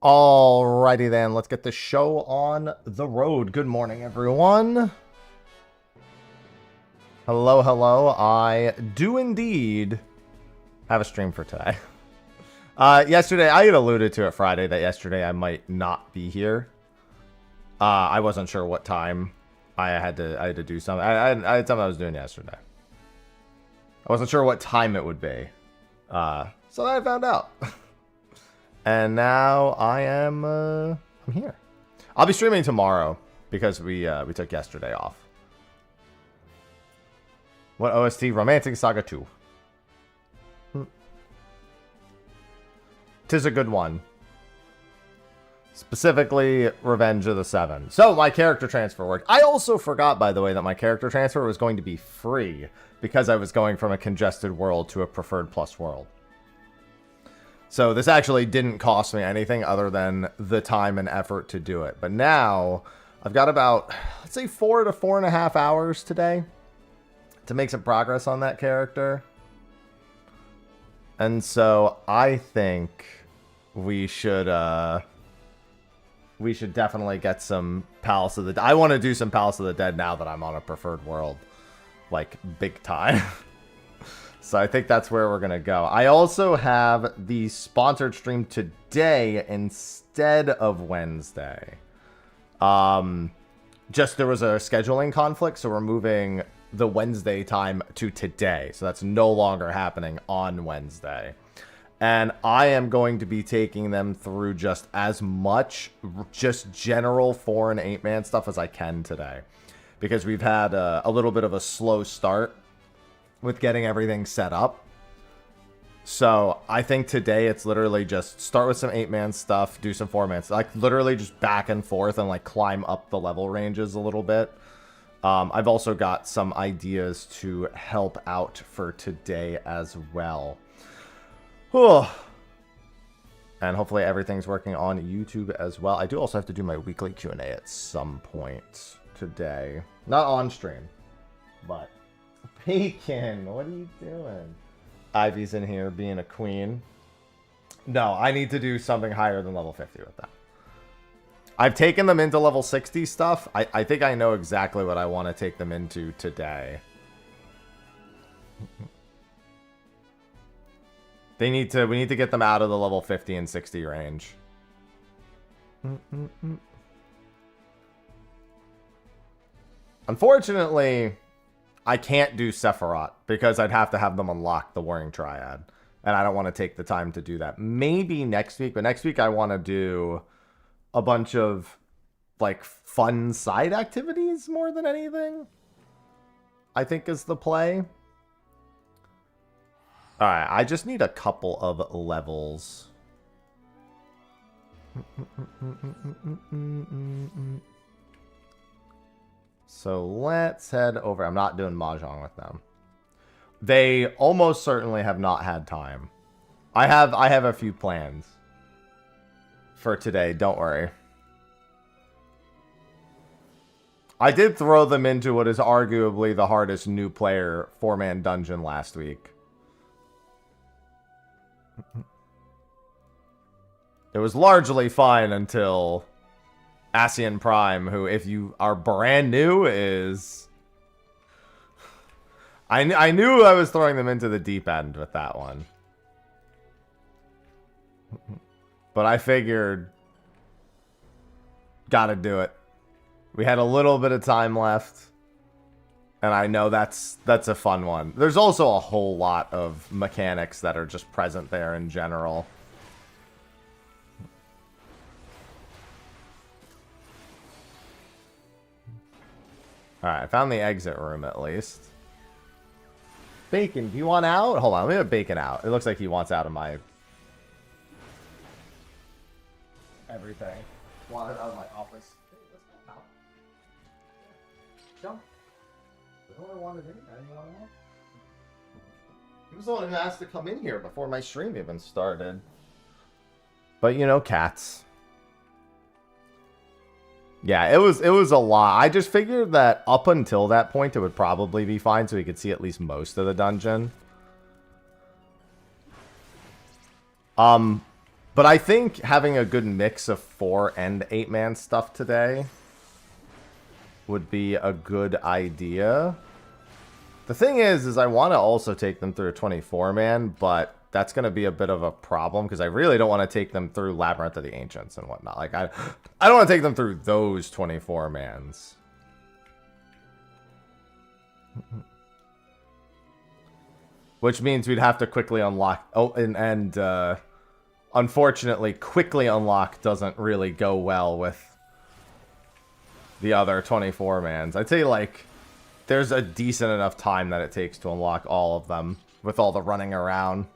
Alrighty then, let's get the show on the road. Good morning, everyone. Hello, hello. I do indeed have a stream for today. Yesterday, I had alluded to it Friday that yesterday I might not be here. I wasn't sure what time I had to do something. I had something I was doing yesterday. I wasn't sure what time it would be. So I found out. And now I'm here. I'll be streaming tomorrow because we took yesterday off. What OST? Romantic Saga 2. Tis a good one. Specifically, Revenge of the Seven. So, my character transfer worked. I also forgot, by the way, that my character transfer was going to be free because I was going from a congested world to a preferred plus world. So this actually didn't cost me anything other than the time and effort to do it. But now I've got about, let's say 4 to 4.5 hours today to make some progress on that character. And so I think we should definitely get some Palace of the Dead. I want to do some Palace of the Dead now that I'm on a preferred world, like big time. So I think that's where we're going to go. I also have the sponsored stream today instead of Wednesday. Just there was a scheduling conflict, so we're moving the Wednesday time to today. So that's no longer happening on Wednesday. And I am going to be taking them through just as much, just general 4 and 8-man stuff as I can today. Because we've had a little bit of a slow start with getting everything set up. So I think today it's literally just start with some 8-man stuff, do some 4-man stuff, like literally just back and forth and like climb up the level ranges a little bit. I've also got some ideas to help out for today as well. Whew. And hopefully everything's working on YouTube as well. I do also have to do my weekly Q&A at some point today. Not on stream, but Bacon, what are you doing? Ivy's in here being a queen. No, I need to do something higher than level 50 with that. I've taken them into level 60 stuff. I think I know exactly what I want to take them into today. We need to get them out of the level 50 and 60 range. Unfortunately, I can't do Sephiroth because I'd have to have them unlock the Warring Triad. And I don't want to take the time to do that. Maybe next week, but next week I want to do a bunch of like fun side activities more than anything, I think is the play. Alright, I just need a couple of levels. So let's head over. I'm not doing Mahjong with them. They almost certainly have not had time. I have a few plans for today, don't worry. I did throw them into what is arguably the hardest new player 4-man dungeon last week. It was largely fine until Asian Prime, who, if you are brand new, is... I knew I was throwing them into the deep end with that one. But I figured... Gotta do it. We had a little bit of time left. And I know that's a fun one. There's also a whole lot of mechanics that are just present there in general. Alright, I found the exit room at least. Bacon, do you want out? Hold on, let me get Bacon out. It looks like he wants out of my... everything. Want out of my office. Hey, let's go out. Jump. I don't want to do that. He was the one who asked to come in here before my stream even started. But you know, cats. Yeah, it was a lot. I just figured that up until that point it would probably be fine so we could see at least most of the dungeon. But But I think having a good mix of 4 and 8-man stuff today would be a good idea. The thing is I want to also take them through a 24-man, but that's going to be a bit of a problem because I really don't want to take them through Labyrinth of the Ancients and whatnot. Like, I don't want to take them through those 24-mans. Which means we'd have to quickly unlock... Oh, and unfortunately, quickly unlock doesn't really go well with the other 24-mans. I'd say, like, there's a decent enough time that it takes to unlock all of them with all the running around.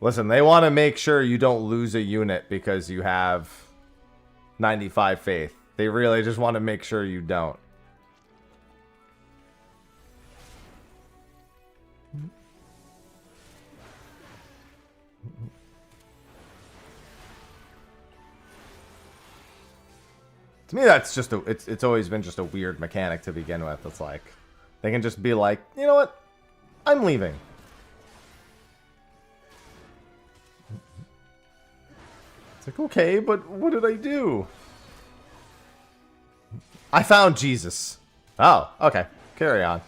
Listen, they want to make sure you don't lose a unit because you have 95 faith. They really just want to make sure you don't. To me, that's just it's always been just a weird mechanic to begin with. It's like, they can just be like, you know what? I'm leaving. It's like, okay, but what did I do? I found Jesus. Oh, okay. Carry on.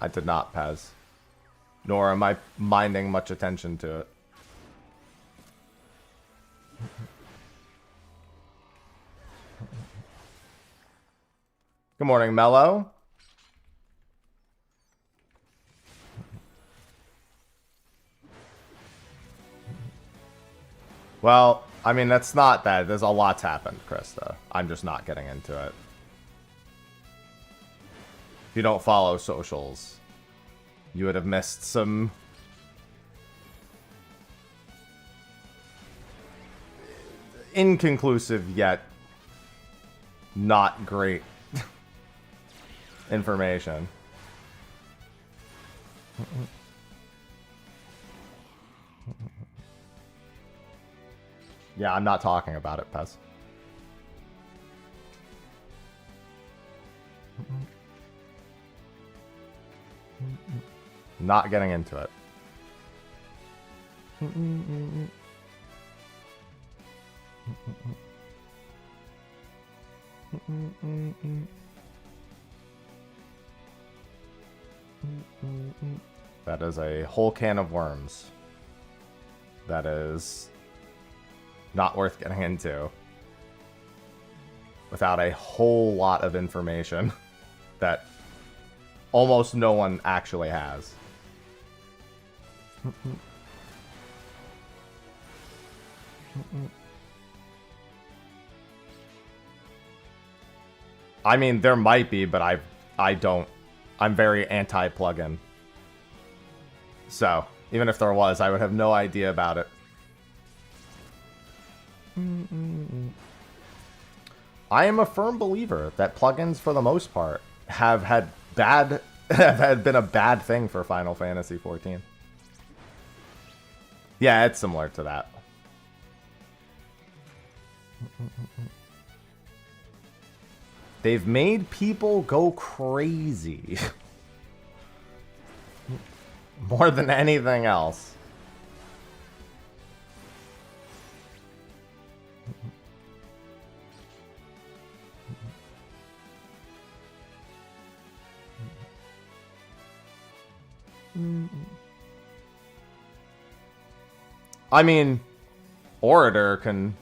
I did not, Paz. Nor am I minding much attention to it. Good morning, Mello. Well, I mean, that's not bad. There's a lot's happened, Krista. I'm just not getting into it. If you don't follow socials, you would have missed some inconclusive yet not great information. Yeah, I'm not talking about it, Pez. Not getting into it. That is a whole can of worms. That is not worth getting into without a whole lot of information that almost no one actually has. I mean, there might be, but I don't. I'm very anti-plugin. So, even if there was, I would have no idea about it. I am a firm believer that plugins, for the most part, have been a bad thing for Final Fantasy XIV. Yeah, it's similar to that. They've made people go crazy. More than anything else. I mean, Orator can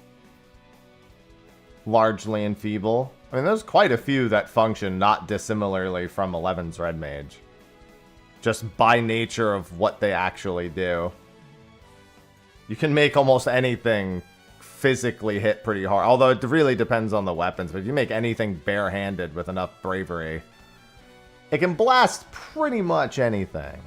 largely enfeeble. I mean, there's quite a few that function not dissimilarly from 11's Red Mage. Just by nature of what they actually do. You can make almost anything physically hit pretty hard. Although it really depends on the weapons. But if you make anything barehanded with enough bravery, it can blast pretty much anything.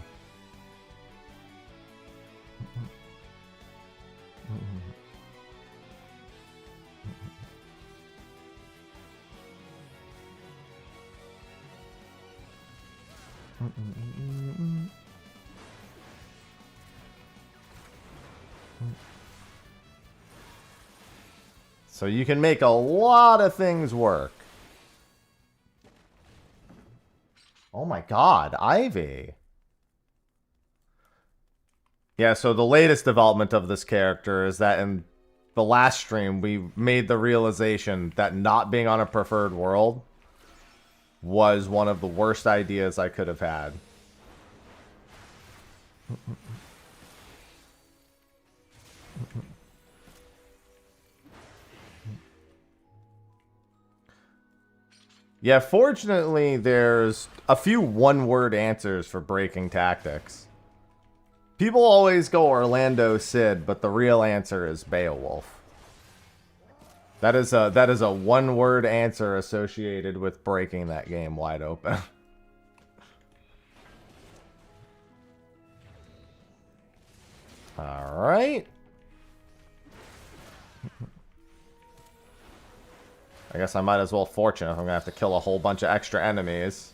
So you can make a lot of things work. Oh my god, Ivy. Yeah, so the latest development of this character is that in the last stream, we made the realization that not being on a preferred world was one of the worst ideas I could have had. Yeah, fortunately, there's a few one-word answers for breaking tactics. People always go Orlando Cid, but the real answer is Beowulf. That is a one-word answer associated with breaking that game wide open. All right. I guess I might as well fortune if I'm gonna have to kill a whole bunch of extra enemies.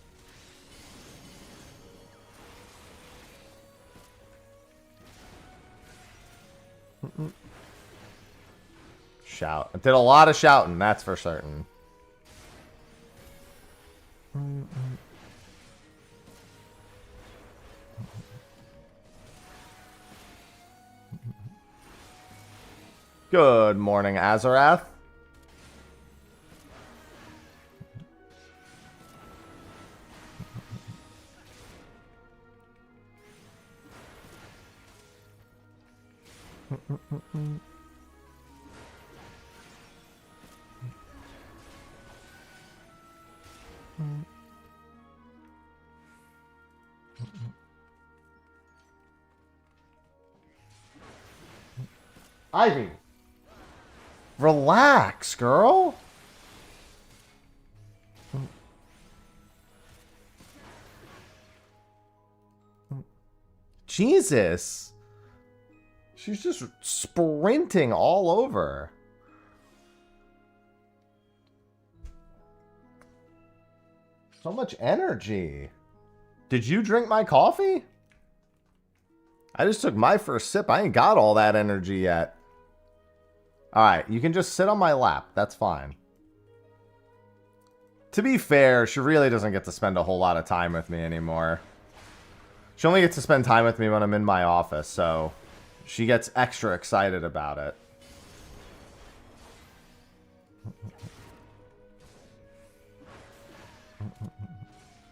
Shout. I did a lot of shouting, that's for certain. Good morning, Azarath. Ivy, relax, girl. Jesus. She's just sprinting all over. So much energy. Did you drink my coffee? I just took my first sip. I ain't got all that energy yet. Alright, you can just sit on my lap. That's fine. To be fair, she really doesn't get to spend a whole lot of time with me anymore. She only gets to spend time with me when I'm in my office, so she gets extra excited about it.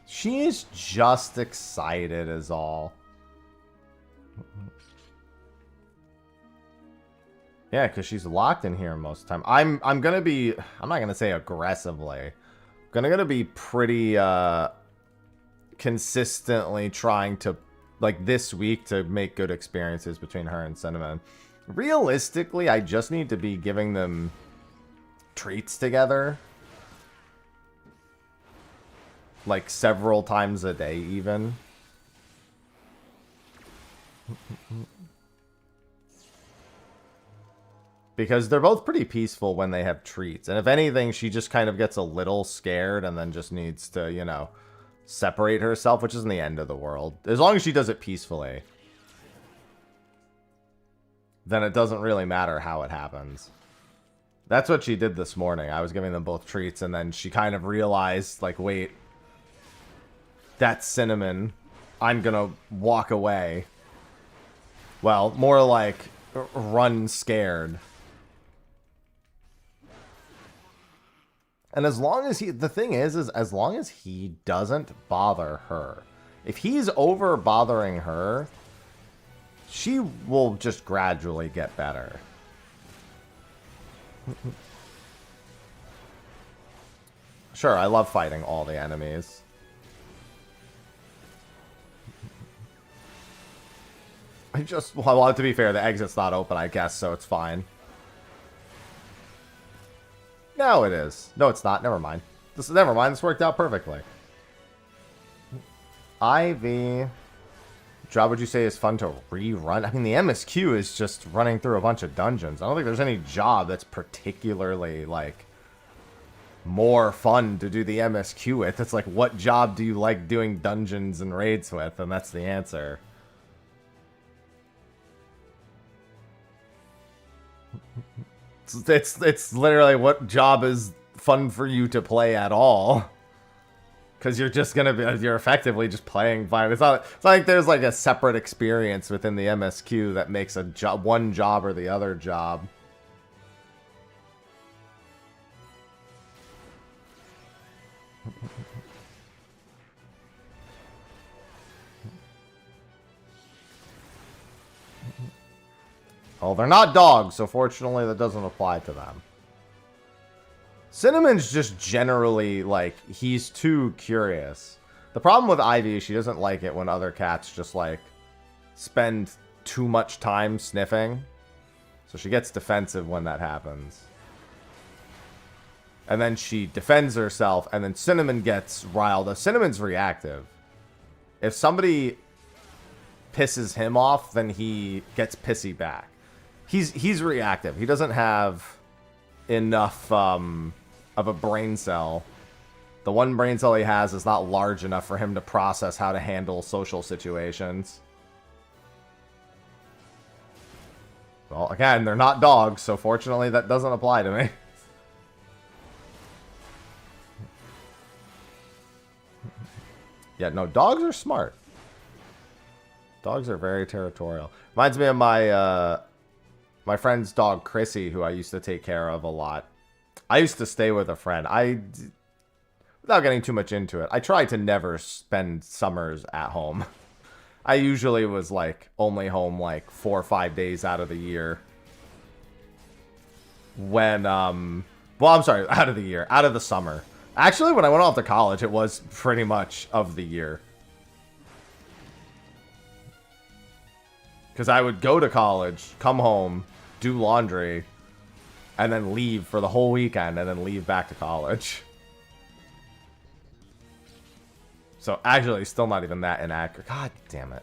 She is just excited is all. Yeah, because she's locked in here most of the time. I'm not gonna say aggressively. I'm gonna be pretty consistently trying to, like this week, to make good experiences between her and Cinnamon. Realistically, I just need to be giving them treats together. Like several times a day even. Because they're both pretty peaceful when they have treats. And if anything, she just kind of gets a little scared and then just needs to, you know, separate herself, which isn't the end of the world. As long as she does it peacefully, then it doesn't really matter how it happens. That's what she did this morning. I was giving them both treats and then she kind of realized, like, wait, that's Cinnamon. I'm gonna walk away. Well, more like run scared. And as long as the thing is as long as he doesn't bother her. If he's over bothering her, she will just gradually get better. Sure, I love fighting all the enemies. Well, to be fair, the exit's not open, I guess, so it's fine. No, it is. No, it's not. Never mind. Never mind. This worked out perfectly. Ivy. Job would you say is fun to rerun? I mean, the MSQ is just running through a bunch of dungeons. I don't think there's any job that's particularly, like, more fun to do the MSQ with. It's like, what job do you like doing dungeons and raids with? And that's the answer. It's literally, what job is fun for you to play at all? Because you're just gonna be, you're effectively just playing fine. It's not like there's like a separate experience within the MSQ that makes a job, one job or the other job. Well, they're not dogs, so fortunately that doesn't apply to them. Cinnamon's just generally, like, he's too curious. The problem with Ivy is she doesn't like it when other cats just, like, spend too much time sniffing. So she gets defensive when that happens. And then she defends herself, and then Cinnamon gets riled up. Cinnamon's reactive. If somebody pisses him off, then he gets pissy back. He's reactive. He doesn't have enough of a brain cell. The one brain cell he has is not large enough for him to process how to handle social situations. Well, again, they're not dogs, so fortunately that doesn't apply to me. Yeah, no, dogs are smart. Dogs are very territorial. Reminds me of my friend's dog, Chrissy, who I used to take care of a lot. I used to stay with a friend. Without getting too much into it, I tried to never spend summers at home. I usually was, like, only home, like, 4 or 5 days out of the year. When, well, I'm sorry, out of the year. Out of the summer. Actually, when I went off to college, it was pretty much of the year. Because I would go to college, come home, do laundry, and then leave for the whole weekend, and then leave back to college. So, actually, still not even that inaccurate. God damn it.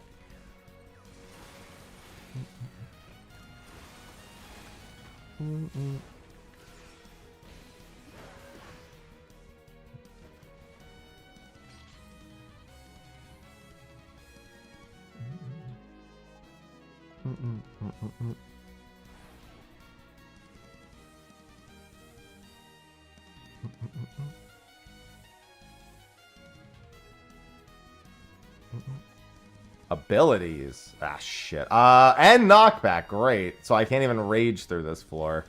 Abilities. Ah, shit. And knockback. Great. So I can't even rage through this floor.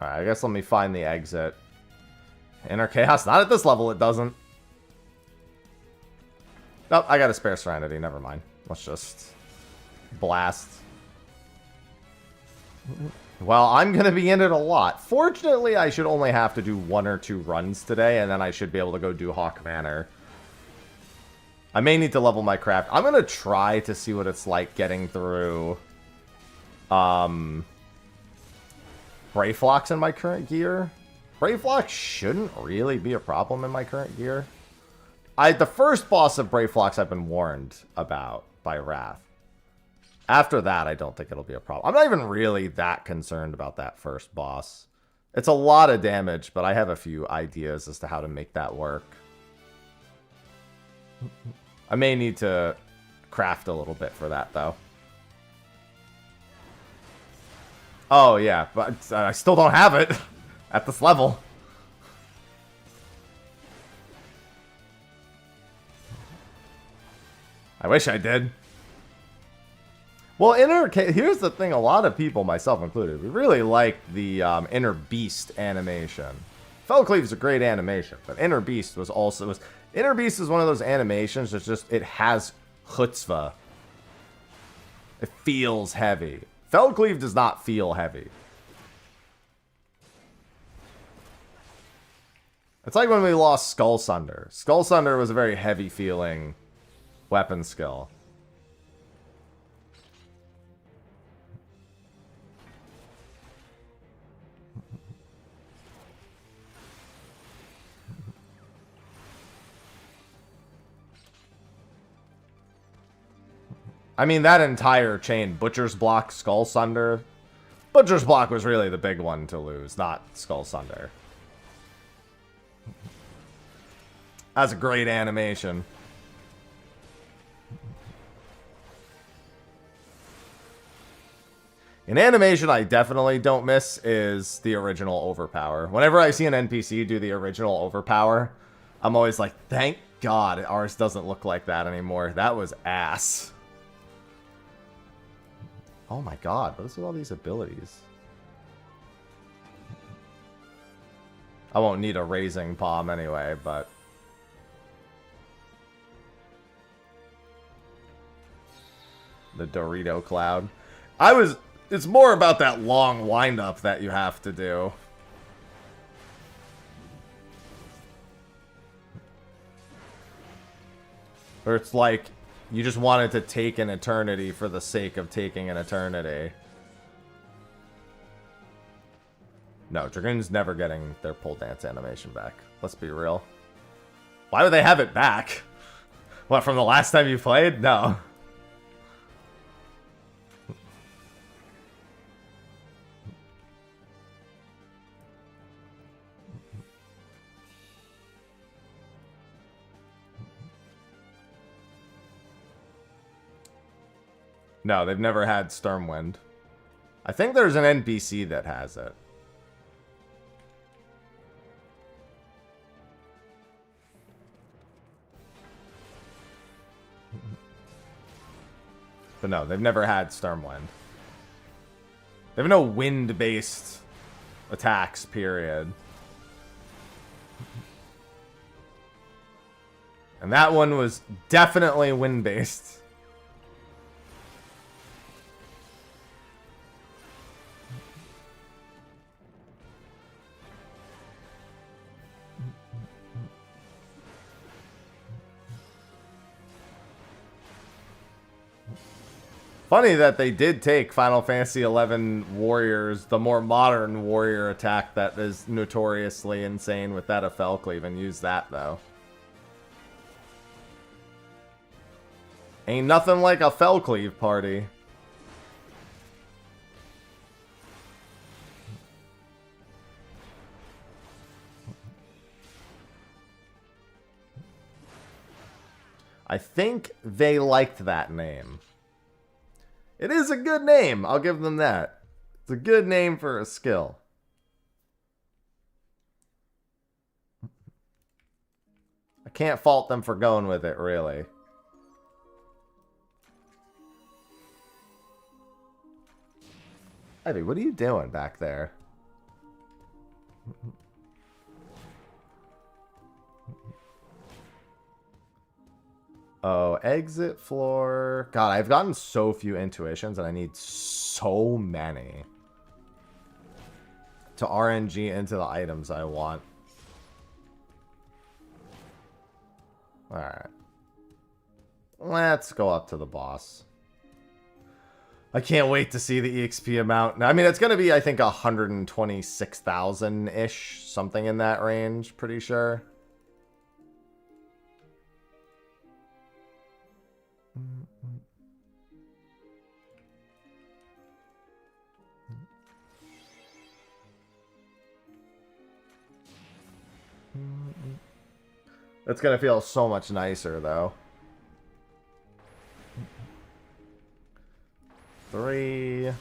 Alright, I guess let me find the exit. Inner Chaos. Not at this level, it doesn't. Nope, I got a spare Serenity. Never mind. Let's just blast. Well, I'm going to be in it a lot. Fortunately, I should only have to do 1 or 2 runs today, and then I should be able to go do Haukke Manor. I may need to level my craft. I'm going to try to see what it's like getting through Brayflocks in my current gear. Brayflocks shouldn't really be a problem in my current gear. The first boss of Brayflocks I've been warned about by Wrath. After that, I don't think it'll be a problem. I'm not even really that concerned about that first boss. It's a lot of damage, but I have a few ideas as to how to make that work. I may need to craft a little bit for that, though. Oh, yeah, but I still don't have it at this level. I wish I did. Well, here's the thing. A lot of people, myself included, we really like the Inner Beast animation. Fellcleave is a great animation, but Inner Beast was also... Inner Beast is one of those animations that's just... It has chutzpah. It feels heavy. Fellcleave does not feel heavy. It's like when we lost Skull Sunder. Skull Sunder was a very heavy-feeling weapon skill. I mean, that entire chain, Butcher's Block, Skull Sunder. Butcher's Block was really the big one to lose, not Skull Sunder. That's a great animation. An animation I definitely don't miss is the original Overpower. Whenever I see an NPC do the original Overpower, I'm always like, thank God ours doesn't look like that anymore. That was ass. Oh my God, what is with all these abilities? I won't need a Raising Palm anyway, but... the Dorito Cloud. It's more about that long wind-up that you have to do. Or it's like, you just wanted to take an eternity for the sake of taking an eternity. No, Dragoon's never getting their pole dance animation back. Let's be real. Why would they have it back? What, from the last time you played? No. No, they've never had Stormwind. I think there's an NPC that has it. But no, they've never had Stormwind. They have no wind-based attacks, period. And that one was definitely wind-based. Funny that they did take Final Fantasy XI Warriors, the more modern warrior attack that is notoriously insane with that Fell Cleave, and use that, though. Ain't nothing like a Fell Cleave party. I think they liked that name. It is a good name. I'll give them that. It's a good name for a skill. I can't fault them for going with it, really. Ivy, what are you doing back there? Oh, exit floor. God, I've gotten so few intuitions and I need so many to RNG into the items I want. Alright. Let's go up to the boss. I can't wait to see the EXP amount. I mean, it's going to be, I think, 126,000-ish. Something in that range, pretty sure. It's going to feel so much nicer, though. 3.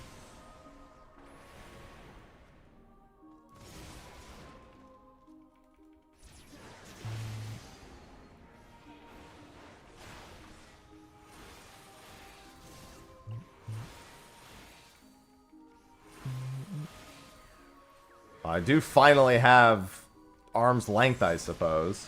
I do finally have arm's length, I suppose.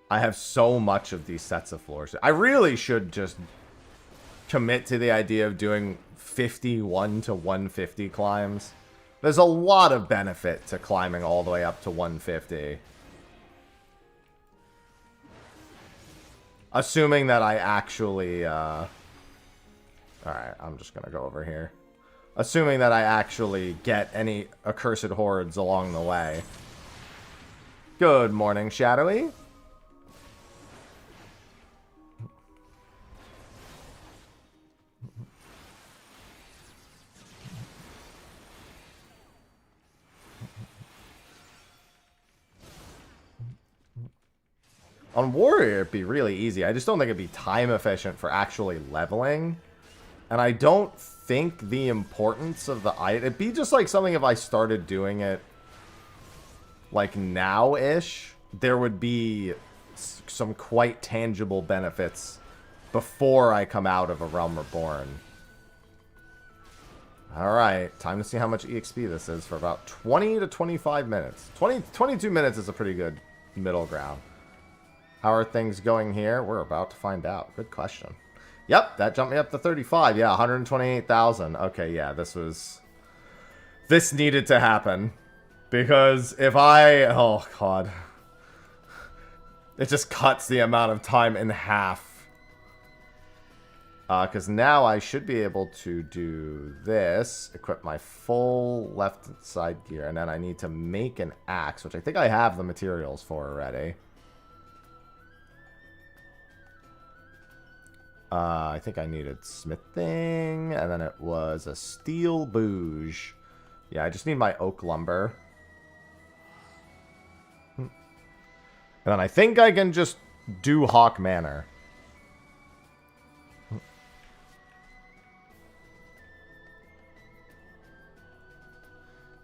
I have so much of these sets of floors. I really should just commit to the idea of doing 51 to 150 climbs. There's a lot of benefit to climbing all the way up to 150. Assuming that I actually... Alright, I'm just gonna go over here. Assuming that I actually get any accursed hordes along the way. Good morning, Shadowy. On Warrior, it'd be really easy. I just don't think it'd be time efficient for actually leveling. And I don't think the importance of the item... It'd be just like something if I started doing it like now-ish. There would be some quite tangible benefits before I come out of A Realm Reborn. Alright, time to see how much EXP this is for about 20 to 25 minutes. 22 minutes is a pretty good middle ground. How are things going here? We're about to find out. Good question. Yep, that jumped me up to 35. Yeah, 128,000. Okay, yeah, this needed to happen. Because if oh god. It just cuts the amount of time in half. Because now I should be able to do this. Equip my full left side gear. And then I need to make an axe, which I think I have the materials for already. I think I needed smithing, and then it was a steel bouge. Yeah, I just need my oak lumber. And then I think I can just do Haukke Manor.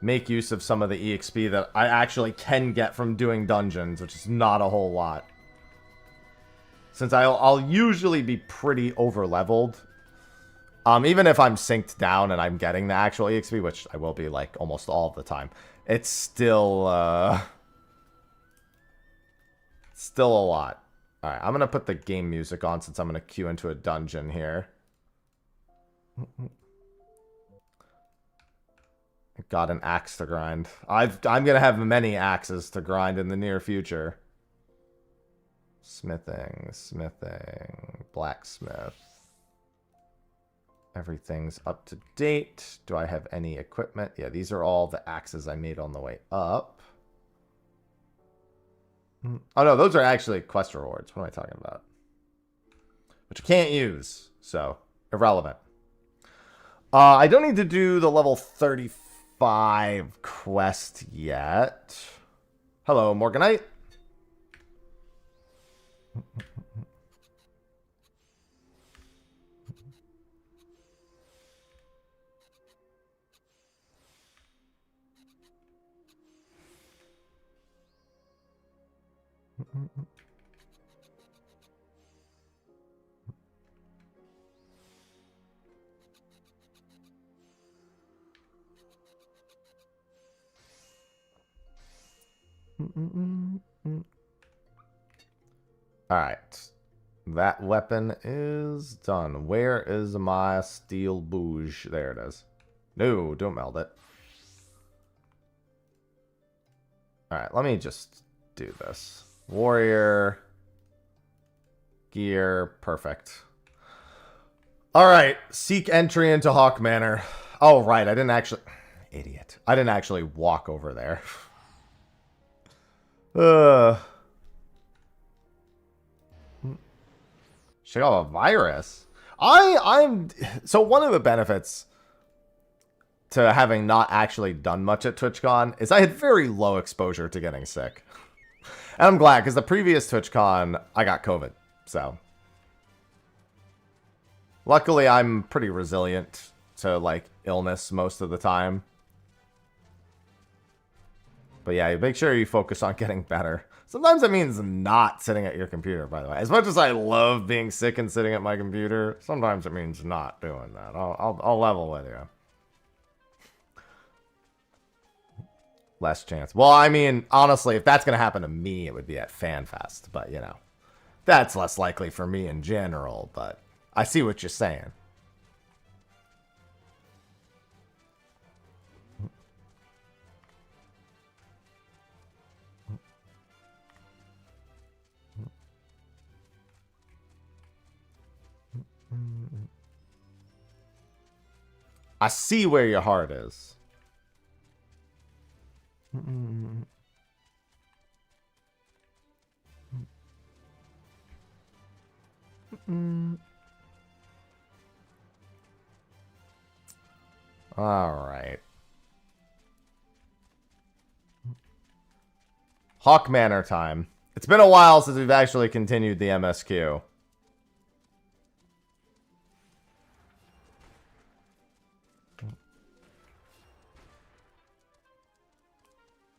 Make use of some of the EXP that I actually can get from doing dungeons, which is not a whole lot. Since I'll usually be pretty over-leveled. Even if I'm synced down and I'm getting the actual EXP, which I will be like almost all of the time. It's still, still a lot. Alright, I'm going to put the game music on since I'm going to queue into a dungeon here. Got an axe to grind. I'm going to have many axes to grind in the near future. Smithing, blacksmith. Everything's up to date. Do I have any equipment? Yeah, these are all the axes I made on the way up. Oh no, those are actually quest rewards. What am I talking about? Which I can't use, so irrelevant. I don't need to do the level 35 quest yet. Hello, Morganite. Alright. That weapon is done. Where is my steel bouge? There it is. No, don't meld it. Alright, let me just do this. Warrior. Gear. Perfect. Alright, seek entry into Haukke Manor. Oh, right, I didn't actually... Idiot. I didn't actually walk over there. She got a virus. So one of the benefits to having not actually done much at TwitchCon is I had very low exposure to getting sick. And I'm glad, because the previous TwitchCon, I got COVID, so. Luckily, I'm pretty resilient to, like, illness most of the time. But yeah, make sure you focus on getting better. Sometimes that means not sitting at your computer, by the way. As much as I love being sick and sitting at my computer, sometimes it means not doing that. I'll level with you. Less chance. Well, I mean, honestly, if that's going to happen to me, it would be at FanFest. But, you know, that's less likely for me in general. But I see what you're saying. I see where your heart is. All right. Haukke Manor time. It's been a while since we've actually continued the MSQ.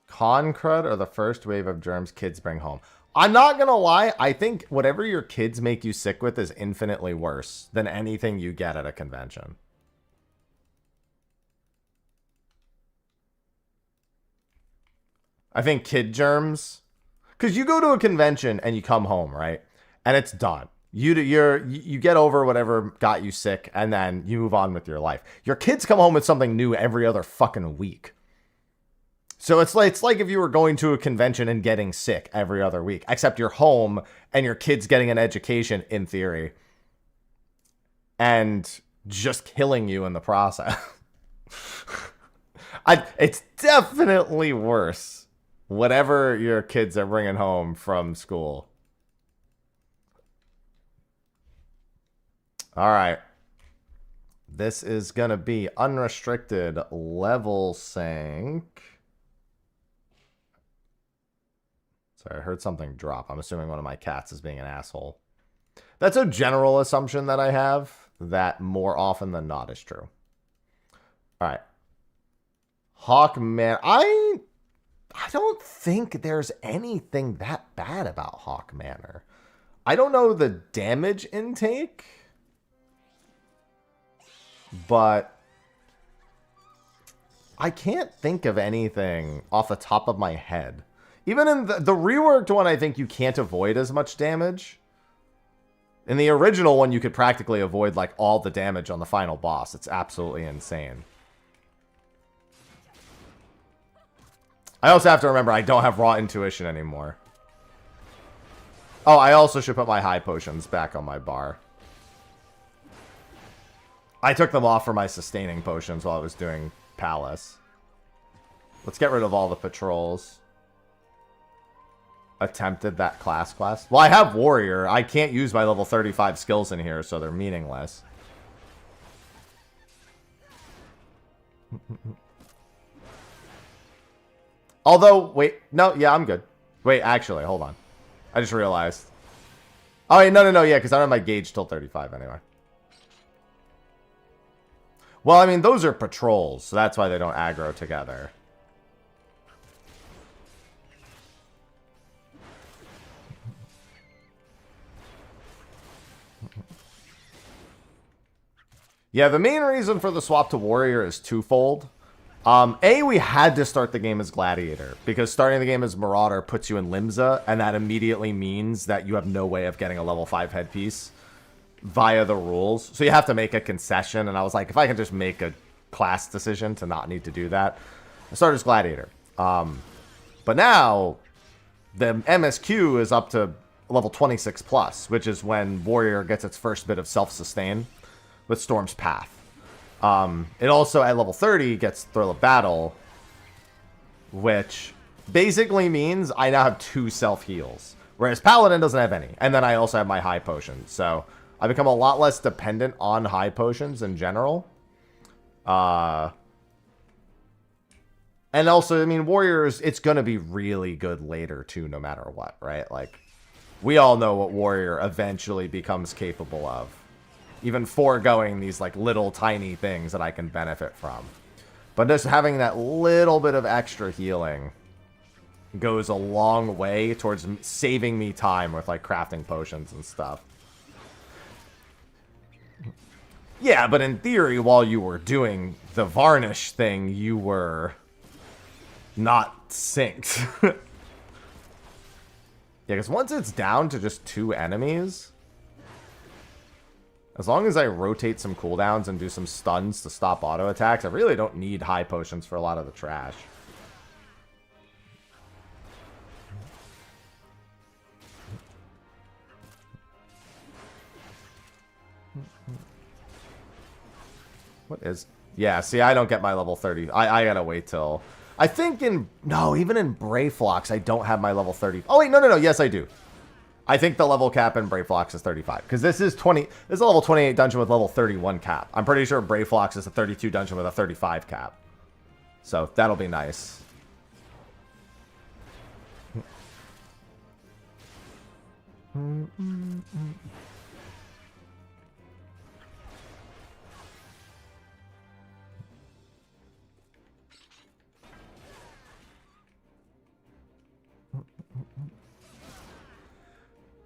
Con crud or the first wave of germs kids bring home? I'm not gonna lie, I think whatever your kids make you sick with is infinitely worse than anything you get at a convention. I think kid germs, because you go to a convention and you come home, right? And it's done. You get over whatever got you sick, and then you move on with your life. Your kids come home with something new every other fucking week. So it's like if you were going to a convention and getting sick every other week, except you're home and your kid's getting an education in theory and just killing you in the process. It's definitely worse, whatever your kids are bringing home from school. All right. This is going to be unrestricted level sync. Sorry, I heard something drop. I'm assuming one of my cats is being an asshole. That's a general assumption that I have that more often than not is true. All right. Haukke Manor. I don't think there's anything that bad about Haukke Manor. I don't know the damage intake, but I can't think of anything off the top of my head. Even in the reworked one, I think you can't avoid as much damage. In the original one, you could practically avoid like all the damage on the final boss. It's absolutely insane. I also have to remember I don't have raw intuition anymore. Oh, I also should put my high potions back on my bar. I took them off for my sustaining potions while I was doing Palace. Let's get rid of all the patrols. Attempted that class. Well, I have Warrior. I can't use my level 35 skills in here, so they're meaningless. Although, wait. No, yeah, I'm good. Wait, actually, hold on. I just realized. Oh, wait, no, yeah, because I don't have my gauge till 35 anyway. Well, I mean, those are patrols, so that's why they don't aggro together. Yeah, the main reason for the swap to Warrior is twofold. A, we had to start the game as Gladiator, because starting the game as Marauder puts you in Limsa, and that immediately means that you have no way of getting a level 5 headpiece via the rules. So you have to make a concession, and I was like, if I can just make a class decision to not need to do that, I started as Gladiator. But now, the MSQ is up to level 26 plus, which is when Warrior gets its first bit of self-sustain with Storm's Path. It also, at level 30, gets Thrill of Battle, which basically means I now have 2 self-heals, whereas Paladin doesn't have any. And then I also have my high potions, so I become a lot less dependent on high potions in general. And also, I mean, Warriors, it's going to be really good later, too, no matter what, right? Like, we all know what Warrior eventually becomes capable of. Even foregoing these, like, little tiny things that I can benefit from. But just having that little bit of extra healing goes a long way towards saving me time with, like, crafting potions and stuff. Yeah, but in theory, while you were doing the Varnish thing, you were not synced. Yeah, because once it's down to just 2 enemies, as long as I rotate some cooldowns and do some stuns to stop auto attacks, I really don't need high potions for a lot of the trash. What is... Yeah, see, I don't get my level 30. I gotta wait till... I think in... No, even in Brayflox, I don't have my level 30. Oh, wait, no. Yes, I do. I think the level cap in Brayflox is 35. Because this is 20... This is a level 28 dungeon with level 31 cap. I'm pretty sure Brayflox is a 32 dungeon with a 35 cap. So, that'll be nice.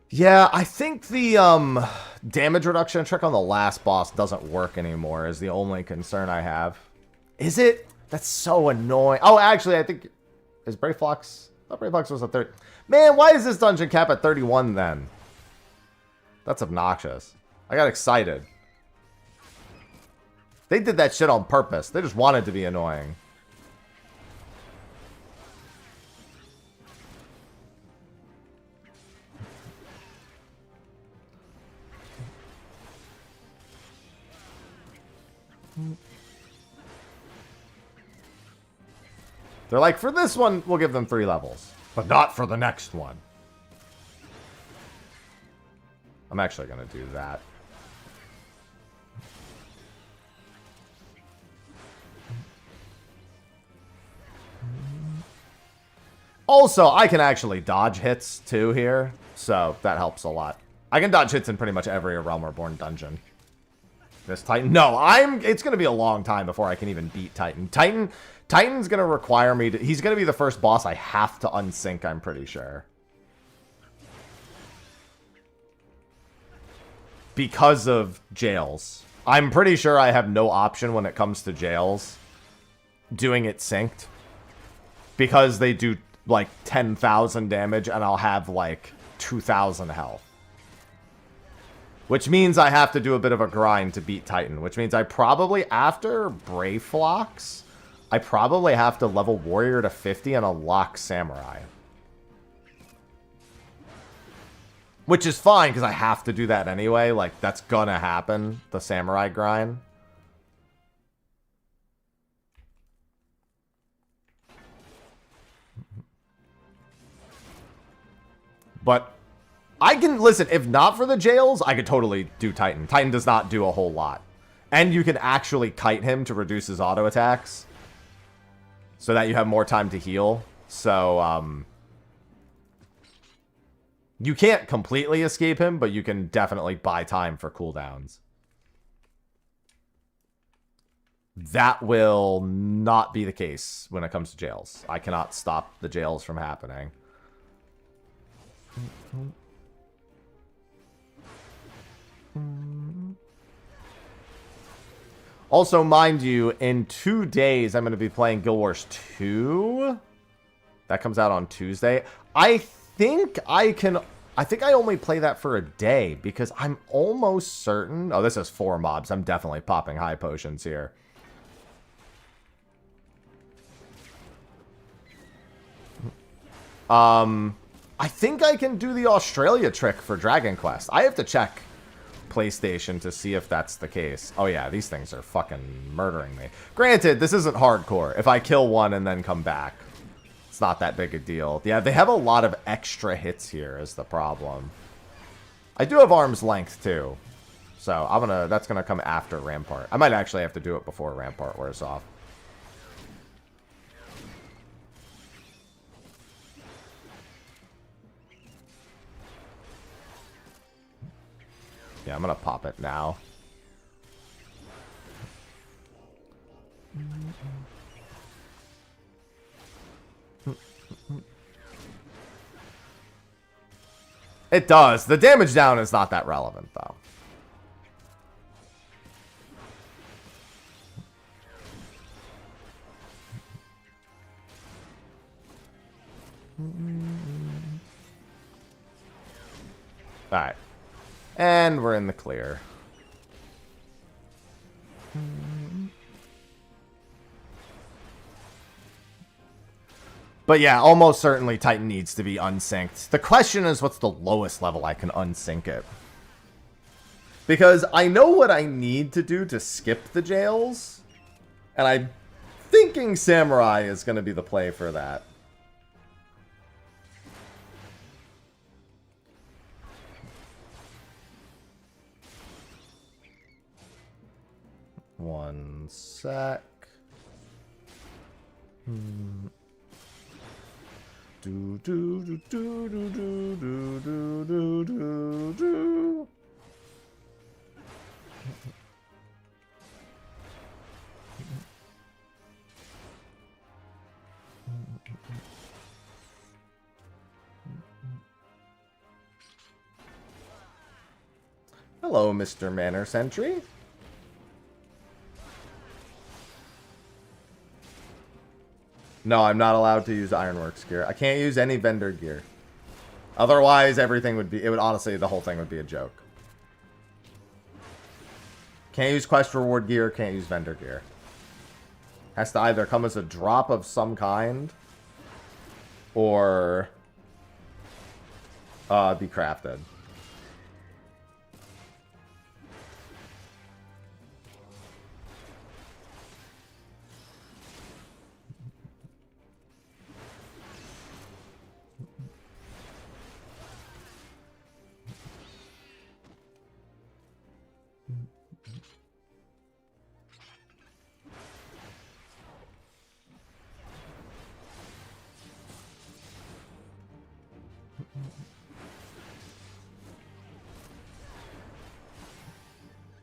Yeah, I think the damage reduction trick on the last boss doesn't work anymore is the only concern I have. Is it? That's so annoying. Oh, actually, I think... Is Brayflox... I thought Brayflox was a 30... Man, why is this dungeon cap at 31 then? That's obnoxious. I got excited. They did that shit on purpose. They just wanted to be annoying. They're like, for this one, we'll give them 3 levels. But not for the next one. I'm actually going to do that. Also, I can actually dodge hits, too, here. So, that helps a lot. I can dodge hits in pretty much every Realm Reborn dungeon. This Titan... No, it's going to be a long time before I can even beat Titan. Titan's going to require me to... He's going to be the first boss I have to unsync, I'm pretty sure. Because of jails. I'm pretty sure I have no option when it comes to jails doing it synced. Because they do, like, 10,000 damage and I'll have, like, 2,000 health. Which means I have to do a bit of a grind to beat Titan. Which means I probably, after Brayflox, I probably have to level Warrior to 50 and unlock Samurai. Which is fine, because I have to do that anyway. Like, that's gonna happen, the Samurai grind. But I can, listen, if not for the jails, I could totally do Titan. Titan does not do a whole lot. And you can actually kite him to reduce his auto attacks. So that you have more time to heal. So, you can't completely escape him, but you can definitely buy time for cooldowns. That will not be the case when it comes to jails. I cannot stop the jails from happening. Also, mind you, in 2 days, I'm going to be playing Guild Wars 2. That comes out on Tuesday. I think I only play that for a day, because I'm almost certain... Oh, this is 4 mobs. I'm definitely popping high potions here. I think I can do the Australia trick for Dragon Quest. I have to check PlayStation to see if that's the case. Oh yeah, these things are fucking murdering me. Granted, this isn't hardcore. If I kill one and then come back, it's not that big a deal. Yeah, they have a lot of extra hits here is the problem. I do have arm's length too. So that's gonna come after Rampart. I might actually have to do it before Rampart wears off. Yeah, I'm gonna pop it now. It does. The damage down is not that relevant, though. Alright. And we're in the clear. But yeah, almost certainly Titan needs to be unsynced. The question is, what's the lowest level I can unsync it? Because I know what I need to do to skip the jails. And I'm thinking Samurai is going to be the play for that. One sec. Do do do do do do do do do do. Hello, Mr. Manor Sentry. No, I'm not allowed to use Ironworks gear. I can't use any vendor gear. Otherwise, everything would be... It would honestly, the whole thing would be a joke. Can't use quest reward gear, can't use vendor gear. Has to either come as a drop of some kind or be crafted.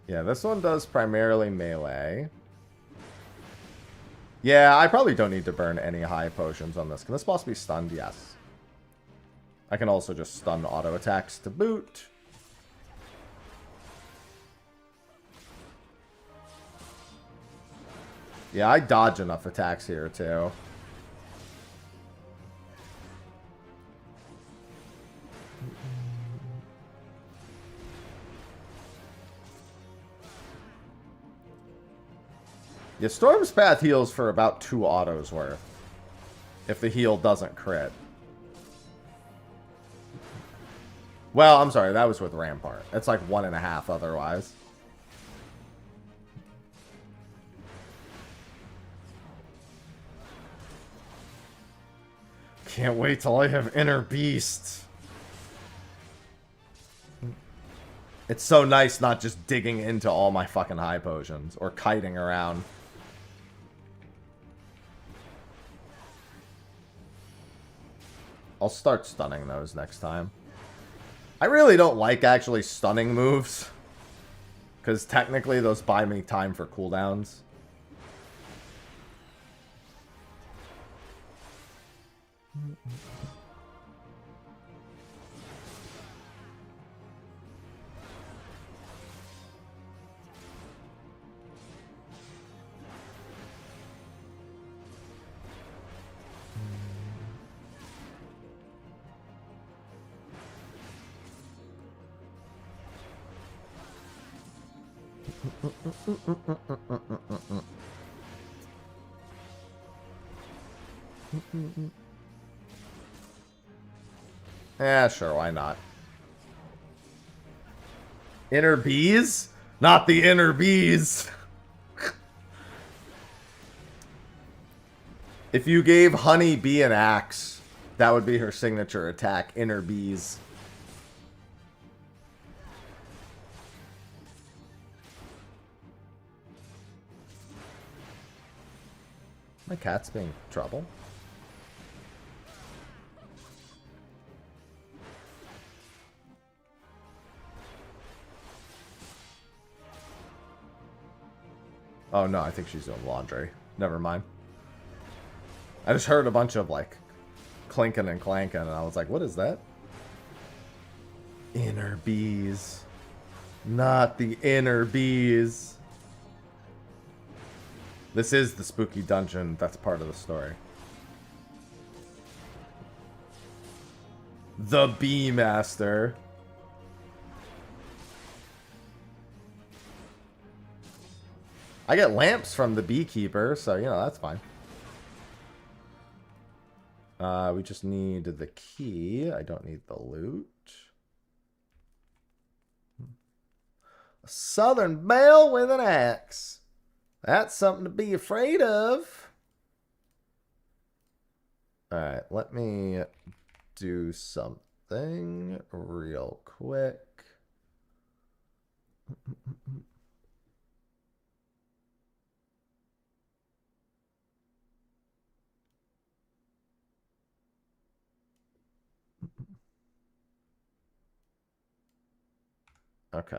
Yeah, this one does primarily melee. Yeah, I probably don't need to burn any high potions on this. Can this boss be stunned? Yes. I can also just stun auto attacks to boot. Yeah, I dodge enough attacks here too. Yeah, Storm's Path heals for about 2 autos worth. If the heal doesn't crit. Well, I'm sorry, that was with Rampart. It's like 1.5 otherwise. Can't wait till I have Inner Beast. It's so nice not just digging into all my fucking high potions or kiting around. I'll start stunning those next time. I really don't like actually stunning moves, because technically those buy me time for cooldowns. Yeah, sure, why not? Inner bees? Not the inner bees. If you gave Honey Bee an axe, that would be her signature attack, Inner Bees. My cat's being trouble. Oh no, I think she's doing laundry. Never mind. I just heard a bunch of like clinking and clanking and I was like, what is that? Inner bees. Not the inner bees. This is the spooky dungeon. That's part of the story. The Bee Master. I get lamps from the beekeeper, so, you know, that's fine. We just need the key. I don't need the loot. A southern belle with an axe. That's something to be afraid of. Alright, let me do something real quick. Okay.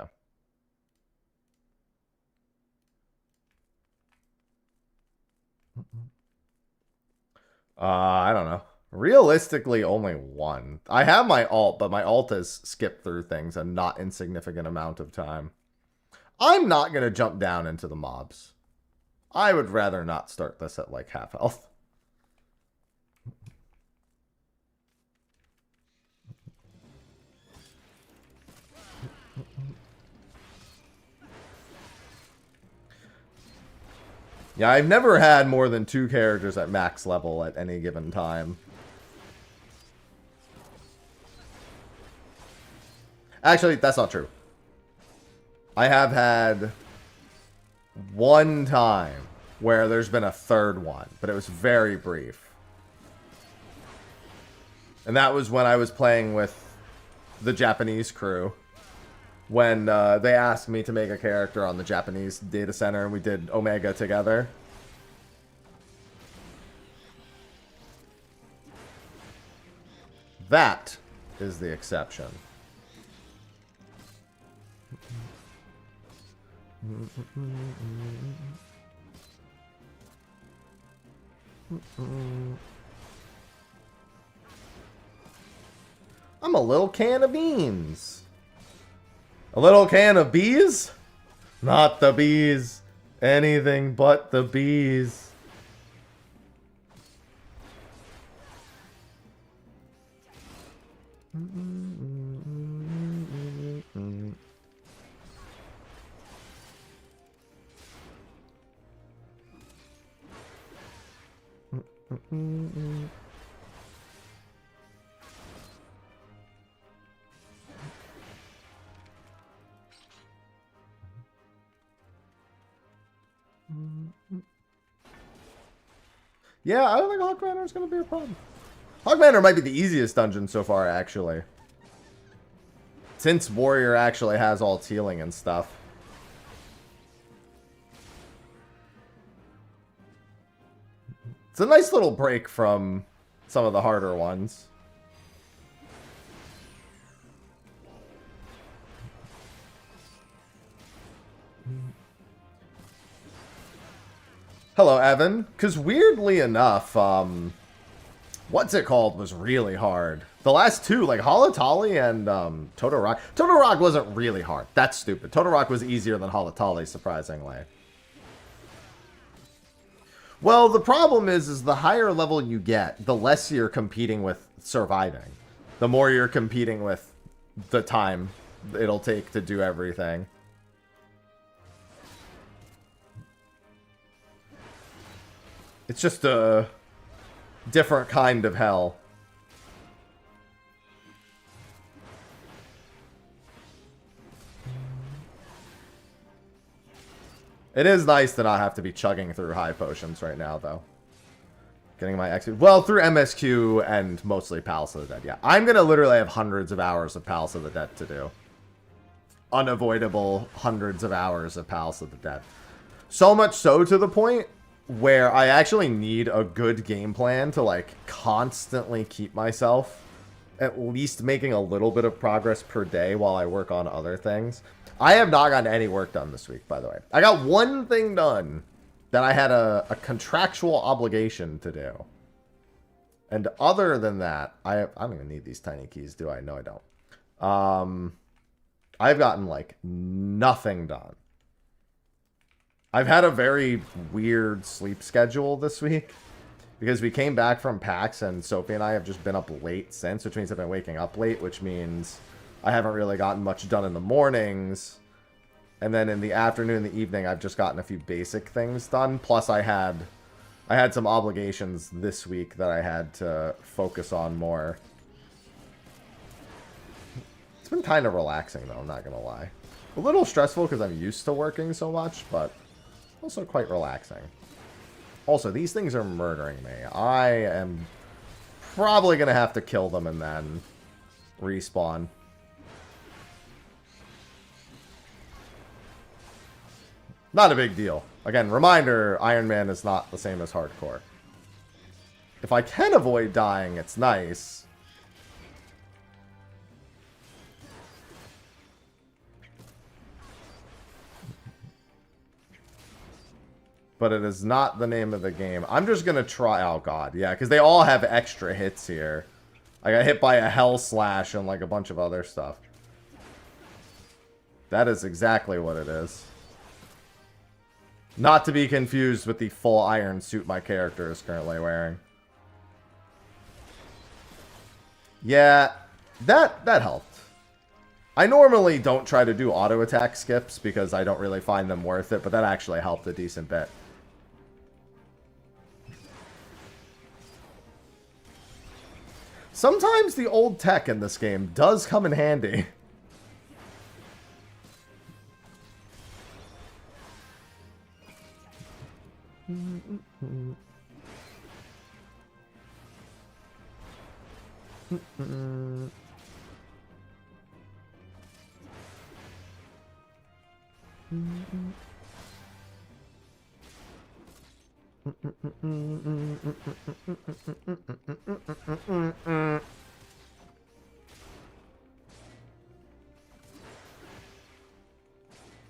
I don't know. Realistically, only one. I have my alt, but my alt has skipped through things a not insignificant amount of time. I'm not going to jump down into the mobs. I would rather not start this at like half health. Yeah, I've never had more than 2 characters at max level at any given time. Actually, that's not true. I have had one time where there's been a third one, but it was very brief. And that was when I was playing with the Japanese crew. When they asked me to make a character on the Japanese data center, and we did Omega together. That is the exception. I'm a little can of beans. A little can of bees? Not the bees. Anything but the bees. Yeah, I don't think Haukke Manor is going to be a problem. Haukke Manor might be the easiest dungeon so far, actually. Since Warrior actually has all healing and stuff. It's a nice little break from some of the harder ones. Hello, Evan. Because weirdly enough, what's it called was really hard. The last two, like Halatali and Todoroki. Todoroki wasn't really hard. That's stupid. Todoroki was easier than Halatali, surprisingly. Well, the problem is the higher level you get, the less you're competing with surviving. The more you're competing with the time it'll take to do everything. It's just a different kind of hell. It is nice to not have to be chugging through high potions right now, though. Getting my XP. Well, through MSQ and mostly Palace of the Dead, yeah. I'm going to literally have hundreds of hours of Palace of the Dead to do. Unavoidable hundreds of hours of Palace of the Dead. So much so to the point where I actually need a good game plan to, like, constantly keep myself at least making a little bit of progress per day while I work on other things. I have not gotten any work done this week, by the way. I got one thing done that I had a contractual obligation to do. And other than that, I don't even need these tiny keys, do I? No, I don't. I've gotten, like, nothing done. I've had a very weird sleep schedule this week because we came back from PAX and Sophie and I have just been up late since, which means I've been waking up late, which means I haven't really gotten much done in the mornings. And then in the afternoon and the evening, I've just gotten a few basic things done. Plus, I had some obligations this week that I had to focus on more. It's been kind of relaxing, though, I'm not going to lie. A little stressful because I'm used to working so much, but Also quite relaxing. Also, these things are murdering me. I am probably going to have to kill them and then respawn. Not a big deal. Again, reminder, Ironman is not the same as hardcore. If I can avoid dying, it's nice. But it is not the name of the game. I'm just going to try... Oh, God. Yeah, because they all have extra hits here. I got hit by a Hell Slash and, like, a bunch of other stuff. That is exactly what it is. Not to be confused with the full iron suit my character is currently wearing. Yeah, that helped. I normally don't try to do auto attack skips because I don't really find them worth it, but that actually helped a decent bit. Sometimes the old tech in this game does come in handy.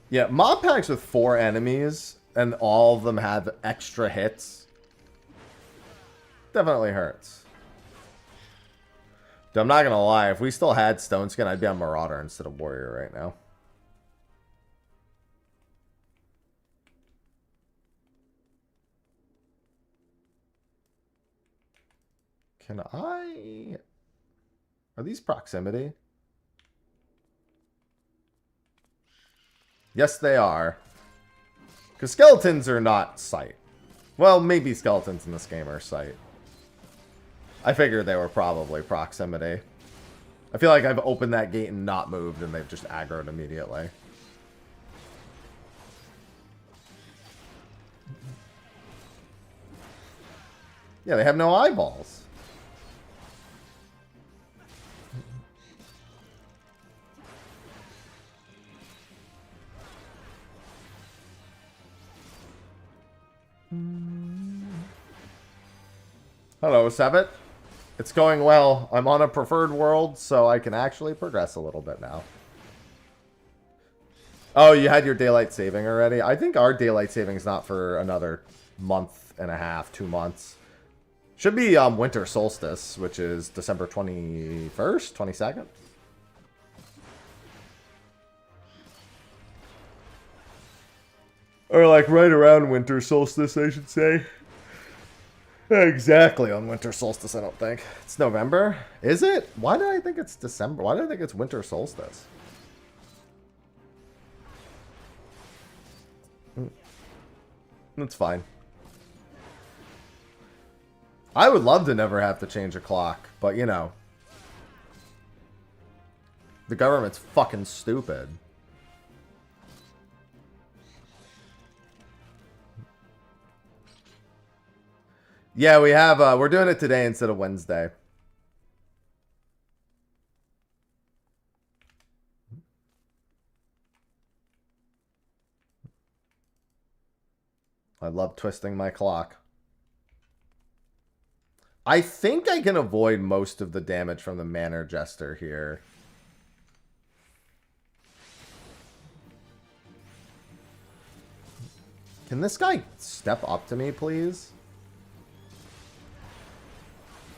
Yeah, mob packs with 4 enemies and all of them have extra hits definitely hurts. Dude, I'm not gonna lie, if we still had Stone Skin, I'd be on Marauder instead of Warrior right now. Can I... Are these proximity? Yes, they are. Because skeletons are not sight. Well, maybe skeletons in this game are sight. I figured they were probably proximity. I feel like I've opened that gate and not moved, and they've just aggroed immediately. Yeah, they have no eyeballs. Hello, Sebit. It's going well. I'm on a preferred world, so I can actually progress a little bit now. Oh, you had your daylight saving already? I think our daylight saving is not for another month and a half, 2 months. Should be winter solstice, which is December 21st, 22nd. Or like right around winter solstice, I should say. Exactly on winter solstice, I don't think. It's November. Is it? Why did I think it's December? Why did I think it's winter solstice? That's fine. I would love to never have to change a clock, but you know. The government's fucking stupid. Yeah, we have, we're doing it today instead of Wednesday. I love twisting my clock. I think I can avoid most of the damage from the Manor Jester here. Can this guy step up to me, please?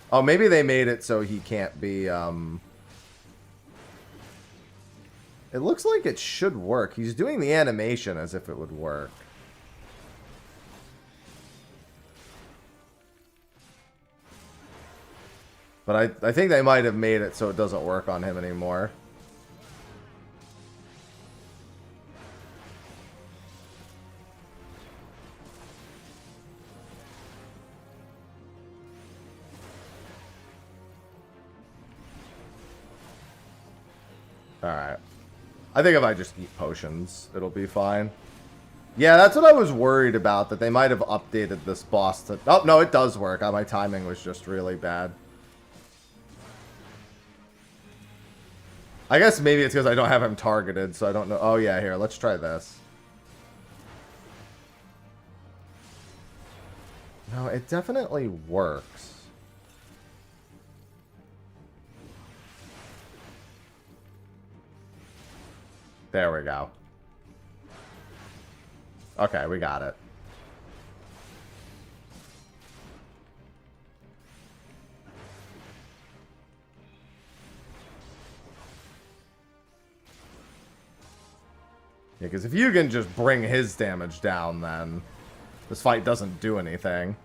Oh, maybe they made it so he can't be, It looks like it should work. He's doing the animation as if it would work. But I think they might have made it so it doesn't work on him anymore. Alright. I think if I just eat potions, it'll be fine. Yeah, that's what I was worried about, that they might have updated this boss to... Oh, no, it does work. My timing was just really bad. I guess maybe it's because I don't have him targeted, so I don't know. Oh, yeah, here, let's try this. No, it definitely works. There we go. Okay, we got it. Yeah, because if you can just bring his damage down, then this fight doesn't do anything.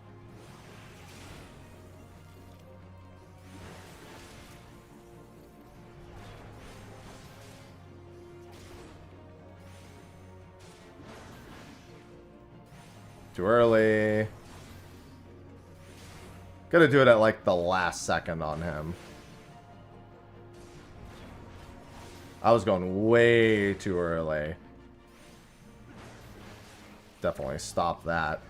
Too early. Gotta do it at like the last second on him. I was going way too early. Definitely stop that.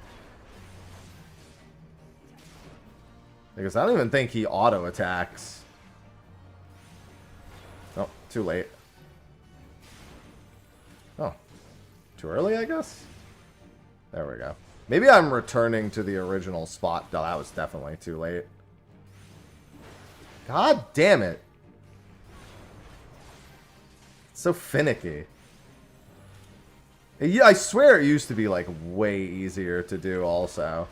Because I don't even think he auto attacks. Oh, too late. Oh, too early, I guess? There we go. Maybe I'm returning to the original spot. No, that was definitely too late. God damn it. It's so finicky. Yeah, I swear it used to be, like, way easier to do also.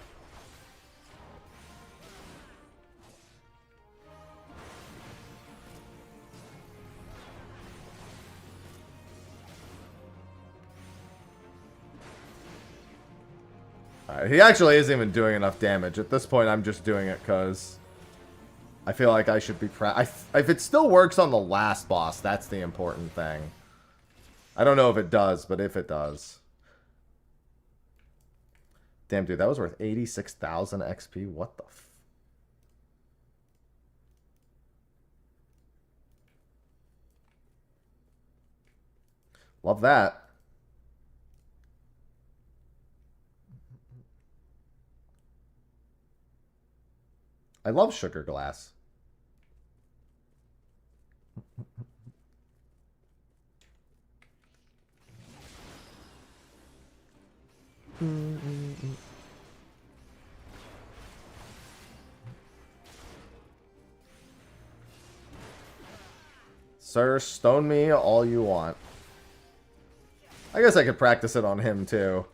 Alright, he actually isn't even doing enough damage. At this point, I'm just doing it because I feel like I should be if it still works on the last boss, that's the important thing. I don't know if it does, but if it does. Damn, dude, that was worth 86,000 XP. What the f... Love that. I love sugar glass. Sir, stone me all you want. I guess I could practice it on him too.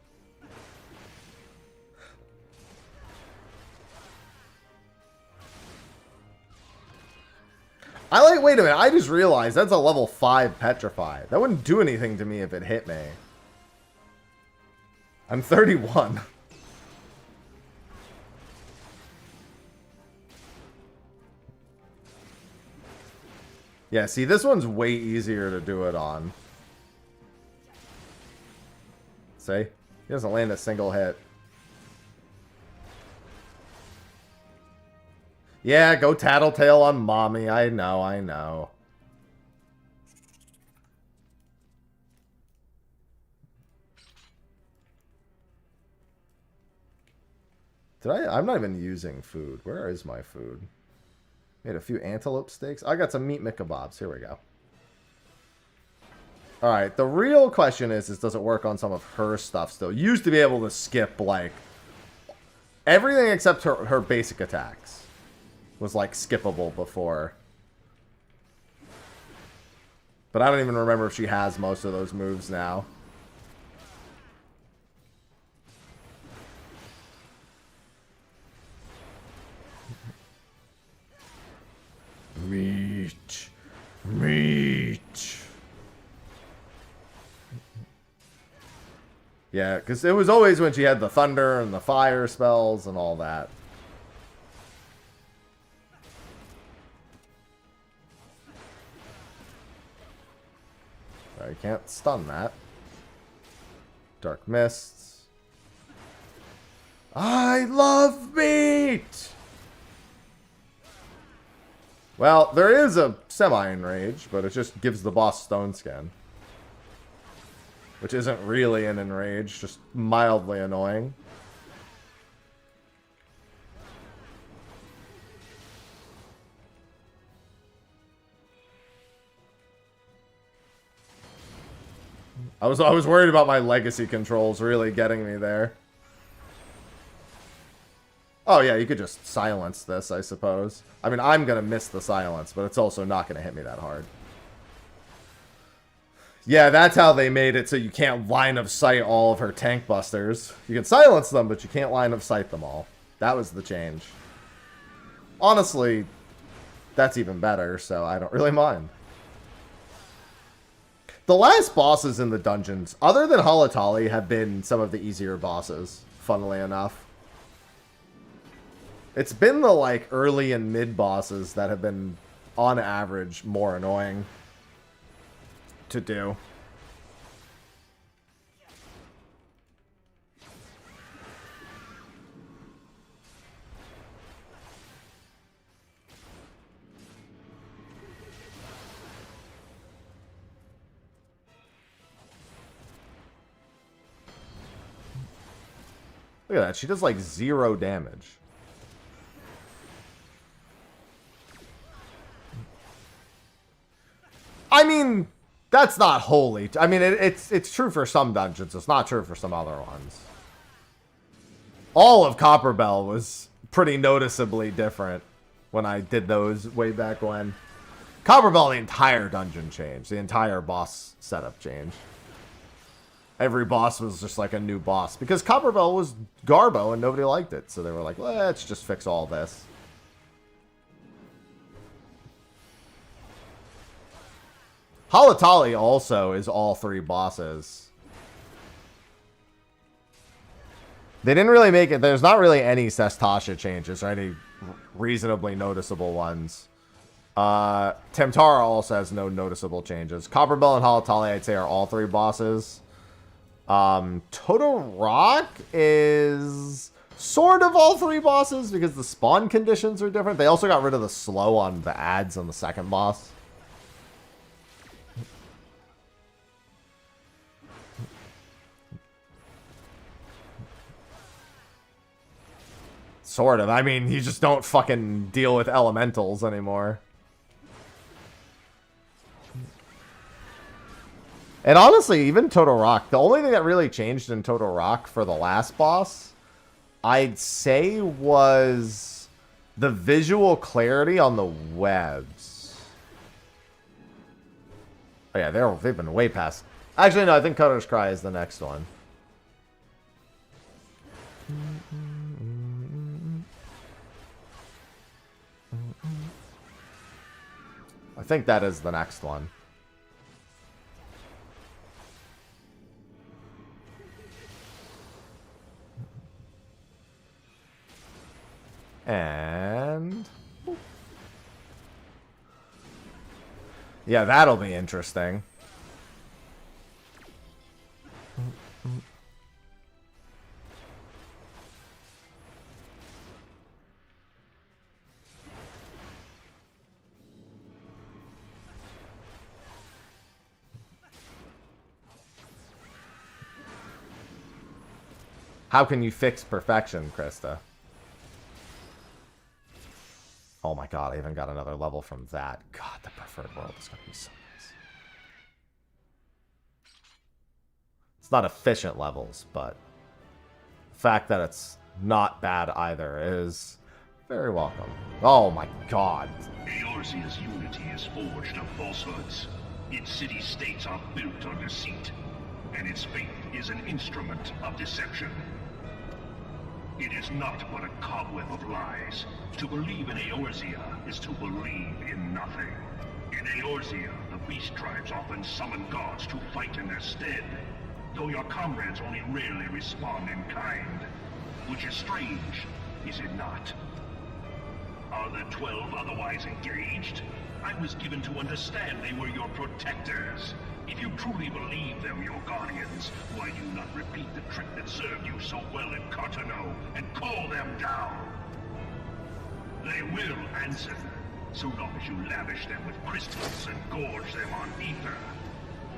Wait a minute, I just realized that's a level 5 Petrify. That wouldn't do anything to me if it hit me. I'm 31. Yeah, see, this one's way easier to do it on. See? He doesn't land a single hit. Yeah, go tattletale on mommy. I know, I know. I'm not even using food. Where is my food? Made a few antelope steaks. I got some meat McKebabs. Here we go. Alright, the real question is does it work on some of her stuff still? Used to be able to skip, like, everything except her basic attacks was, like, skippable before. But I don't even remember if she has most of those moves now. Meat. Meat. Yeah, because it was always when she had the thunder and the fire spells and all that. I can't stun that. Dark Mists. I love meat! Well, there is a semi-enrage, but it just gives the boss stone skin. which isn't really an enrage, just mildly annoying. I was worried about my legacy controls really getting me there. Oh yeah, you could just silence this, I suppose. I mean, I'm gonna miss the silence, but it's also not gonna hit me that hard. Yeah, that's how they made it so you can't line of sight all of her tank busters. You can silence them, but you can't line of sight them all. That was the change. Honestly, that's even better, so I don't really mind. The last bosses in the dungeons, other than Halatali, have been some of the easier bosses, funnily enough. It's been the, like, early and mid bosses that have been, on average, more annoying to do. Look at that. She does, like, 0 damage. I mean, that's not wholly... I mean, it's true for some dungeons. It's not true for some other ones. All of Copperbell was pretty noticeably different when I did those way back when. Copperbell, the entire dungeon changed. The entire boss setup changed. Every boss was just like a new boss. Because Copperbell was Garbo and nobody liked it. So they were like, let's just fix all this. Halatali also is all 3 bosses. They didn't really make it... There's not really any Sestasha changes or any reasonably noticeable ones. Temtara also has no noticeable changes. Copperbell and Halatali, I'd say, are all 3 bosses. Total Rock is sort of all 3 bosses because the spawn conditions are different. They also got rid of the slow on the ads on the second boss. Sort of. I mean, you just don't fucking deal with elementals anymore. And honestly, even Total Rock, the only thing that really changed in Total Rock for the last boss, I'd say, was the visual clarity on the webs. Oh yeah, they've been way past. Actually, no, I think Cutter's Cry is the next one. I think that is the next one. And... yeah, that'll be interesting. How can you fix perfection, Krista? Oh my god, I even got another level from that. God, the preferred world is going to be so nice. It's not efficient levels, but the fact that it's not bad either is very welcome. Oh my god. Eorzea's unity is forged of falsehoods. Its city-states are built on deceit, and its faith is an instrument of deception. It is not but a cobweb of lies. To believe in Eorzea is to believe in nothing. In Eorzea, the beast tribes often summon gods to fight in their stead, though your comrades only rarely respond in kind. Which is strange, is it not? Are the 12 otherwise engaged? I was given to understand they were your protectors. If you truly believe them your guardians, why do you not repeat the trick that served you so well in Cartano and call them down? They will answer, so long as you lavish them with crystals and gorge them on ether.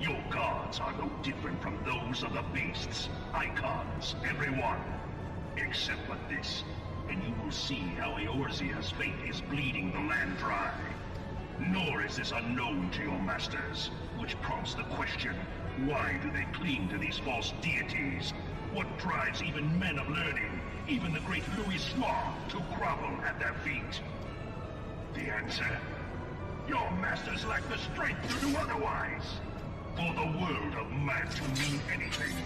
Your god gods are no different from those of the beasts. Icons, everyone. Except for this, and you will see how Eorzea's fate is bleeding the land dry. Nor is this unknown to your masters, which prompts the question, why do they cling to these false deities? What drives even men of learning, even the great Louis Slaw, to grovel at their feet? The answer? Your masters lack the strength to do otherwise. For the world of man to mean anything,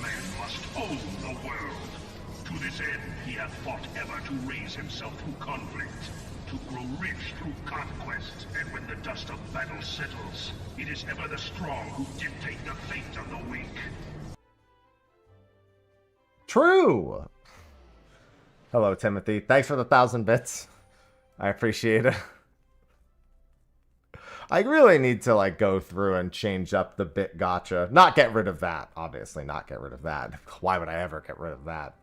man must own the world. To this end, he hath fought ever to raise himself through conflict, to grow rich through conquest, and when the dust of battle settles, it is ever the strong who dictate the fate of the weak. True! Hello, Timothy. Thanks for the 1,000 bits. I appreciate it. I really need to, like, go through and change up the bit gotcha. Not get rid of that. Obviously, not get rid of that. Why would I ever get rid of that?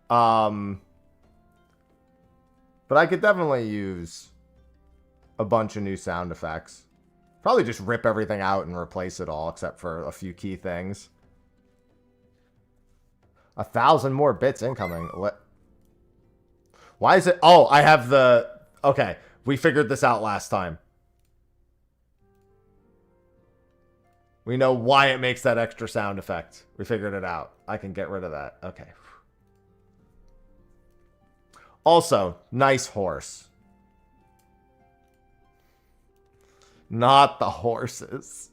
But I could definitely use a bunch of new sound effects. Probably just rip everything out and replace it all, except for a few key things. 1,000 more bits incoming. What? Why is it? Oh, I have the... Okay, we figured this out last time. We know why it makes that extra sound effect. We figured it out. I can get rid of that. Okay. Also, nice horse. Not the horses.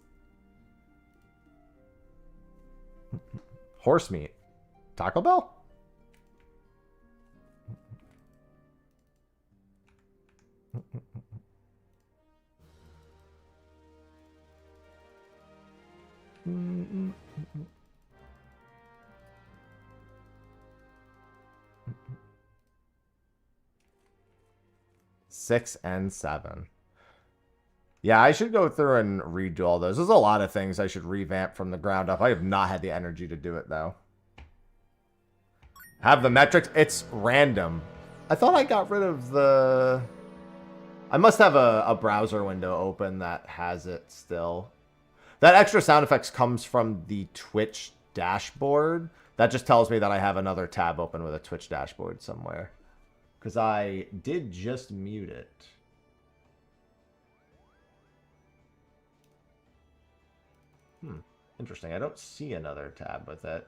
Horse meat. Taco Bell? Six and 7. Yeah, I should go through and redo all those. There's a lot of things I should revamp from the ground up. I have not had the energy to do it, though. Have the metrics? It's random. I thought I got rid of the... I must have a browser window open that has it still. That extra sound effects comes from the Twitch dashboard. That just tells me that I have another tab open with a Twitch dashboard somewhere. Because I did just mute it. Interesting. I don't see another tab with it.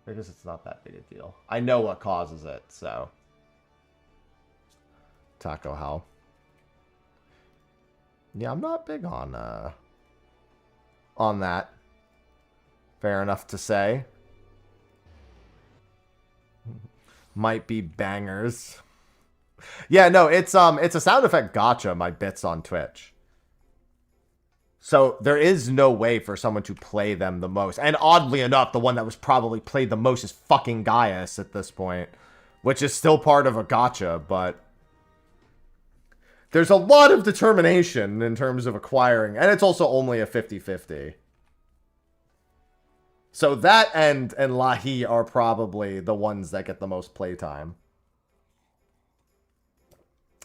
I guess it's not that big a deal. I know what causes it, so. Taco Hell. Yeah, I'm not big on that. Fair enough to say. Might be bangers. Yeah, no, it's a sound effect gotcha, my bits on Twitch. So there is no way for someone to play them the most. And oddly enough, the one that was probably played the most is fucking Gaius at this point. Which is still part of a gotcha, but... There's a lot of determination in terms of acquiring. And it's also only a 50-50. So that and Lahi are probably the ones that get the most playtime.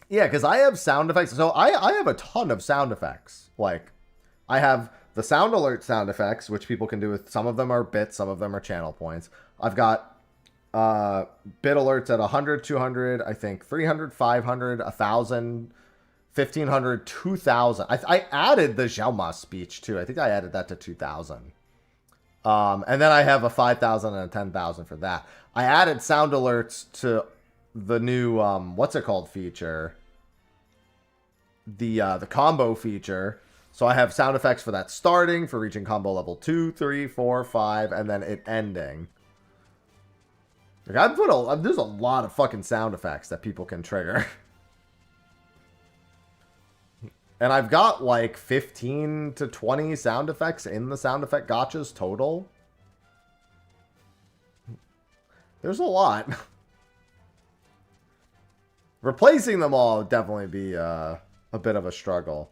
Yeah, because I have sound effects. So I have a ton of sound effects. Like, I have the sound alert sound effects, which people can do with... Some of them are bits, some of them are channel points. I've got bit alerts at 100, 200, I think 300, 500, 1,000... 1,500, 2,000. I added the Xiaoma speech, too. I think I added that to 2,000. And then I have a 5,000 and a 10,000 for that. I added sound alerts to the new, what's it called feature? The combo feature. So I have sound effects for that starting, for reaching combo level 2, 3, 4, 5, and then it ending. Like, there's a lot of fucking sound effects that people can trigger. And I've got like 15 to 20 sound effects in the sound effect gotchas total. There's a lot. Replacing them all would definitely be a bit of a struggle.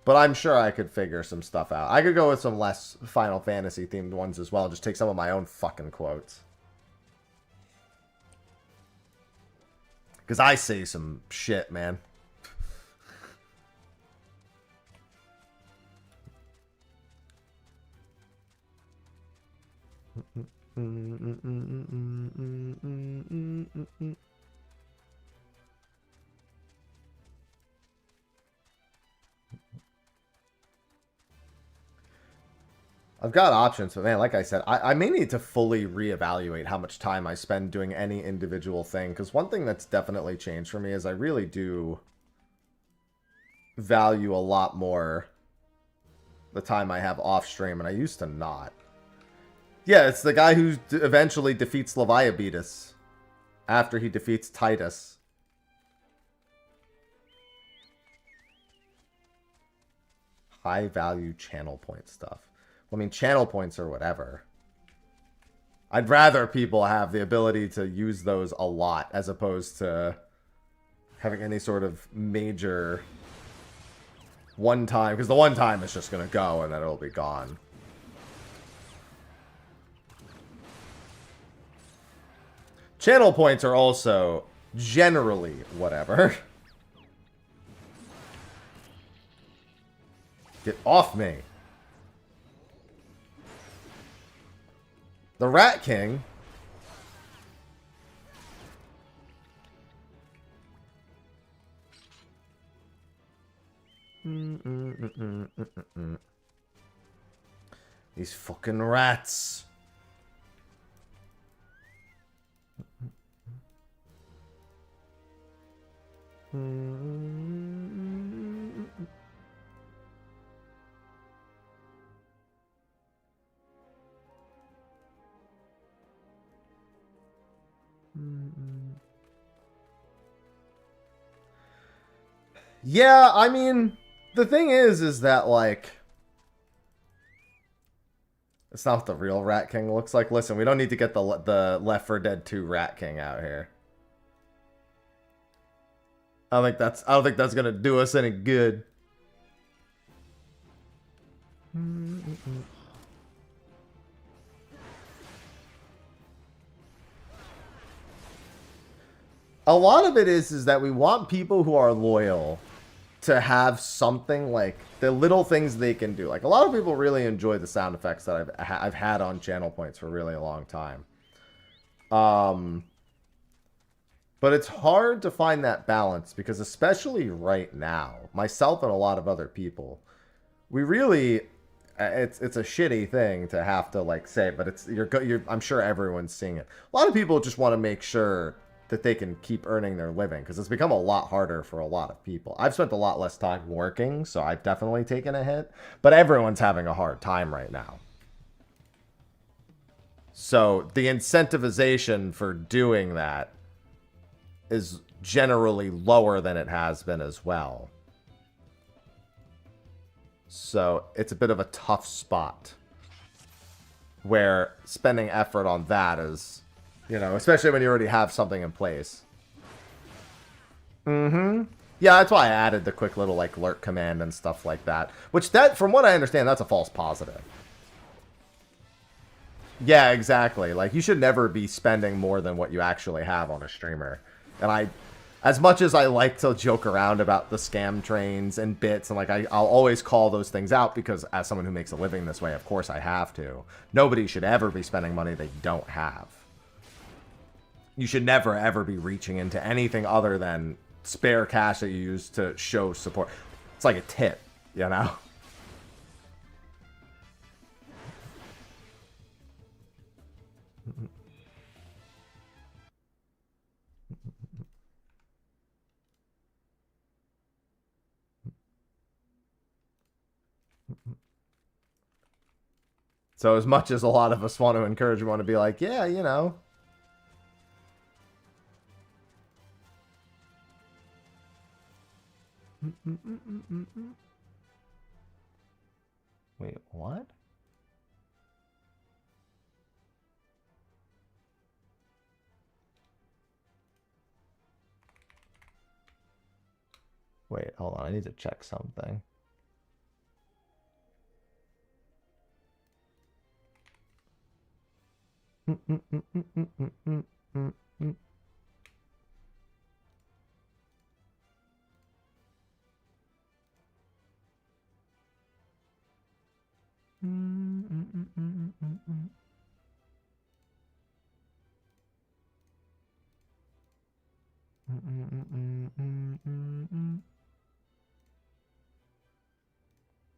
But I'm sure I could figure some stuff out. I could go with some less Final Fantasy themed ones as well. Just take some of my own fucking quotes. Because I say some shit, man. I've got options, but man, like I said, I may need to fully reevaluate how much time I spend doing any individual thing. Because one thing that's definitely changed for me is I really do value a lot more the time I have off stream, and I used to not. Yeah, it's the guy who eventually defeats Leviabetus after he defeats Titus. High value channel point stuff. I mean, channel points or whatever. I'd rather people have the ability to use those a lot as opposed to having any sort of major one time, because the one time is just going to go and then it'll be gone. Channel points are also generally whatever. Get off me. The Rat King. These fucking rats. Yeah, I mean, the thing is that, like, it's not what the real Rat King looks like. Listen, we don't need to get the Left 4 Dead 2 Rat King out here. I don't think that's gonna do us any good. A lot of it is that we want people who are loyal to have something, like the little things they can do. Like, a lot of people really enjoy the sound effects that I've had on channel points for a really long time. But it's hard to find that balance because, especially right now, myself and a lot of other people, we really, it's a shitty thing to have to, like, say, but it's I'm sure everyone's seeing it. A lot of people just want to make sure that they can keep earning their living, because it's become a lot harder for a lot of people. I've spent a lot less time working, so I've definitely taken a hit, but everyone's having a hard time right now. So the incentivization for doing that is generally lower than it has been as well. So it's a bit of a tough spot where spending effort on that is, you know, especially when you already have something in place. Yeah, that's why I added the quick little, like, lurk command and stuff like that. Which, that, from what I understand, that's a false positive. Yeah, exactly. Like, you should never be spending more than what you actually have on a streamer. And as much as I like to joke around about the scam trains and bits, and, like, I'll always call those things out because as someone who makes a living this way, of course I have to. Nobody should ever be spending money they don't have. You should never, ever be reaching into anything other than spare cash that you use to show support. It's like a tip, you know? So as much as a lot of us want to encourage, we want to be like, yeah, you know. Wait, what? Wait, hold on. I need to check something.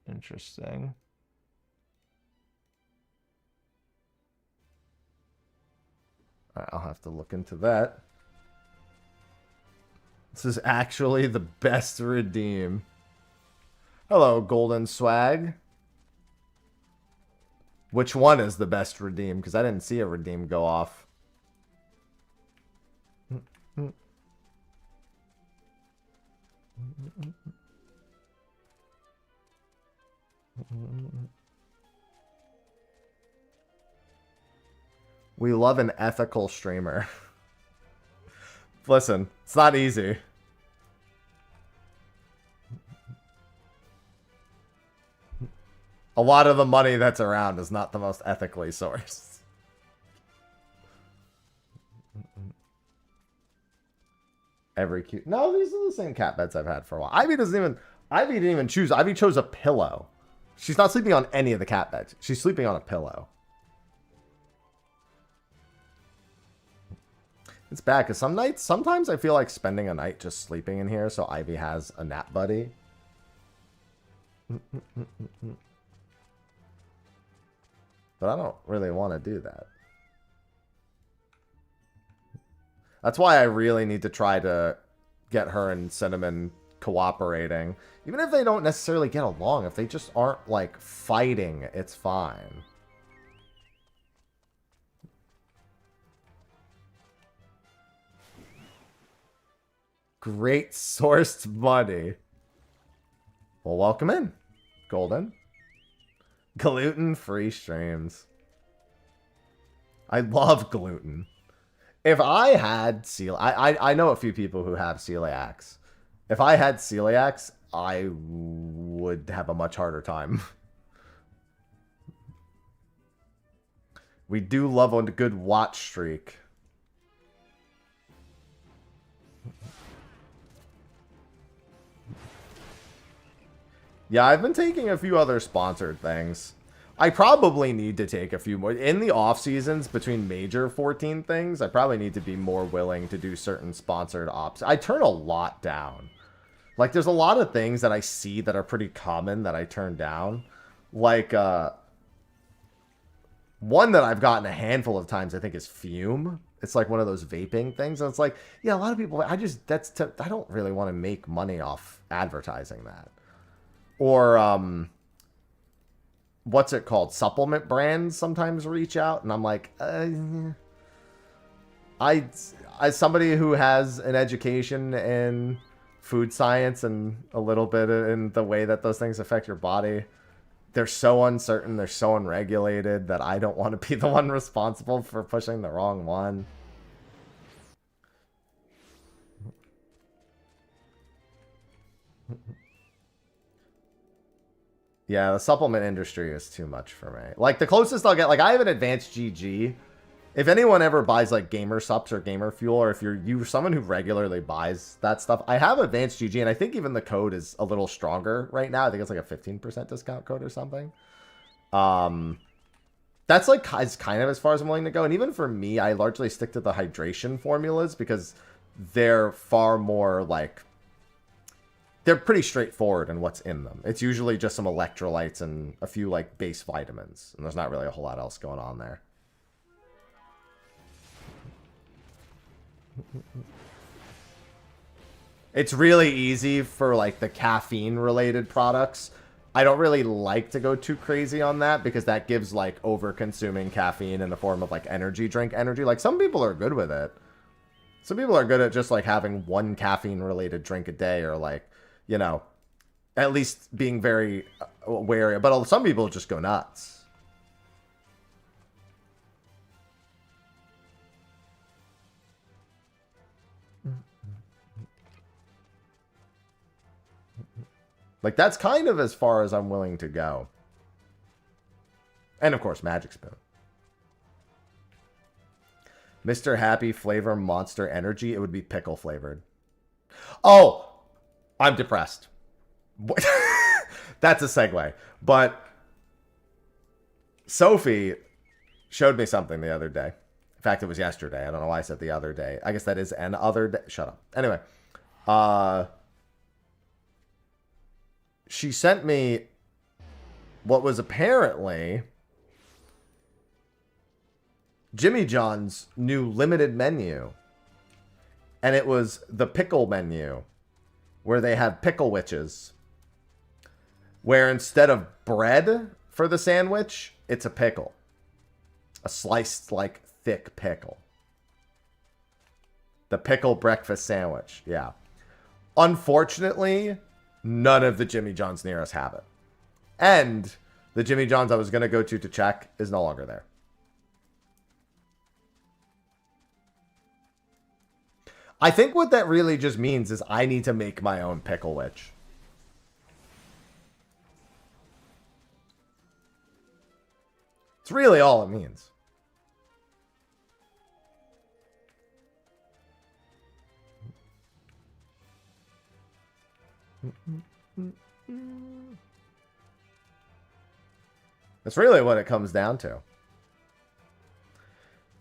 Interesting. All right, I'll have to look into that. This is actually the best redeem. Hello, Golden Swag. Which one is the best redeem? Because I didn't see a redeem go off. We love an ethical streamer. Listen, it's not easy. A lot of the money that's around is not the most ethically sourced. Every cute. No, these are the same cat beds I've had for a while. Ivy didn't even choose. Ivy chose a pillow. She's not sleeping on any of the cat beds. She's sleeping on a pillow. It's bad because sometimes I feel like spending a night just sleeping in here so Ivy has a nap buddy. But I don't really want to do that. That's why I really need to try to get her and Cinnamon cooperating. Even if they don't necessarily get along, if they just aren't, like, fighting, it's fine. Great sourced money. Well, welcome in, Golden. Gluten-free streams. I love gluten. If I had I know a few people who have celiacs. If I had celiacs, I would have a much harder time. We do love a good watch streak. Yeah, I've been taking a few other sponsored things. I probably need to take a few more. In the off seasons between major 14 things, I probably need to be more willing to do certain sponsored ops. I turn a lot down. Like, there's a lot of things that I see that are pretty common that I turn down. Like, one that I've gotten a handful of times, I think, is Fume. It's like one of those vaping things. And it's like, yeah, a lot of people, I don't really want to make money off advertising that. Or, what's it called? Supplement brands sometimes reach out, and I'm like, as somebody who has an education in food science and a little bit in the way that those things affect your body, they're so uncertain, they're so unregulated that I don't want to be the one responsible for pushing the wrong one. Yeah, the supplement industry is too much for me. Like, the closest I'll get, like, I have an advanced GG. If anyone ever buys, like, Gamer Sups or Gamer Fuel, or if you're someone who regularly buys that stuff, I have advanced GG, and I think even the code is a little stronger right now. I think it's like a 15% discount code or something. That's, like, is kind of as far as I'm willing to go. And even for me, I largely stick to the hydration formulas because they're far more, like, they're pretty straightforward in what's in them. It's usually just some electrolytes and a few, like, base vitamins. And there's not really a whole lot else going on there. It's really easy for, like, the caffeine-related products. I don't really like to go too crazy on that because that gives, like, over-consuming caffeine in the form of, like, energy drink energy. Like, some people are good with it. Some people are good at just, like, having one caffeine-related drink a day or, like, you know, at least being very wary. But some people just go nuts. Like, that's kind of as far as I'm willing to go. And, of course, Magic Spoon. Mr. Happy flavor Monster Energy. It would be pickle flavored. Oh! I'm depressed. That's a segue. But Sophie showed me something the other day. In fact, it was yesterday. I don't know why I said the other day. I guess that is an other day. Shut up. Anyway, she sent me what was apparently Jimmy John's new limited menu. And it was the pickle menu, where they have pickle witches. Where instead of bread for the sandwich, it's a pickle. A sliced, like, thick pickle. The pickle breakfast sandwich, yeah. Unfortunately, none of the Jimmy John's near us have it. And the Jimmy John's I was going to go to check is no longer there. I think what that really just means is I need to make my own pickle witch. It's really all it means. That's really what it comes down to.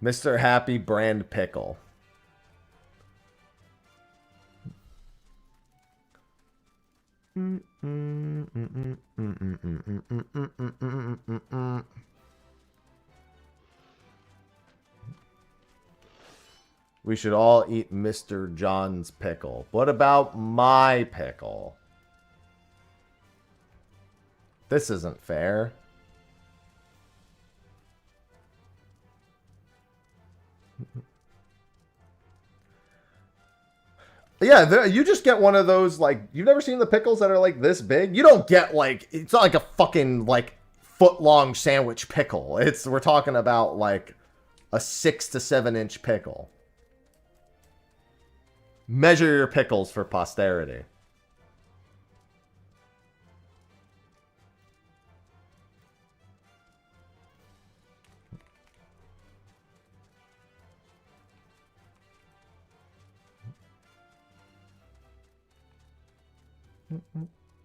Mr. Happy brand pickle. We should all eat Mr. John's pickle. What about my pickle? This isn't fair. Yeah, you just get one of those, like, you've never seen the pickles that are, like, this big? You don't get, like, it's not like a fucking, like, foot-long sandwich pickle. We're talking about, like, a 6 to 7 inch pickle. Measure your pickles for posterity.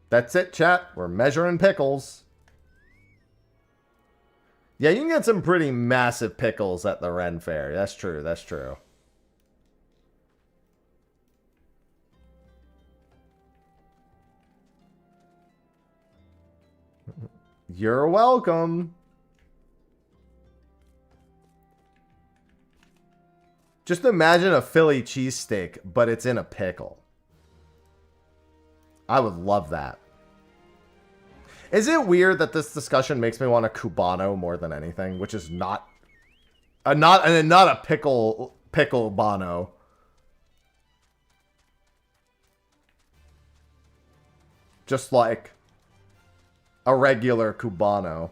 That's it, chat. We're measuring pickles. Yeah, you can get some pretty massive pickles at the Ren Fair. That's true. That's true. You're welcome. Just imagine a Philly cheesesteak, but it's in a pickle. I would love that. Is it weird that this discussion makes me want a Cubano more than anything, which is not a pickle Bano. Just like a regular Cubano.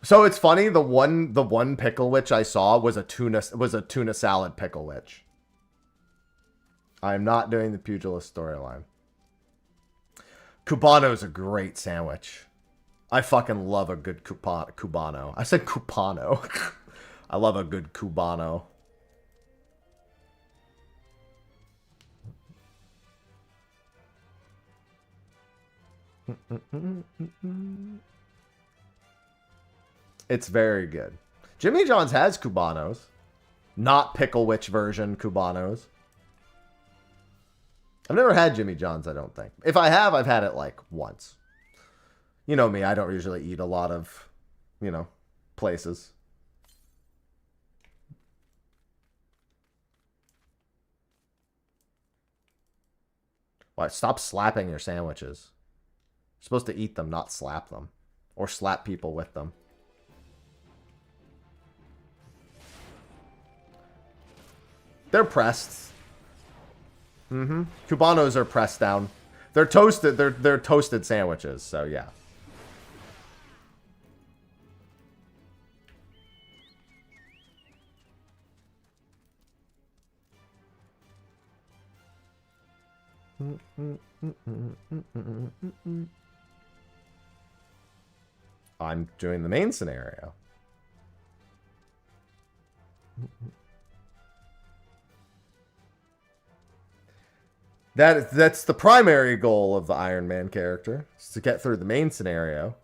So it's funny, the one pickle witch I saw was a tuna salad pickle witch. I'm not doing the pugilist storyline. Cubano's a great sandwich. I fucking love a good Cubano. I said Cubano. I love a good Cubano. It's very good. Jimmy John's has Cubanos. Not Pickle Witch version Cubanos. I've never had Jimmy John's, I don't think. If I have, I've had it like once. You know me, I don't usually eat a lot of, places. Why? Stop slapping your sandwiches. You're supposed to eat them, not slap them. Or slap people with them. They're pressed. Cubanos are pressed down. They're toasted. They're toasted sandwiches. So yeah. I'm doing the main scenario. That's the primary goal of the Iron Man character, is to get through the main scenario.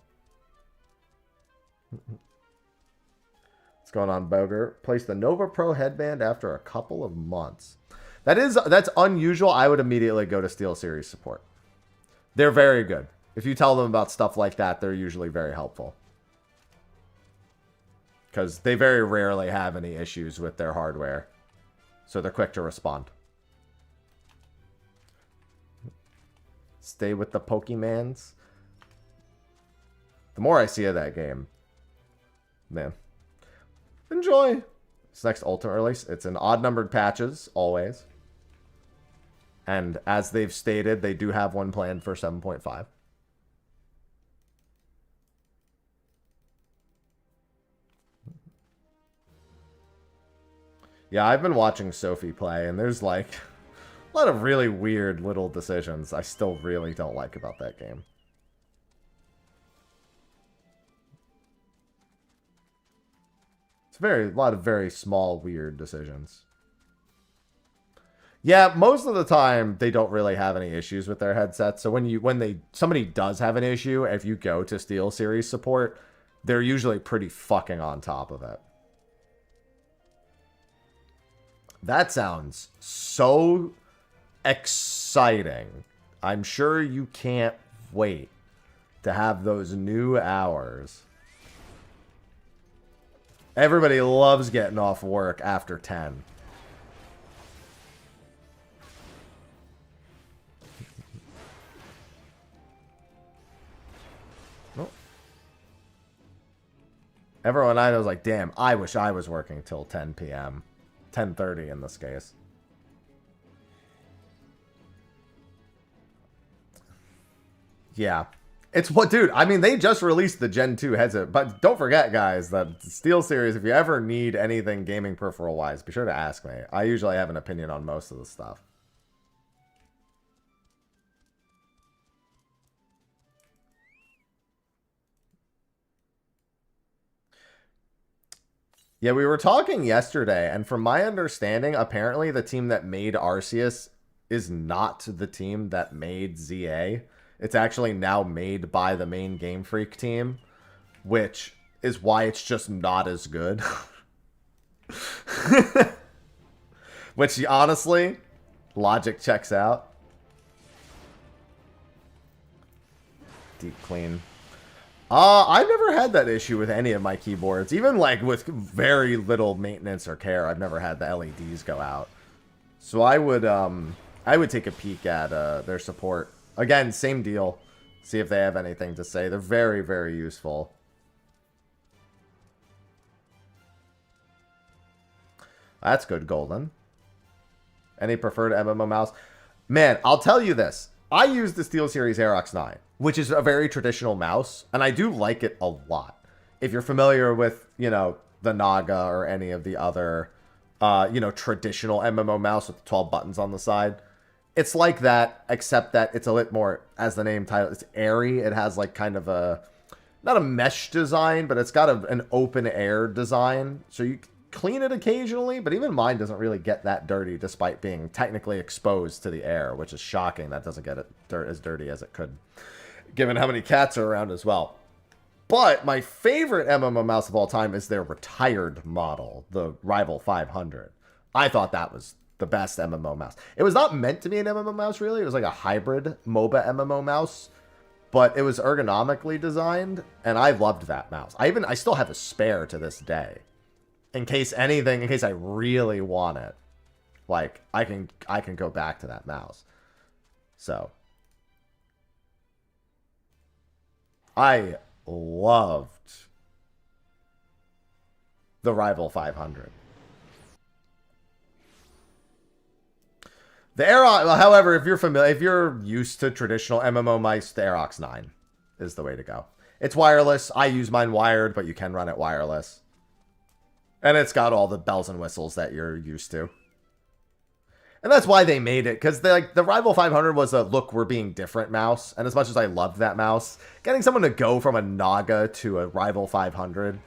What's going on, Boger? Place the Nova Pro headband after a couple of months. That's unusual. I would immediately go to Steel Series support. They're very good. If you tell them about stuff like that, they're usually very helpful. Because they very rarely have any issues with their hardware. So they're quick to respond. Stay with the Pokemans. The more I see of that game, man. Enjoy. This next Ultimate release, it's in odd-numbered patches, always. And as they've stated, they do have one planned for 7.5. Yeah, I've been watching Sophie play, and there's like a lot of really weird little decisions I still really don't like about that game. It's a lot of very small, weird decisions. Yeah, most of the time they don't really have any issues with their headsets. So when somebody does have an issue, if you go to Steel Series support, they're usually pretty fucking on top of it. That sounds so exciting. I'm sure you can't wait to have those new hours. Everybody loves getting off work after 10. Oh. Everyone I know is like, damn, I wish I was working till 10 p.m. 10:30 in this case. Yeah. It's what, dude, I mean, they just released the Gen 2 headset, but don't forget, guys, that Steel Series, if you ever need anything gaming peripheral-wise, be sure to ask me. I usually have an opinion on most of the stuff. Yeah, we were talking yesterday, and from my understanding, apparently the team that made Arceus is not the team that made ZA. It's actually now made by the main Game Freak team, which is why it's just not as good. Which, honestly, logic checks out. Deep clean. I've never had that issue with any of my keyboards. Even like with very little maintenance or care, I've never had the LEDs go out. So I would take a peek at their support. Again, same deal. See if they have anything to say. They're very, very useful. That's good, Golden. Any preferred MMO mouse? Man, I'll tell you this. I use the SteelSeries Aerox 9, which is a very traditional mouse, and I do like it a lot. If you're familiar with, the Naga or any of the other, traditional MMO mouse with the 12 buttons on the side, it's like that, except that it's a little more, as the name title, it's airy. It has like kind of not a mesh design, but it's got an open air design. So you clean it occasionally, but even mine doesn't really get that dirty despite being technically exposed to the air, which is shocking. That doesn't get it as dirty as it could, given how many cats are around as well. But my favorite MMO mouse of all time is their retired model, the Rival 500. I thought that was the best MMO mouse. It was not meant to be an MMO mouse, really. It was like a hybrid MOBA MMO mouse, but it was ergonomically designed, and I loved that mouse. I still have a spare to this day. In case I really want it, like I can go back to that mouse. So I loved the Rival 500. The Aerox, however, if you're used to traditional MMO mice, the Aerox 9 is the way to go. It's wireless. I use mine wired, but you can run it wireless. And it's got all the bells and whistles that you're used to. And that's why they made it, because the Rival 500 was a look, we're being different mouse. And as much as I loved that mouse, getting someone to go from a Naga to a Rival 500,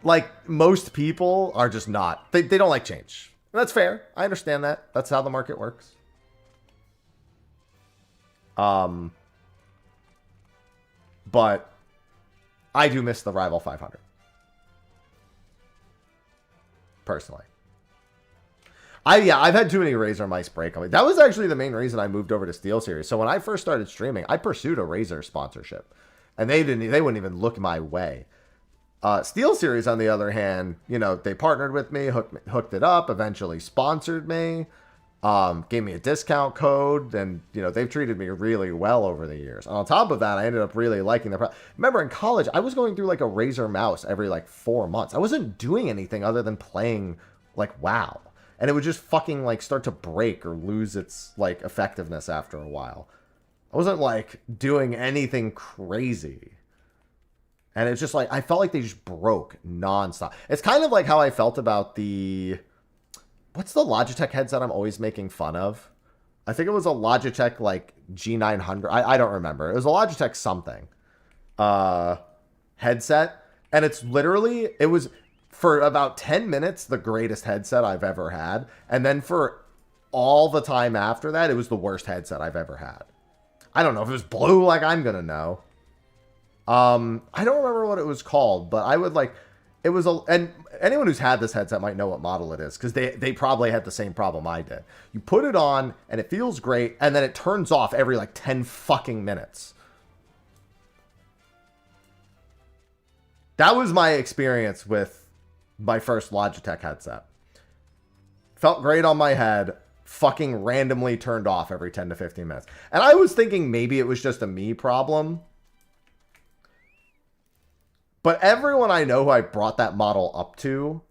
like most people are just not, they don't like change. And that's fair. I understand that. That's how the market works. But I do miss the Rival 500. Personally. I've had too many Razor mice break on me. That was actually the main reason I moved over to SteelSeries. So when I first started streaming, I pursued a Razor sponsorship. And they wouldn't even look my way. SteelSeries, on the other hand, you know, they partnered with me, hooked it up, eventually sponsored me, gave me a discount code, and, you know, they've treated me really well over the years. And on top of that, I ended up really liking the product. Remember, in college, I was going through, like, a Razer mouse every, like, 4 months. I wasn't doing anything other than playing, like, WoW. And it would just fucking, like, start to break or lose its, like, effectiveness after a while. I wasn't, like, doing anything crazy. And it's just like, I felt like they just broke nonstop. It's kind of like how I felt about the... What's the Logitech headset I'm always making fun of? I think it was a Logitech, like, G900. I don't remember. It was a Logitech something. Headset. And it's literally... It was... For about 10 minutes, the greatest headset I've ever had. And then for all the time after that, it was the worst headset I've ever had. I don't know if it was blue, like I'm going to know. I don't remember what it was called, but I would like... It was a... And anyone who's had this headset might know what model it is, because they probably had the same problem I did. You put it on, and it feels great, and then it turns off every like 10 fucking minutes. That was my experience with my first Logitech headset. Felt great on my head, fucking randomly turned off every 10 to 15 minutes. And I was thinking maybe it was just a me problem. But everyone I know who I brought that model up to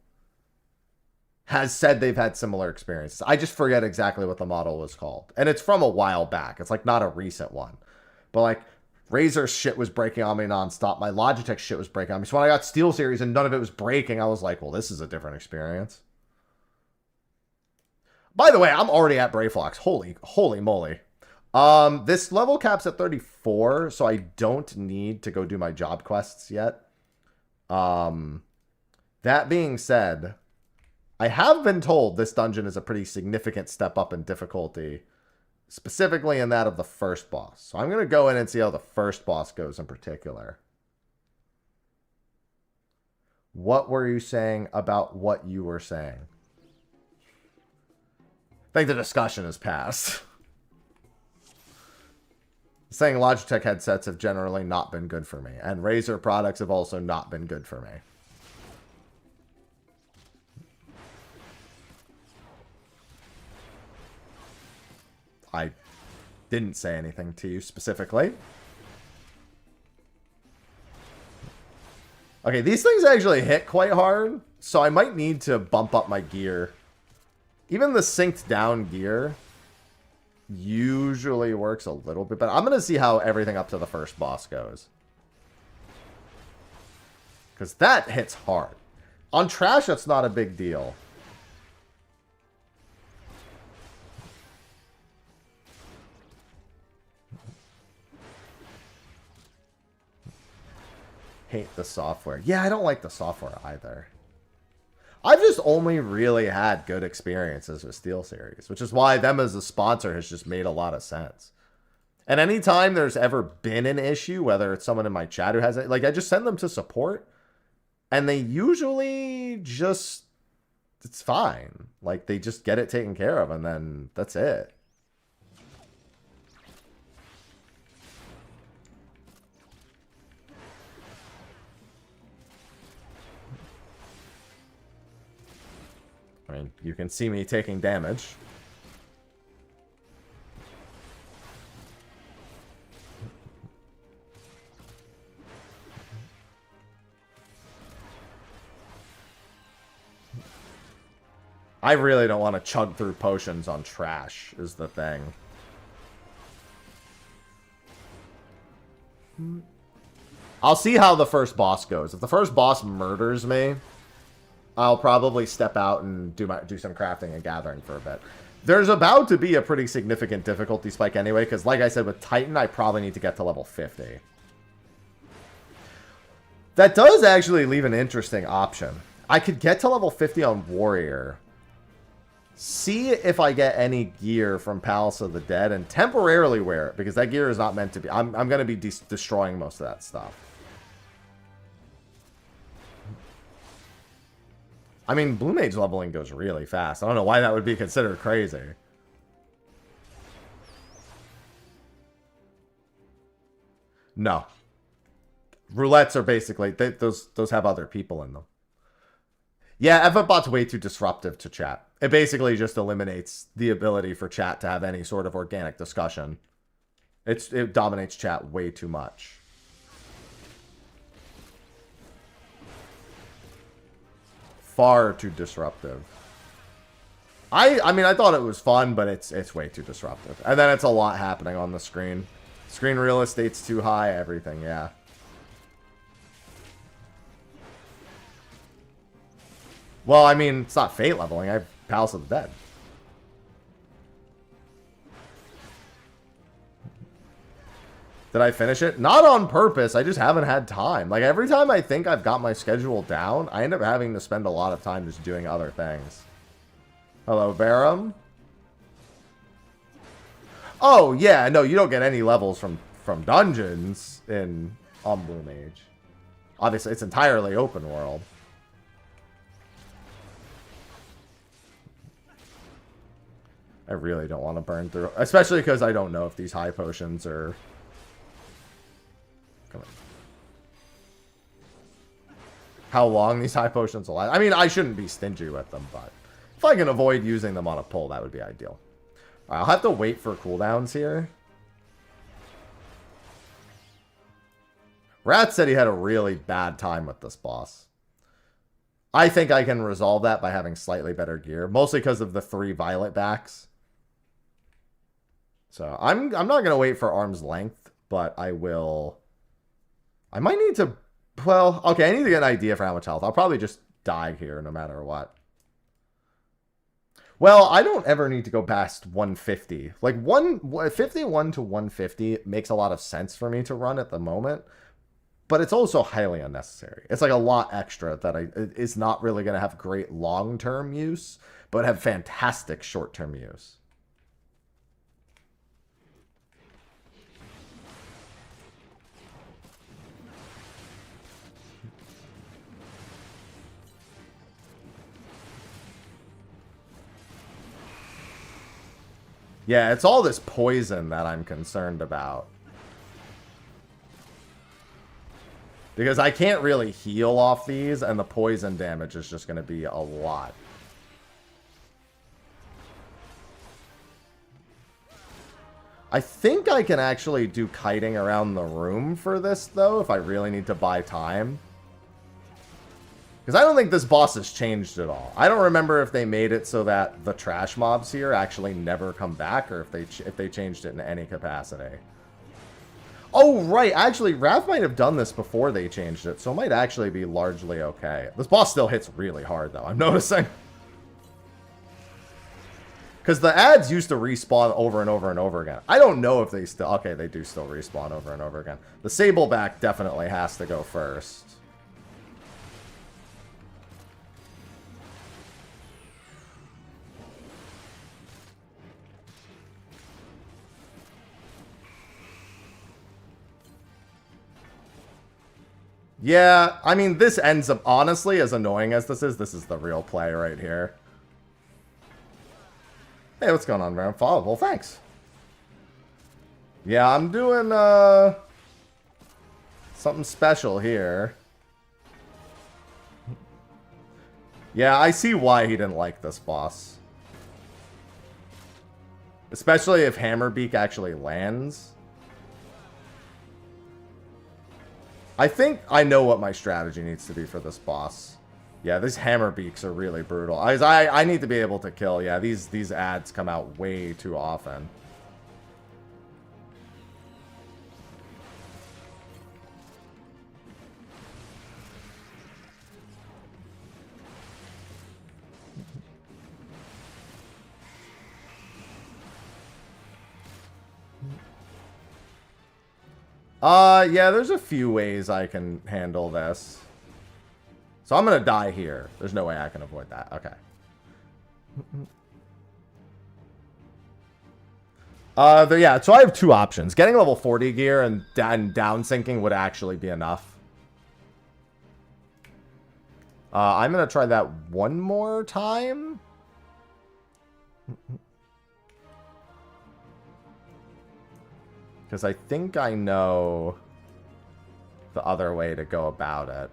has said they've had similar experiences. I just forget exactly what the model was called. And it's from a while back. It's like not a recent one. But like, Razer shit was breaking on me nonstop. My Logitech shit was breaking on me. So when I got SteelSeries and none of it was breaking, I was like, well, this is a different experience. By the way, I'm already at Brayflox. Holy moly. This level cap's at 34, so I don't need to go do my job quests yet. That being said, I have been told this dungeon is a pretty significant step up in difficulty, specifically in that of the first boss. So I'm going to go in and see how the first boss goes in particular. What were you saying about what you were saying? I think the discussion has passed. Saying Logitech headsets have generally not been good for me. And Razer products have also not been good for me. I didn't say anything to you specifically. Okay, these things actually hit quite hard, so I might need to bump up my gear. Even the synced down gear usually works a little bit, but I'm going to see how everything up to the first boss goes. Because that hits hard. On trash, that's not a big deal. Hate the software. Yeah, I don't like the software either. I've just only really had good experiences with SteelSeries, which is why them as a sponsor has just made a lot of sense. And anytime there's ever been an issue, whether it's someone in my chat who has it, like I just send them to support, and they usually just, it's fine. Like they just get it taken care of, and then that's it. I mean, you can see me taking damage. I really don't want to chug through potions on trash, is the thing. I'll see how the first boss goes. If the first boss murders me, I'll probably step out and do some crafting and gathering for a bit. There's about to be a pretty significant difficulty spike anyway, because like I said, with Titan, I probably need to get to level 50. That does actually leave an interesting option. I could get to level 50 on Warrior, see if I get any gear from Palace of the Dead and temporarily wear it, because that gear is not meant to be. I'm going to be destroying most of that stuff. I mean, Blue Mage leveling goes really fast. I don't know why that would be considered crazy. No. Roulettes are basically, those have other people in them. Yeah, FFBot's way too disruptive to chat. It basically just eliminates the ability for chat to have any sort of organic discussion. It dominates chat way too much. Far too disruptive. I mean, I thought it was fun, but it's way too disruptive. And then it's a lot happening on the screen. Screen real estate's too high, everything, yeah. Well, I mean, it's not Fate leveling. I have Palace of the Dead. Did I finish it? Not on purpose. I just haven't had time. Like, every time I think I've got my schedule down, I end up having to spend a lot of time just doing other things. Hello, Barum. Oh, yeah. No, you don't get any levels from dungeons on Blue Mage. Obviously, it's entirely open world. I really don't want to burn through. Especially because I don't know if these high potions are... how long these high potions will last. I mean, I shouldn't be stingy with them, but if I can avoid using them on a pull, that would be ideal. All right, I'll have to wait for cooldowns here. Rat said he had a really bad time with this boss. I think I can resolve that by having slightly better gear, mostly because of the 3 violet backs. So I'm not going to wait for arm's length, but I will... I might need to... Well, okay, I need to get an idea for how much health. I'll probably just die here no matter what. Well, I don't ever need to go past 150. Like, 51 to 150 makes a lot of sense for me to run at the moment, but it's also highly unnecessary. It's like a lot extra that is not really going to have great long-term use, but have fantastic short-term use. Yeah, it's all this poison that I'm concerned about. Because I can't really heal off these, and the poison damage is just going to be a lot. I think I can actually do kiting around the room for this, though, if I really need to buy time. Because I don't think this boss has changed at all. I don't remember if they made it so that the trash mobs here actually never come back, or if they changed it in any capacity. Oh, right. Actually, Raph might have done this before they changed it, so it might actually be largely okay. This boss still hits really hard, though, I'm noticing. Because the ads used to respawn over and over and over again. I don't know if they still... Okay, they do still respawn over and over again. The Sableback definitely has to go first. Yeah, I mean, this ends up, honestly, as annoying as this is the real play right here. Hey, what's going on, man? Followable, thanks. Yeah, I'm doing, something special here. Yeah, I see why he didn't like this boss. Especially if Hammerbeak actually lands. I think I know what my strategy needs to be for this boss. Yeah, these Hammerbeaks are really brutal. I need to be able to kill. Yeah, these ads come out way too often. Yeah, there's a few ways I can handle this. So I'm gonna die here. There's no way I can avoid that. Okay. Yeah, so I have two options. Getting level 40 gear and down sinking would actually be enough. I'm going to try that one more time. Because I think I know the other way to go about it.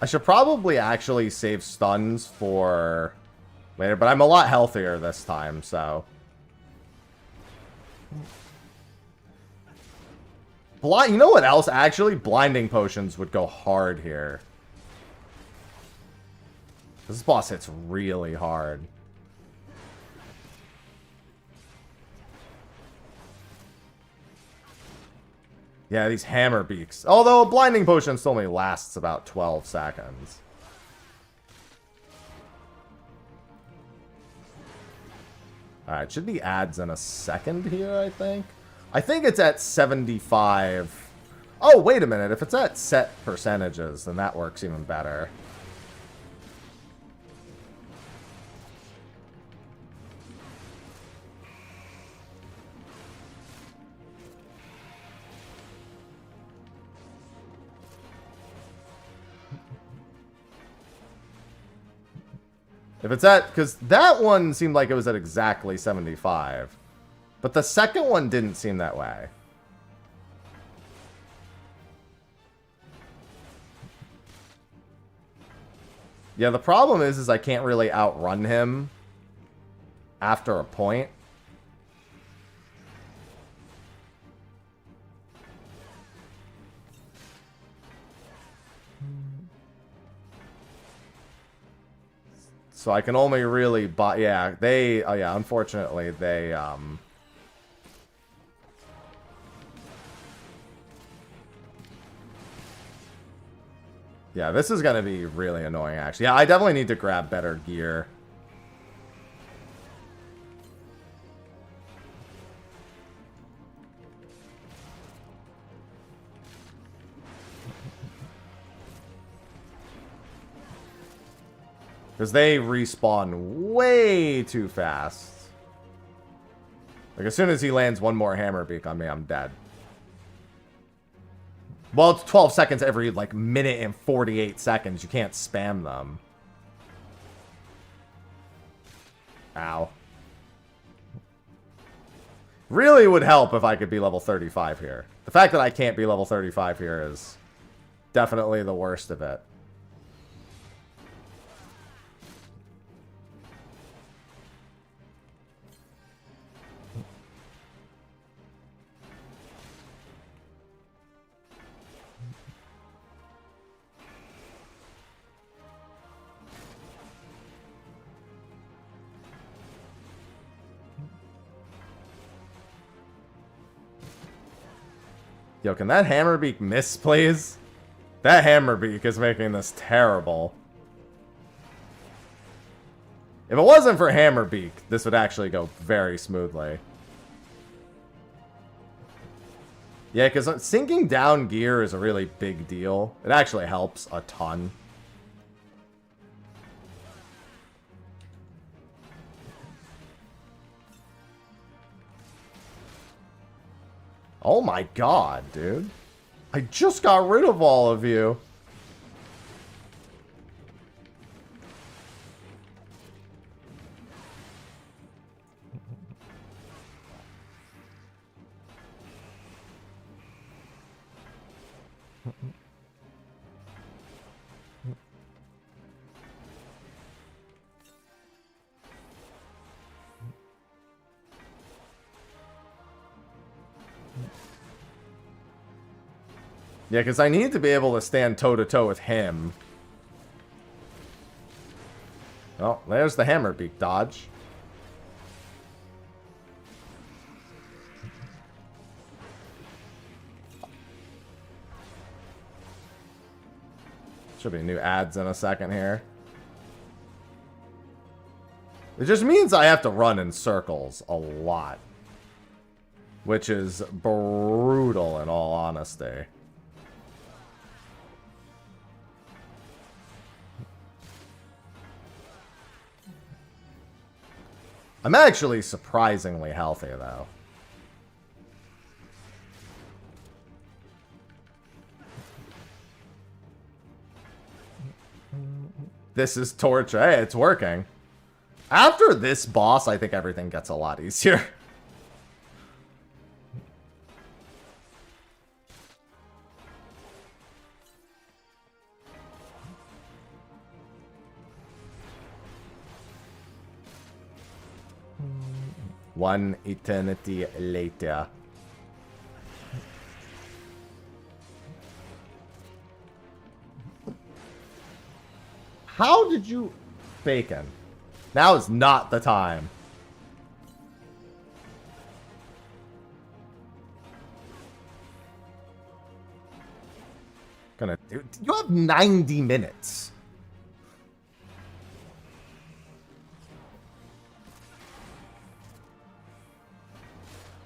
I should probably actually save stuns for later, but I'm a lot healthier this time, so. You know what else? Actually, blinding potions would go hard here. This boss hits really hard. Yeah, these hammer beaks. Although a blinding potion still only lasts about 12 seconds. Alright, should be ads in a second here, I think. I think it's at 75. Oh, wait a minute. If it's at set percentages, then that works even better. If it's at, because that one seemed like it was at exactly 75. But the second one didn't seem that way. Yeah, the problem is I can't really outrun him after a point. So I can only really buy, yeah, oh yeah, unfortunately, yeah, this is going to be really annoying, actually. Yeah, I definitely need to grab better gear. Because they respawn way too fast. Like, as soon as he lands one more hammer beak on me, I'm dead. Well, it's 12 seconds every, like, minute and 48 seconds. You can't spam them. Ow. Really would help if I could be level 35 here. The fact that I can't be level 35 here is definitely the worst of it. Yo, can that Hammerbeak miss, please? That Hammerbeak is making this terrible. If it wasn't for Hammerbeak, this would actually go very smoothly. Yeah, because sinking down gear is a really big deal. It actually helps a ton. Oh my god, dude. I just got rid of all of you. Yeah, because I need to be able to stand toe-to-toe with him. Oh, there's the Hammerbeak dodge. Should be new ads in a second here. It just means I have to run in circles a lot. Which is brutal in all honesty. I'm actually surprisingly healthy, though. This is torture. Hey, it's working. After this boss, I think everything gets a lot easier. One eternity later. How did you... Bacon. Now is not the time. Gonna do... You have 90 minutes.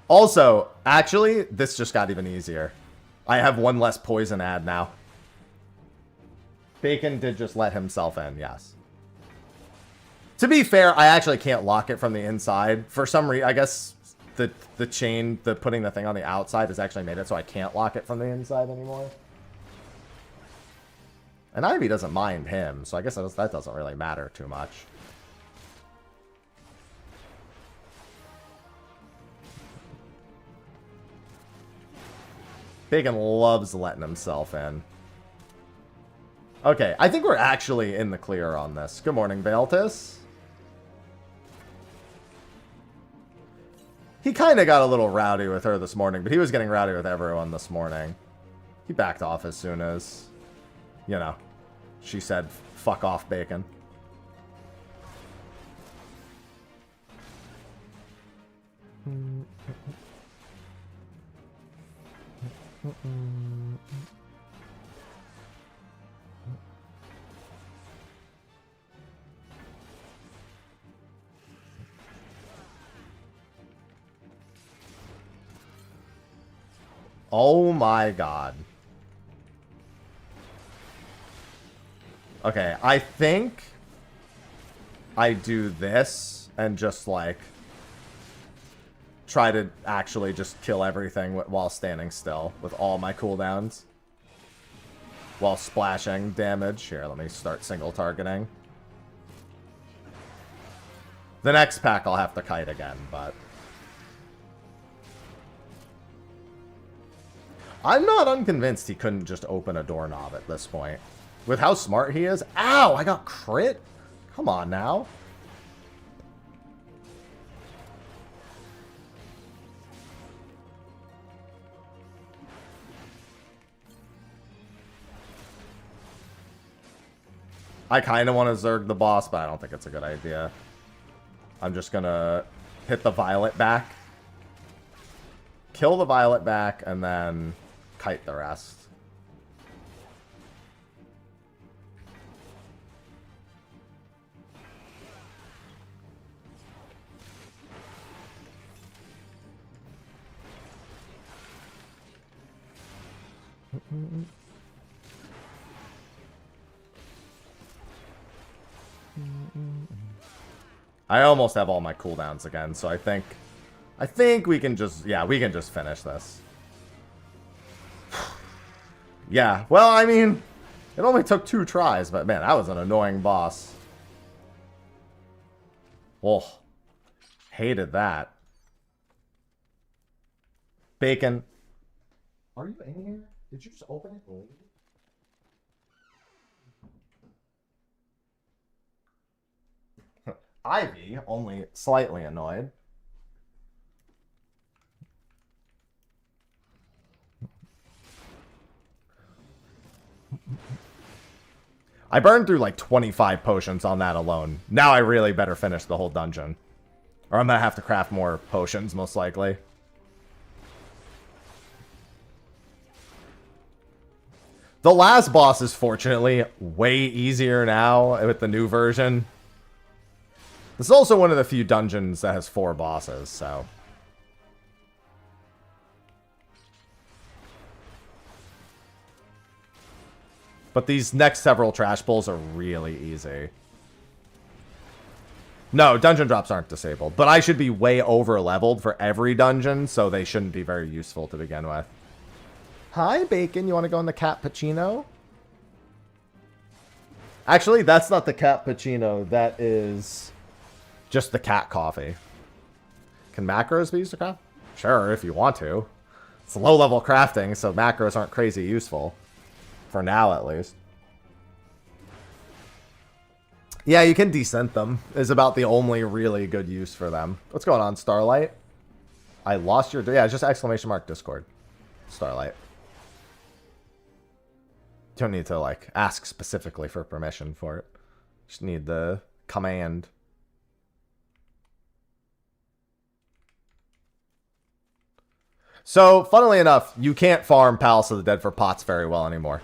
Also, actually, this just got even easier. I have one less poison ad now. Bacon did just let himself in, yes. To be fair, I actually can't lock it from the inside. For some reason, I guess the chain, putting the thing on the outside has actually made it so I can't lock it from the inside anymore. And Ivy doesn't mind him, so I guess that doesn't really matter too much. Bacon loves letting himself in. Okay, I think we're actually in the clear on this. Good morning, Baltus. He kind of got a little rowdy with her this morning, but he was getting rowdy with everyone this morning. He backed off as soon as, you know, she said, fuck off, Bacon. Oh my god. Okay, I think I do this and just like try to actually just kill everything while standing still with all my cooldowns. While splashing damage. Here, let me start single targeting. The next pack I'll have to kite again, but... I'm not unconvinced he couldn't just open a doorknob at this point. With how smart he is. Ow! I got crit? Come on now. I kind of want to Zerg the boss, but I don't think it's a good idea. I'm just gonna hit the Violet back. Kill the Violet back, and then kite the rest. I almost have all my cooldowns again, so I think we can just, yeah, we can just finish this. Yeah, well, I mean, it only took 2 tries, but man, that was an annoying boss. Oh, hated that. Bacon. Are you in here? Did you just open it and leave? Ivy, only slightly annoyed. I burned through like 25 potions on that alone. Now I really better finish the whole dungeon. Or I'm gonna have to craft more potions, most likely. The last boss is fortunately way easier now with the new version. This is also one of the few dungeons that has 4 bosses, so... But these next several trash pulls are really easy. No, dungeon drops aren't disabled. But I should be way over-leveled for every dungeon, so they shouldn't be very useful to begin with. Hi, Bacon. You want to go in the cappuccino? Actually, that's not the cappuccino. That is just the cat coffee. Can macros be used to craft? Sure, if you want to. It's low-level crafting, so macros aren't crazy useful. For now, at least. Yeah, you can descent them. Is about the only really good use for them. What's going on, Starlight? I lost your... Yeah, just exclamation mark Discord. Starlight. Don't need to, like, ask specifically for permission for it. Just need the command. So, funnily enough, you can't farm Palace of the Dead for pots very well anymore.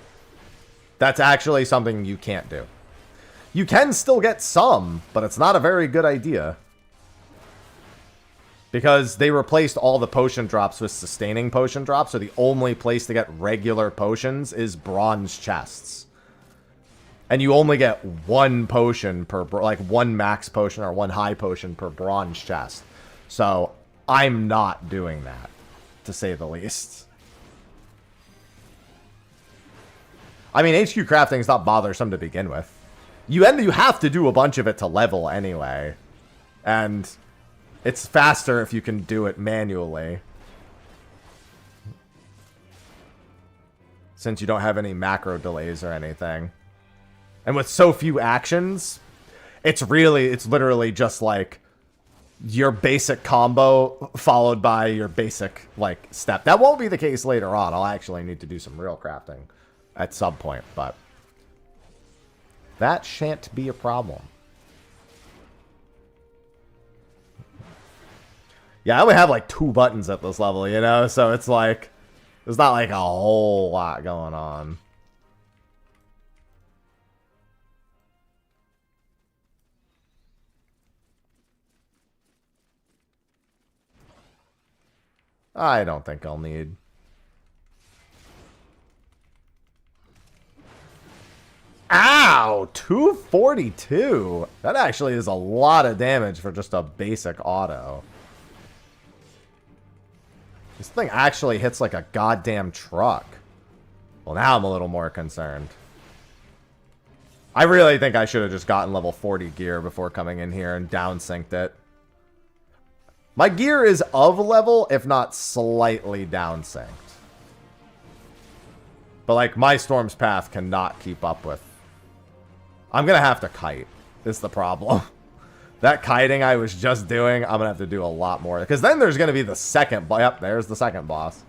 That's actually something you can't do. You can still get some, but it's not a very good idea. Because they replaced all the potion drops with sustaining potion drops, so the only place to get regular potions is bronze chests. And you only get 1 potion per, like 1 max potion or 1 high potion per bronze chest. So, I'm not doing that, to say the least. I mean, HQ crafting is not bothersome to begin with. You have to do a bunch of it to level anyway. And it's faster if you can do it manually. Since you don't have any macro delays or anything. And with so few actions, it's literally just like your basic combo followed by your basic, like, step. That won't be the case later on. I'll actually need to do some real crafting at some point, but that shan't be a problem. Yeah, I only have like 2 buttons at this level, you know? So it's like, there's not like a whole lot going on. I don't think I'll need... Ow! 242! That actually is a lot of damage for just a basic auto. This thing actually hits like a goddamn truck. Well, now I'm a little more concerned. I really think I should have just gotten level 40 gear before coming in here and down-synced it. My gear is of level, if not slightly down-synced. But, like, my Storm's Path cannot keep up with... I'm gonna have to kite, is the problem. That kiting I was just doing, I'm gonna have to do a lot more. Because then there's gonna be the second... Yep, there's the second boss.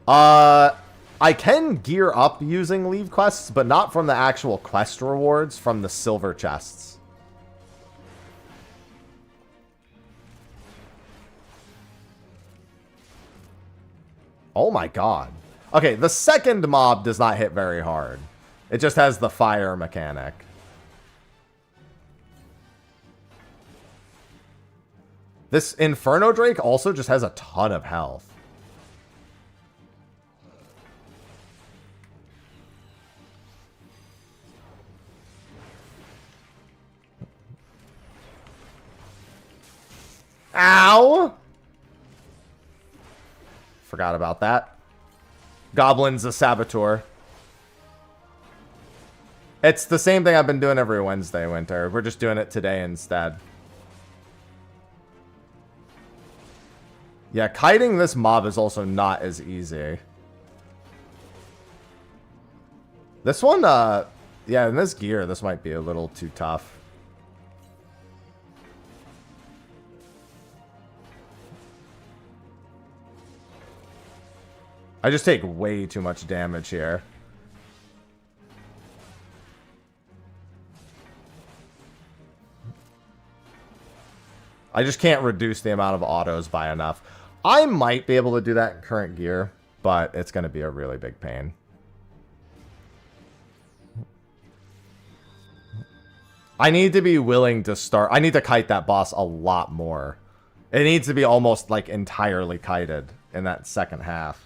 I can gear up using leave quests, but not from the actual quest rewards, from the silver chests. Oh my god. Okay, the second mob does not hit very hard. It just has the fire mechanic. This Inferno Drake also just has a ton of health. Ow! Forgot about that. Goblin's a saboteur. It's the same thing I've been doing every Wednesday, Winter. We're just doing it today instead. Yeah, kiting this mob is also not as easy. This one, yeah, in this gear, this might be a little too tough. I just take way too much damage here. I just can't reduce the amount of autos by enough. I might be able to do that in current gear, but it's going to be a really big pain. I need to be willing to start. I need to kite that boss a lot more. It needs to be almost like entirely kited in that second half.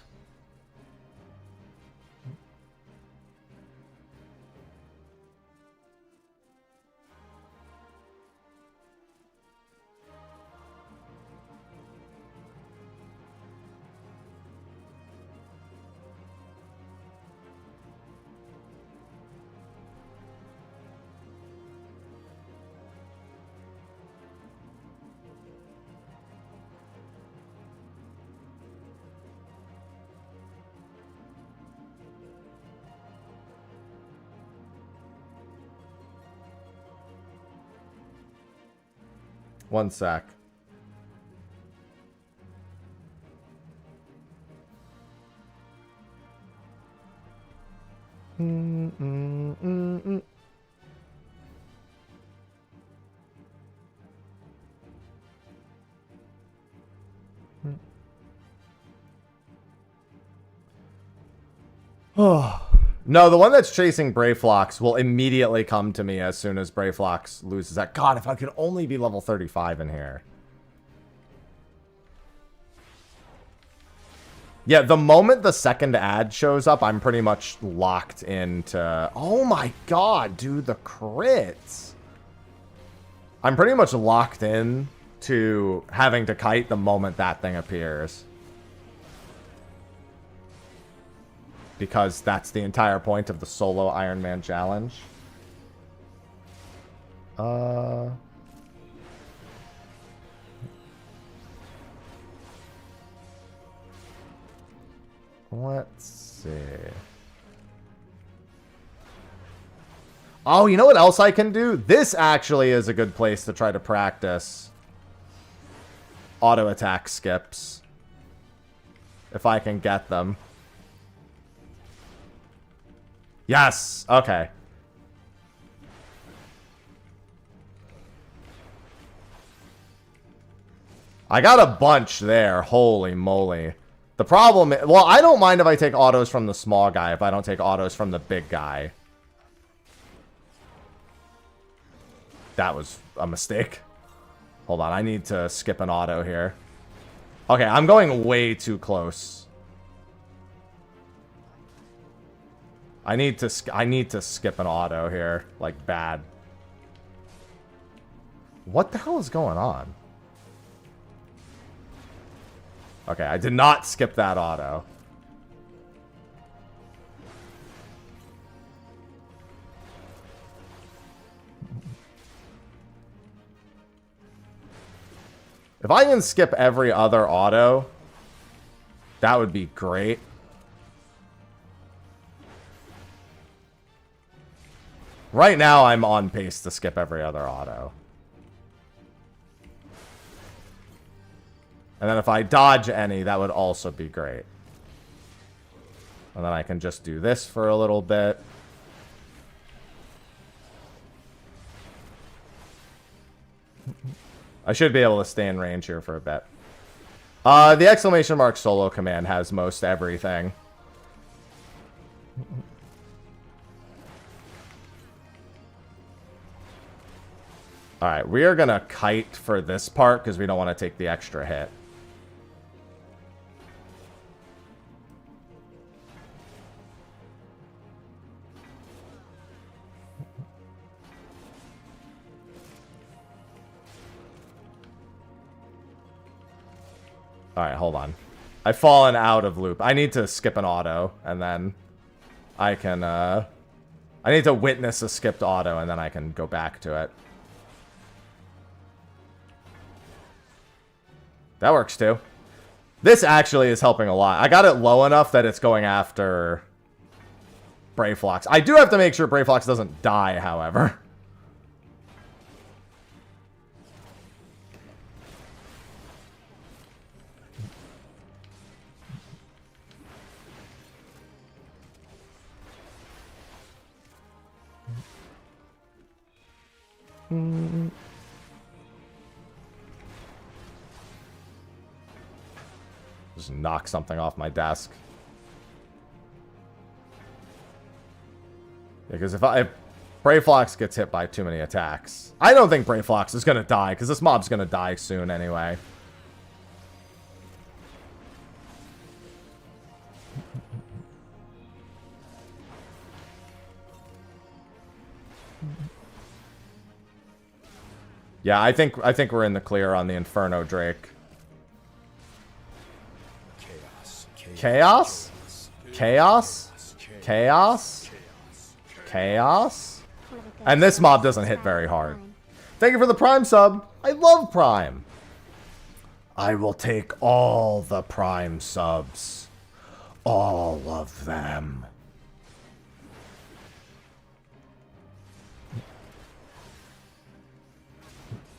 One sec. Oh. No, the one that's chasing Brayflox will immediately come to me as soon as Brayflox loses that. God, if I could only be level 35 in here. Yeah, the moment the second ad shows up, I'm pretty much locked into... Oh my god, dude, the crits. I'm pretty much locked in to having to kite the moment that thing appears. Because that's the entire point of the solo Ironman challenge. Let's see. Oh, you know what else I can do? This actually is a good place to try to practice auto attack skips. If I can get them. Yes! Okay. I got a bunch there. Holy moly. The problem is... Well, I don't mind if I take autos from the small guy if I don't take autos from the big guy. That was a mistake. Hold on. I need to skip an auto here. Okay, I'm going way too close. I need to skip an auto here, like bad. What the hell is going on? Okay, I did not skip that auto. If I can skip every other auto, that would be great. Right now, I'm on pace to skip every other auto. And then if I dodge any, that would also be great. And then I can just do this for a little bit. I should be able to stay in range here for a bit. The exclamation mark solo command has most everything. Alright, we are going to kite for this part because we don't want to take the extra hit. Alright, hold on. I've fallen out of loop. I need to skip an auto, and then I can, I need to witness a skipped auto, and then I can go back to it. That works, too. This actually is helping a lot. I got it low enough that it's going after Brayflox. I do have to make sure Brayflox doesn't die, however. Just knock something off my desk. Because if Brayflox gets hit by too many attacks, I don't think Brayflox is gonna die because this mob's gonna die soon anyway. Yeah, I think we're in the clear on the Inferno Drake. Chaos? Chaos? Chaos? Chaos? And this mob doesn't hit very hard. Thank you for the Prime sub. I love Prime. I will take all the Prime subs. All of them.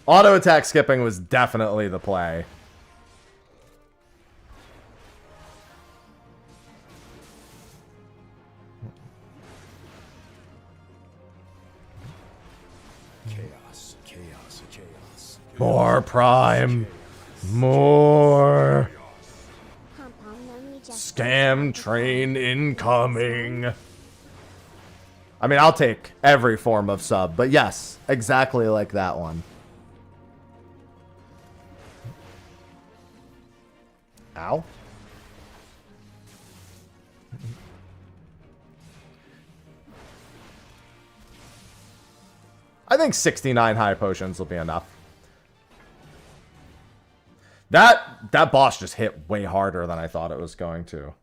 Auto attack skipping was definitely the play. Chaos, chaos, chaos. More Prime. More. Scam train incoming. I mean, I'll take every form of sub, but yes, exactly like that one. Ow. I think 69 high potions will be enough. That boss just hit way harder than I thought it was going to.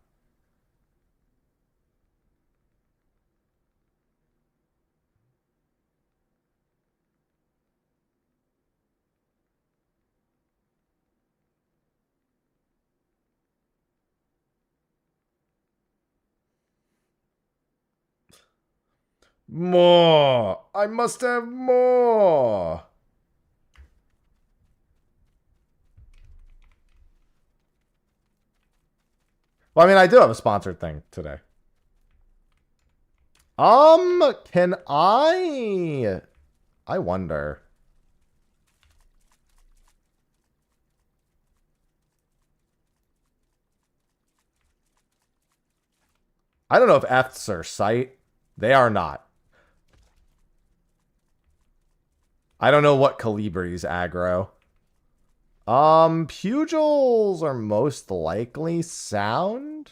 More! I must have more! Well, I mean, I do have a sponsored thing today. Can I wonder. I don't know if F's are sight. They are not. I don't know what Calibri's aggro. Pugils are most likely sound.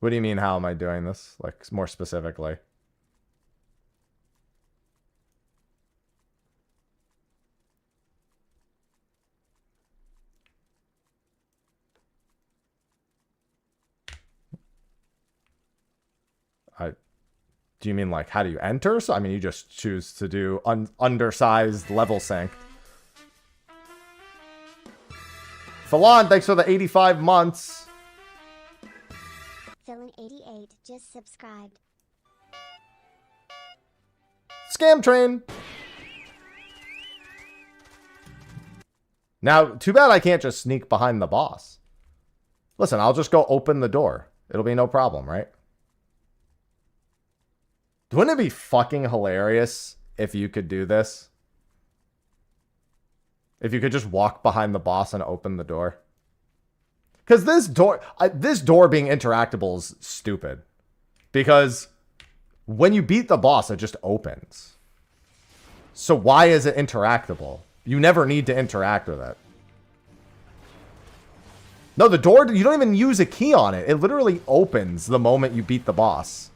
What do you mean, how am I doing this? Like, more specifically. Do you mean, like, how do you enter? So, I mean, you just choose to do undersized level sync. Falon, thanks for the 85 months. Villain88 just subscribed. Scam train. Now, too bad I can't just sneak behind the boss. Listen, I'll just go open the door. It'll be no problem, right? Wouldn't it be fucking hilarious if you could do this? If you could just walk behind the boss and open the door. Because this door being interactable is stupid. Because when you beat the boss, it just opens. So why is it interactable? You never need to interact with it. No, the door, you don't even use a key on it. It literally opens the moment you beat the boss.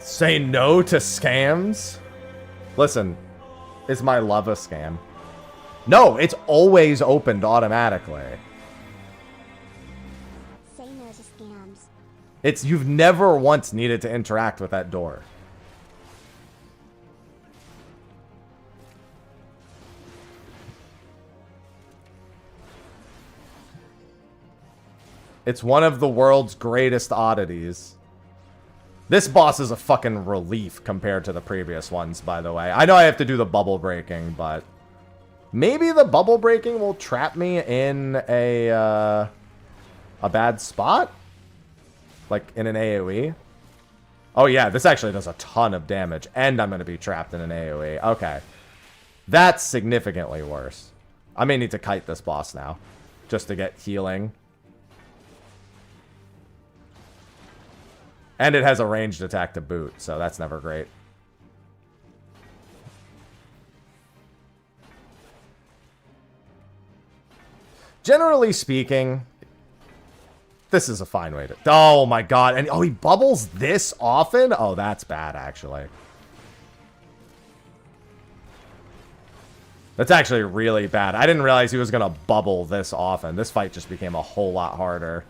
Say no to scams? Listen, is my love a scam? No, it's always opened automatically. Say no to scams. You've never once needed to interact with that door. It's one of the world's greatest oddities. This boss is a fucking relief compared to the previous ones, by the way. I know I have to do the bubble breaking, but maybe the bubble breaking will trap me in a bad spot? Like in an AoE? Oh, yeah, this actually does a ton of damage, and I'm going to be trapped in an AoE. Okay. That's significantly worse. I may need to kite this boss now, just to get healing. And it has a ranged attack to boot, so that's never great. Generally speaking, this is a fine way to... Oh, my God. And, oh, he bubbles this often? Oh, that's bad, actually. That's actually really bad. I didn't realize he was going to bubble this often. This fight just became a whole lot harder.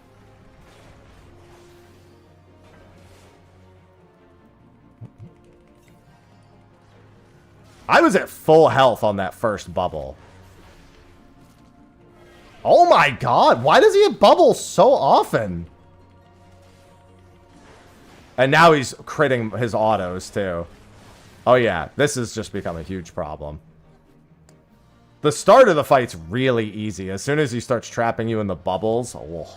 I was at full health on that first bubble. Oh my God, why does he bubble so often? And now he's critting his autos too. Oh yeah, this has just become a huge problem. The start of the fight's really easy. As soon as he starts trapping you in the bubbles, oh.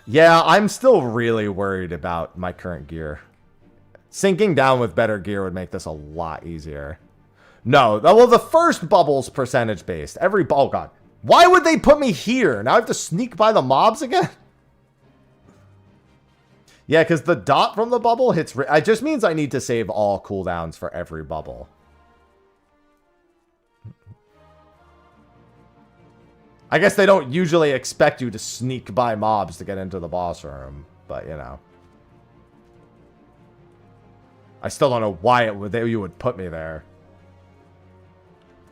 Yeah, I'm still really worried about my current gear. Sinking down with better gear would make this a lot easier. No, well, the first bubble's percentage based. Oh, God. Why would they put me here? Now I have to sneak by the mobs again? Yeah, because the dot from the bubble hits... It just means I need to save all cooldowns for every bubble. I guess they don't usually expect you to sneak by mobs to get into the boss room, but, you know. I still don't know why you would put me there.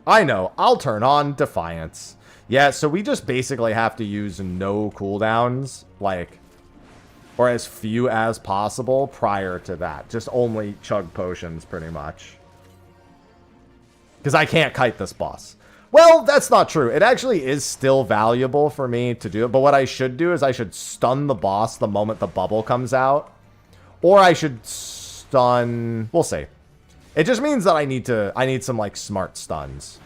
I know. I'll turn on Defiance. Yeah, so we just basically have to use no cooldowns, like, or as few as possible prior to that. Just only chug potions, pretty much. Because I can't kite this boss. Well, that's not true. It actually is still valuable for me to do it. But what I should do is I should stun the boss the moment the bubble comes out. Or I should stun... We'll see. It just means that I need some, like, smart stuns.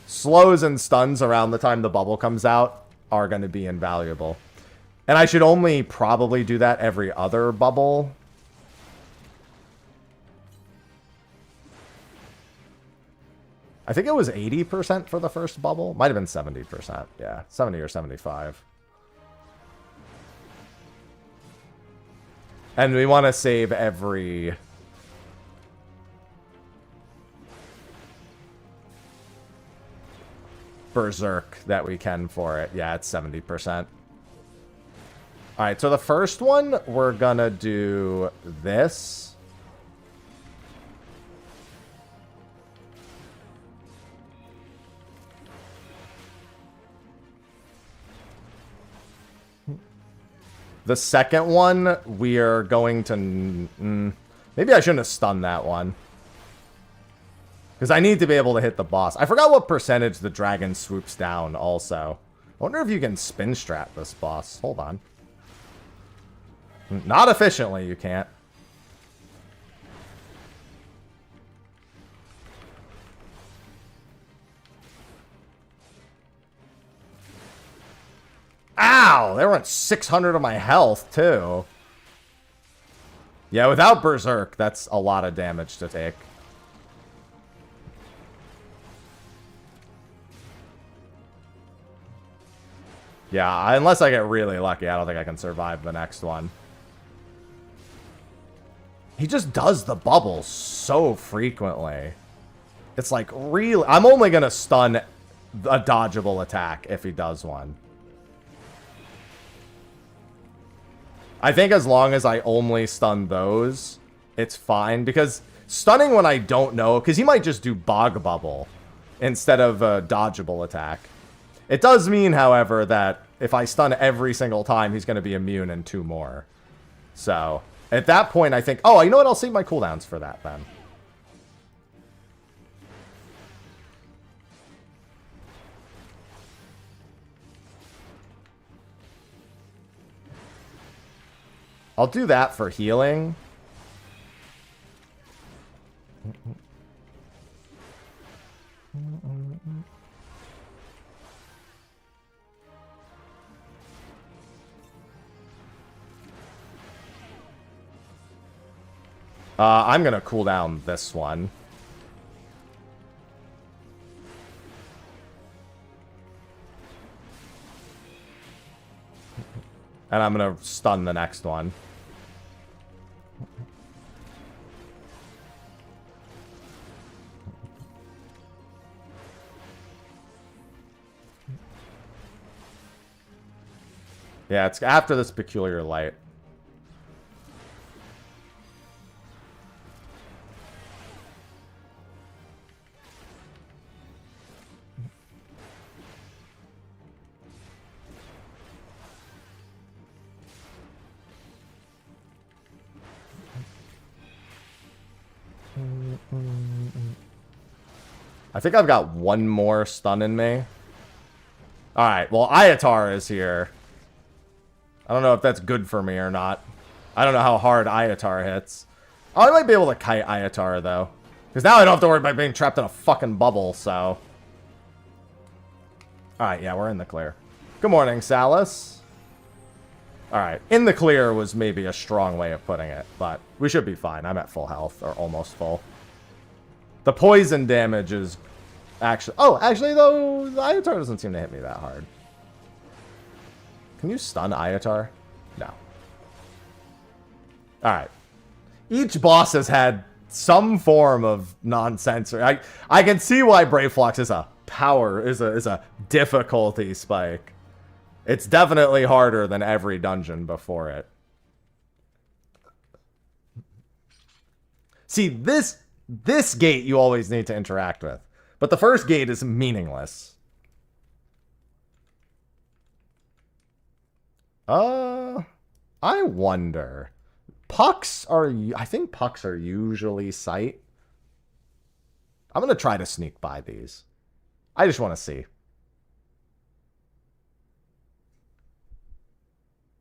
Slows and stuns around the time the bubble comes out are going to be invaluable. And I should only probably do that every other bubble. I think it was 80% for the first bubble. Might have been 70%. Yeah, 70 or 75. And we want to save every... Berserk that we can for it. Yeah, it's 70%. Alright, so the first one, we're gonna do this. The second one, we are going to... maybe I shouldn't have stunned that one. Because I need to be able to hit the boss. I forgot what percentage the dragon swoops down also. I wonder if you can spin strat this boss. Hold on. Not efficiently, you can't. Ow! They were at 600 of my health, too. Yeah, without Berserk, that's a lot of damage to take. Yeah, unless I get really lucky, I don't think I can survive the next one. He just does the bubbles so frequently. It's like, really... I'm only going to stun a dodgeable attack if he does one. I think as long as I only stun those, it's fine. Because stunning when I don't know... Because he might just do Bog Bubble instead of a dodgeable attack. It does mean, however, that if I stun every single time, he's going to be immune in 2 more. So, at that point, I think... Oh, you know what? I'll save my cooldowns for that, then. I'll do that for healing. I'm going to cool down this one. And I'm going to stun the next one. Yeah, it's after this peculiar light. I think I've got one more stun in me. Alright, well, Iatar is here. I don't know if that's good for me or not. I don't know how hard Iatar hits. Oh, I might be able to kite Iatar, though. Because now I don't have to worry about being trapped in a fucking bubble, so... Alright, yeah, we're in the clear. Good morning, Salas. Alright, in the clear was maybe a strong way of putting it, but we should be fine. I'm at full health, or almost full. The poison damage is actually... Oh, actually, though, the Iatar doesn't seem to hit me that hard. Can you stun Iatar? No. Alright. Each boss has had some form of nonsense. I can see why Brave Flux is a difficulty spike. It's definitely harder than every dungeon before it. See, this gate you always need to interact with. But the first gate is meaningless. I wonder. Pucks are... I think pucks are usually sight. I'm going to try to sneak by these. I just want to see.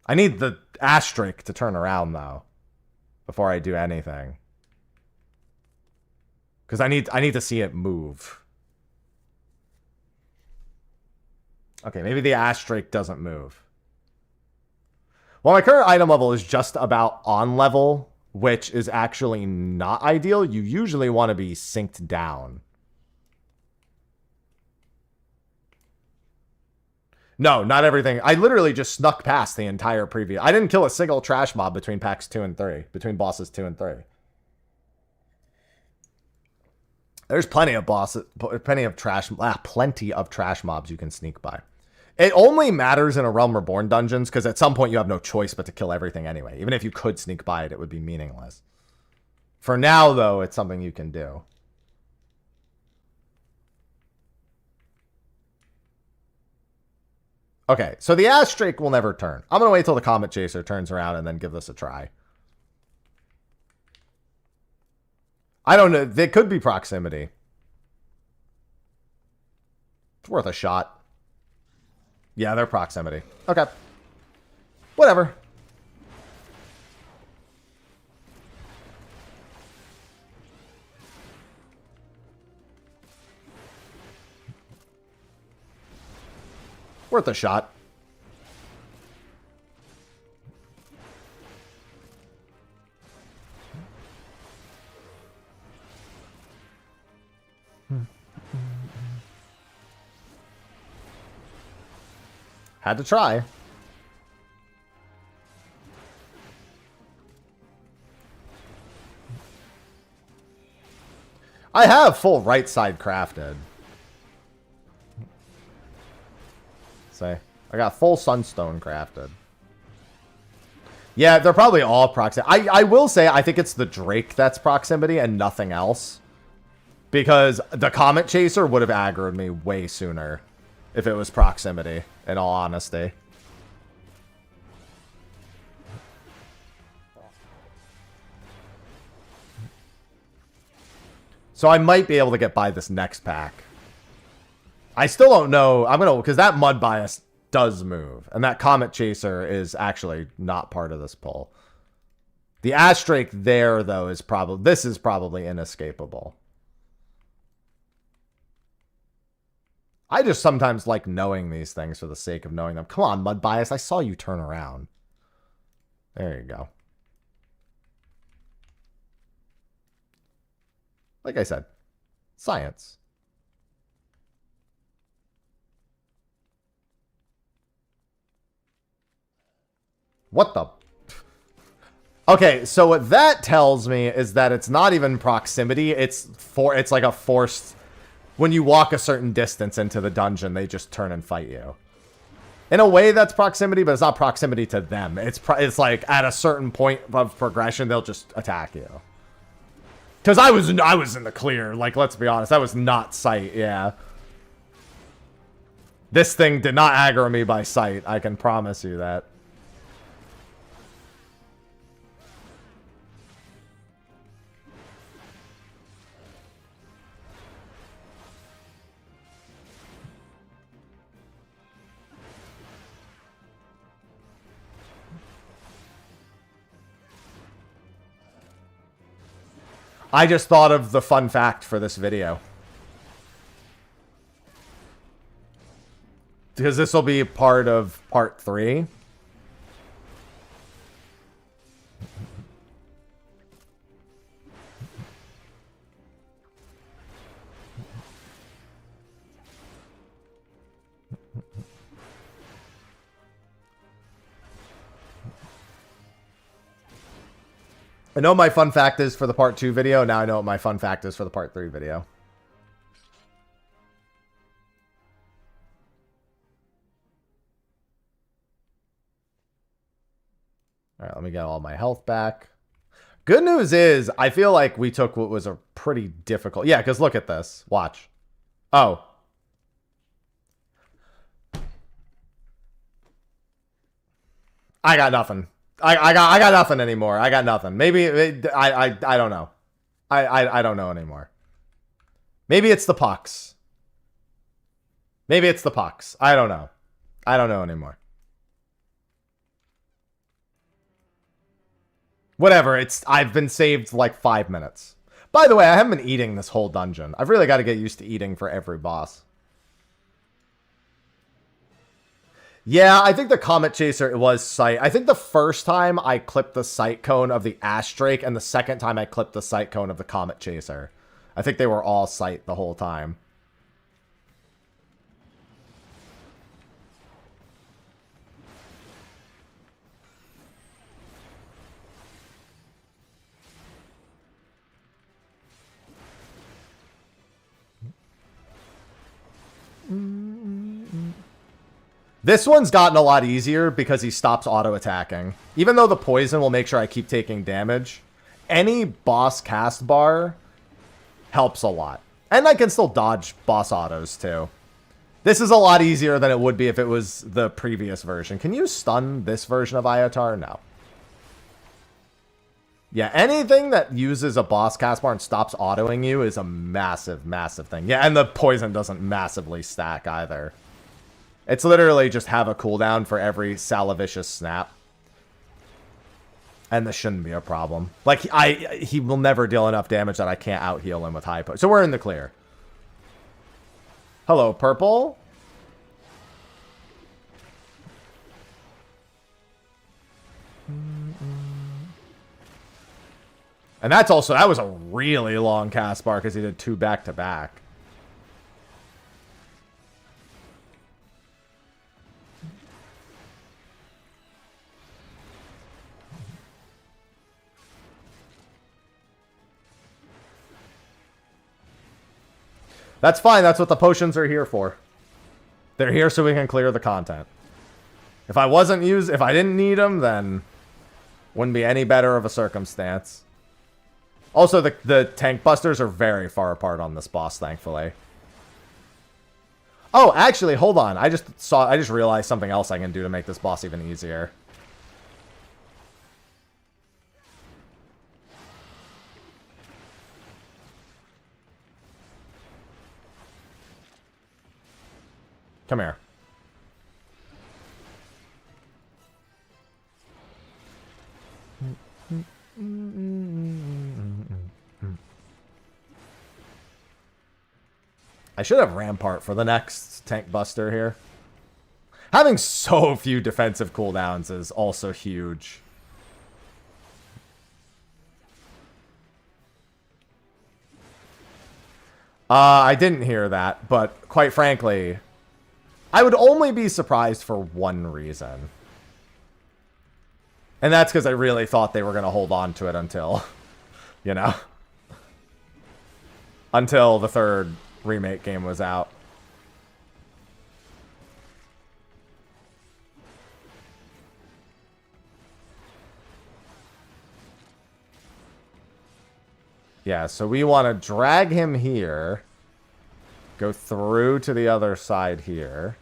I need the asterisk to turn around, though, before I do anything. Because I need to see it move. Okay, maybe the asterisk doesn't move. Well, my current item level is just about on level, which is actually not ideal. You usually want to be synced down. No, not everything. I literally just snuck past the entire previous. I didn't kill a single trash mob between packs 2 and 3. Between bosses 2 and 3. There's plenty of bosses, plenty of trash mobs you can sneak by. It only matters in a Realm Reborn dungeons because at some point you have no choice but to kill everything anyway. Even if you could sneak by it, it would be meaningless. For now, though, it's something you can do. Okay, so the asterisk will never turn. I'm going to wait till the Comet Chaser turns around and then give this a try. I don't know. They could be proximity. It's worth a shot. Yeah, they're proximity. Okay. Whatever. Worth a shot. Had to try. I have full right side crafted. Say, I got full sunstone crafted. Yeah, they're probably all proximity. I will say I think it's the Drake that's proximity and nothing else. Because the Comet Chaser would have aggroed me way sooner if it was proximity, in all honesty. So I might be able to get by this next pack. I still don't know. I'm gonna, because that Mud Bias does move, and that Comet Chaser is actually not part of this pull. The asterisk there, though, is probably, this is probably inescapable. I just sometimes like knowing these things for the sake of knowing them. Come on, Mud Bias, I saw you turn around. There you go. Like I said, science. What the? Okay, so what that tells me is that it's not even proximity. It's like a forced. When you walk a certain distance into the dungeon, they just turn and fight you. In a way, that's proximity, but it's not proximity to them. It's like at a certain point of progression, they'll just attack you. Because I was in the clear. Like, let's be honest, that was not sight. Yeah. This thing did not aggro me by sight. I can promise you that. I just thought of the fun fact for this video. Because this will be part of part 3. I know what my fun fact is for the part 2 video. Now I know what my fun fact is for the part 3 video. All right, let me get all my health back. Good news is, I feel like we took what was a pretty difficult... Yeah, because look at this. Watch. Oh. I got nothing. I got nothing anymore. I got nothing. Maybe I don't know. I don't know anymore. Maybe it's the pucks. Maybe it's the pucks. I don't know. I don't know anymore. Whatever. I've been saved like 5 minutes. By the way, I haven't been eating this whole dungeon. I've really got to get used to eating for every boss. Yeah, I think the Comet Chaser, it was sight. I think the first time I clipped the sight cone of the Ash Drake, and the second time I clipped the sight cone of the Comet Chaser. I think they were all sight the whole time. This one's gotten a lot easier because he stops auto-attacking. Even though the poison will make sure I keep taking damage, any boss cast bar helps a lot. And I can still dodge boss autos too. This is a lot easier than it would be if it was the previous version. Can you stun this version of Iotar? No. Yeah, anything that uses a boss cast bar and stops autoing you is a massive, massive thing. Yeah, and the poison doesn't massively stack either. It's literally just have a cooldown for every Salavicious snap. And this shouldn't be a problem. Like, he will never deal enough damage that I can't out-heal him with high potion. So we're in the clear. Hello, purple. And that was a really long cast bar because he did 2 back-to-back. That's fine. That's what the potions are here for. They're here so we can clear the content. If I didn't need them, then wouldn't be any better of a circumstance. Also, the tank busters are very far apart on this boss, thankfully. Oh, actually, hold on. I just realized something else I can do to make this boss even easier. Come here. I should have Rampart for the next tank buster here. Having so few defensive cooldowns is also huge. I didn't hear that, but quite frankly, I would only be surprised for one reason. And that's because I really thought they were going to hold on to it until, you know, until the third remake game was out. Yeah, so we want to drag him here. Go through to the other side here.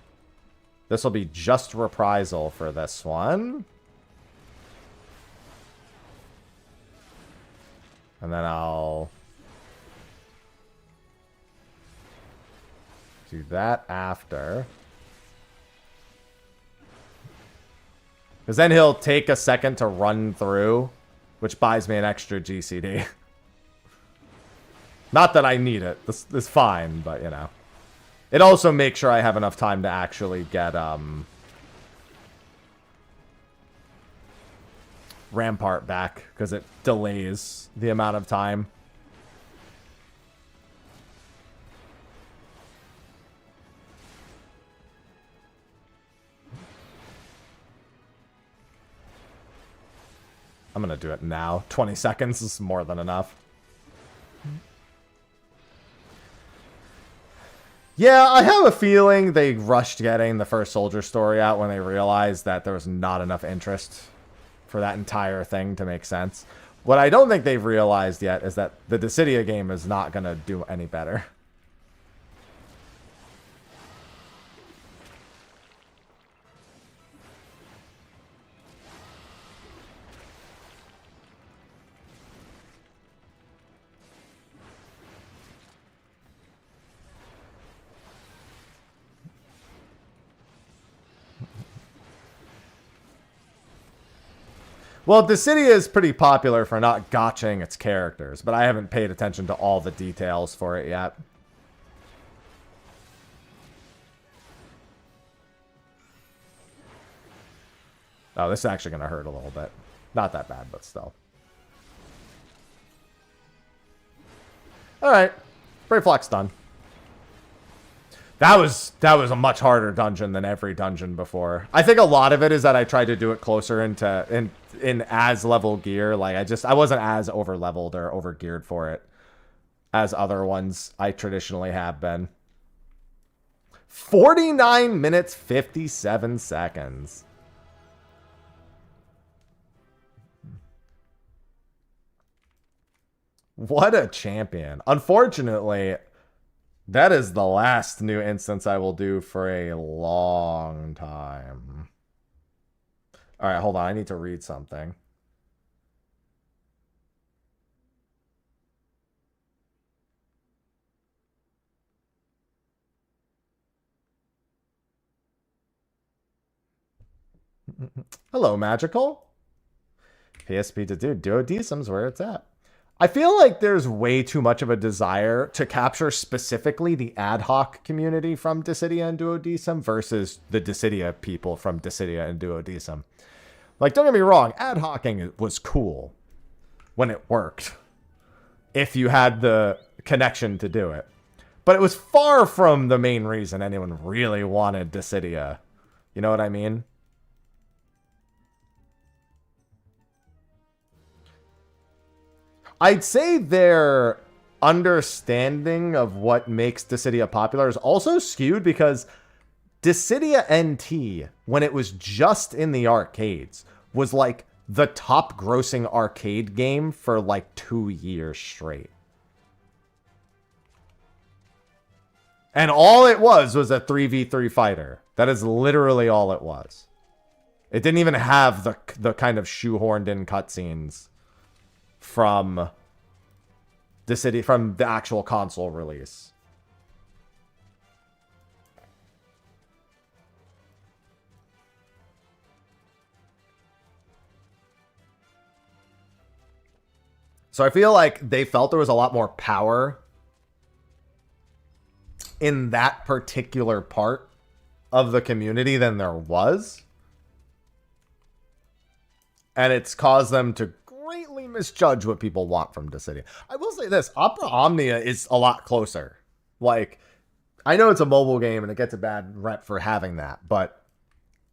This will be just reprisal for this one. And then I'll do that after. Because then he'll take a second to run through, which buys me an extra GCD. Not that I need it. This is fine, but, you know. It also makes sure I have enough time to actually get, Rampart back, because it delays the amount of time. I'm gonna do it now. 20 seconds is more than enough. Yeah, I have a feeling they rushed getting the first soldier story out when they realized that there was not enough interest for that entire thing to make sense. What I don't think they've realized yet is that the Dissidia game is not going to do any better. Well, Dissidia is pretty popular for not gotching its characters, but I haven't paid attention to all the details for it yet. Oh, this is actually going to hurt a little bit. Not that bad, but still. Alright. Brave Flex done. That was a much harder dungeon than every dungeon before. I think a lot of it is that I tried to do it closer in as level gear. Like I wasn't as over leveled or over geared for it as other ones I traditionally have been. 49 minutes 57 seconds. What a champion. Unfortunately, that is the last new instance I will do for a long time. All right, hold on. I need to read something. Hello, Magical. PSP to do. Duodecim's where it's at. I feel like there's way too much of a desire to capture specifically the ad hoc community from Dissidia and Duodecim versus the Dissidia people from Dissidia and Duodecim. Like, don't get me wrong, ad hocing was cool when it worked, if you had the connection to do it. But it was far from the main reason anyone really wanted Dissidia. You know what I mean? I'd say their understanding of what makes Dissidia popular is also skewed because Dissidia NT, when it was just in the arcades, was like the top grossing arcade game for like 2 years straight. And all it was a 3v3 fighter. That is literally all it was. It didn't even have the kind of shoehorned in cutscenes from Dissidia, from the actual console release. So I feel like they felt there was a lot more power in that particular part of the community than there was. And it's caused them to greatly misjudge what people want from Dissidia. I will say this, Opera Omnia is a lot closer Like, I know it's a mobile game and it gets a bad rep for having that, but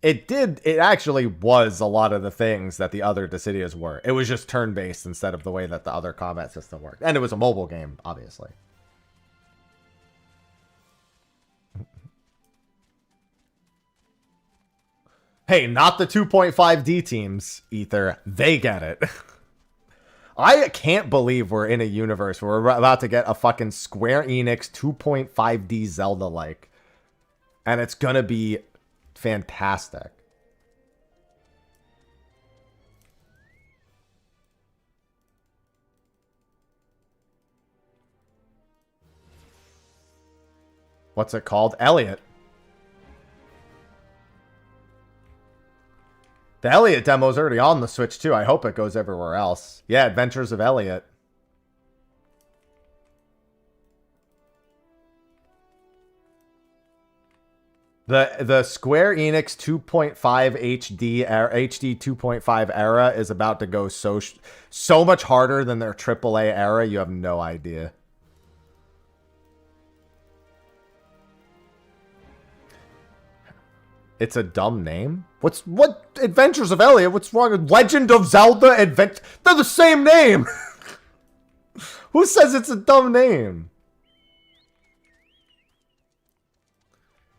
it actually was a lot of the things that the other Dissidias were. It was just turn-based instead of the way that the other combat system worked. And it was a mobile game, obviously. Hey, not the 2.5D teams, Ether. They get it. I can't believe we're in a universe where we're about to get a fucking Square Enix 2.5D Zelda-like. And it's gonna be fantastic. What's it called? Elliot. The Elliot demo's already on the Switch, too. I hope it goes everywhere else. Yeah, Adventures of Elliot. The Square Enix 2.5 HD 2.5 era is about to go so much harder than their AAA era. You have no idea. It's a dumb name. What Adventures of Elliot? What's wrong with Legend of Zelda Advent? They're the same name. Who says it's a dumb name?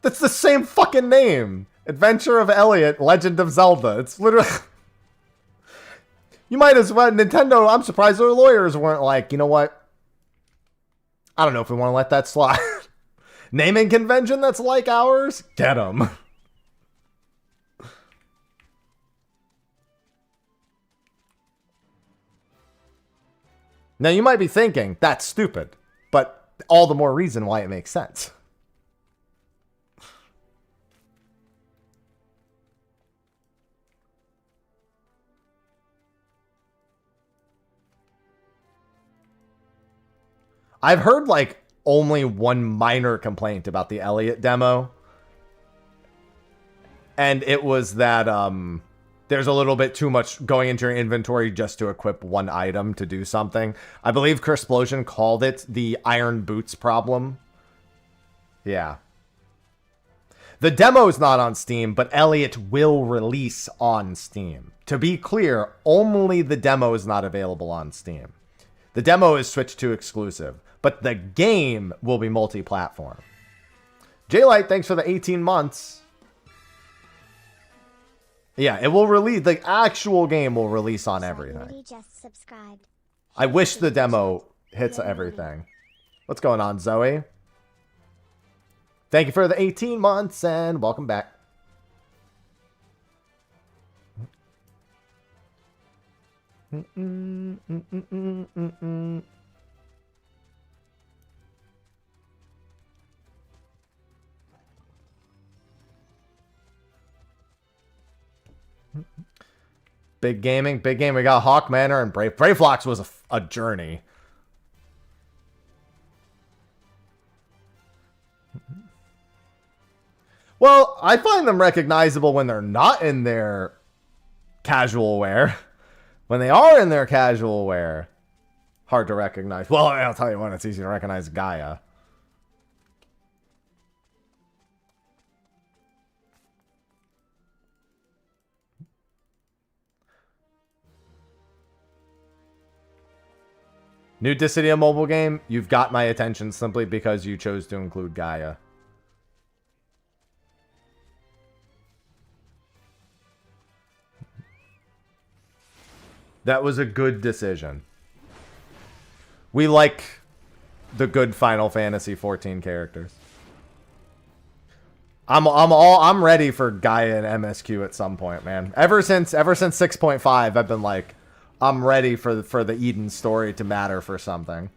That's the same fucking name. Adventure of Elliot, Legend of Zelda. It's literally... You might as well... Nintendo, I'm surprised their lawyers weren't like, you know what? I don't know if we want to let that slide. Naming convention that's like ours? Get them. Now, you might be thinking, that's stupid. But all the more reason why it makes sense. I've heard, like, only one minor complaint about the Elliot demo. And it was that, there's a little bit too much going into your inventory just to equip one item to do something. I believe Crisplosion called it the Iron Boots problem. Yeah. The demo's not on Steam, but Elliot will release on Steam. To be clear, only the demo is not available on Steam. The demo is Switch 2 exclusive, but the game will be multi-platform. J-Light, thanks for the 18 months. Yeah, it will release. The actual game will release on everything. Just subscribed. I wish the demo hits everything. What's going on, Zoe? Thank you for the 18 months and welcome back. Big gaming, big game. We got Haukke Manor and Brave. Bravelocks was a journey. Well, I find them recognizable when they're not in their casual wear. When they are in their casual wear, hard to recognize. Well, I'll tell you what, it's easy to recognize Gaia. New Dissidia mobile game, you've got my attention simply because you chose to include Gaia. That was a good decision. We like the good Final Fantasy 14 characters. I'm ready for Gaia and MSQ at some point, man. Ever since 6.5, I've been like, I'm ready for the Eden story to matter for something.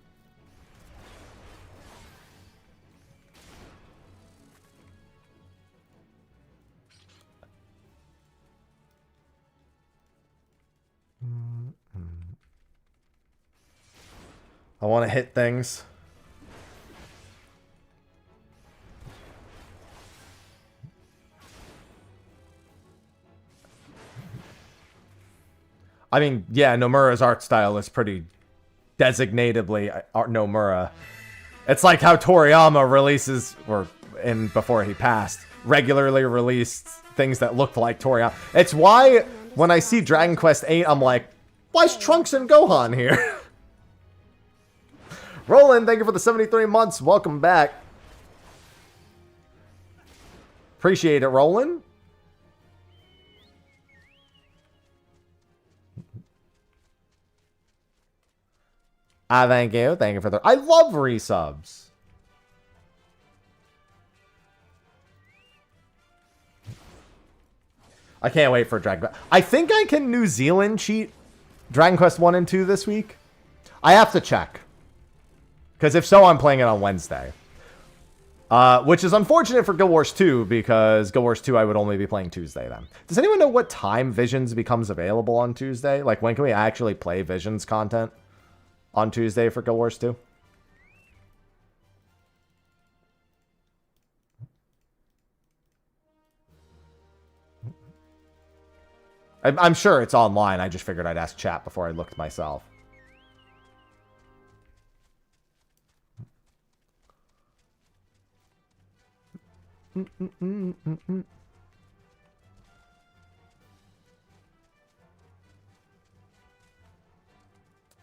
I want to hit things. I mean, yeah, Nomura's art style is pretty designatively Nomura. It's like how Toriyama releases, or before he passed, regularly released things that looked like Toriyama. It's why when I see Dragon Quest VIII, I'm like, why is Trunks and Gohan here? Roland, thank you for the 73 months. Welcome back. Appreciate it, Roland. Thank you. Thank you for the... I love resubs. I can't wait for Dragon Quest. I think I can New Zealand cheat Dragon Quest 1 and 2 this week. I have to check. Because if so, I'm playing it on Wednesday. Which is unfortunate for Guild Wars 2, because Guild Wars 2 I would only be playing Tuesday then. Does anyone know what time Visions becomes available on Tuesday? Like, when can we actually play Visions content on Tuesday for Guild Wars 2? I'm sure it's online. I just figured I'd ask chat before I looked myself.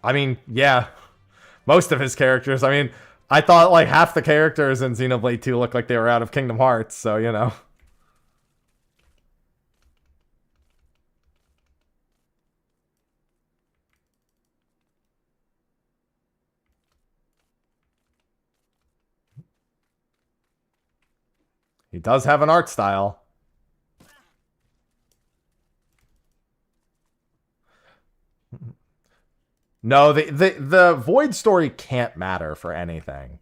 I mean, yeah. Most of his characters. I mean, I thought like half the characters in Xenoblade 2 looked like they were out of Kingdom Hearts, so you know. He does have an art style. No, the Void story can't matter for anything.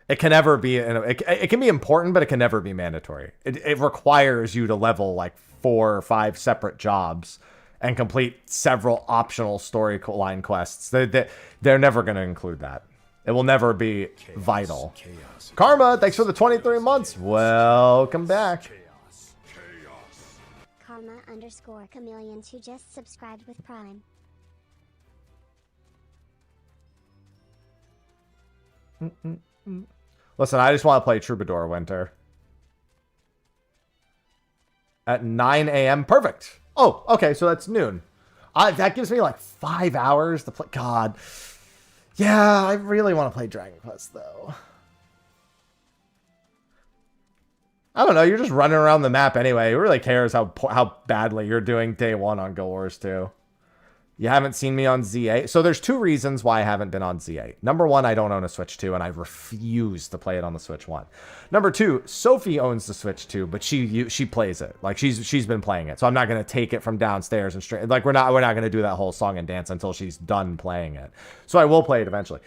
It can never be, it can be important, but it can never be mandatory. It requires you to level like 4 or 5 separate jobs and complete several optional storyline quests. They're never going to include that. It will never be vital. Chaos. Karma, thanks for the 23 months. Welcome back. Karma_chameleon who just subscribed with Prime. Listen, I just want to play Troubadour Winter. At 9 a.m. Perfect. Oh, okay, so that's noon. That gives me like 5 hours to play. God. Yeah, I really want to play Dragon Quest, though. I don't know. You're just running around the map anyway. Who really cares how badly you're doing day 1 on Guild Wars 2? You haven't seen me on Z8. So there's 2 reasons why I haven't been on Z8. Number 1, I don't own a Switch 2, and I refuse to play it on the Switch 1. Number 2, Sophie owns the Switch 2, but she plays it. Like she's been playing it, so I'm not gonna take it from downstairs and straight. Like we're not gonna do that whole song and dance until she's done playing it. So I will play it eventually.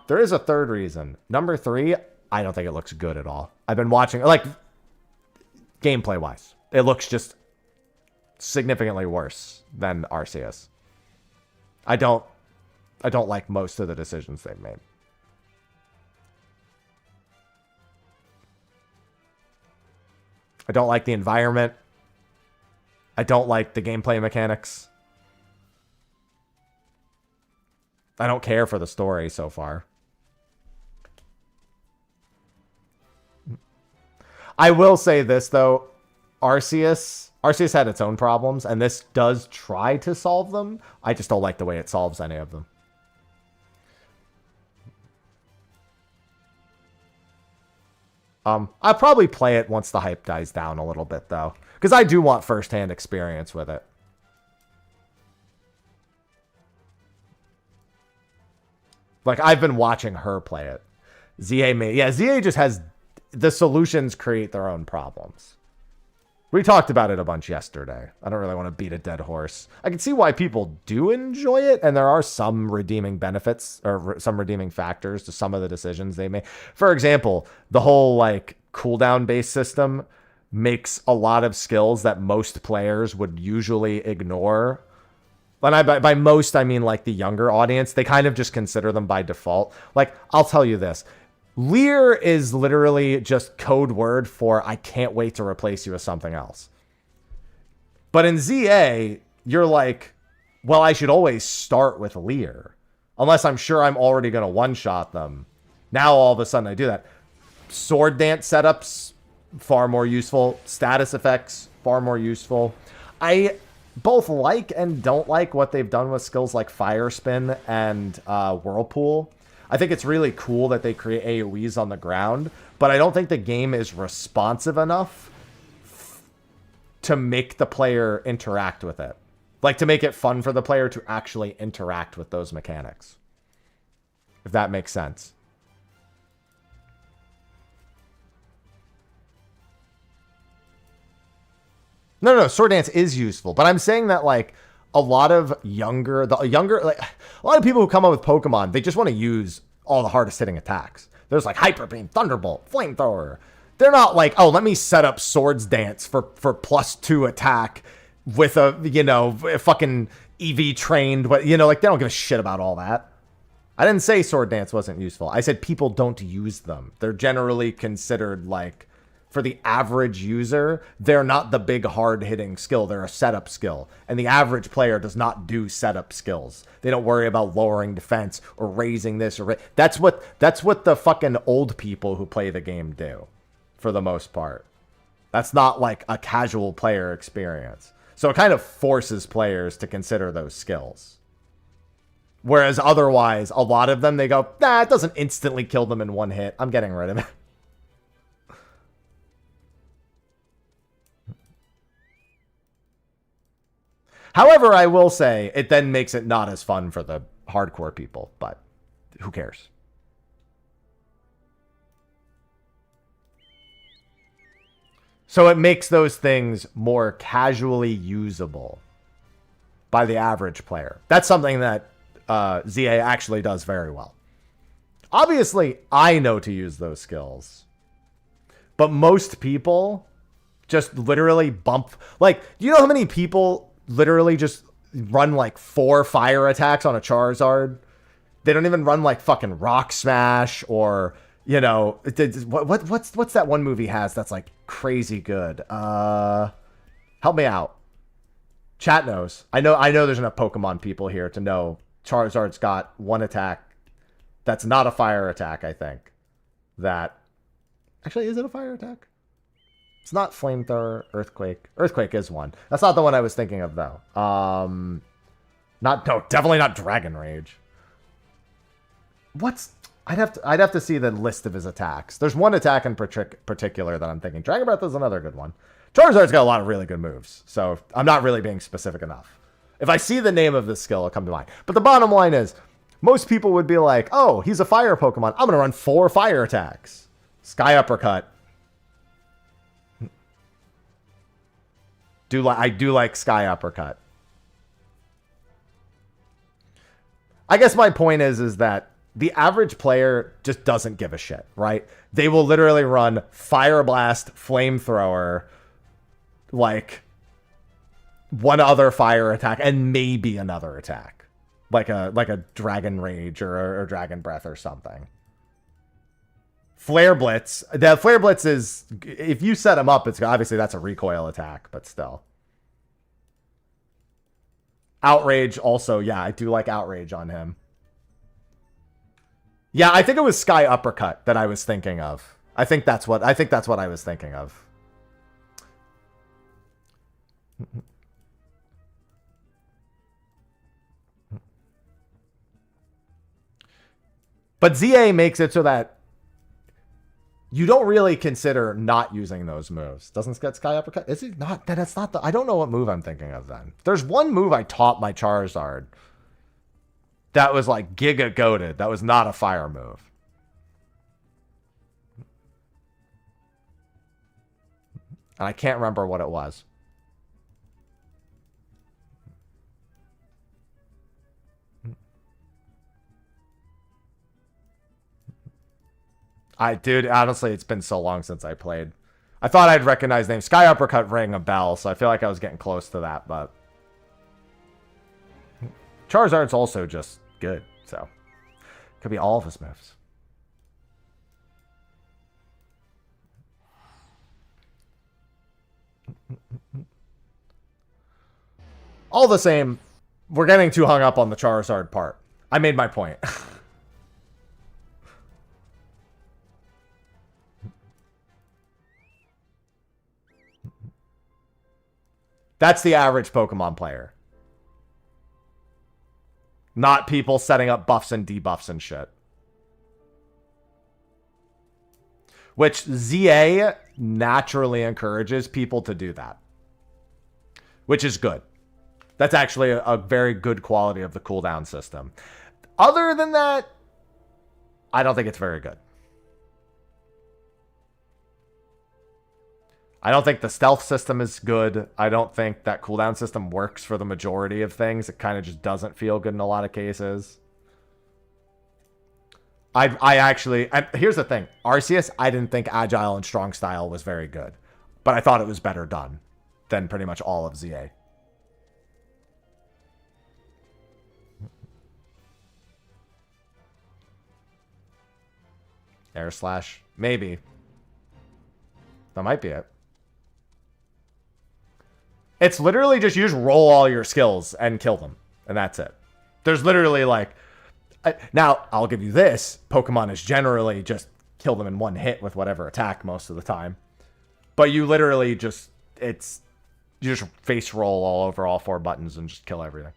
There is a 3rd reason. Number 3, I don't think it looks good at all. I've been watching, like, gameplay wise, it looks just significantly worse than Arceus. I don't like most of the decisions they've made. I don't like the environment. I don't like the gameplay mechanics. I don't care for the story so far. I will say this, though. Arceus had its own problems, and this does try to solve them. I just don't like the way it solves any of them. I'll probably play it once the hype dies down a little bit, though, because I do want first-hand experience with it. Like, I've been watching her play it. ZA just has... The solutions create their own problems. We talked about it a bunch yesterday. I don't really want to beat a dead horse. I can see why people do enjoy it, and there are some redeeming benefits or some redeeming factors to some of the decisions they make. For example, the whole like cooldown based system makes a lot of skills that most players would usually ignore. And by most, I mean like the younger audience. They kind of just consider them by default. Like, I'll tell you this. Leer is literally just code word for I can't wait to replace you with something else. But in ZA, you're like, well, I should always start with Leer. Unless I'm sure I'm already going to one-shot them. Now all of a sudden I do that. Sword dance setups, far more useful. Status effects, far more useful. I both like and don't like what they've done with skills like Fire Spin and Whirlpool. I think it's really cool that they create AoEs on the ground, but I don't think the game is responsive enough to make the player interact with it. Like, to make it fun for the player to actually interact with those mechanics. If that makes sense. No, Sword Dance is useful, but I'm saying that, like, a lot of like, a lot of people who come up with Pokemon, they just want to use all the hardest hitting attacks. There's like Hyper Beam, Thunderbolt, Flamethrower. They're not like, oh, let me set up Swords Dance for +2 attack with a, you know, a fucking EV trained, but, you know, like, they don't give a shit about all that. I didn't say Sword Dance wasn't useful. I said people don't use them. They're generally considered, like, for the average user, they're not the big hard-hitting skill. They're a setup skill. And the average player does not do setup skills. They don't worry about lowering defense or raising this or that's what the fucking old people who play the game do, for the most part. That's not like a casual player experience. So it kind of forces players to consider those skills. Whereas otherwise, a lot of them, they go, nah, it doesn't instantly kill them in one hit. I'm getting rid of it. However, I will say it then makes it not as fun for the hardcore people, but who cares? So it makes those things more casually usable by the average player. That's something that ZA actually does very well. Obviously, I know to use those skills, but most people just literally bump. Like, do you know how many people literally just run like 4 fire attacks on a Charizard? They don't even run like fucking Rock Smash or, you know, what's that one movie has that's like crazy good? Help me out. Chat knows. I know there's enough Pokemon people here to know Charizard's got one attack that's not a fire attack, I think. That actually, is it a fire attack? It's not Flamethrower, Earthquake. Earthquake is one. That's not the one I was thinking of, though. Definitely not Dragon Rage. I'd have to see the list of his attacks. There's one attack in particular that I'm thinking. Dragon Breath is another good one. Charizard's got a lot of really good moves, so I'm not really being specific enough. If I see the name of this skill, it'll come to mind. But the bottom line is, most people would be like, oh, he's a fire Pokemon. I'm going to run 4 fire attacks. Sky Uppercut. I do like Sky Uppercut. I guess my point is that the average player just doesn't give a shit, right? They will literally run Fire Blast, Flamethrower, like one other fire attack, and maybe another attack, like a Dragon Rage or Dragon Breath or something. Flare Blitz. The Flare Blitz is, if you set him up, it's obviously that's a recoil attack, but still. Outrage also, yeah, I do like Outrage on him. Yeah, I think it was Sky Uppercut that I was thinking of. I think that's what I was thinking of. But ZA makes it so that you don't really consider not using those moves. Doesn't get Sky Uppercut? Is it not? Then it's not the... I don't know what move I'm thinking of then. There's one move I taught my Charizard that was like Giga Goated. That was not a fire move. And I can't remember what it was. Dude, honestly, it's been so long since I played. I thought I'd recognize names. Sky Uppercut rang a bell, so I feel like I was getting close to that, but Charizard's also just good, so could be all of his moves. All the same, we're getting too hung up on the Charizard part. I made my point. That's the average Pokemon player. Not people setting up buffs and debuffs and shit. Which ZA naturally encourages people to do that. Which is good. That's actually a very good quality of the cooldown system. Other than that, I don't think it's very good. I don't think the stealth system is good. I don't think that cooldown system works for the majority of things. It kind of just doesn't feel good in a lot of cases. I actually... here's the thing. Arceus, I didn't think Agile and Strong Style was very good. But I thought it was better done than pretty much all of ZA. Air Slash. Maybe. That might be it. It's literally just you just roll all your skills and kill them. And that's it. There's literally like... now, I'll give you this. Pokemon is generally just kill them in one hit with whatever attack most of the time. But you literally just... you just face roll all over all 4 buttons and just kill everything.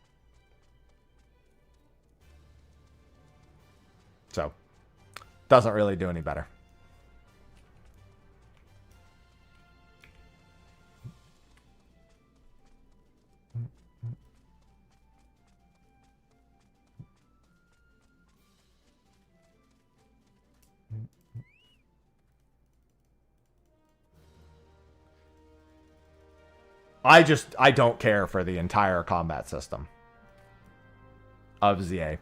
So, doesn't really do any better. I don't care for the entire combat system of ZA.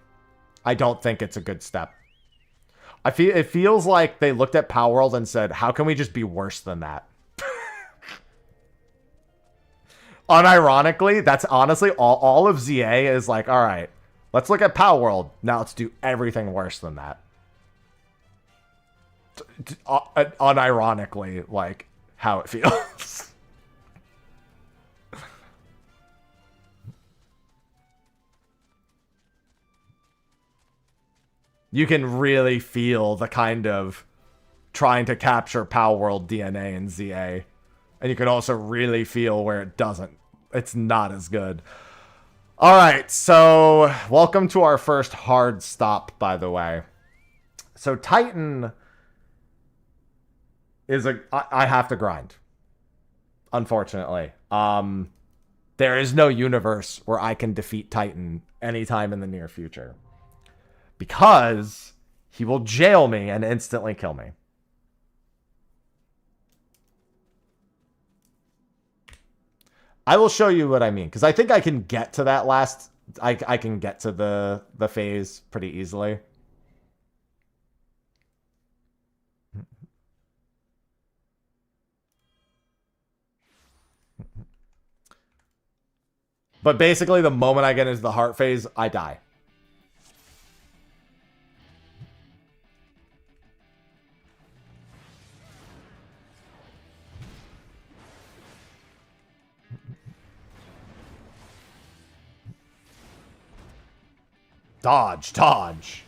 I don't think it's a good step. It feels like they looked at Palworld and said, how can we just be worse than that? Unironically, that's honestly all of ZA is like, all right, let's look at Palworld. Now let's do everything worse than that. Unironically, like how it feels. You can really feel the kind of trying to capture Palworld DNA in ZA. And you can also really feel where it doesn't. It's not as good. All right, so welcome to our first hard stop, by the way. So Titan is I have to grind, unfortunately. There is no universe where I can defeat Titan anytime in the near future. Because he will jail me and instantly kill me. I will show you what I mean. Because I think I can get to that last... I can get to the phase pretty easily. But basically, the moment I get into the heart phase, I die. Dodge, dodge.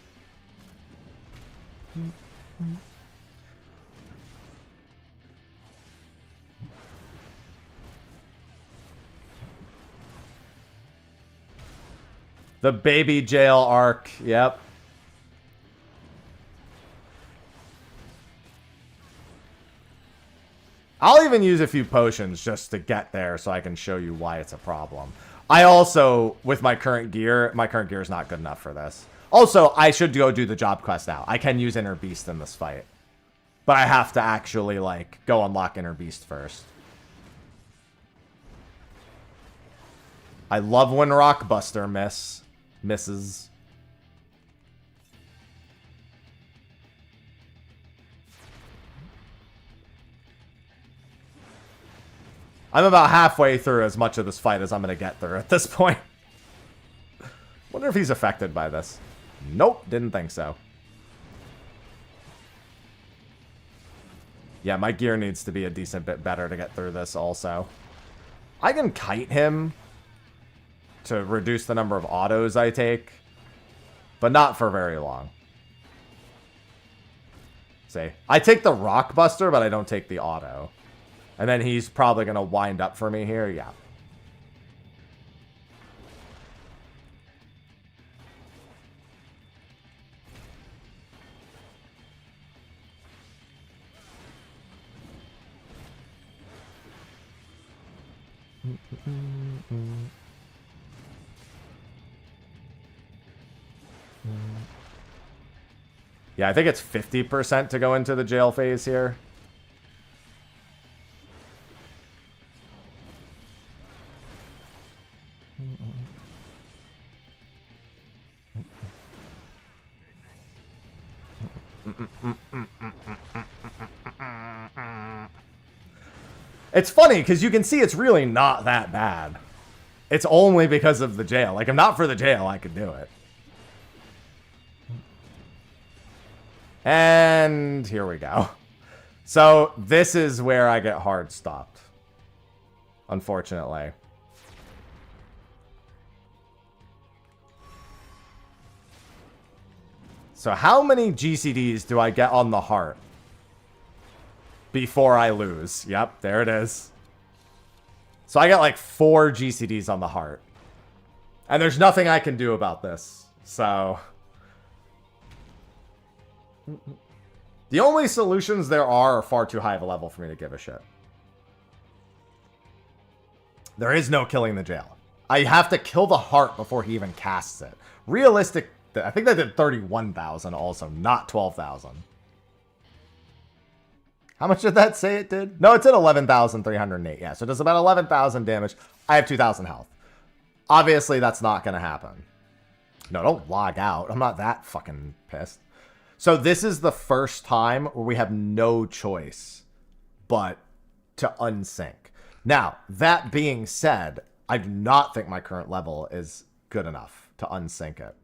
The baby jail arc, yep. I'll even use a few potions just to get there so I can show you why it's a problem. I also, with my current gear is not good enough for this. Also, I should go do the job quest now. I can use Inner Beast in this fight. But I have to actually, like, go unlock Inner Beast first. I love when Rockbuster misses. I'm about halfway through as much of this fight as I'm going to get through at this point. Wonder if he's affected by this. Nope, didn't think so. Yeah, my gear needs to be a decent bit better to get through this also. I can kite him to reduce the number of autos I take, but not for very long. See, I take the Rockbuster, but I don't take the auto. And then he's probably going to wind up for me here. Yeah. Yeah, I think it's 50% to go into the jail phase here. It's funny because you can see it's really not that bad. It's only because of the jail. Like, if not for the jail, I could do it. And here we go. So this is where I get hard stopped, unfortunately. So how many GCDs do I get on the heart before I lose? Yep, there it is. So I got like 4 GCDs on the heart. And there's nothing I can do about this. So the only solutions there are far too high of a level for me to give a shit. There is no killing the jail. I have to kill the heart before he even casts it. Realistic, I think that did 31,000 also, not 12,000. How much did that say it did? No, it did 11,308. Yeah, so it does about 11,000 damage. I have 2,000 health. Obviously, that's not going to happen. No, don't log out. I'm not that fucking pissed. So this is the first time where we have no choice but to unsync. Now, that being said, I do not think my current level is good enough to unsync it.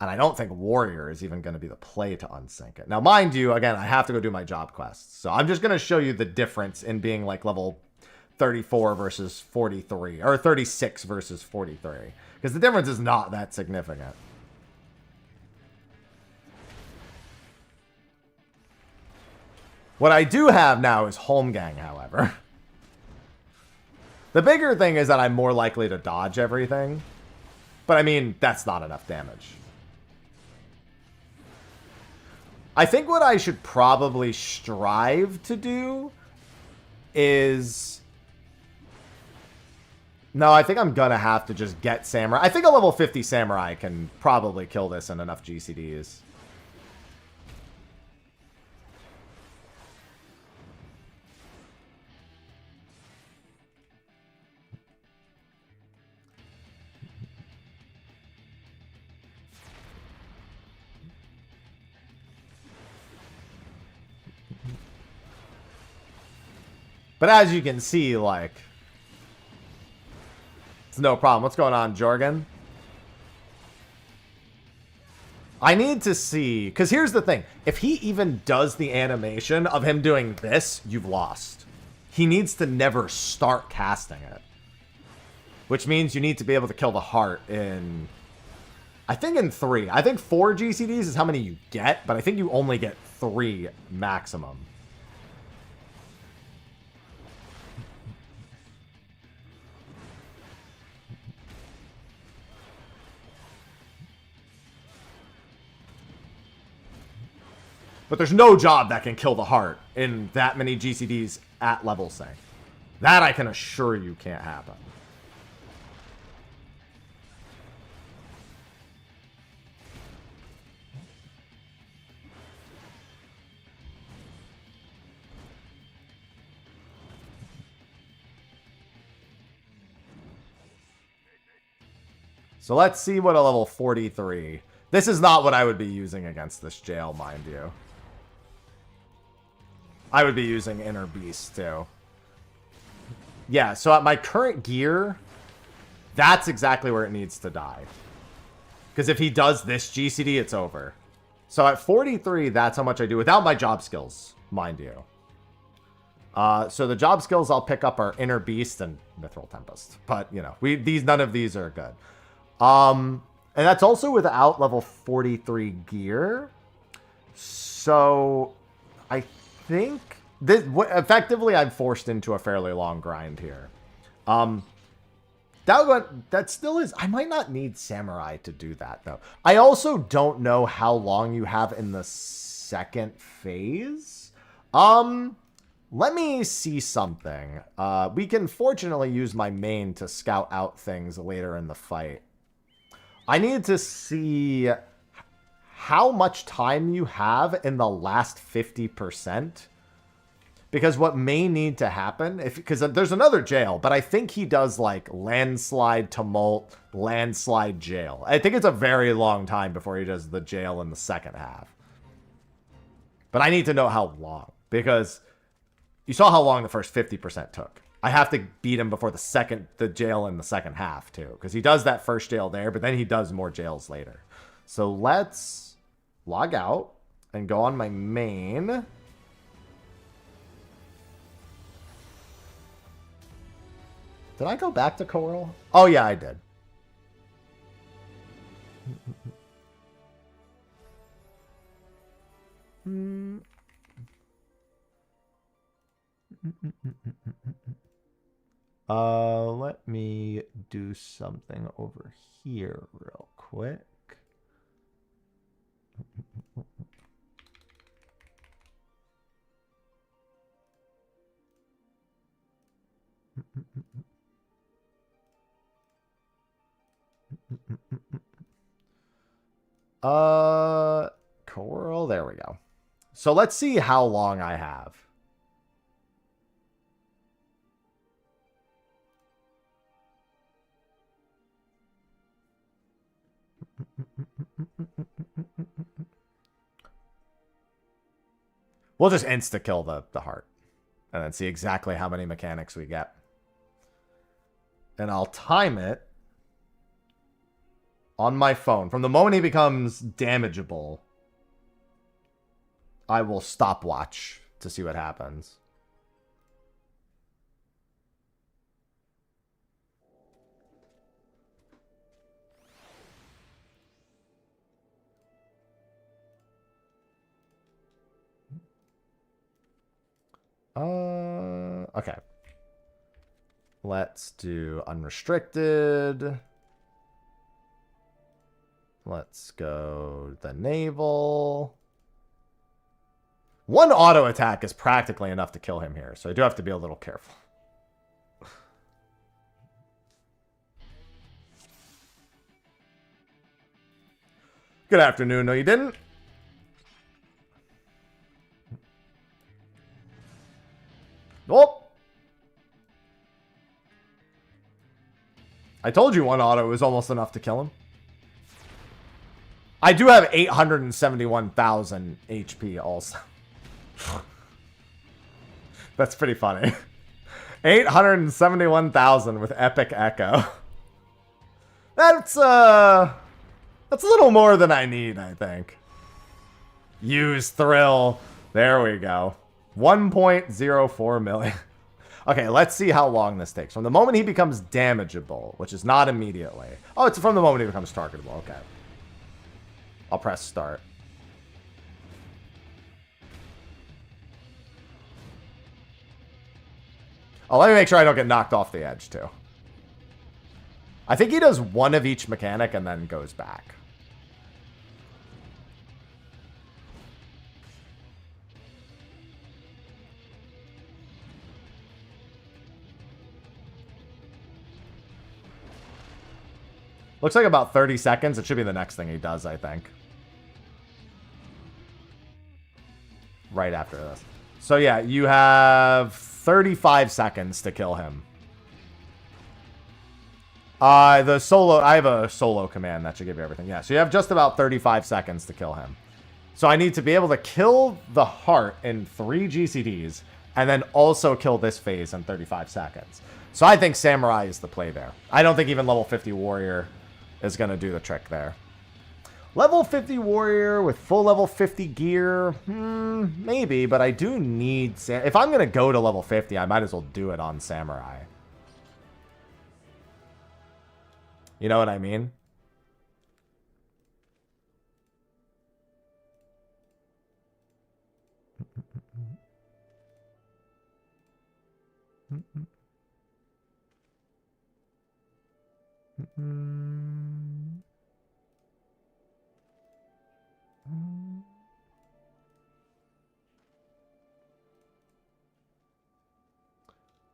And I don't think Warrior is even going to be the play to unsync it. Now, mind you, again, I have to go do my job quests. So I'm just going to show you the difference in being like level 34 versus 43, or 36 versus 43. Because the difference is not that significant. What I do have now is Home Gang, however. The bigger thing is that I'm more likely to dodge everything. But I mean, that's not enough damage. I think what I should probably strive to do is... No, I think I'm gonna have to just get Samurai. I think a level 50 Samurai can probably kill this in enough GCDs. But as you can see, like, it's no problem. What's going on, Jorgen? I need to see, because here's the thing. If he even does the animation of him doing this, you've lost. He needs to never start casting it. Which means you need to be able to kill the heart in... I think in 3. I think 4 GCDs is how many you get, but I think you only get 3 maximum. But there's no job that can kill the heart in that many GCDs at level sync. That I can assure you can't happen. So let's see what a level 43... This is not what I would be using against this jail, mind you. I would be using Inner Beast, too. Yeah, so at my current gear, that's exactly where it needs to die. Because if he does this GCD, it's over. So at 43, that's how much I do without my job skills, mind you. So the job skills I'll pick up are Inner Beast and Mithril Tempest. But, you know, none of these are good. And that's also without level 43 gear. So I think this effectively I'm forced into a fairly long grind here. That still is. I might not need Samurai to do that though. I also don't know how long you have in the second phase. Let me see something. We can fortunately use my main to scout out things later in the fight. I need to see how much time you have in the last 50%. Because what may need to happen, because there's another jail, but I think he does like landslide, tumult, landslide, jail. I think it's a very long time before he does the jail in the second half. But I need to know how long, because you saw how long the first 50% took. I have to beat him before the jail in the second half too, because he does that first jail there, but then he does more jails later. So let's log out and go on my main. Did I go back to Coral? Oh, yeah, I did. Let me do something over here real quick. Coral, there we go. So let's see how long I have. We'll just insta-kill the heart. And then see exactly how many mechanics we get. And I'll time it on my phone. From the moment he becomes damageable, I will stopwatch to see what happens. Okay. Let's do unrestricted. Let's go the naval. One auto attack is practically enough to kill him here, so I do have to be a little careful. Good afternoon. No, you didn't. Oh! I told you one auto was almost enough to kill him. I do have 871,000 HP also. That's pretty funny. 871,000 with Epic Echo. That's a little more than I need, I think. Use Thrill. There we go. 1.04 million. Okay, let's see how long this takes. From the moment he becomes damageable, which is not immediately. Oh, it's from the moment he becomes targetable. Okay. I'll press start. Oh, let me make sure I don't get knocked off the edge, too. I think he does one of each mechanic and then goes back. Looks like about 30 seconds. It should be the next thing he does, I think. Right after this. So yeah, you have 35 seconds to kill him. I have a solo command that should give you everything. Yeah, so you have just about 35 seconds to kill him. So I need to be able to kill the heart in 3 GCDs and then also kill this phase in 35 seconds. So I think Samurai is the play there. I don't think even level 50 Warrior is going to do the trick there. Level 50 Warrior with full level 50 gear, maybe, but I do need... If I'm going to go to level 50, I might as well do it on Samurai. You know what I mean?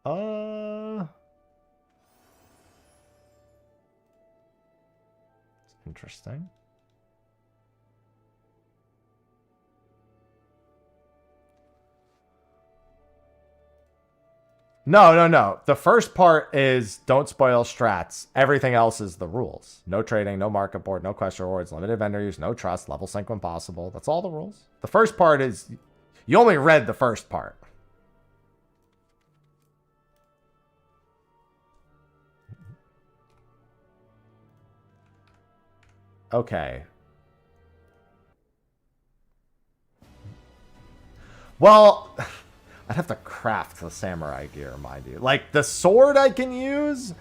It's interesting. No. The first part is don't spoil strats. Everything else is the rules. No trading, no market board, no quest rewards, limited vendor use, no trust, level sync when possible. That's all the rules. The first part is... You only read the first part. Okay. Well... I'd have to craft the samurai gear, mind you. Like, the sword I can use,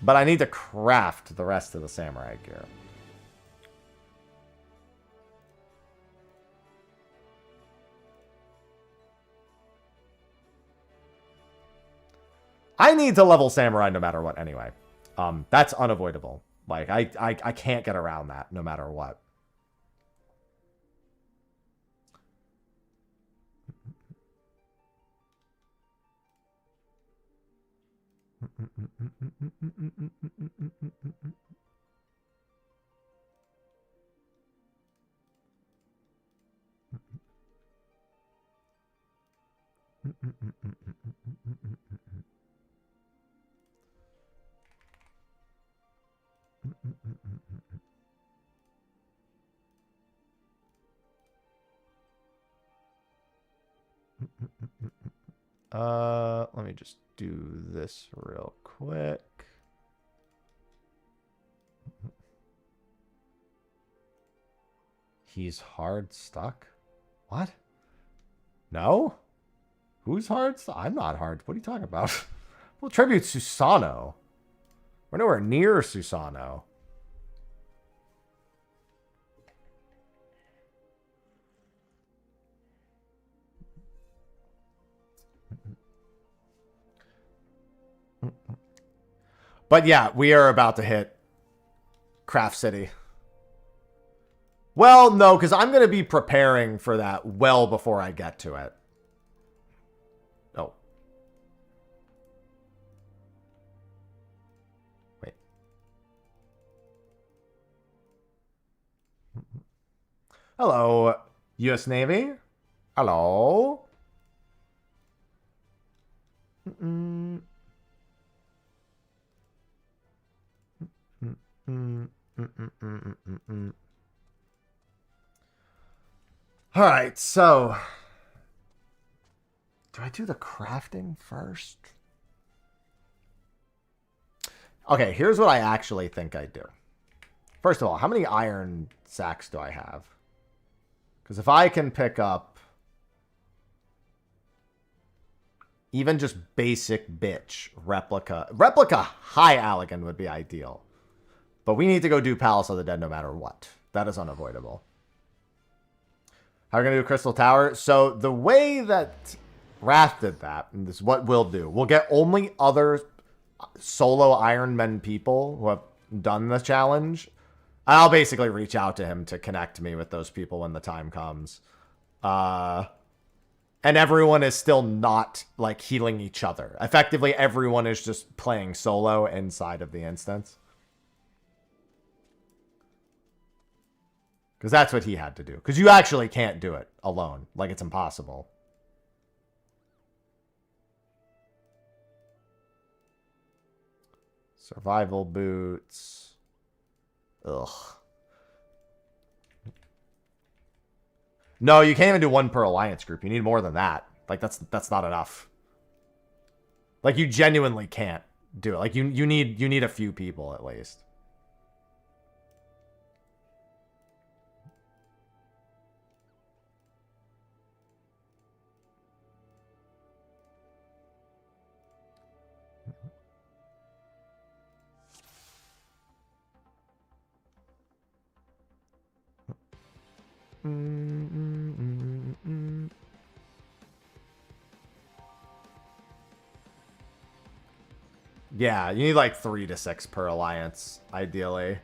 but I need to craft the rest of the samurai gear. I need to level samurai no matter what anyway. That's unavoidable. Like, I can't get around that no matter what. Let me just do this real quick. He's hard stuck? What? No? Who's hard stuck? I'm not hard. What are you talking about? Well, tribute Susano. We're nowhere near Susano. But yeah, we are about to hit Craft City. Well, no, because I'm going to be preparing for that well before I get to it. Oh. Wait. Hello, U.S. Navy. Hello. All right, so do I do the crafting first? Okay, here's what I actually think I do. First of all, how many iron sacks do I have? Because if I can pick up even just basic bitch replica high Allegan would be ideal. But we need to go do Palace of the Dead no matter what. That is unavoidable. How are we going to do Crystal Tower? So the way that Wrath did that, and this is what we'll do. We'll get only other solo Ironman people who have done the challenge. I'll basically reach out to him to connect me with those people when the time comes. And everyone is still not, like, healing each other. Effectively, everyone is just playing solo inside of the instance. Because that's what he had to do. Because you actually can't do it alone. Like, it's impossible. Survival boots. Ugh. No, you can't even do one per alliance group. You need more than that. Like, that's not enough. Like, you genuinely can't do it. Like, you need a few people at least. Yeah, you need like 3 to 6 per alliance, ideally.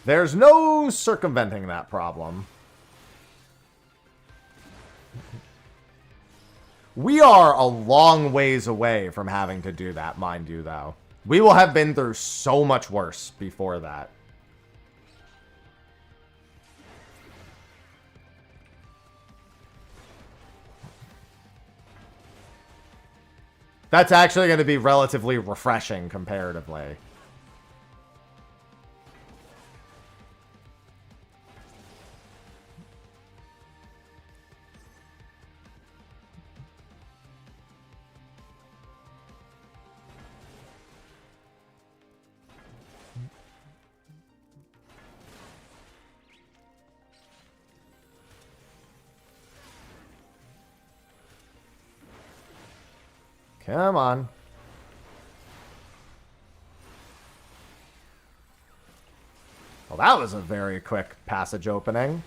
There's no circumventing that problem. We are a long ways away from having to do that, mind you, though. We will have been through so much worse before that. That's actually going to be relatively refreshing comparatively. Come on. Well, that was a very quick passage opening.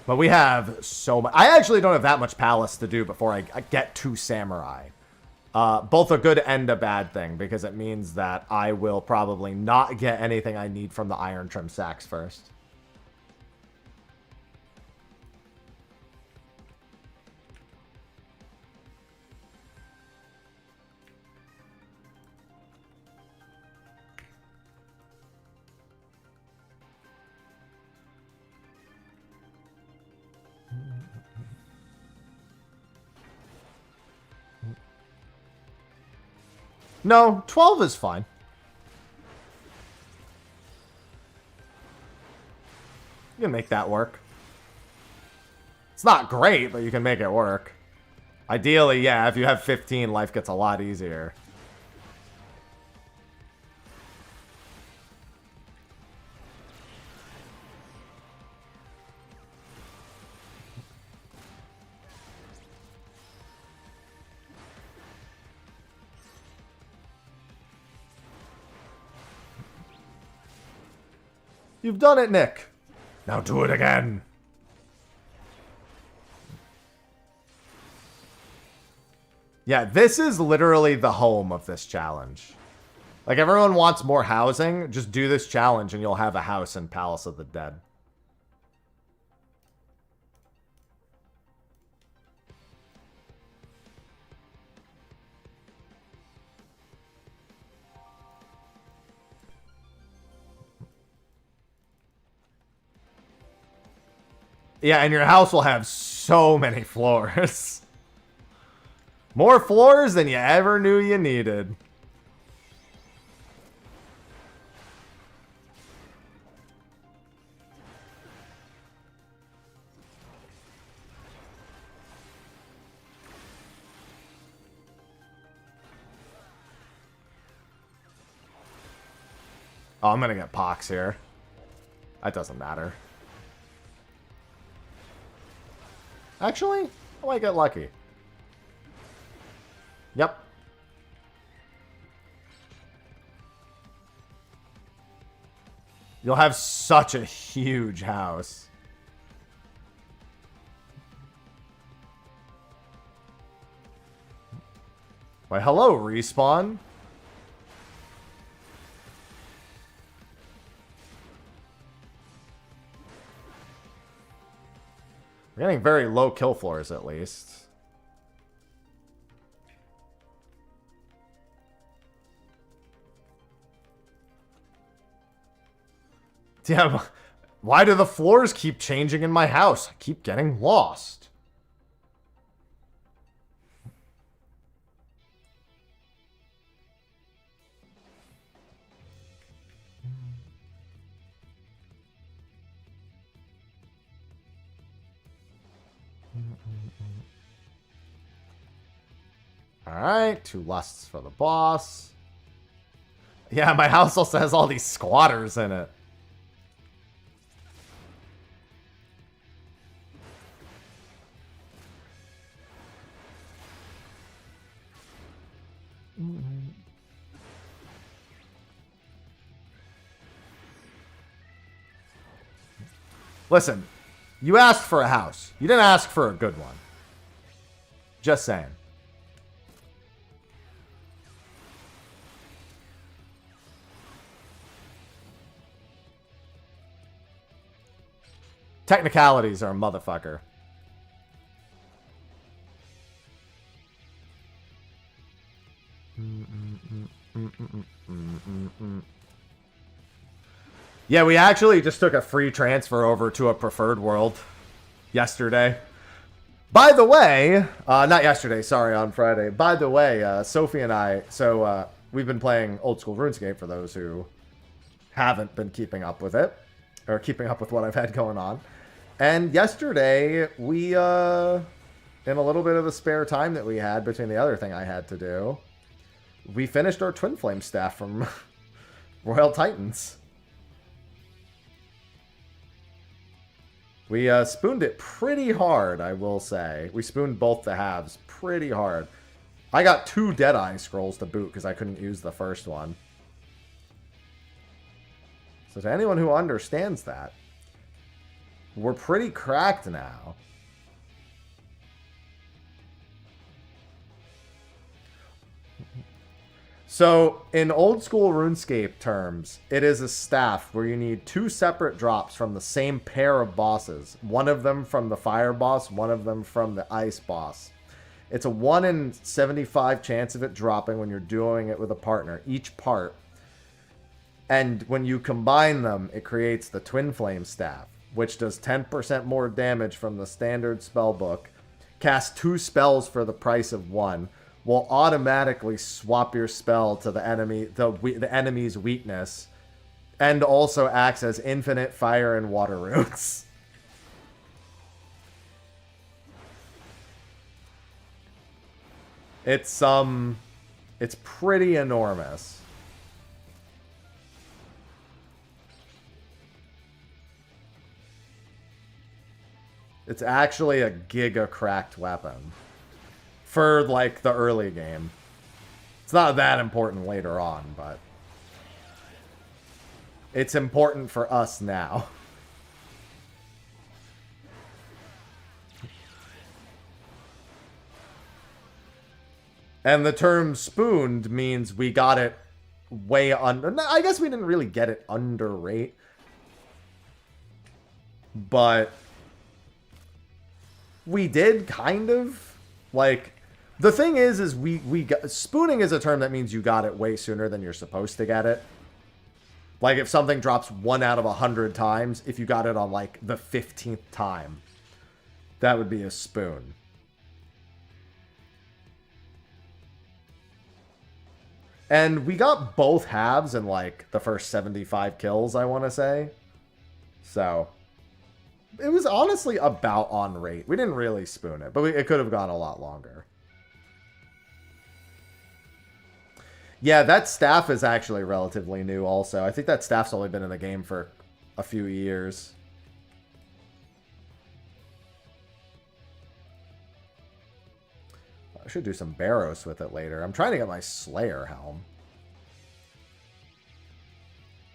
But we have so much. I actually don't have that much palace to do before I get to samurai. Both a good and a bad thing, because it means that I will probably not get anything I need from the iron trim sacks first. No, 12 is fine. You can make that work. It's not great, but you can make it work. Ideally, yeah, if you have 15, life gets a lot easier. You've done it, Nick. Now do it again. Yeah, this is literally the home of this challenge. Like, everyone wants more housing. Just do this challenge and you'll have a house in Palace of the Dead. Yeah, and your house will have so many floors. More floors than you ever knew you needed. Oh, I'm gonna get pox here. That doesn't matter. Actually, I might get lucky. Yep. You'll have such a huge house. Why, hello, Respawn. We're getting very low kill floors, at least. Damn, why do the floors keep changing in my house? I keep getting lost. Alright, 2 lusts for the boss. Yeah, my house also has all these squatters in it. Listen, you asked for a house. You didn't ask for a good one. Just saying. Technicalities are a motherfucker. Yeah, we actually just took a free transfer over to a preferred world yesterday. By the way, not yesterday, sorry, on Friday. By the way, Sophie and I, we've been playing old school RuneScape for those who haven't been keeping up with it, or keeping up with what I've had going on. And yesterday, we, in a little bit of the spare time that we had between the other thing I had to do, we finished our Twin Flame staff from Royal Titans. We spooned it pretty hard, I will say. We spooned both the halves pretty hard. I got 2 Deadeye scrolls to boot because I couldn't use the first one. So to anyone who understands that, we're pretty cracked now. So, in old school RuneScape terms, it is a staff where you need 2 separate drops from the same pair of bosses. One of them from the fire boss, one of them from the ice boss. It's a 1 in 75 chance of it dropping when you're doing it with a partner, each part. And when you combine them, it creates the Twin Flame staff, which does 10% more damage from the standard spell book, casts 2 spells for the price of 1, will automatically swap your spell to the enemy's weakness, and also acts as infinite fire and water runes. It's pretty enormous. It's actually a giga cracked weapon. For, like, the early game. It's not that important later on, but it's important for us now. And the term spooned means we got it way under... I guess we didn't really get it under rate. But we did, kind of. Like... The thing is we got, spooning is a term that means you got it way sooner than you're supposed to get it. Like, if something drops 1 out of 100 times, if you got it on, like, the 15th time, that would be a spoon. And we got both halves in, like, the first 75 kills, I want to say. So, it was honestly about on rate. We didn't really spoon it, but it could have gone a lot longer. Yeah, that staff is actually relatively new also. I think that staff's only been in the game for a few years. I should do some Barrows with it later. I'm trying to get my Slayer helm.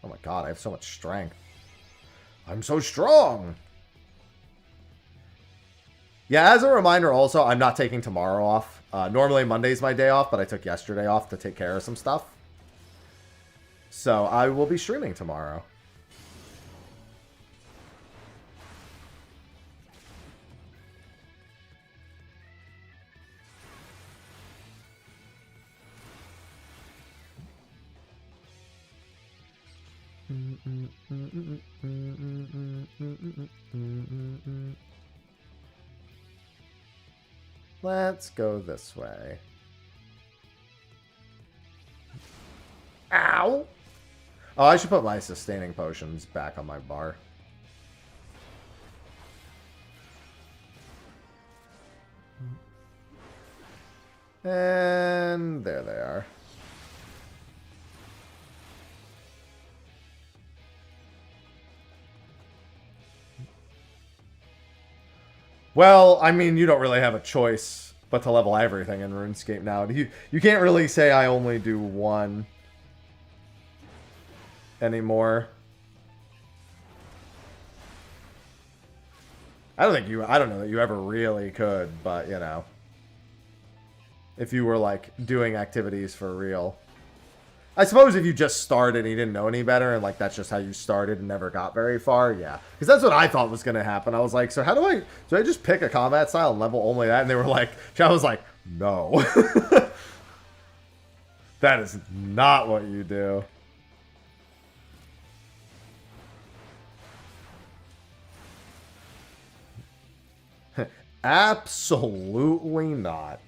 Oh my god, I have so much strength. I'm so strong! Yeah, as a reminder also, I'm not taking tomorrow off. Normally Monday's my day off, but I took yesterday off to take care of some stuff. So I will be streaming tomorrow. Let's go this way. Ow! Oh, I should put my sustaining potions back on my bar. And there they are. Well, I mean, you don't really have a choice but to level everything in RuneScape now. You can't really say I only do 1 anymore. I don't know that you ever really could, but you know. If you were like doing activities for real. I suppose if you just started and you didn't know any better, and like that's just how you started and never got very far, yeah. Because that's what I thought was going to happen. I was like, so how do I just pick a combat style and level only that? And they were like, I was like, no. That is not what you do. Absolutely not.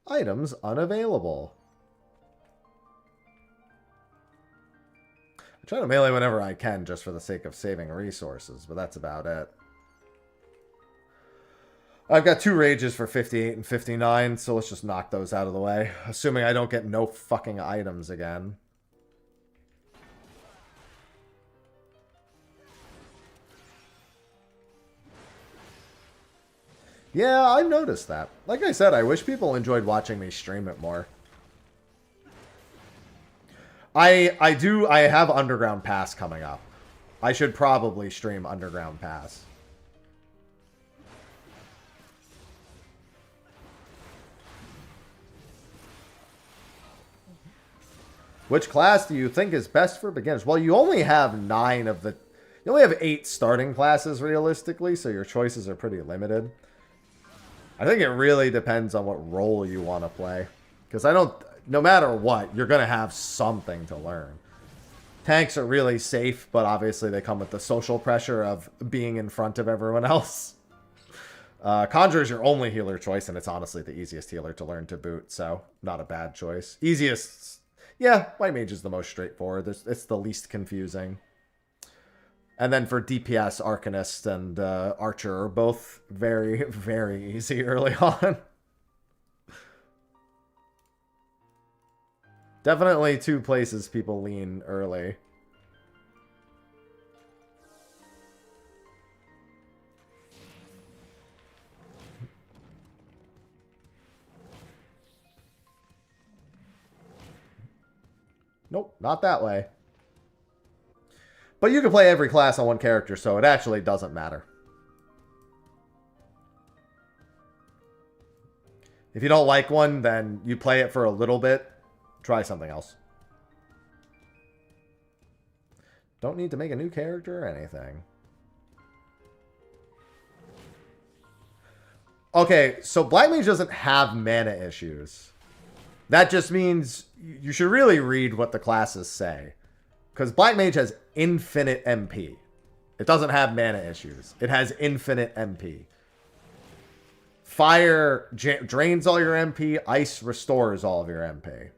Items unavailable. I try to melee whenever I can just for the sake of saving resources, but that's about it. I've got 2 rages for 58 and 59, so let's just knock those out of the way. Assuming I don't get no fucking items again. Yeah, I've noticed that. Like I said, I wish people enjoyed watching me stream it more. I have Underground Pass coming up. I should probably stream Underground Pass. Which class do you think is best for beginners? Well, you only have 8 starting classes realistically, so your choices are pretty limited. I think it really depends on what role you want to play. Because no matter what, you're going to have something to learn. Tanks are really safe, but obviously they come with the social pressure of being in front of everyone else. Conjure is your only healer choice, and it's honestly the easiest healer to learn to boot, so not a bad choice. Easiest, yeah, White Mage is the most straightforward. It's the least confusing. And then for DPS, Arcanist and Archer are both very, very easy early on. Definitely 2 places people lean early. Nope, not that way. But you can play every class on one character, so it actually doesn't matter. If you don't like one, then you play it for a little bit. Try something else. Don't need to make a new character or anything. Okay, so Black Mage doesn't have mana issues. That just means you should really read what the classes say. Because Black Mage has infinite MP. It doesn't have mana issues. It has infinite MP. Fire drains all your MP. Ice restores all of your MP.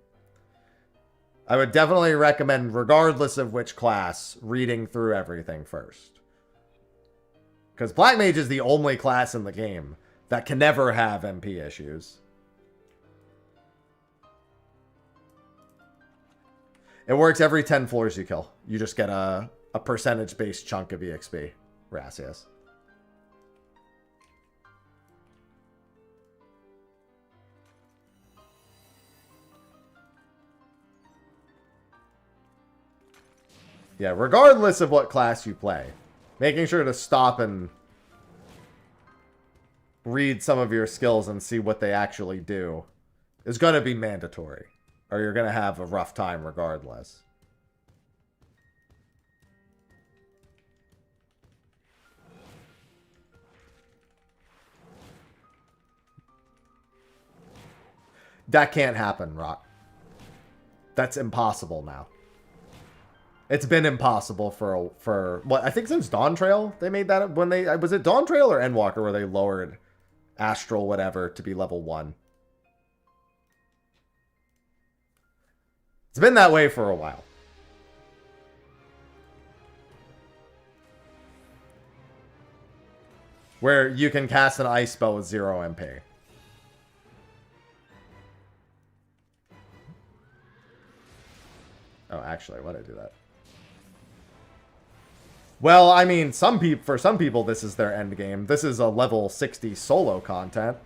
I would definitely recommend, regardless of which class, reading through everything first. Because Black Mage is the only class in the game that can never have MP issues. It works every 10 floors you kill. You just get a percentage-based chunk of EXP. Rassius. Yeah, regardless of what class you play, making sure to stop and read some of your skills and see what they actually do is going to be mandatory. Or you're going to have a rough time regardless. That can't happen, Rock. That's impossible now. It's been impossible for what I think since Dawn Trail they made that when they was it Dawn Trail or Endwalker where they lowered Astral whatever to be level 1. It's been that way for a while. Where you can cast an ice spell with 0 MP. Oh, actually, why did I do that? Well, I mean, for some people, this is their end game. This is a level 60 solo content.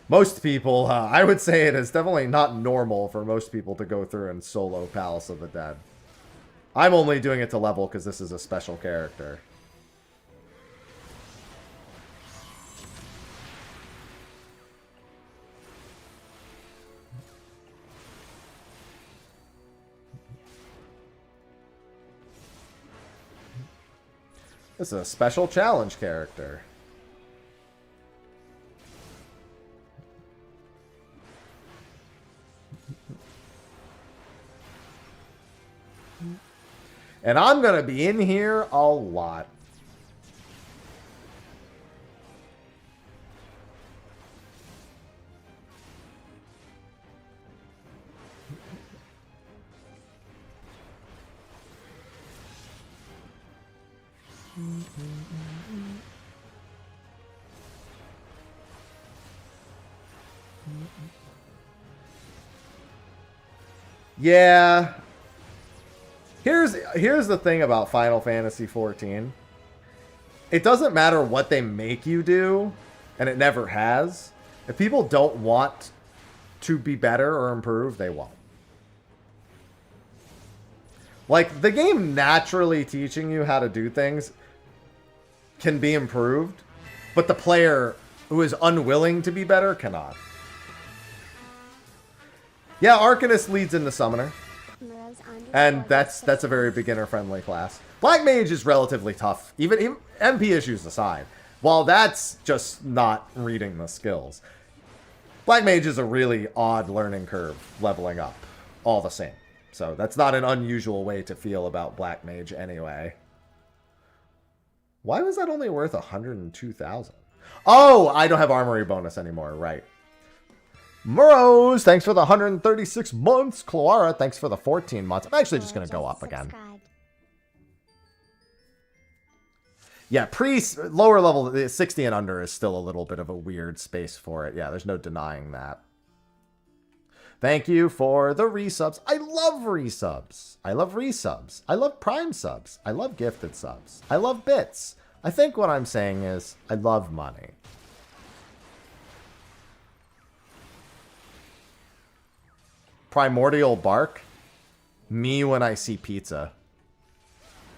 Most people, I would say it is definitely not normal for most people to go through and solo Palace of the Dead. I'm only doing it to level because this is a special character. This is a special challenge character. And I'm going to be in here a lot. Yeah. Here's the thing about Final Fantasy XIV. It doesn't matter what they make you do, and it never has. If people don't want to be better or improve, they won't. Like, the game naturally teaching you how to do things can be improved, but the player who is unwilling to be better cannot. Yeah, Arcanist leads into Summoner. And that's a very beginner-friendly class. Black Mage is relatively tough, even MP issues aside. While that's just not reading the skills. Black Mage is a really odd learning curve leveling up, all the same. So that's not an unusual way to feel about Black Mage anyway. Why was that only worth 102,000? Oh, I don't have armory bonus anymore, right. Murrows, thanks for the 136 months. Cloara, thanks for the 14 months. I'm actually just going to go up again. Yeah, lower level, 60 and under is still a little bit of a weird space for it. Yeah, there's no denying that. Thank you for the resubs. I love resubs. I love resubs. I love prime subs. I love gifted subs. I love bits. I think what I'm saying is I love money. Primordial Bark. Me when I see pizza.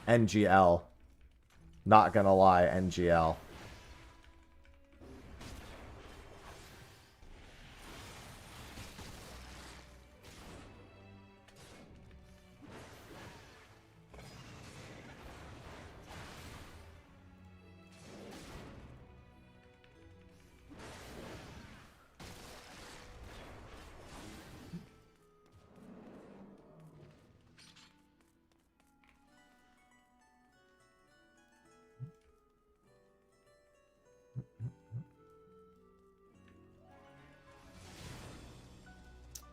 NGL. Not gonna lie, NGL.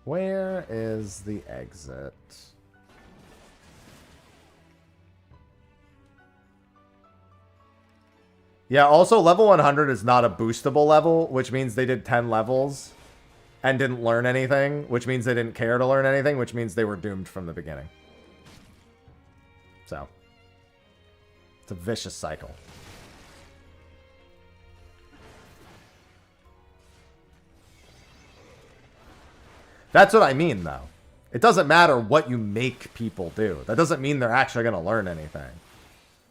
Where is the exit? Yeah, also level 100 is not a boostable level, which means they did 10 levels and didn't learn anything, which means they didn't care to learn anything, which means they were doomed from the beginning. So, it's a vicious cycle. That's what I mean, though. It doesn't matter what you make people do. That doesn't mean they're actually going to learn anything.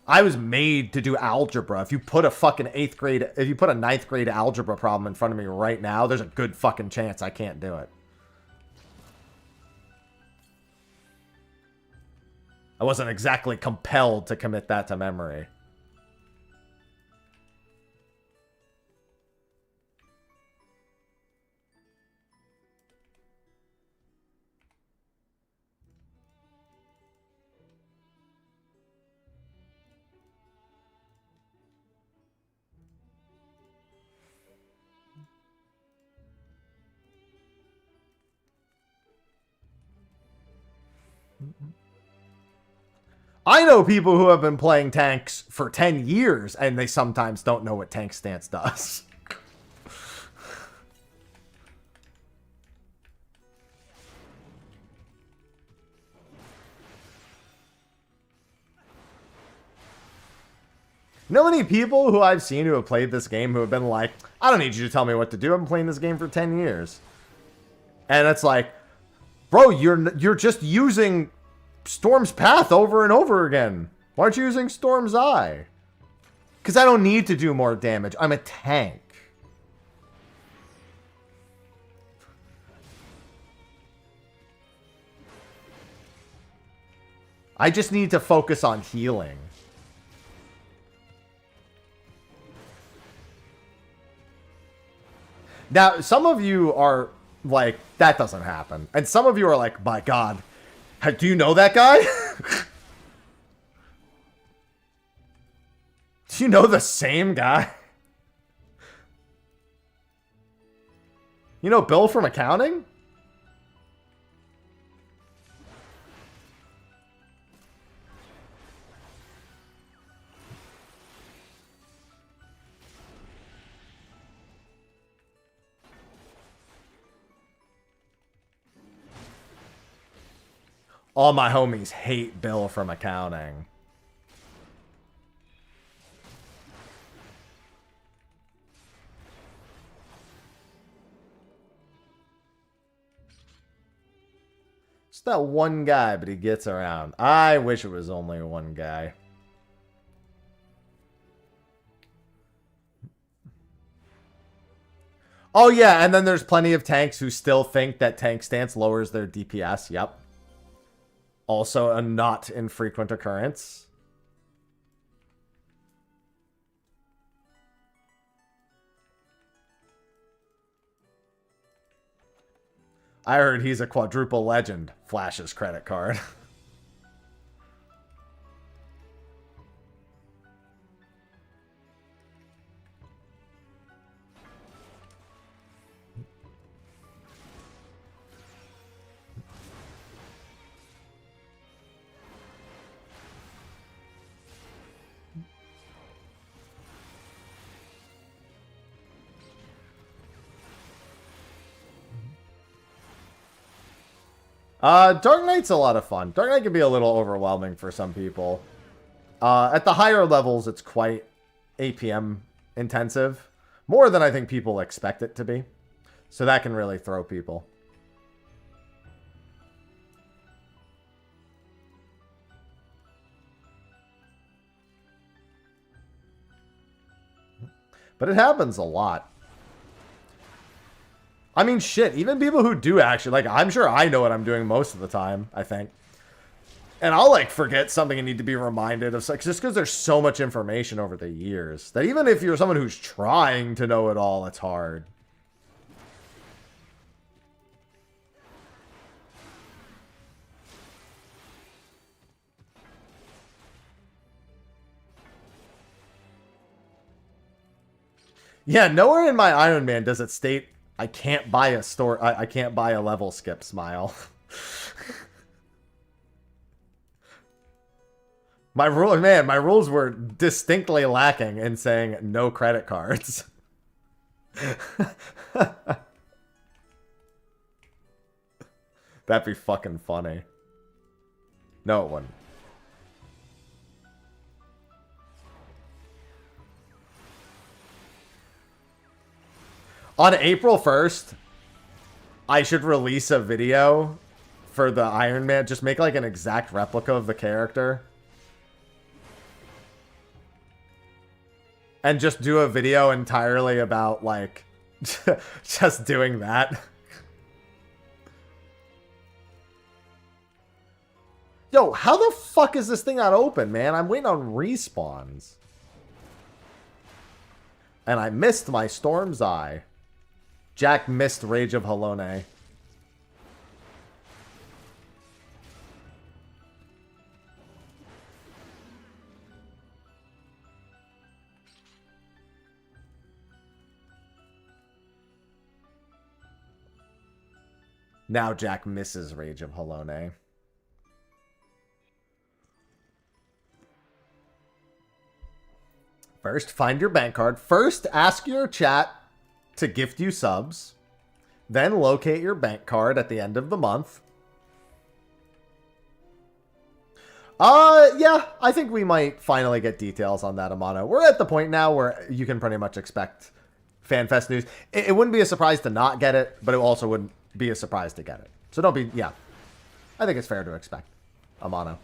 I was made to do algebra. If you put a fucking if you put a 9th grade algebra problem in front of me right now, there's a good fucking chance I can't do it. I wasn't exactly compelled to commit that to memory. I know people who have been playing tanks for 10 years and they sometimes don't know what tank stance does. You know how many people who I've seen who have played this game who have been like, I don't need you to tell me what to do. I've been playing this game for 10 years. And it's like, bro, you're just using Storm's Path over and over again. Why aren't you using Storm's Eye? Because I don't need to do more damage. I'm a tank. I just need to focus on healing. Now, some of you are like, that doesn't happen. And some of you are like, my God, do you know that guy? Do you know the same guy? You know Bill from accounting? All my homies hate Bill from accounting. It's that one guy, but he gets around. I wish it was only one guy. Oh yeah, and then there's plenty of tanks who still think that tank stance lowers their DPS. Yep. Also a not infrequent occurrence. I heard he's a quadruple legend. Flash's credit card. Dark Knight's a lot of fun. Dark Knight can be a little overwhelming for some people. At the higher levels, it's quite APM intensive. More than I think people expect it to be. So that can really throw people. But it happens a lot. I mean, shit, even people who do actually, like, I'm sure I know what I'm doing most of the time, I think. And I'll, like, forget something and need to be reminded of, just because there's so much information over the years, that even if you're someone who's trying to know it all, it's hard. Yeah, nowhere in my Ironman does it state I can't buy a store. I can't buy a level skip. Smile. My rules were distinctly lacking in saying no credit cards. That'd be fucking funny. No, it wouldn't. On April 1st, I should release a video for the Iron Man. Just make like an exact replica of the character. And just do a video entirely about like just doing that. Yo, how the fuck is this thing not open, man? I'm waiting on respawns. And I missed my Storm's Eye. Jack missed Rage of Halone. Now Jack misses Rage of Halone. First, find your bank card. First, ask your chat to gift you subs. Then locate your bank card at the end of the month. Yeah, I think we might finally get details on that, Amano. We're at the point now where you can pretty much expect FanFest news. It wouldn't be a surprise to not get it, but it also wouldn't be a surprise to get it. So don't be, yeah. I think it's fair to expect a mono.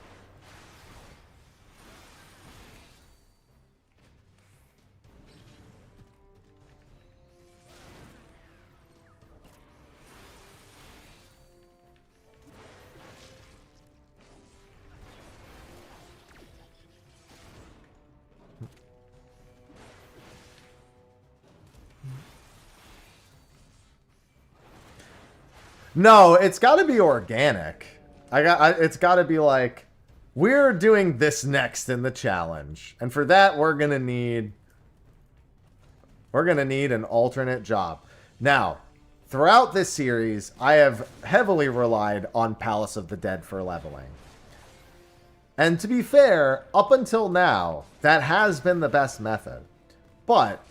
No, it's got to be organic. It's got to be like, we're doing this next in the challenge, and for that we're gonna need an alternate job. Now, throughout this series, I have heavily relied on Palace of the Dead for leveling, and to be fair, up until now, that has been the best method. But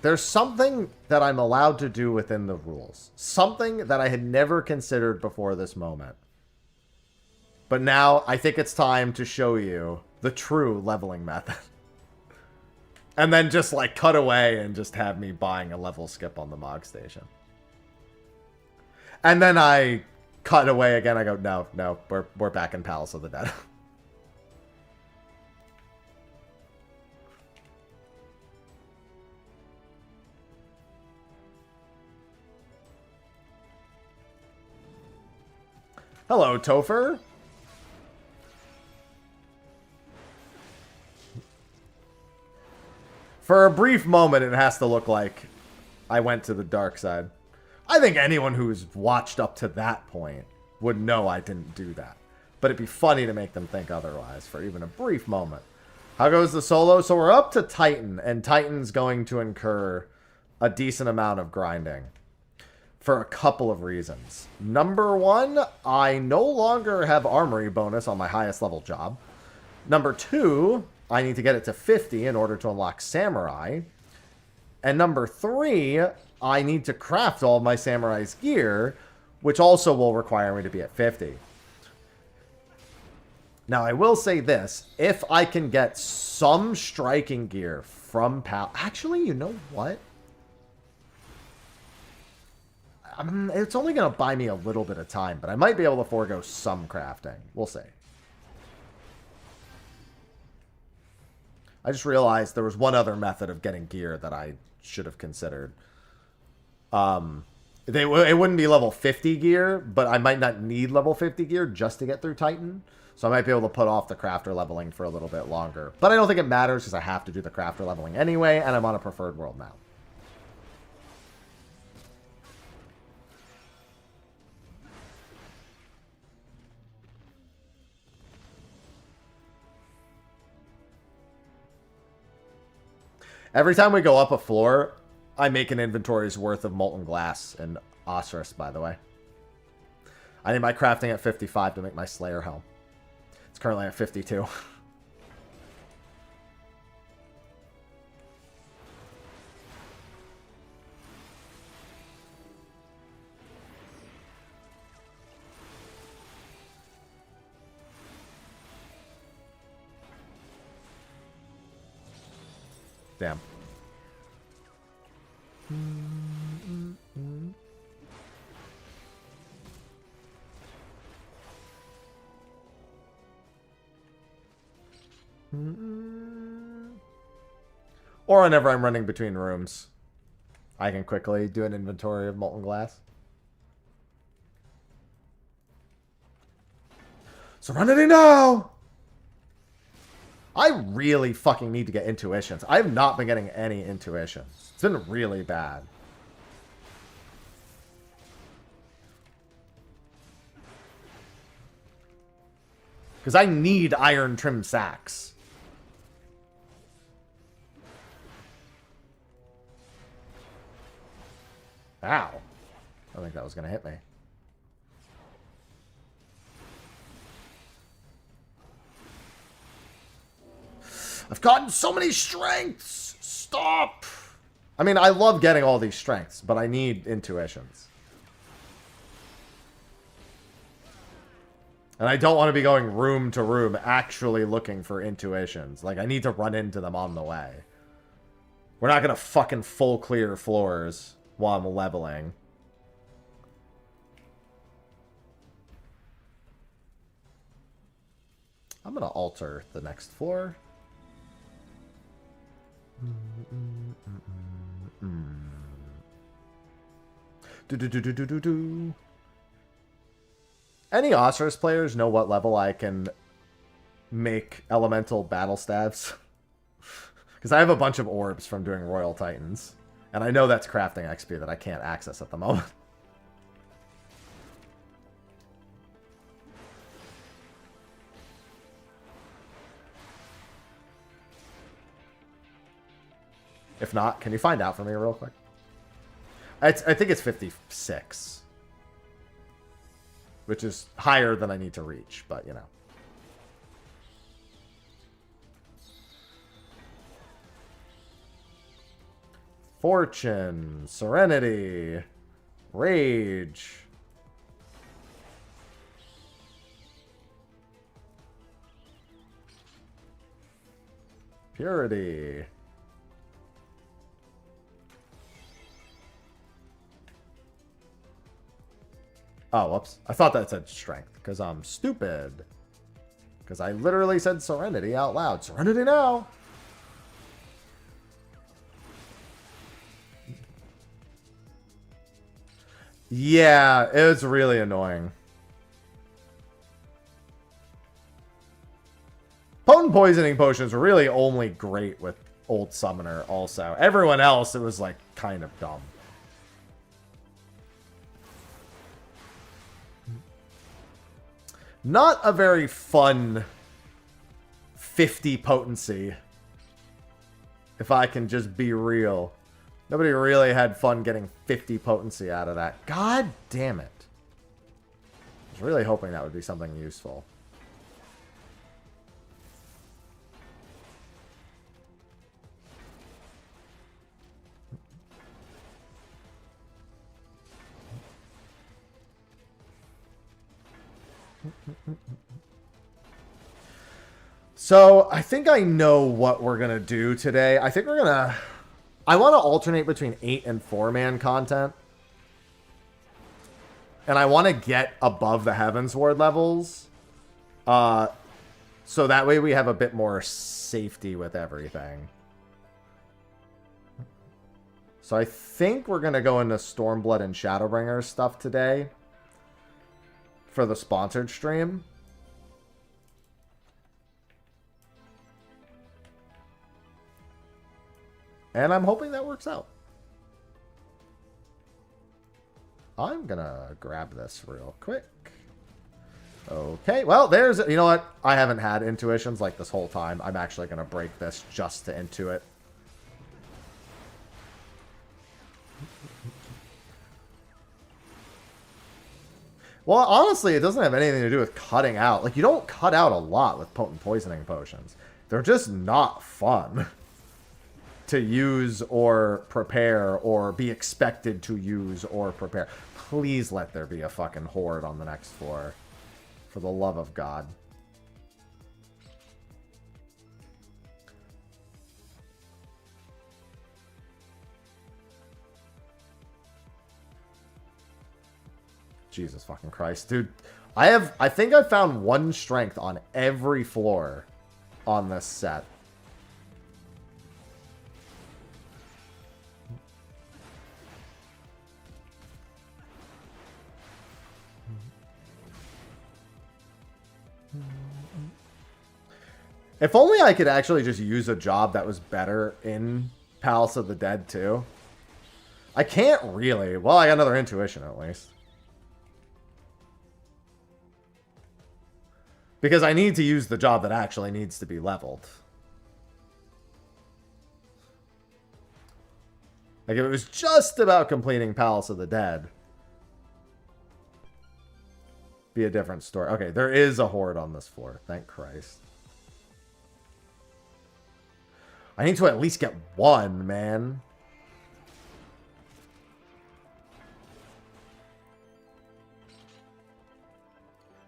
there's something that I'm allowed to do within the rules. Something that I had never considered before this moment. But now, I think it's time to show you the true leveling method. And then just, like, cut away and just have me buying a level skip on the Mog Station. And then I cut away again. I go, no, we're back in Palace of the Dead. Hello, Topher. For a brief moment, it has to look like I went to the dark side. I think anyone who's watched up to that point would know I didn't do that. But it'd be funny to make them think otherwise for even a brief moment. How goes the solo? So we're up to Titan, and Titan's going to incur a decent amount of grinding. For a couple of reasons. Number one, I no longer have armory bonus on my highest level job. Number two, I need to get it to 50 in order to unlock Samurai. And number three, I need to craft all of my Samurai's gear, which also will require me to be at 50. Now, I will say this. If I can get some striking gear from Pal... Actually, you know what? It's only going to buy me a little bit of time, but I might be able to forego some crafting. We'll see. I just realized there was one other method of getting gear that I should have considered. It wouldn't be level 50 gear, but I might not need level 50 gear just to get through Titan. So I might be able to put off the crafter leveling for a little bit longer. But I don't think it matters because I have to do the crafter leveling anyway, and I'm on a preferred world now. Every time we go up a floor, I make an inventory's worth of molten glass and Osiris, by the way. I need my crafting at 55 to make my Slayer helm. It's currently at 52. Damn. Or whenever I'm running between rooms, I can quickly do an inventory of molten glass. Serenity now! I really fucking need to get intuitions. I have not been getting any intuitions. It's been really bad. Because I need iron trim sacks. Ow. I don't think that was going to hit me. I've gotten so many strengths. Stop. I mean, I love getting all these strengths, but I need intuitions. And I don't want to be going room to room actually looking for intuitions. Like, I need to run into them on the way. We're not going to fucking full clear floors while I'm leveling. I'm going to alter the next floor. Any Osiris players know what level I can make elemental battle staves? Because I have a bunch of orbs from doing Royal Titans. And I know that's crafting XP that I can't access at the moment. If not, can you find out for me real quick? I think it's 56. Which is higher than I need to reach, but you know. Fortune, Serenity, Rage. Purity. Oh, whoops. I thought that said strength, because I'm stupid. Because I literally said Serenity out loud. Serenity now! Yeah, it was really annoying. Potent poisoning potions were really only great with Old Summoner also. Everyone else, it was like kind of dumb. Not a very fun 50 potency. If I can just be real. Nobody really had fun getting 50 potency out of that. God damn it. I was really hoping that would be something useful. So, I think I know what we're going to do today. I think we're going to... I want to alternate between 8 and 4-man content. And I want to get above the Heavensward levels. So that way we have a bit more safety with everything. So I think we're going to go into Stormblood and Shadowbringer stuff today. For the sponsored stream. And I'm hoping that works out. I'm gonna grab this real quick. Okay, well, there's... You know what? I haven't had intuitions like this whole time. I'm actually gonna break this just to intuit. Well, honestly, it doesn't have anything to do with cutting out. Like, you don't cut out a lot with potent poisoning potions. They're just not fun to use or prepare or be expected to use or prepare. Please let there be a fucking horde on the next floor. For the love of God. Jesus fucking Christ. Dude, I think I found one strength on every floor on this set. If only I could actually just use a job that was better in Palace of the Dead, too. I can't really. Well, I got another intuition, at least. Because I need to use the job that actually needs to be leveled. Like, if it was just about completing Palace of the Dead, be a different story. Okay, there is a horde on this floor. Thank Christ. I need to at least get one, man.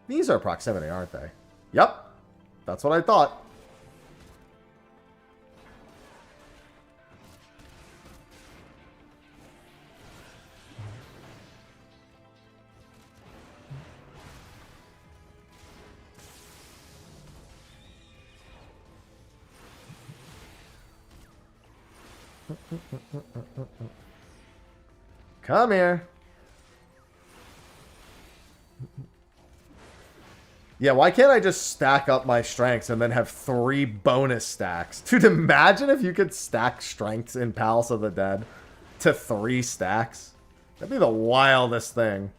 These are proximity, aren't they? Yep. That's what I thought. Come here. Yeah, why can't I just stack up my strengths and then have 3 bonus stacks? Dude, imagine if you could stack strengths in Palace of the Dead to 3 stacks. That'd be the wildest thing.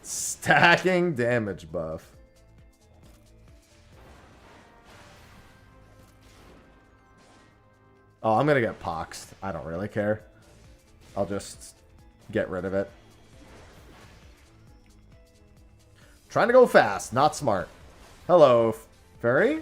Stacking damage buff. Oh, I'm gonna get poxed. I don't really care. I'll just get rid of it. Trying to go fast, not smart. Hello, fairy?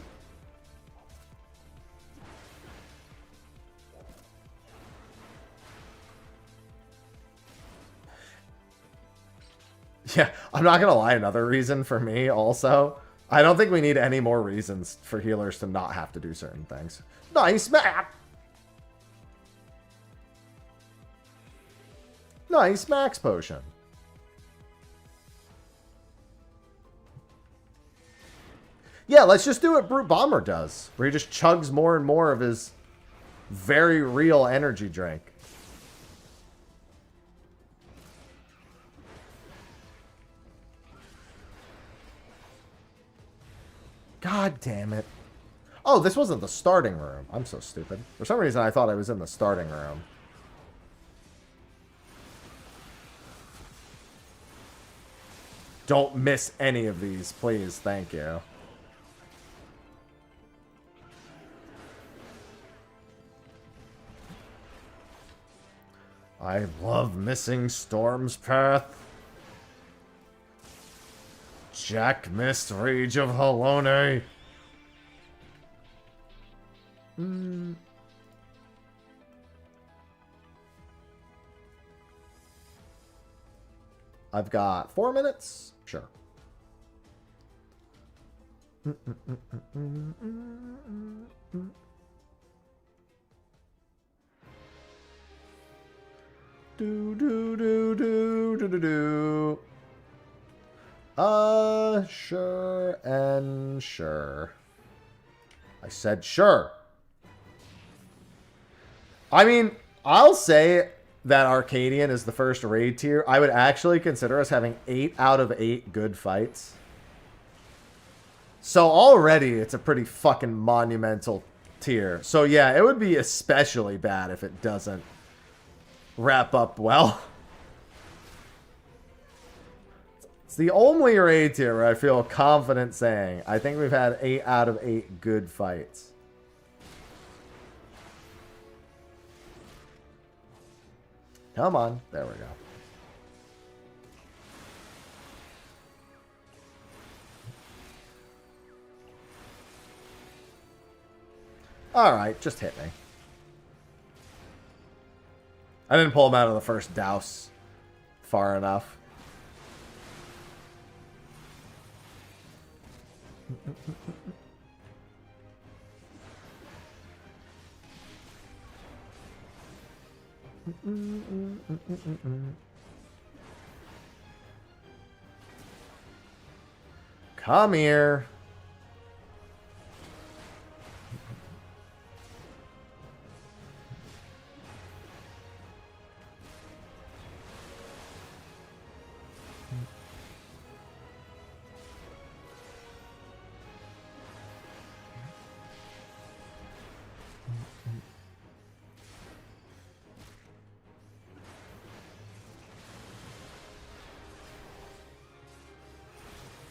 Yeah, I'm not gonna lie, another reason for me also. I don't think we need any more reasons for healers to not have to do certain things. Nice map! Nice max potion. Yeah, let's just do what Brute Bomber does, where he just chugs more and more of his very real energy drink. God damn it. Oh, this wasn't the starting room. I'm so stupid. For some reason, I thought I was in the starting room. Don't miss any of these, please. Thank you. I love missing Storm's Path. Jack missed Rage of Halone. I've got 4 minutes. Sure. Do do do do do do do. Sure and sure. I said sure. I mean, I'll say that Arcadian is the first raid tier. I would actually consider us having 8 out of 8 good fights. So already it's a pretty fucking monumental tier. So yeah, it would be especially bad if it doesn't wrap up well. It's the only raid tier where I feel confident saying I think we've had 8 out of 8 good fights. Come on. There we go. Alright, just hit me. I didn't pull him out of the first douse far enough. Come here.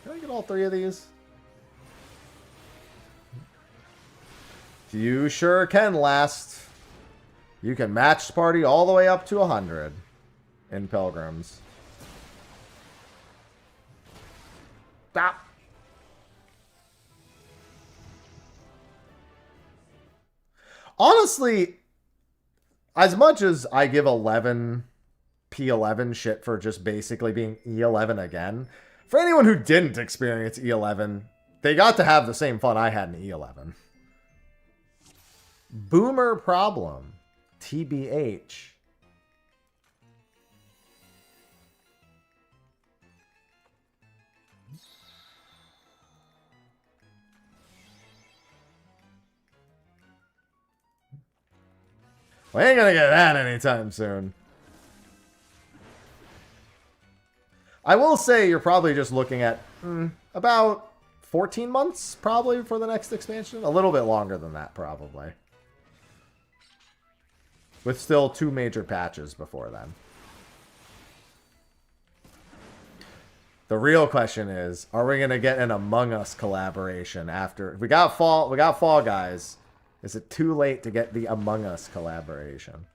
Can I get all 3 of these? You sure can, last. You can match party all the way up to 100 in Pilgrims. Stop. Honestly, as much as I give 11 P11 shit for just basically being E11 again, for anyone who didn't experience E11, they got to have the same fun I had in E11. Boomer problem. TBH. We ain't gonna get that anytime soon. I will say you're probably just looking at about 14 months probably for the next expansion. A little bit longer than that probably. With still 2 major patches before then. The real question is, are we going to get an Among Us collaboration after we got Fall Guys? Is it too late to get the Among Us collaboration?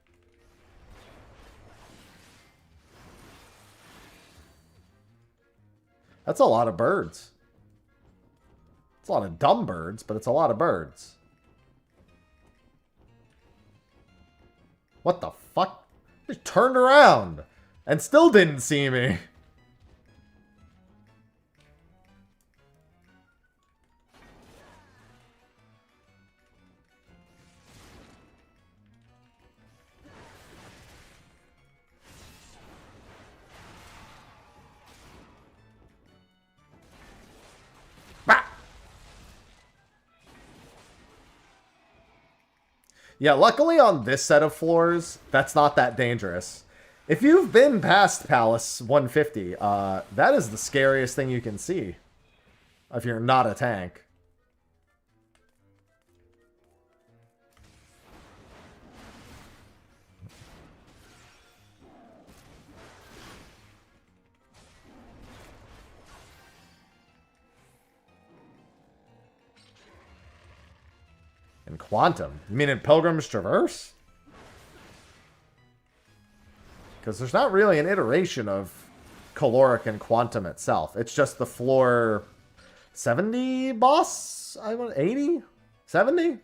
That's a lot of birds. It's a lot of dumb birds, but it's a lot of birds. What the fuck? Just turned around and still didn't see me. Yeah, luckily on this set of floors, that's not that dangerous. If you've been past Palace 150, that is the scariest thing you can see. If you're not a tank. In Quantum? You mean in Pilgrim's Traverse? Because there's not really an iteration of Caloric and Quantum itself. It's just the floor 70 boss? 80? 70?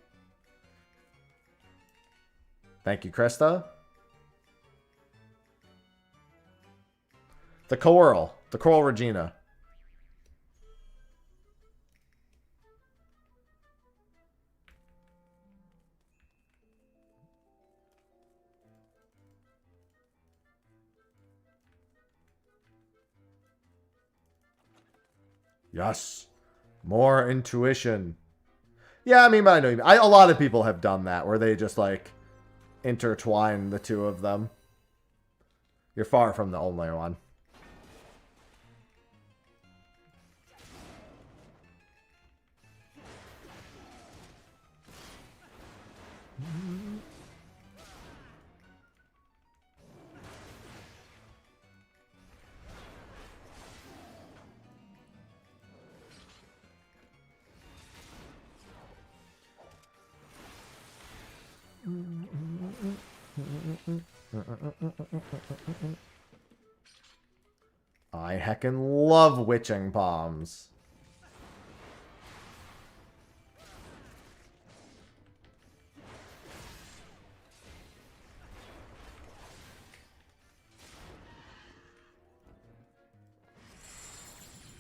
Thank you, Krista. The Coral. The Coral Regina. Yes. More intuition. Yeah, I mean, but I know you mean. A lot of people have done that, where they just, like, intertwine the two of them. You're far from the only one. I heckin' love witching palms.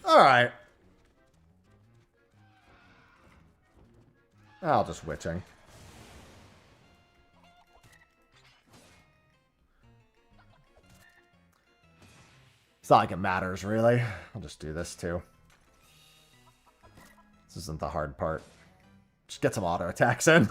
Alright. I'll just witching. It's not like it matters, really. I'll just do this, too. This isn't the hard part. Just get some auto attacks in.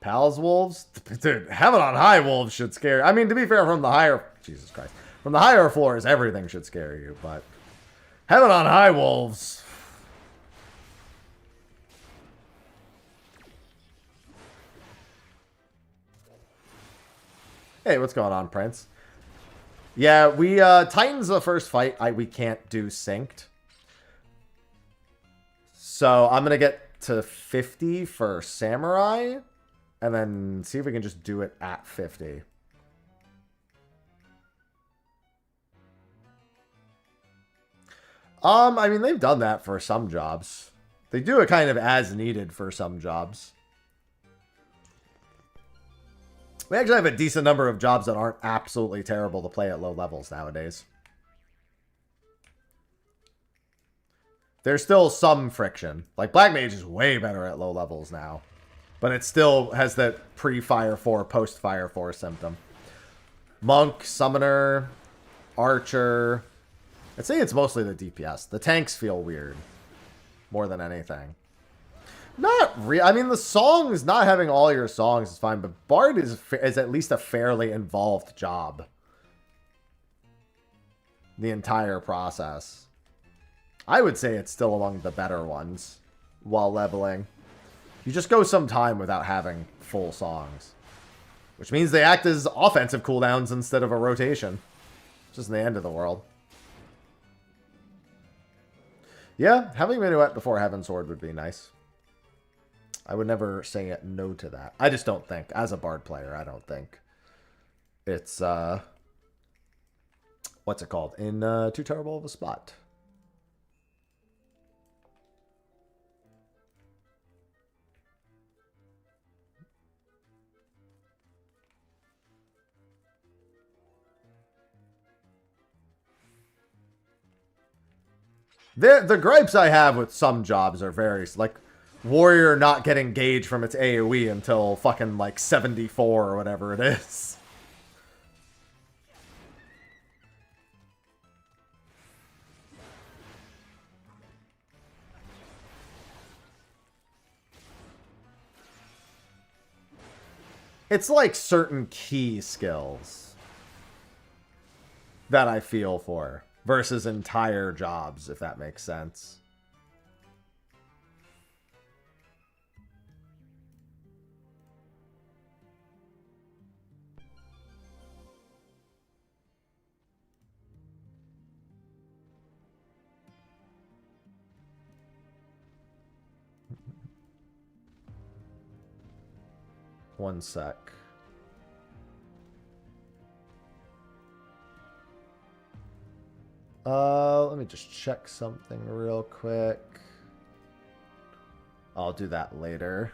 Pals Wolves? Dude, Heaven on High Wolves should scare you. I mean, to be fair, from the higher... Jesus Christ. From the higher floors, everything should scare you, but... Heaven on High Wolves... Hey, what's going on, Prince? Yeah, we, Titan's the first fight we can't do synced. So, I'm gonna get to 50 for Samurai... And then see if we can just do it at 50. I mean, they've done that for some jobs. They do it kind of as needed for some jobs. We actually have a decent number of jobs that aren't absolutely terrible to play at low levels nowadays. There's still some friction. Like, Black Mage is way better at low levels now. But it still has that pre-Fire 4, post-Fire 4 symptom. Monk, Summoner, Archer. I'd say it's mostly the DPS. The tanks feel weird. More than anything. I mean, the songs, not having all your songs is fine, but Bard is at least a fairly involved job. The entire process. I would say it's still among the better ones while leveling. You just go some time without having full songs. Which means they act as offensive cooldowns instead of a rotation. Which isn't the end of the world. Yeah, having Minuet before Heavensward would be nice. I would never say no to that. I just don't think, as a Bard player, I don't think it's, what's it called? In too terrible of a spot. The gripes I have with some jobs are very, like, Warrior not getting gauge from its AoE until fucking, like, 74 or whatever it is. It's like certain key skills that I feel for versus entire jobs, if that makes sense. One sec. Let me just check something real quick. I'll do that later.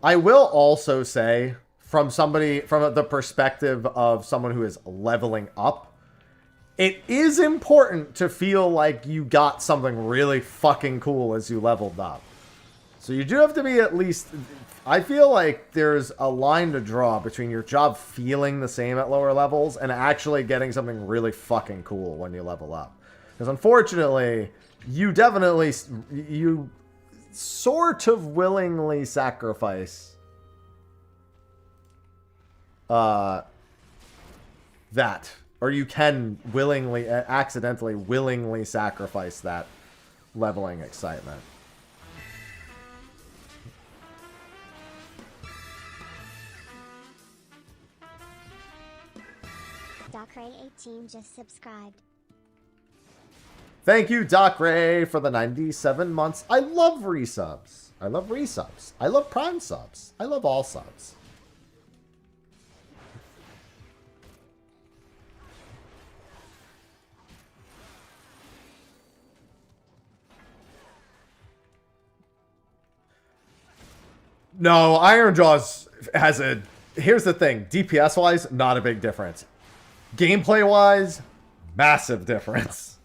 I will also say, from the perspective of someone who is leveling up, it is important to feel like you got something really fucking cool as you leveled up. So you do have to be at least... I feel like there's a line to draw between your job feeling the same at lower levels and actually getting something really fucking cool when you level up. Because unfortunately, you sort of willingly sacrifice that. Or you can accidentally willingly sacrifice that leveling excitement. DocRay18 just subscribed. Thank you, Doc Ray, for the 97 months. I love resubs. I love resubs. I love prime subs. I love all subs. No, Iron Jaws has a... Here's the thing. DPS-wise, not a big difference. Gameplay-wise, massive difference.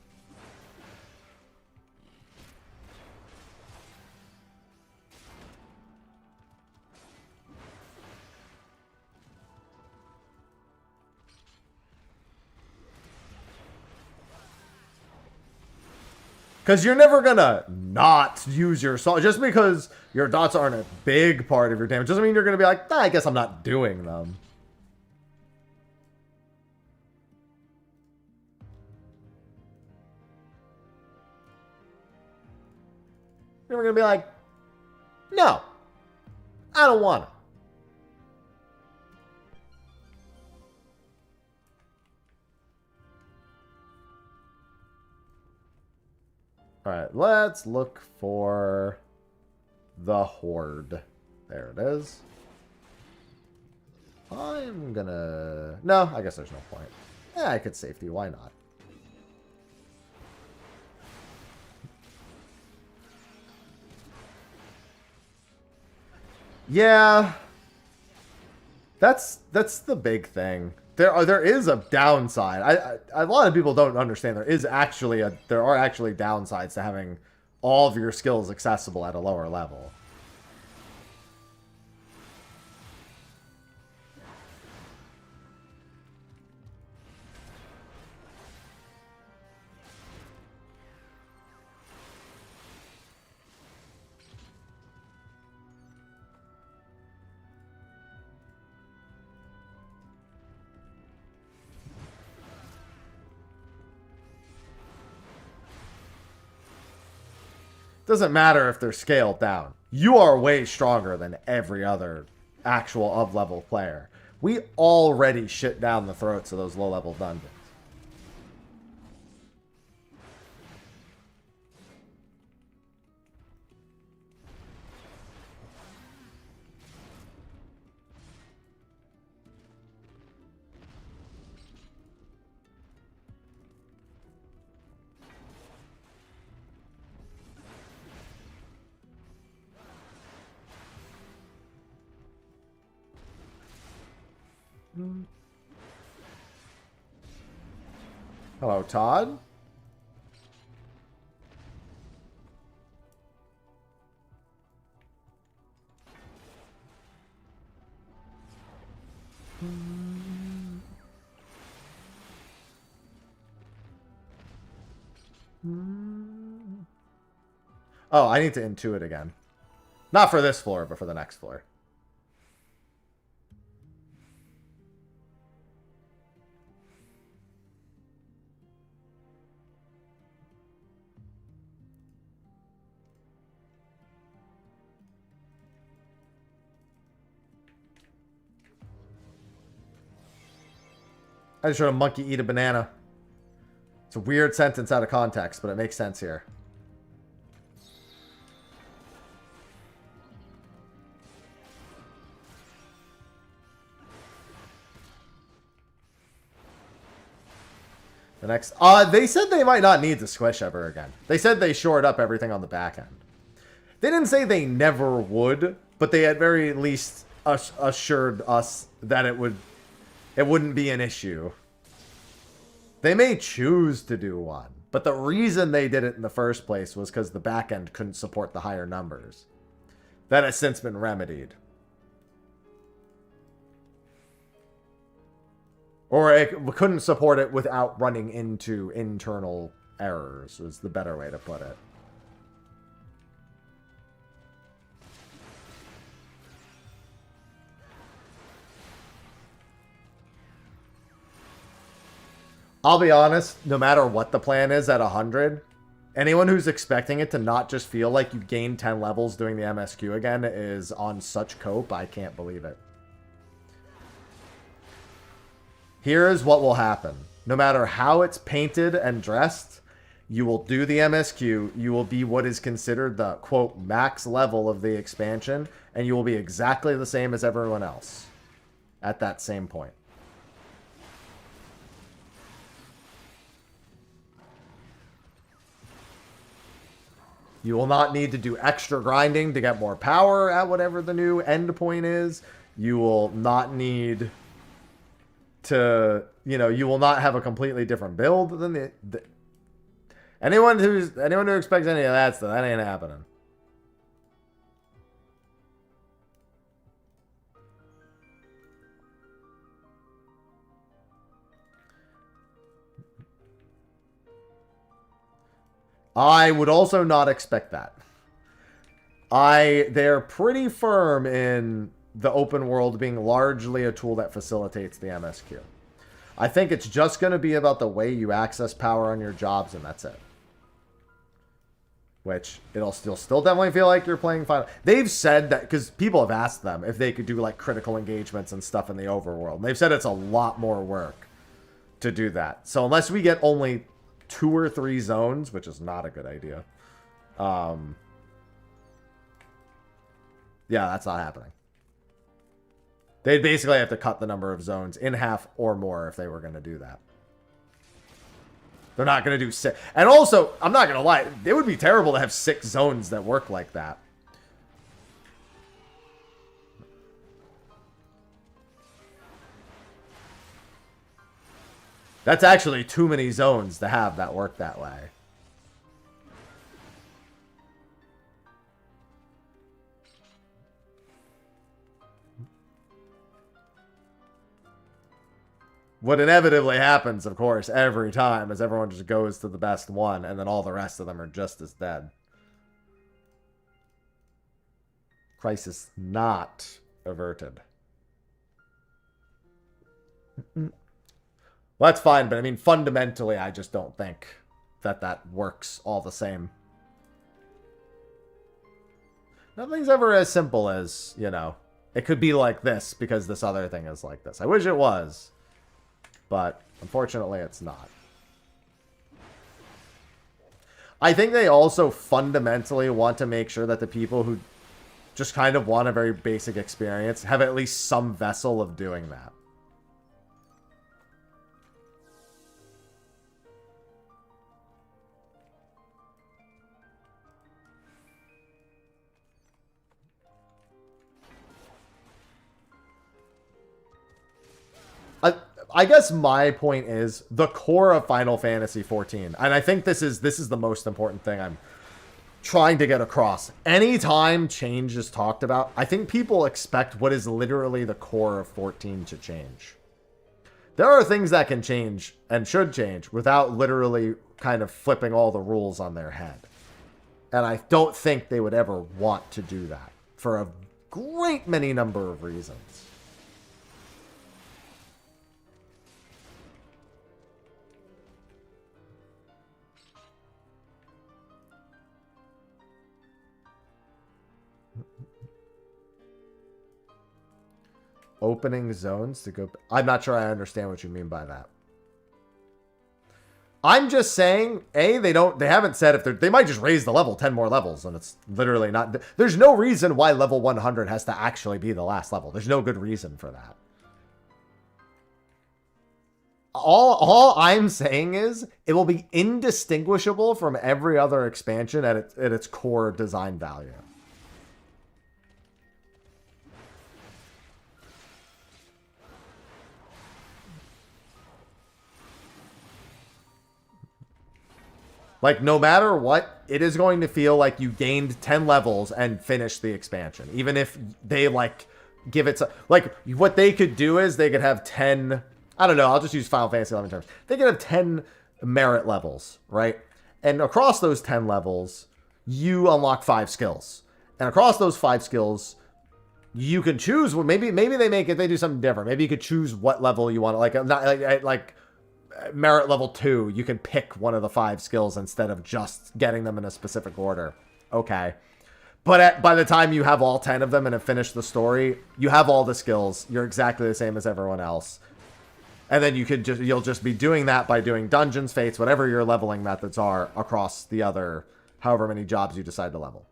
Because you're never gonna not use your song. Just because your dots aren't a big part of your damage doesn't mean you're gonna be like, I guess I'm not doing them. You're gonna be like, no, I don't want it. Alright, let's look for the Horde. There it is. I'm gonna... No, I guess there's no point. Yeah, I could safety. Why not? Yeah. That's the big thing. There is a downside. A lot of people don't understand there are actually downsides to having all of your skills accessible at a lower level. Doesn't matter if they're scaled down. You are way stronger than every other actual up-level player. We already shit down the throats of those low-level dungeons. Hello, Todd. Oh, I need to intuit again. Not for this floor, but for the next floor. I just heard a monkey eat a banana. It's a weird sentence out of context, but it makes sense here. The next... they said they might not need to squish ever again. They said they shored up everything on the back end. They didn't say they never would, but they at very least assured us that it wouldn't be an issue. They may choose to do one, but the reason they did it in the first place was because the back end couldn't support the higher numbers. That has since been remedied. Or it couldn't support it without running into internal errors, was the better way to put it. I'll be honest, no matter what the plan is at 100, anyone who's expecting it to not just feel like you gained 10 levels doing the MSQ again is on such cope, I can't believe it. Here is what will happen. No matter how it's painted and dressed, you will do the MSQ, you will be what is considered the, quote, max level of the expansion, and you will be exactly the same as everyone else at that same point. You will not need to do extra grinding to get more power at whatever the new end point is. You will not need to, you will not have a completely different build than anyone who expects any of that stuff, that ain't happening. I would also not expect that. They're pretty firm in the open world being largely a tool that facilitates the MSQ. I think it's just going to be about the way you access power on your jobs, and that's it. Which, you'll still definitely feel like you're playing Final. They've said that, because people have asked them if they could do, like, critical engagements and stuff in the overworld. And they've said it's a lot more work to do that. So unless we get only 2 or 3 zones, which is not a good idea, Yeah, that's not happening. They'd basically have to cut the number of zones in half or more if they were going to do that. They're not going to do 6. And also, I'm not going to lie, it would be terrible to have 6 zones that work like that. That's actually too many zones to have that work that way. What inevitably happens, of course, every time is everyone just goes to the best one, and then all the rest of them are just as dead. Crisis not averted. Well, that's fine, but I mean, fundamentally, I just don't think that that works all the same. Nothing's ever as simple as, you know, it could be like this because this other thing is like this. I wish it was. But unfortunately, it's not. I think they also fundamentally want to make sure that the people who just kind of want a very basic experience have at least some vessel of doing that. I guess my point is the core of Final Fantasy XIV, and I think this is the most important thing I'm trying to get across. Anytime change is talked about, I think people expect what is literally the core of 14 to change. There are things that can change and should change without literally kind of flipping all the rules on their head. And I don't think they would ever want to do that for a great many number of reasons. Opening zones to go... I'm not sure I understand what you mean by that. I'm just saying, A, they haven't said if they might just raise the level 10 more levels, and it's literally not... There's no reason why level 100 has to actually be the last level. There's no good reason for that. All I'm saying is it will be indistinguishable from every other expansion at its core design value. Like, no matter what, it is going to feel like you gained 10 levels and finished the expansion. Even if they, like, give it... Like, what they could do is they could have 10... I don't know, I'll just use Final Fantasy XI terms. They could have 10 merit levels, right? And across those 10 levels, you unlock 5 skills. And across those 5 skills, you can choose... Maybe they make it... They do something different. Maybe you could choose what level you want. Like merit level 2, you can pick one of the 5 skills instead of just getting them in a specific order. Okay. But by the time you have all 10 of them and have finished the story, you have all the skills. You're exactly the same as everyone else. And then you'll just be doing that by doing dungeons, fates, whatever your leveling methods are across the other however many jobs you decide to level.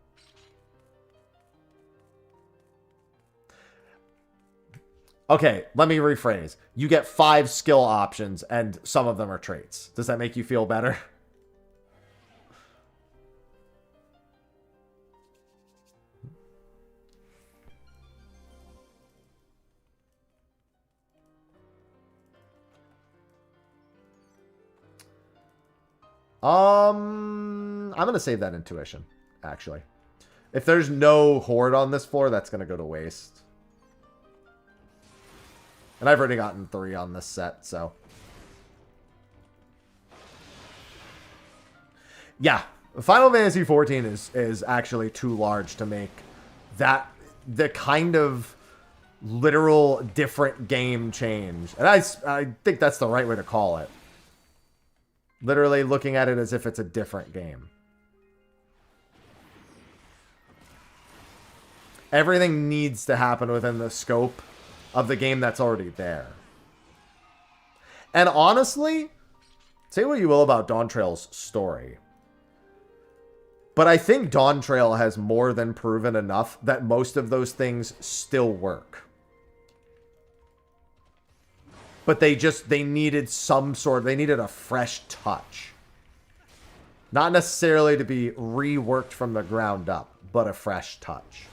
Okay, let me rephrase. You get 5 skill options, and some of them are traits. Does that make you feel better? I'm going to save that intuition, actually. If there's no horde on this floor, that's going to go to waste. And I've already gotten 3 on this set, so. Yeah, Final Fantasy XIV is actually too large to make that the kind of literal different game change. And I think that's the right way to call it. Literally looking at it as if it's a different game. Everything needs to happen within the scope of the game that's already there. And honestly, say what you will about Dawn Trail's story. But I think Dawn Trail has more than proven enough that most of those things still work. But they needed they needed a fresh touch. Not necessarily to be reworked from the ground up, but a fresh touch.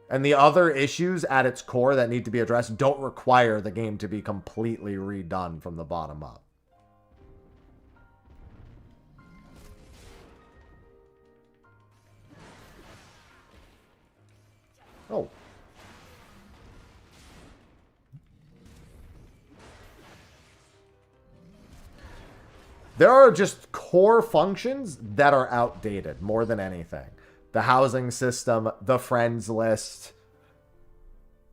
And the other issues at its core that need to be addressed don't require the game to be completely redone from the bottom up. Oh. There are just core functions that are outdated more than anything. The housing system, the friends list,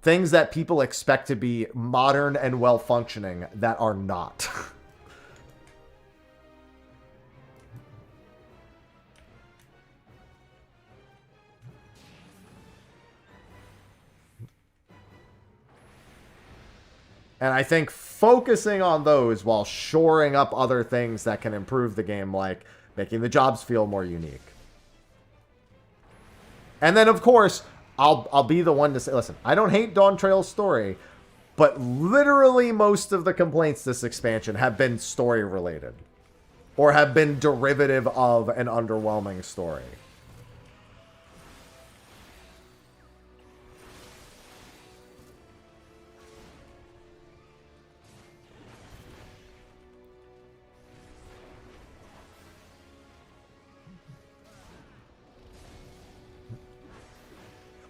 things that people expect to be modern and well-functioning that are not. And I think focusing on those while shoring up other things that can improve the game, like making the jobs feel more unique. And then, of course, I'll be the one to say, listen, I don't hate Dawn Trail's story, but literally most of the complaints this expansion have been story related or have been derivative of an underwhelming story.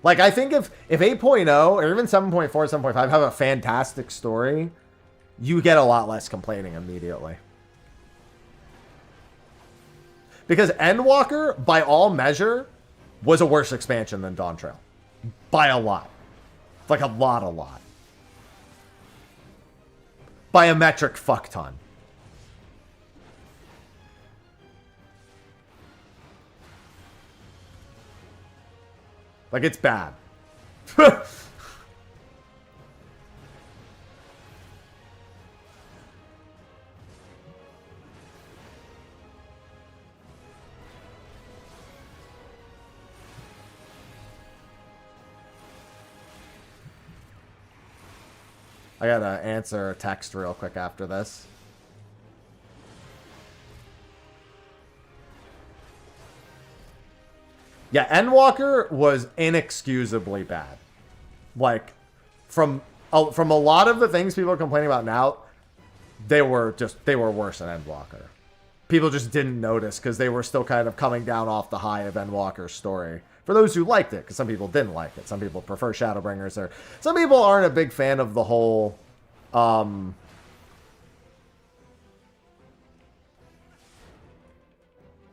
Like, I think if 8.0 or even 7.4, 7.5 have a fantastic story, you get a lot less complaining immediately. Because Endwalker, by all measure, was a worse expansion than Dawn Trail. By a lot. Like a lot. By a metric fuck ton. Like, it's bad. I gotta answer a text real quick after this. Yeah, Endwalker was inexcusably bad. Like, from a lot of the things people are complaining about now, they were worse than Endwalker. People just didn't notice because they were still kind of coming down off the high of Endwalker's story. For those who liked it, because some people didn't like it. Some people prefer Shadowbringers. Or some people aren't a big fan of the whole...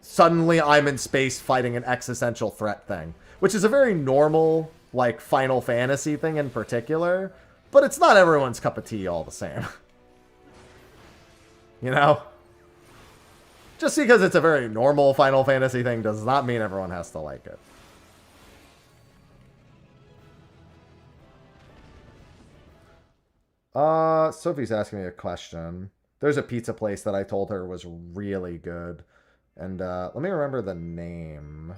suddenly I'm in space fighting an existential threat thing. Which is a very normal, like, Final Fantasy thing in particular. But it's not everyone's cup of tea all the same. You know? Just because it's a very normal Final Fantasy thing does not mean everyone has to like it. Sophie's asking me a question. There's a pizza place that I told her was really good. And let me remember the name.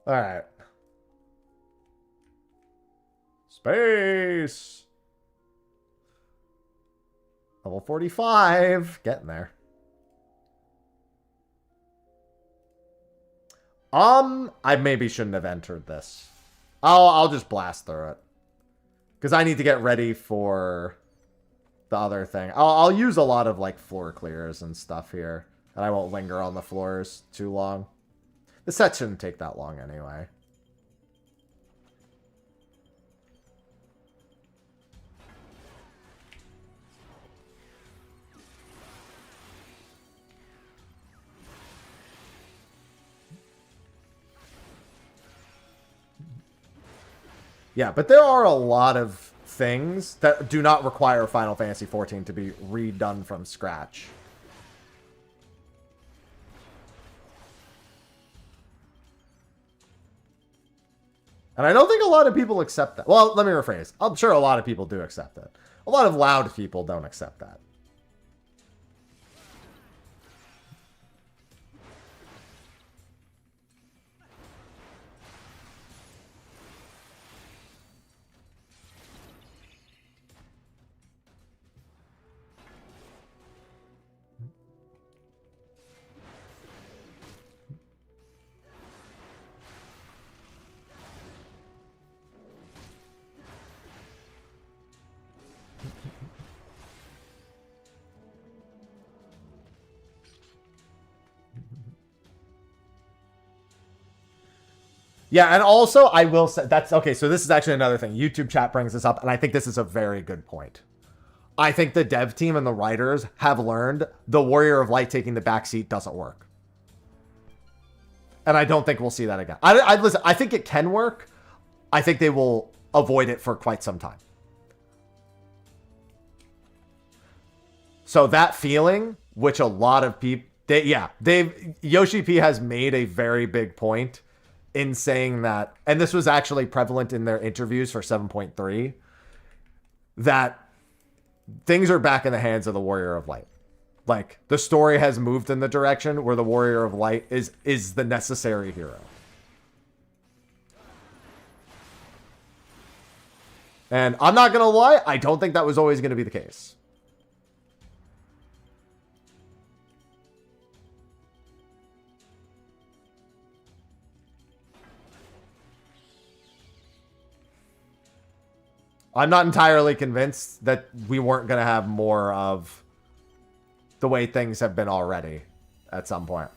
Alright. Space! Level 45. Getting there. I maybe shouldn't have entered this. I'll just blast through it. Because I need to get ready for the other thing. I'll use a lot of, like, floor clears and stuff here. And I won't linger on the floors too long. The set shouldn't take that long anyway. Yeah, but there are a lot of things that do not require Final Fantasy XIV to be redone from scratch. And I don't think a lot of people accept that. Well, let me rephrase. I'm sure a lot of people do accept it. A lot of loud people don't accept that. Yeah, and also I will say that's okay. So this is actually another thing. YouTube chat brings this up, and I think this is a very good point. I think the dev team and the writers have learned the Warrior of Light taking the backseat doesn't work, and I don't think we'll see that again. Listen. I think it can work. I think they will avoid it for quite some time. So that feeling, which a lot of people, Yoshi P has made a very big point in saying that, and this was actually prevalent in their interviews for 7.3, that things are back in the hands of the Warrior of Light. Like, the story has moved in the direction where the Warrior of Light is the necessary hero. And I'm not going to lie, I don't think that was always going to be the case. I'm not entirely convinced that we weren't going to have more of the way things have been already at some point.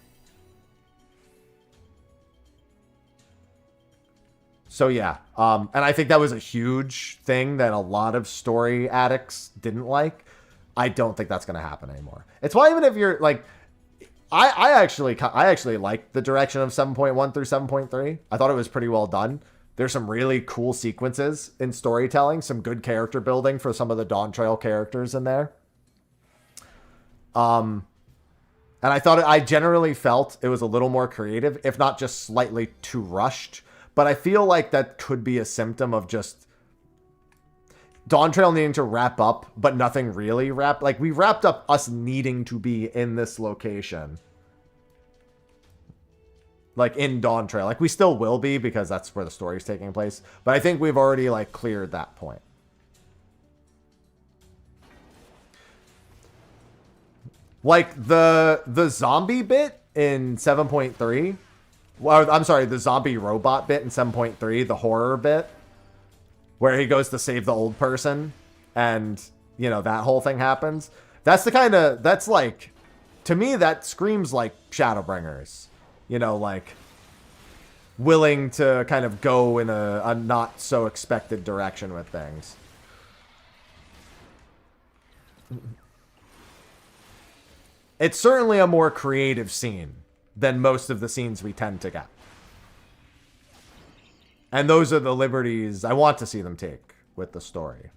So yeah, and I think that was a huge thing that a lot of story addicts didn't like. I don't think that's going to happen anymore. It's why even if you're like, I actually liked the direction of 7.1 through 7.3. I thought it was pretty well done. There's some really cool sequences in storytelling, some good character building for some of the Dawn Trail characters in there. And I generally felt it was a little more creative, if not just slightly too rushed. But I feel like that could be a symptom of just Dawn Trail needing to wrap up, but nothing really wrapped. Like, we wrapped up us needing to be in this location. Like, in Dawn Trail. Like, we still will be, because that's where the story's taking place. But I think we've already, like, cleared that point. Like, the zombie bit in 7.3... Well, I'm sorry, the zombie robot bit in 7.3, the horror bit, where he goes to save the old person, and, you know, that whole thing happens. That's the kind of... That's, like... To me, that screams like Shadowbringers. You know, like, willing to kind of go in a not so expected direction with things. It's certainly a more creative scene than most of the scenes we tend to get. And those are the liberties I want to see them take with the story.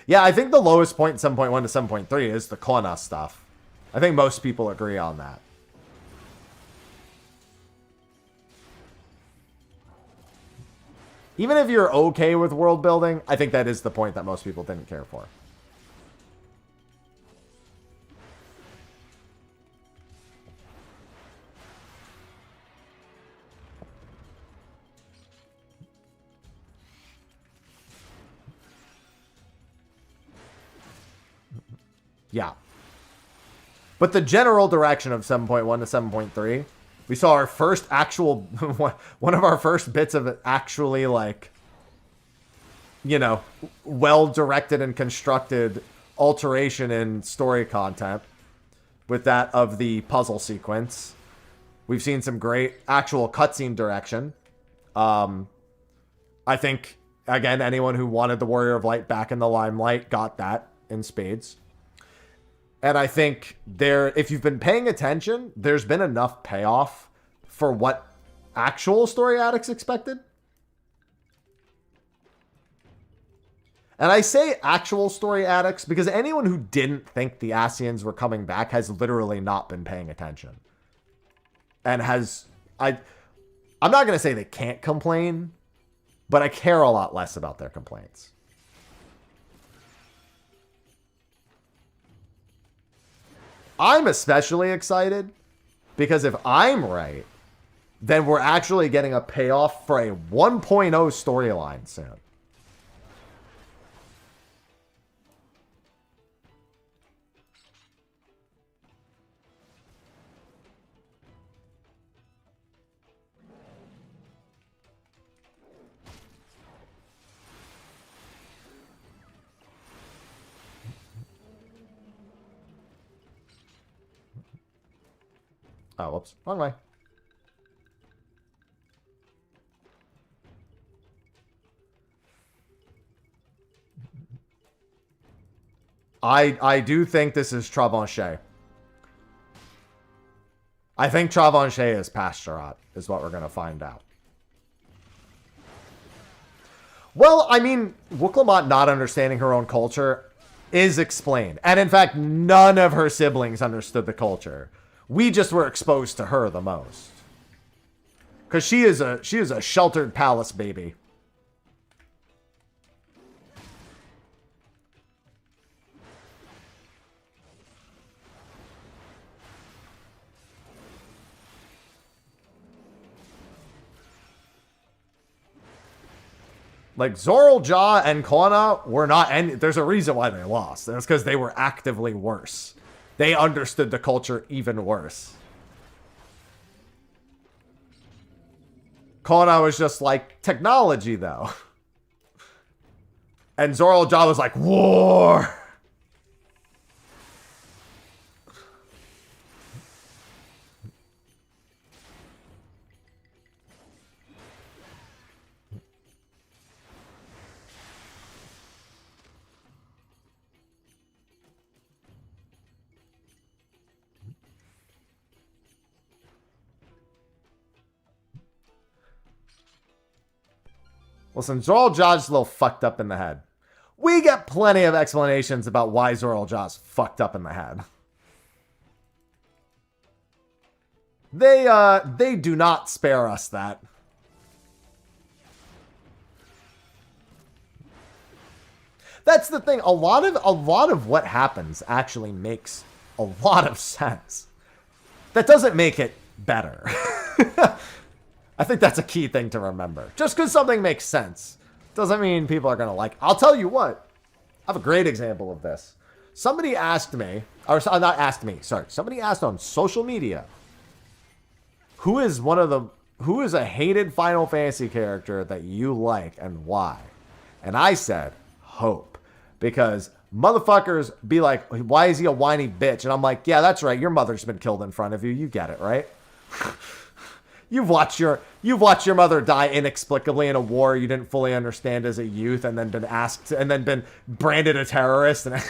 Yeah, I think the lowest point in 7.1 to 7.3 is the Kona stuff. I think most people agree on that. Even if you're okay with world building, I think that is the point that most people didn't care for. Yeah. But the general direction of 7.1 to 7.3, we saw our first actual, one of our first bits of it actually, like, you know, well-directed and constructed alteration in story content with that of the puzzle sequence. We've seen some great actual cutscene direction. I think, again, anyone who wanted the Warrior of Light back in the limelight got that in spades. And I think if you've been paying attention, there's been enough payoff for what actual story addicts expected. And I say actual story addicts because anyone who didn't think the Asians were coming back has literally not been paying attention. And I'm not going to say they can't complain, but I care a lot less about their complaints. I'm especially excited because if I'm right, then we're actually getting a payoff for a 1.0 storyline soon. Oh, whoops. Wrong way. I do think this is Travanchet. I think Travanchet is Pasturat, is what we're going to find out. Well, I mean, Wooklamont not understanding her own culture is explained. And in fact, none of her siblings understood the culture. We just were exposed to her the most. Because she is a sheltered palace baby. Like, Zoraljaw and Kona were not... And there's a reason why they lost. It's because they were actively worse. They understood the culture even worse. Kona was just like, technology, though. And Zoraljaw was like, war! Listen, Zoraljaw's a little fucked up in the head. We get plenty of explanations about why Zoraljaw's fucked up in the head. They do not spare us that. That's the thing. A lot of what happens actually makes a lot of sense. That doesn't make it better. I think that's a key thing to remember. Just because something makes sense doesn't mean people are going to like it. I'll tell you what. I have a great example of this. Somebody asked me, or not asked me, sorry. Somebody asked on social media, who is a hated Final Fantasy character that you like and why? And I said, Hope. Because motherfuckers be like, why is he a whiny bitch? And I'm like, yeah, that's right. Your mother's been killed in front of you. You get it, right? You've watched your mother die inexplicably in a war you didn't fully understand as a youth, and then been asked, and then been branded a terrorist. And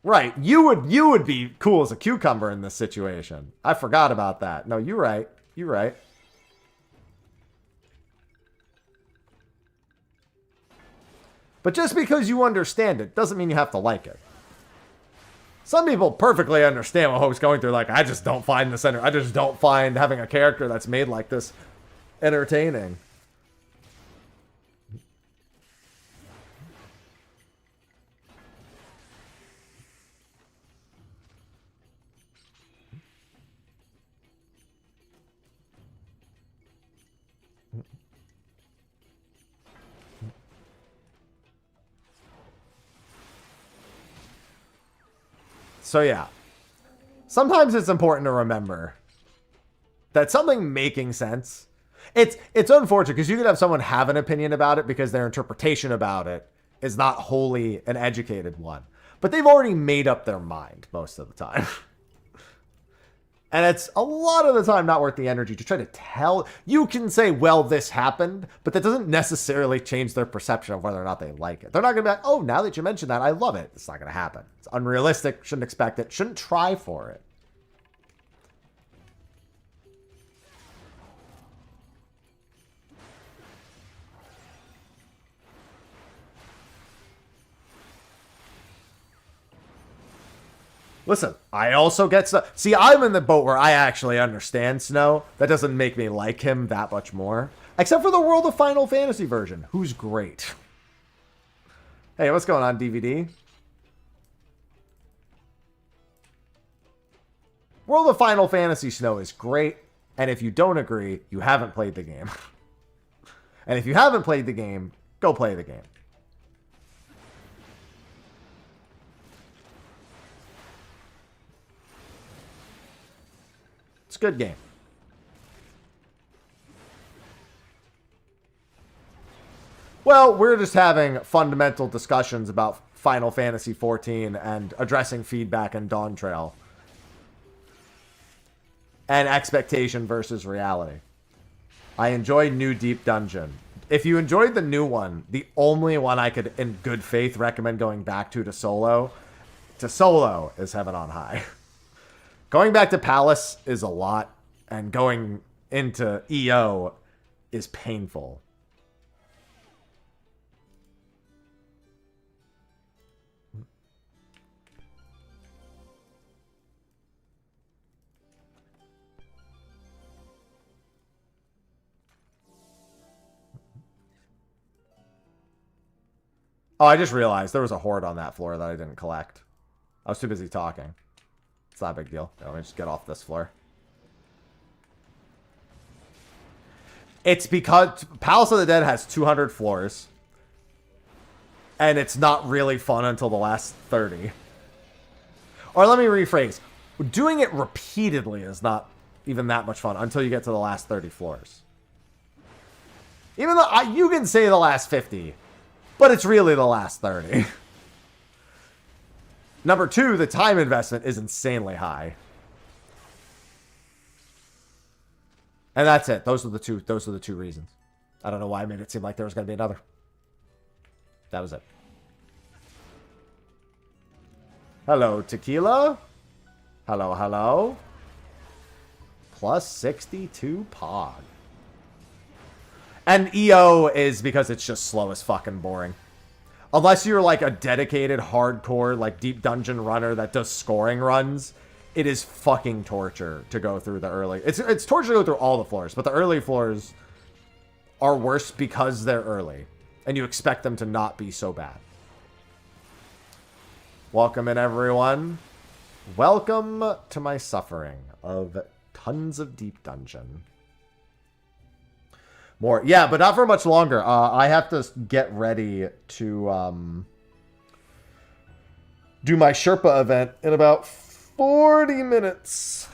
right, you would be cool as a cucumber in this situation. I forgot about that. No, you're right. You're right. But just because you understand it doesn't mean you have to like it. Some people perfectly understand what Hope's going through. Like, I just don't find I just don't find having a character that's made like this entertaining. So yeah, sometimes it's important to remember that something making sense, it's unfortunate because you could have someone have an opinion about it because their interpretation about it is not wholly an educated one, but they've already made up their mind most of the time. And it's a lot of the time not worth the energy to try to tell. You can say, well, this happened, but that doesn't necessarily change their perception of whether or not they like it. They're not going to be like, oh, now that you mentioned that, I love it. It's not going to happen. It's unrealistic. Shouldn't expect it. Shouldn't try for it. Listen, I also get snow. See, I'm in the boat where I actually understand Snow. That doesn't make me like him that much more. Except for the World of Final Fantasy version, who's great. Hey, what's going on, DVD? World of Final Fantasy Snow is great. And if you don't agree, you haven't played the game. And if you haven't played the game, go play the game. It's a good game. Well, we're just having fundamental discussions about Final Fantasy XIV and addressing feedback in Dawn Trail. And expectation versus reality. I enjoyed New Deep Dungeon. If you enjoyed the new one, the only one I could, in good faith, recommend going back to Solo is Heaven on High. Going back to Palace is a lot, and going into EO is painful. Oh, I just realized there was a horde on that floor that I didn't collect. I was too busy talking. It's not a big deal. Let me just get off this floor. It's because Palace of the Dead has 200 floors. And it's not really fun until the last 30. Or let me rephrase. Doing it repeatedly is not even that much fun until you get to the last 30 floors. Even though you can say the last 50. But it's really the last 30. Number two, the time investment is insanely high. And that's it. Those are the two reasons. I don't know why I made it seem like there was going to be another. That was it. Hello, Tequila. Hello, hello. Plus 62 Pog. And EO is because it's just slow as fucking boring. Unless you're like a dedicated, hardcore, like deep dungeon runner that does scoring runs, it is fucking torture to go through the early. It's torture to go through all the floors, but the early floors are worse because they're early. And you expect them to not be so bad. Welcome in, everyone. Welcome to my suffering of tons of deep dungeon. More. Yeah, but not for much longer. I have to get ready to do my Sherpa event in about 40 minutes.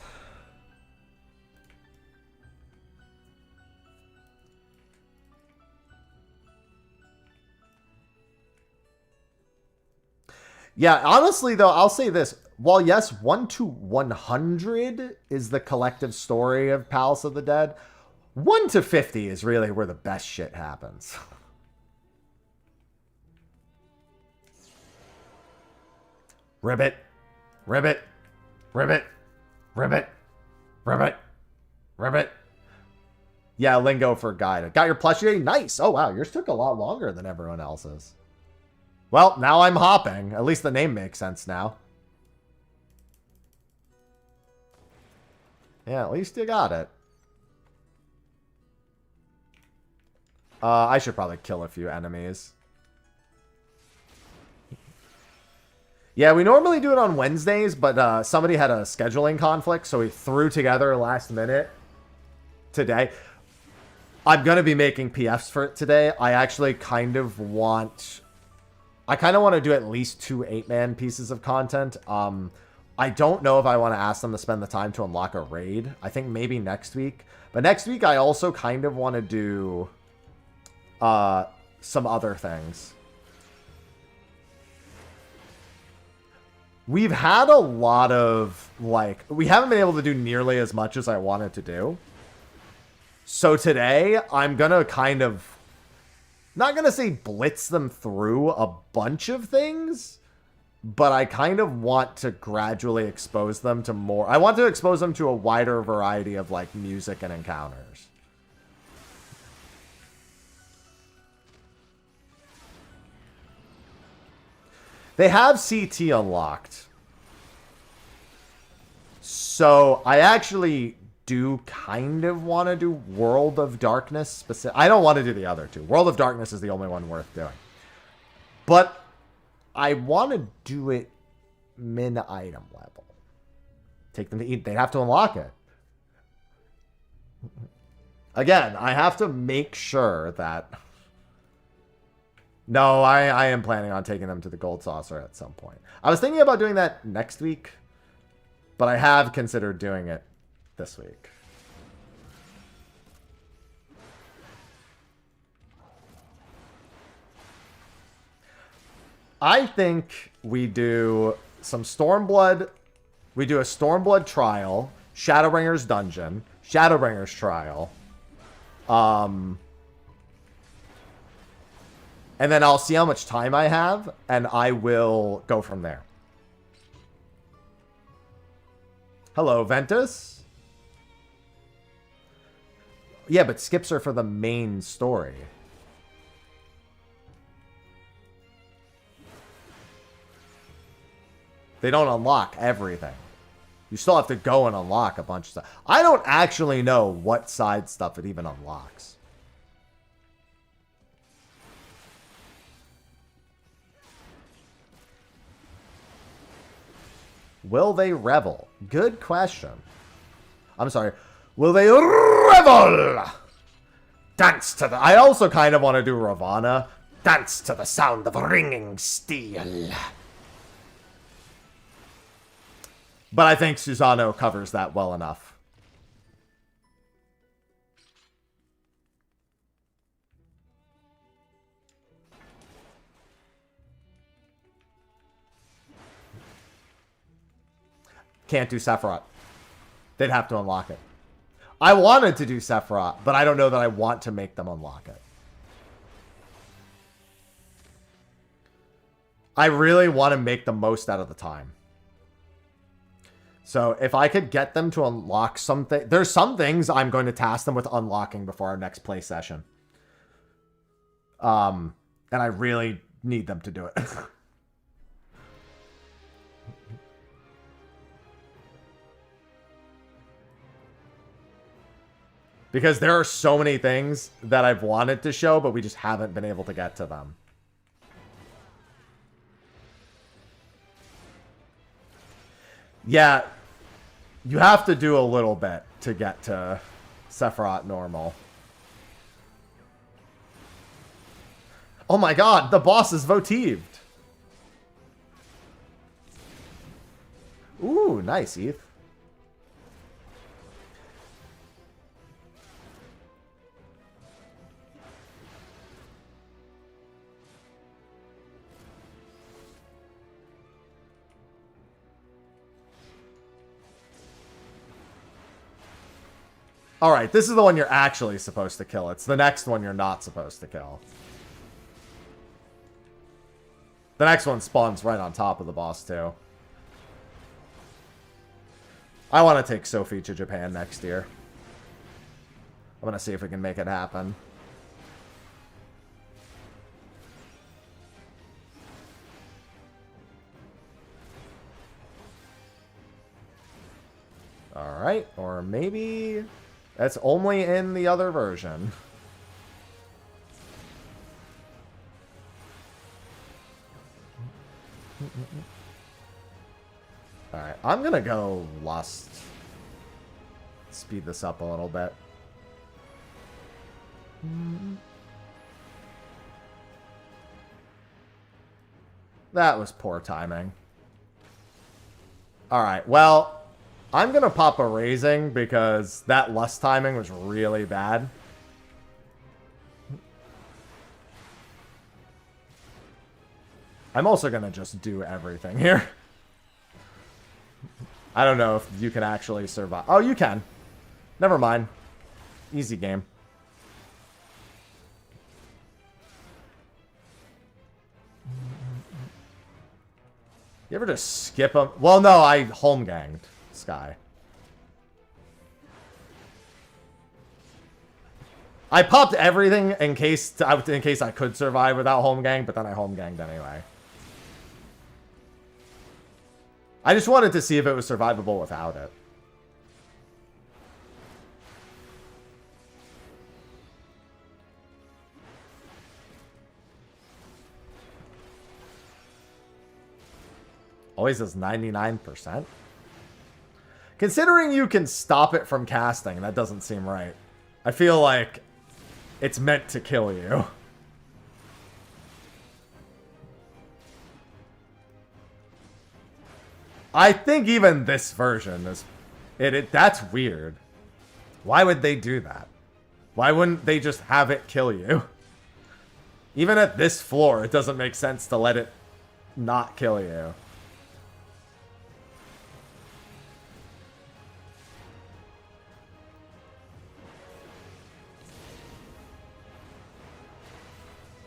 Yeah, honestly, though, I'll say this. While, yes, 1 to 100 is the collective story of Palace of the Dead, 1 to 50 is really where the best shit happens. Ribbit. Ribbit. Ribbit. Ribbit. Ribbit. Ribbit. Yeah, lingo for guide. Got your plushie? Nice. Oh, wow. Yours took a lot longer than everyone else's. Well, now I'm hopping. At least the name makes sense now. Yeah, at least you got it. I should probably kill a few enemies. Yeah, we normally do it on Wednesdays, but somebody had a scheduling conflict, so we threw together last minute today. I'm going to be making PFs for it today. I actually kind of want... I kind of want to do at least 2 8-man pieces of content. I don't know if I want to ask them to spend the time to unlock a raid. I think maybe next week. But next week, I also kind of want to do... some other things. we've had a lot of, like, we haven't been able to do nearly as much as I wanted to do. So today, I'm going to kind of, not going to say blitz them through a bunch of things, but I kind of want to gradually expose them to more. I want to expose them to a wider variety of, like, music and encounters. They have CT unlocked. So I actually do kind of want to do World of Darkness specific. I don't want to do the other two. World of Darkness is the only one worth doing. But I want to do it min-item level. Take them to eat. They'd have to unlock it. Again, I have to make sure that... No, I am planning on taking them to the Gold Saucer at some point. I was thinking about doing that next week, but I have considered doing it this week. I think we do some Stormblood. We do a Stormblood trial, Shadowbringers dungeon, Shadowbringers trial. And then I'll see how much time I have, and I will go from there. Hello, Ventus. Yeah, but skips are for the main story. They don't unlock everything. You still have to go and unlock a bunch of stuff. I don't actually know what side stuff it even unlocks. Will they revel? Good question. I'm sorry. Will they revel? Dance to the... I also kind of want to do Ravana. Dance to the sound of ringing steel. But I think Susano covers that well enough. Can't do Sephiroth. They'd have to unlock it. I wanted to do Sephiroth, but I don't know that I want to make them unlock it. I really want to make the most out of the time. So if I could get them to unlock something... There's some things I'm going to task them with unlocking before our next play session. And I really need them to do it. Because there are so many things that I've wanted to show, but we just haven't been able to get to them. Yeah, you have to do a little bit to get to Sephiroth normal. Oh my god, the boss is votived. Ooh, nice, Eve. Alright, this is the one you're actually supposed to kill. It's the next one you're not supposed to kill. The next one spawns right on top of the boss, too. I want to take Sophie to Japan next year. I'm going to see if we can make it happen. Alright, or maybe... That's only in the other version. Alright, I'm gonna go Lust. Speed this up a little bit. That was poor timing. Alright, well... I'm going to pop a raising because that Lust timing was really bad. I'm also going to just do everything here. I don't know if you can actually survive. Oh, you can. Never mind. Easy game. You ever just skip them? Well, no, I home ganged Sky. I popped everything in case I could survive without home gang, but then I home ganged anyway. I just wanted to see if it was survivable without it. Always does 99%. Considering you can stop it from casting, that doesn't seem right. I feel like it's meant to kill you. I think even this version is... that's weird. Why would they do that? Why wouldn't they just have it kill you? Even at this floor, it doesn't make sense to let it not kill you.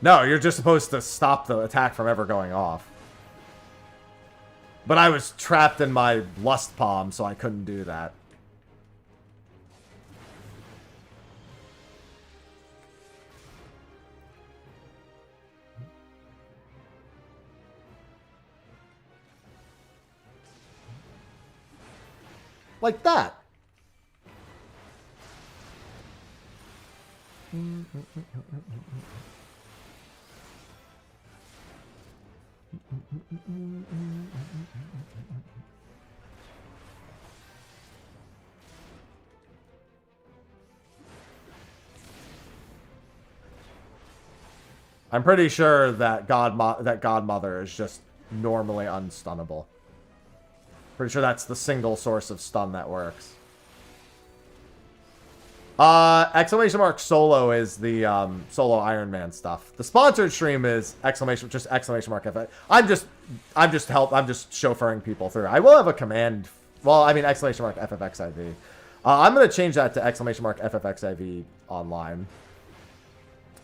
No, you're just supposed to stop the attack from ever going off. But I was trapped in my lust palm, so I couldn't do that. Like that. I'm pretty sure that Godmother is just normally unstunnable. Pretty sure that's the single source of stun that works. Exclamation mark solo is the solo Ironman stuff. The sponsored stream is exclamation mark FF. I'm just chauffeuring people through. I will have a command. Well, I mean exclamation mark FFXIV. I'm gonna change that to exclamation mark FFXIV online.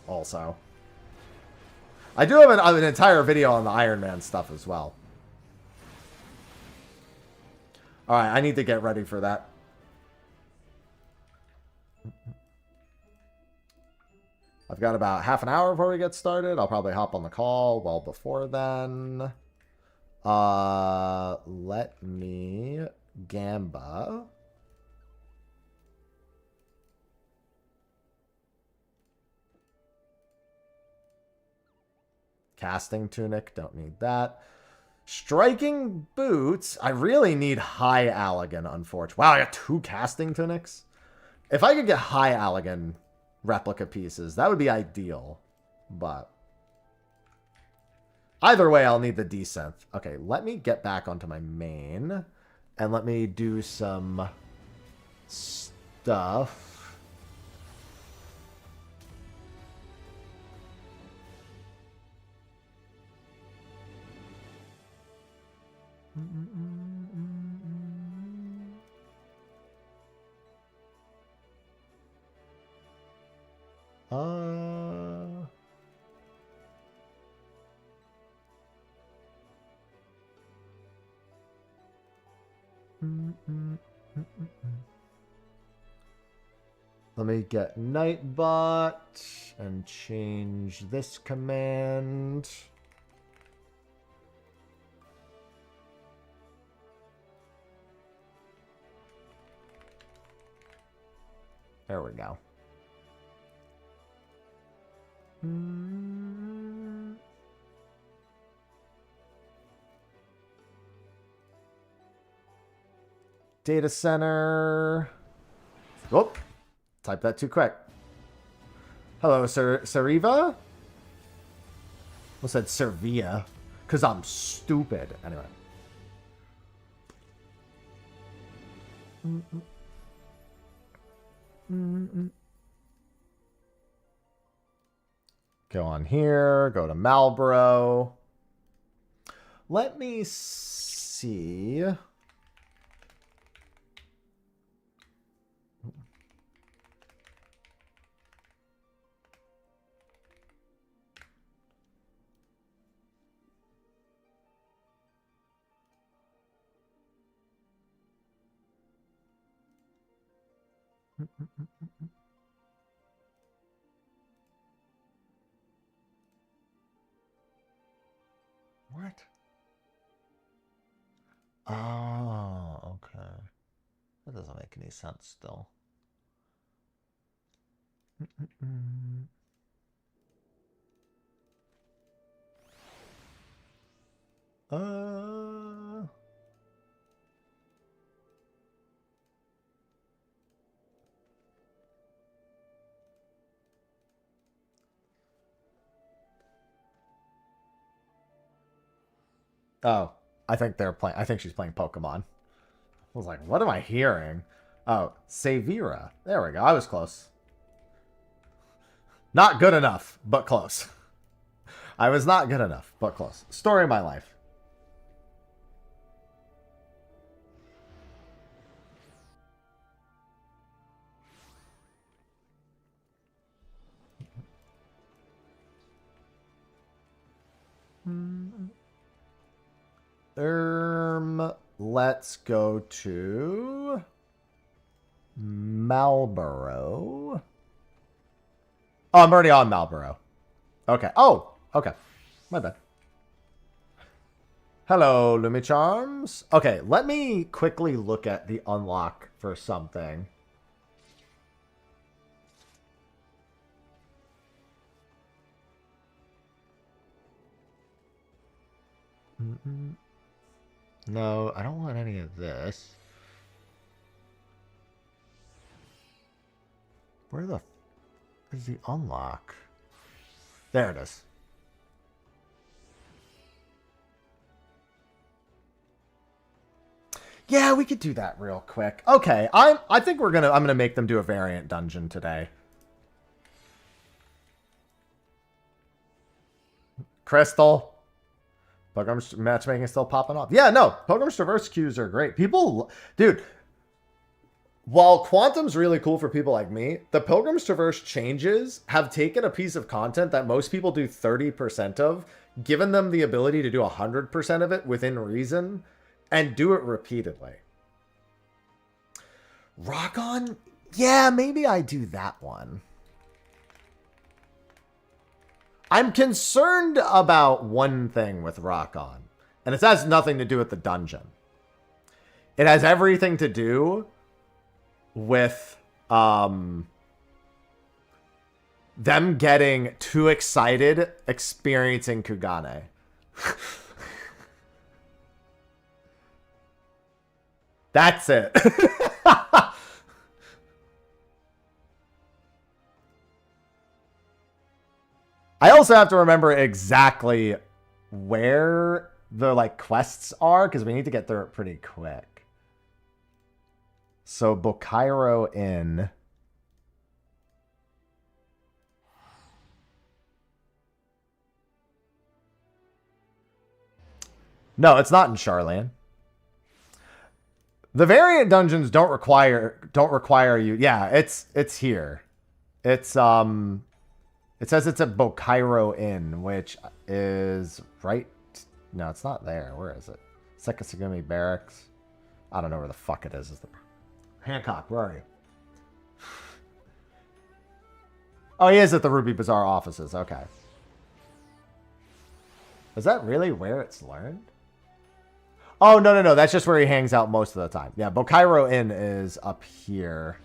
Also, I do have an entire video on the Ironman stuff as well. All right, I need to get ready for that. I've got about half an hour before we get started. I'll probably hop on the call well before then. Let me Gamba. Casting tunic, don't need that. Striking boots, I really need high Allagan, unfortunately. Wow, I got 2 casting tunics. If I could get high Allagan replica pieces, that would be ideal. But either way, I'll need the desynth. Okay, let me get back onto my main. And let me do some stuff. Let me get Nightbot and change this command. There we go. Data center. Whoop. Type that too quick. Hello, Sariva? I said Servia. Because I'm stupid. Anyway. Go on here. Go to Marlboro. Let me see What? Oh, okay. That doesn't make any sense still. Oh, I think they're playing. I think she's playing Pokemon. I was like, what am I hearing? Oh, Severa. There we go. I was close. Not good enough, but close. I was not good enough, but close. Story of my life. Let's go to Marlboro. Oh, I'm already on Marlboro. Okay. Oh, okay. My bad. Hello, Lumicharms. Okay, let me quickly look at the unlock for something. No, I don't want any of this. Where the f is the unlock? There it is. Yeah, we could do that real quick. Okay, I think I'm gonna make them do a variant dungeon today. Crystal. Pilgrim's matchmaking is still popping off. Yeah, no, Pilgrim's Traverse queues are great. People, dude, while Quantum's really cool for people like me, the Pilgrim's Traverse changes have taken a piece of content that most people do 30% of, given them the ability to do 100% of it within reason, and do it repeatedly. Rock On? Yeah, maybe I do that one. I'm concerned about one thing with Rock On, and it has nothing to do with the dungeon. It has everything to do with them getting too excited experiencing Kugane. That's it. I also have to remember exactly where the quests are, because we need to get through it pretty quick. So Bokairo Inn. No, it's not in Charlan. The variant dungeons don't require you. Yeah, it's here. It's it says it's at Bokairo Inn, which is right. No, it's not there. Where is it? Sekisagumi Barracks. I don't know where the fuck it is. Hancock, where are you? Oh, he is at the Ruby Bazaar offices. Okay. Is that really where it's learned? Oh, no. That's just where he hangs out most of the time. Yeah, Bokairo Inn is up here.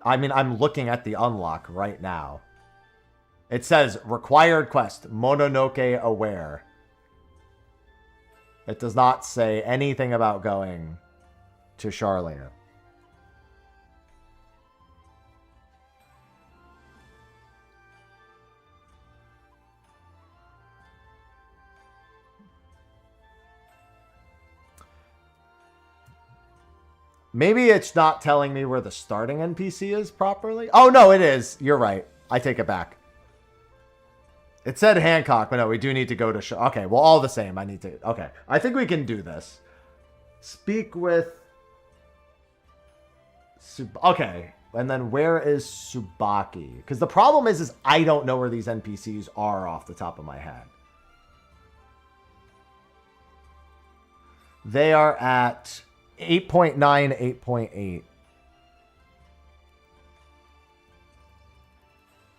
I mean, I'm looking at the unlock right now. It says, required quest, Mononoke Aware. It does not say anything about going to Charlian. Maybe it's not telling me where the starting NPC is properly. Oh, no, it is. You're right. I take it back. It said Hancock, but no, we do need to go to... Okay, well, all the same, I need to... Okay, I think we can do this. Speak with... Okay, and then where is Tsubaki? Because the problem is I don't know where these NPCs are off the top of my head. They are at 8.9, 8.8.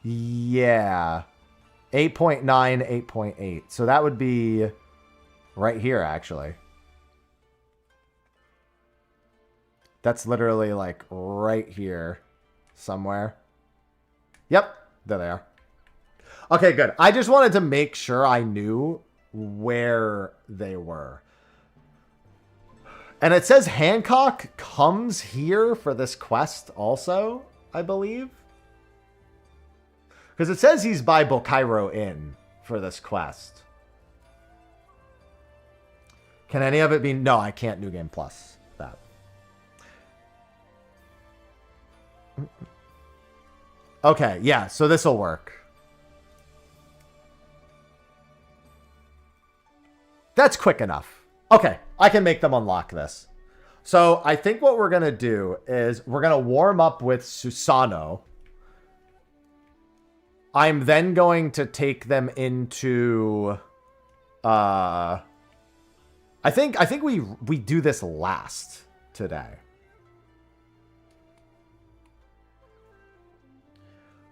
Yeah. 8.9, 8.8. So that would be right here, actually. That's literally like right here somewhere. Yep, there they are. Okay, good. I just wanted to make sure I knew where they were. And it says Hancock comes here for this quest also, I believe. Because it says he's by Bokairo Inn for this quest. Can any of it be? No, I can't New Game Plus that. Okay, yeah, so this will work. That's quick enough. Okay, I can make them unlock this. So I think what we're going to do is we're going to warm up with Susano. I'm then going to take them into... I think we do this last today.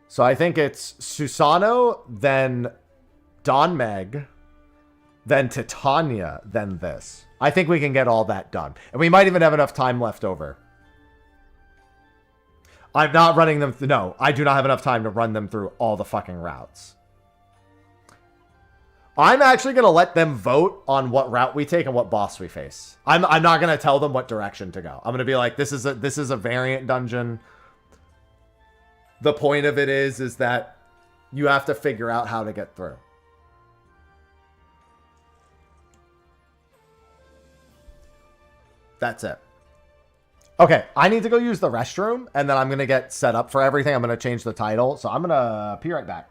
So I think it's Susano, then Don Meg, then Titania, then this. I think we can get all that done. And we might even have enough time left over. I'm not running them through. No, I do not have enough time to run them through all the fucking routes. I'm actually going to let them vote on what route we take and what boss we face. I'm not going to tell them what direction to go. I'm going to be like, this is a variant dungeon. The point of it is that you have to figure out how to get through. That's it. Okay, I need to go use the restroom, and then I'm going to get set up for everything. I'm going to change the title, so I'm going to be right back.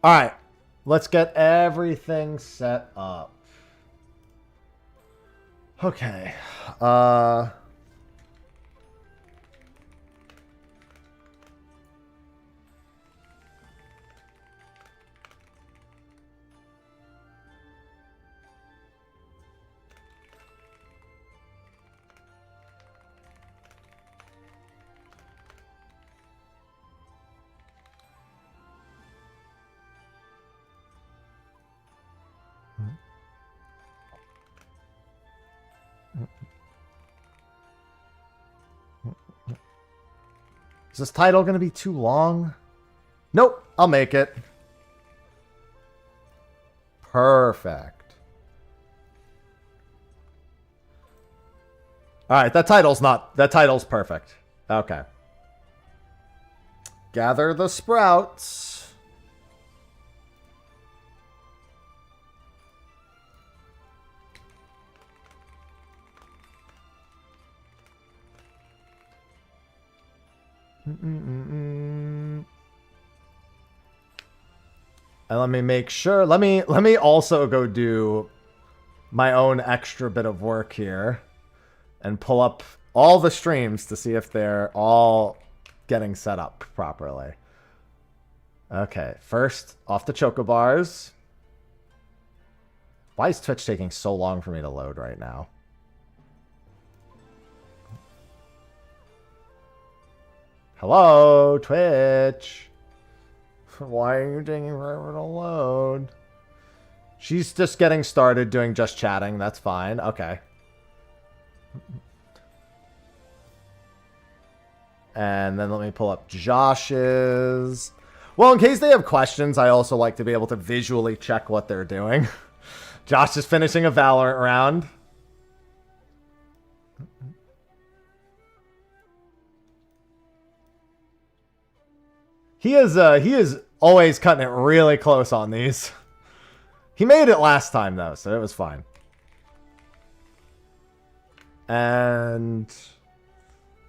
All right, let's get everything set up. Okay. Is this title going to be too long? Nope, I'll make it. Perfect. All right, that title's perfect. Okay. Gather the sprouts. And let me make sure. Let me also go do my own extra bit of work here. and pull up all the streams to see if they're all getting set up properly. Okay, first off the chocobars. Why is Twitch taking so long for me to load right now? Hello, Twitch. Why are you taking forever to load? She's just getting started doing just chatting. That's fine. Okay. And then let me pull up Josh's. Well, in case they have questions, I also like to be able to visually check what they're doing. Josh is finishing a Valorant round. He is always cutting it really close on these. He made it last time though, so it was fine. And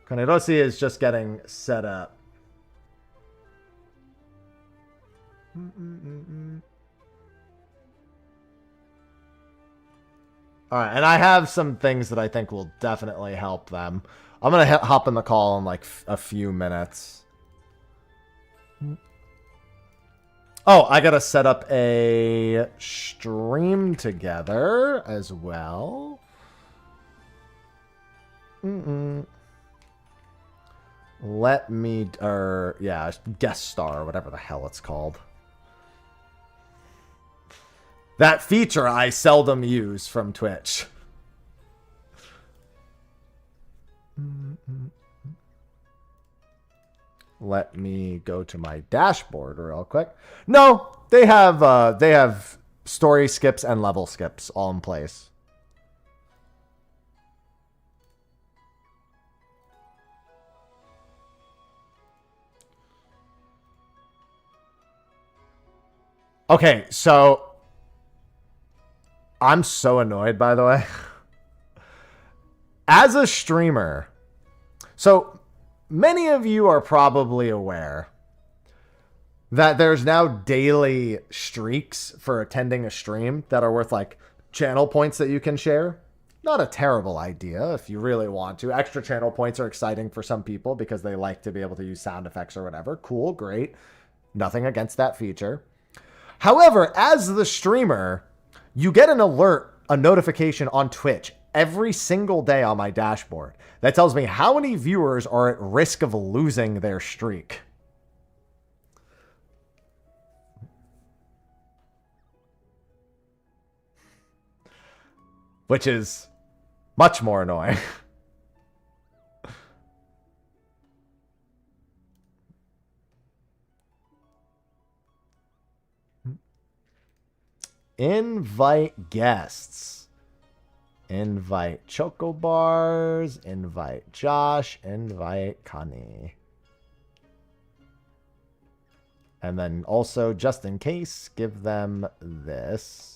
Kanerosi is just getting set up. Alright, and I have some things that I think will definitely help them. I'm going to hop in the call in like a few minutes. Oh, I got to set up a stream together as well. Let me, yeah, guest star, whatever the hell it's called. That feature I seldom use from Twitch. Let me go to my dashboard real quick. No, they have story skips and level skips all in place. Okay, so I'm so annoyed, by the way. As a streamer, so many of you are probably aware that there's now daily streaks for attending a stream that are worth like channel points that you can share. Not a terrible idea if you really want to. Extra channel points are exciting for some people because they like to be able to use sound effects or whatever. Cool, great. Nothing against that feature. However, as the streamer, you get an alert, a notification on Twitch every single day on my dashboard that tells me how many viewers are at risk of losing their streak. Which is much more annoying. Invite guests. Invite Chocobars. Invite Josh. Invite Connie. And then also, just in case, give them this.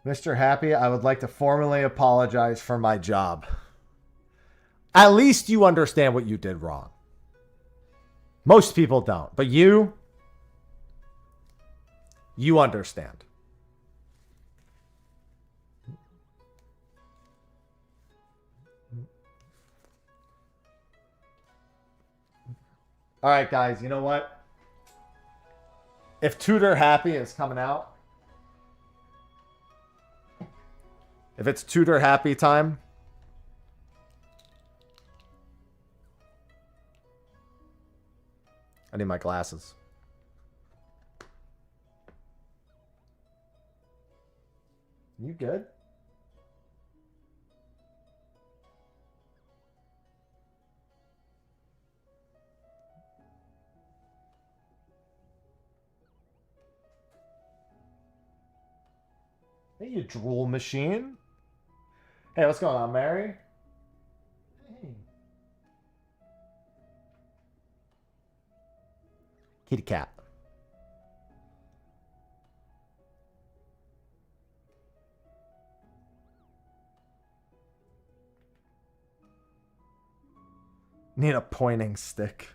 Mr. Happy, I would like to formally apologize for my job. At least you understand what you did wrong. Most people don't, but you understand. All right, guys, you know what? If Tutor Happy is coming out, if it's Tutor Happy time, I need my glasses. You good? Hey, you drool machine. Hey, what's going on, Mary? Hey. Kitty cat. Need a pointing stick.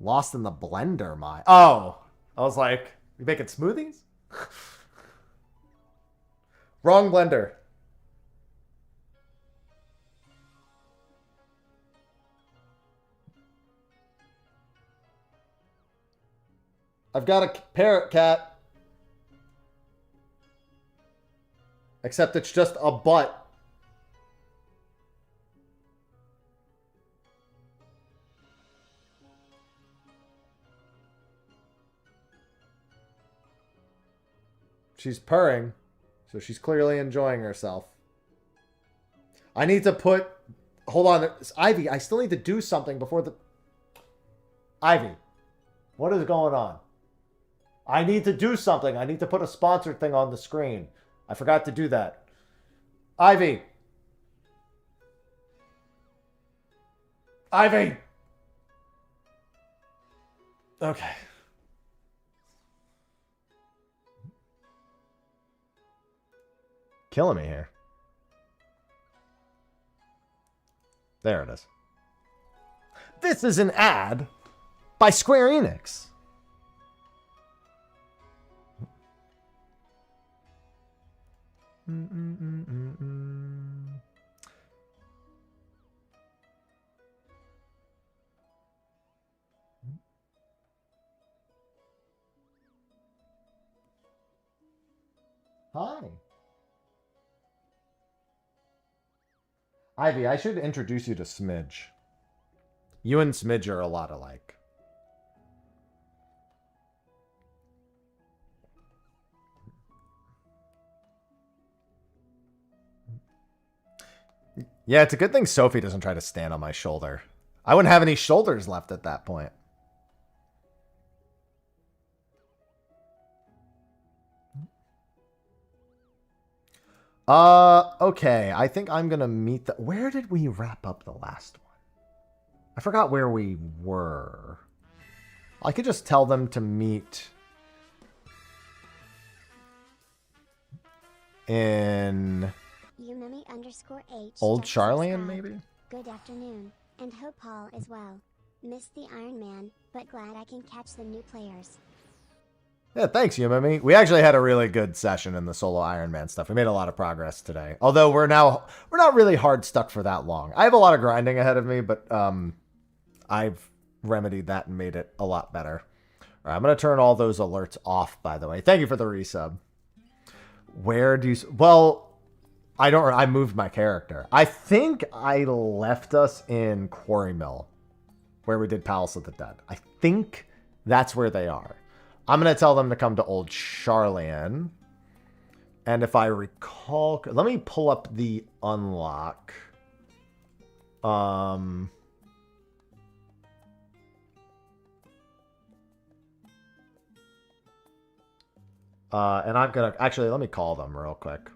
Lost in the blender, my. Oh, I was like, you making smoothies? Wrong blender. I've got a parrot cat. Except it's just a butt. She's purring, so she's clearly enjoying herself. I need to put... Hold on. Ivy, I still need to do something before the... Ivy, what is going on? I need to do something. I need to put a sponsored thing on the screen. I forgot to do that. Ivy. Ivy. Okay. Killing me here. There it is. This is an ad by Square Enix. Hi. Ivy, I should introduce you to Smidge. You and Smidge are a lot alike. Yeah, it's a good thing Sophie doesn't try to stand on my shoulder. I wouldn't have any shoulders left at that point. Okay. I think I'm gonna meet the... Where did we wrap up the last one? I forgot where we were. I could just tell them to meet in... Yumimi_H. Old just Charlian, subscribed. maybe? Good afternoon, and hope all is well. Missed the Ironman, but glad I can catch the new players. Yeah, thanks, Yumimi. We actually had a really good session in the solo Ironman stuff. We made a lot of progress today. Although we're not really hard stuck for that long. I have a lot of grinding ahead of me, but I've remedied that and made it a lot better. All right, I'm going to turn all those alerts off, by the way. Thank you for the resub. Where do you... Well, I moved my character. I think I left us in Quarry Mill, where we did Palace of the Dead. I think that's where they are. I'm going to tell them to come to Old Charlian. And if I recall... Let me pull up the unlock. And I'm going to... Actually, let me call them real quick.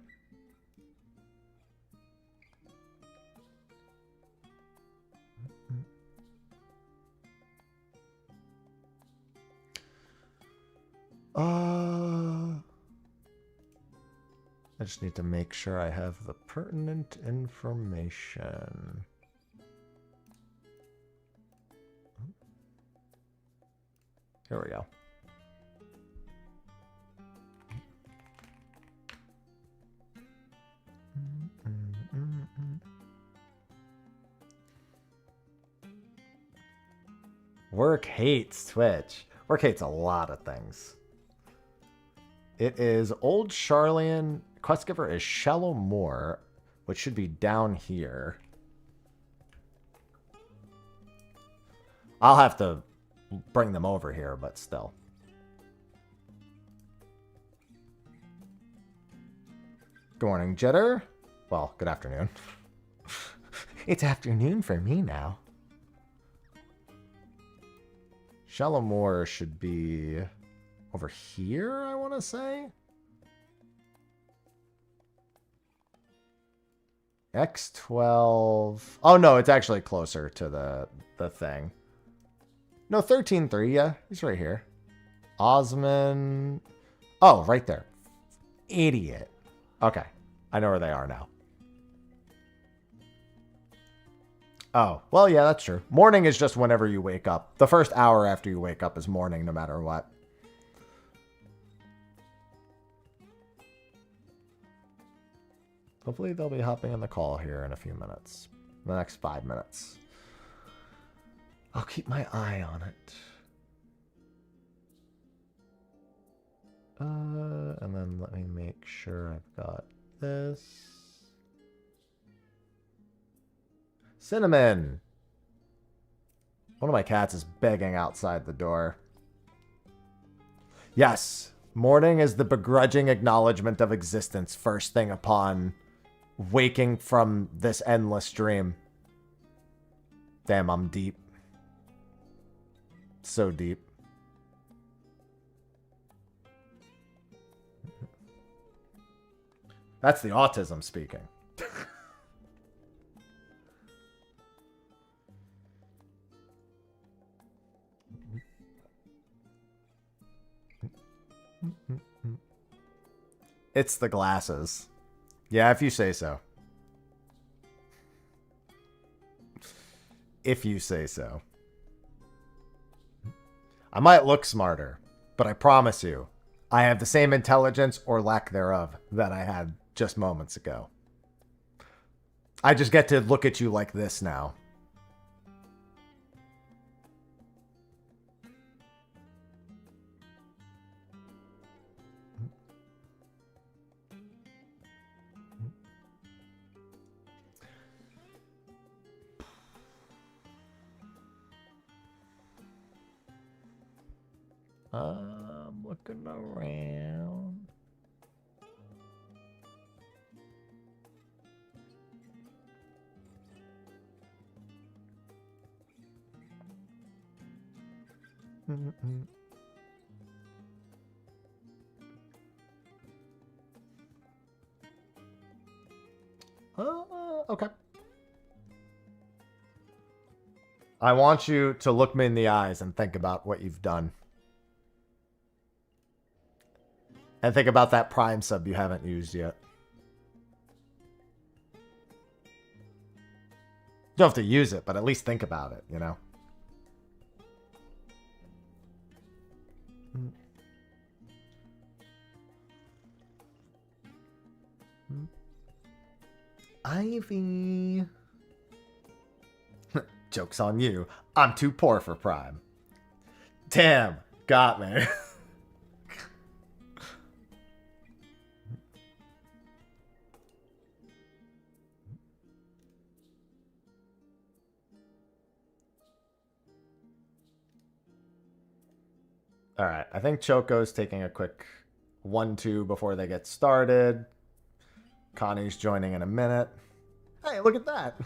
I just need to make sure I have the pertinent information. Here we go. Work hates Twitch. Work hates a lot of things. It is Old Charlian. Quest giver is Shallow Moor, which should be down here. I'll have to bring them over here, but still. Good morning, Jitter. Well, good afternoon. It's afternoon for me now. Shallow Moor should be over here, I want to say. X12. Oh, no, it's actually closer to the thing. No, 13.3, yeah. He's right here. Osman. Oh, right there. Oh, well, yeah, that's true. Morning is just whenever you wake up. The first hour after you wake up is morning, no matter what. Hopefully they'll be hopping on the call here in a few minutes. The next 5 minutes. I'll keep my eye on it. And then let me make sure I've got this. Cinnamon! One of my cats is begging outside the door. Yes, morning is the begrudging acknowledgement of existence first thing upon waking from this endless dream. Damn, I'm deep. So deep. That's the autism speaking. It's the glasses. Yeah, if you say so. If you say so. I might look smarter, but I promise you, I have the same intelligence or lack thereof that I had just moments ago. I just get to look at you like this now. I'm looking around. Okay. I want you to look me in the eyes and think about what you've done. And think about that Prime sub you haven't used yet. You don't have to use it, but at least think about it, you know? Ivy. Joke's on you. I'm too poor for Prime. Damn, got me. All right, I think Choco's taking a quick 1-2 before they get started. Connie's joining in a minute. Hey, look at that.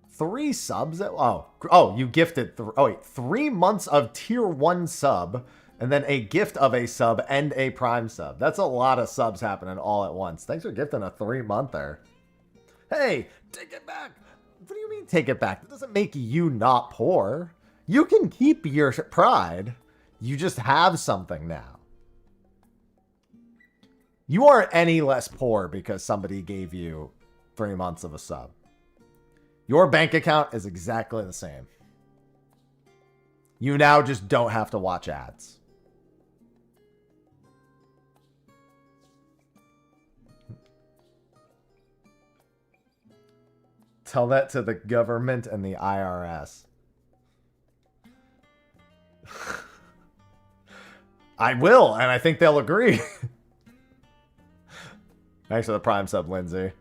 3 subs? Oh, you gifted 3 months of tier 1 sub, and then a gift of a sub and a Prime sub. That's a lot of subs happening all at once. Thanks for gifting a 3-monther. Hey, take it back. What do you mean take it back? That doesn't make you not poor. You can keep your pride. You just have something now. You aren't any less poor because somebody gave you 3 months of a sub. Your bank account is exactly the same. You now just don't have to watch ads. Tell that to the government and the IRS. I will, and I think they'll agree. Thanks for the Prime sub, Lindsay.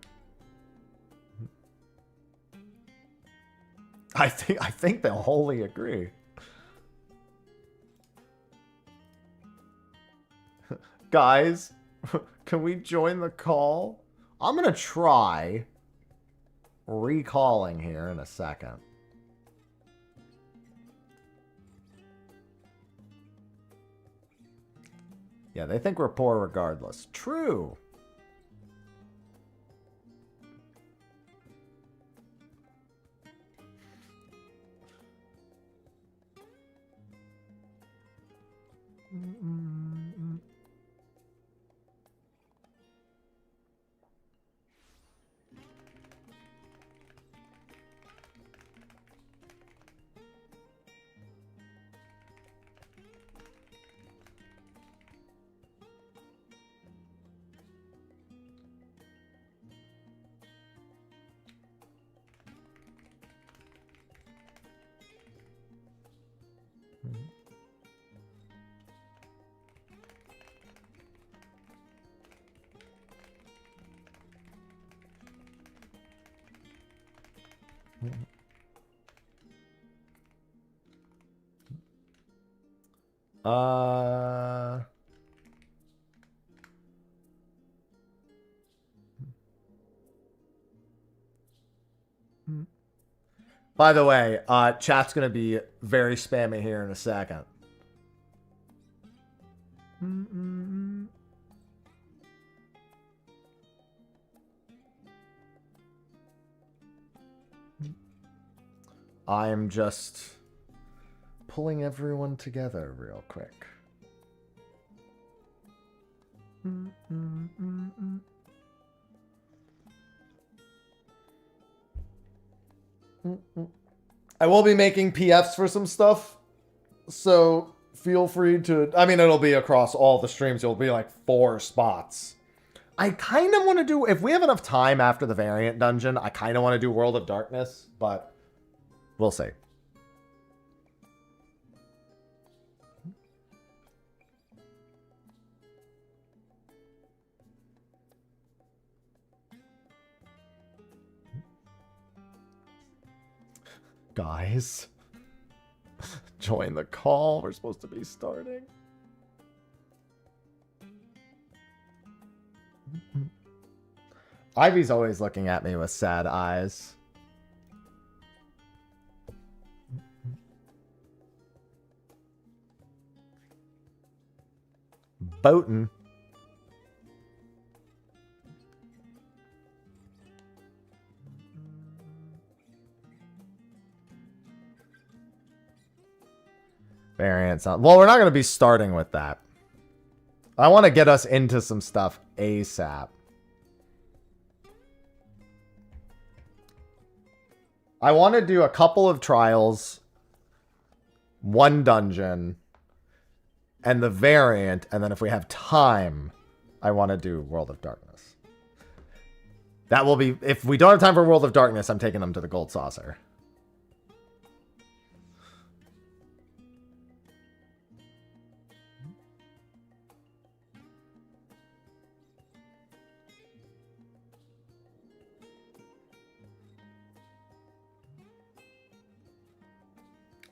I think they'll wholly agree. Guys, can we join the call? I'm gonna try recalling here in a second. Yeah, they think we're poor regardless. True. By the way, chat's gonna be very spammy here in a second. I am just pulling everyone together real quick. I will be making PFs for some stuff, so feel free to... I mean, it'll be across all the streams. It'll be like 4 spots. I kind of want to do... If we have enough time after the variant dungeon, I kind of want to do World of Darkness, but we'll see. Guys, join the call. We're supposed to be starting. Ivy's always looking at me with sad eyes. Boatin'. Variants on. Well, we're not going to be starting with that. I want to get us into some stuff ASAP. I want to do a couple of trials, 1 dungeon, and the variant, and then if we have time, I want to do World of Darkness. That will be... If we don't have time for World of Darkness, I'm taking them to the Gold Saucer.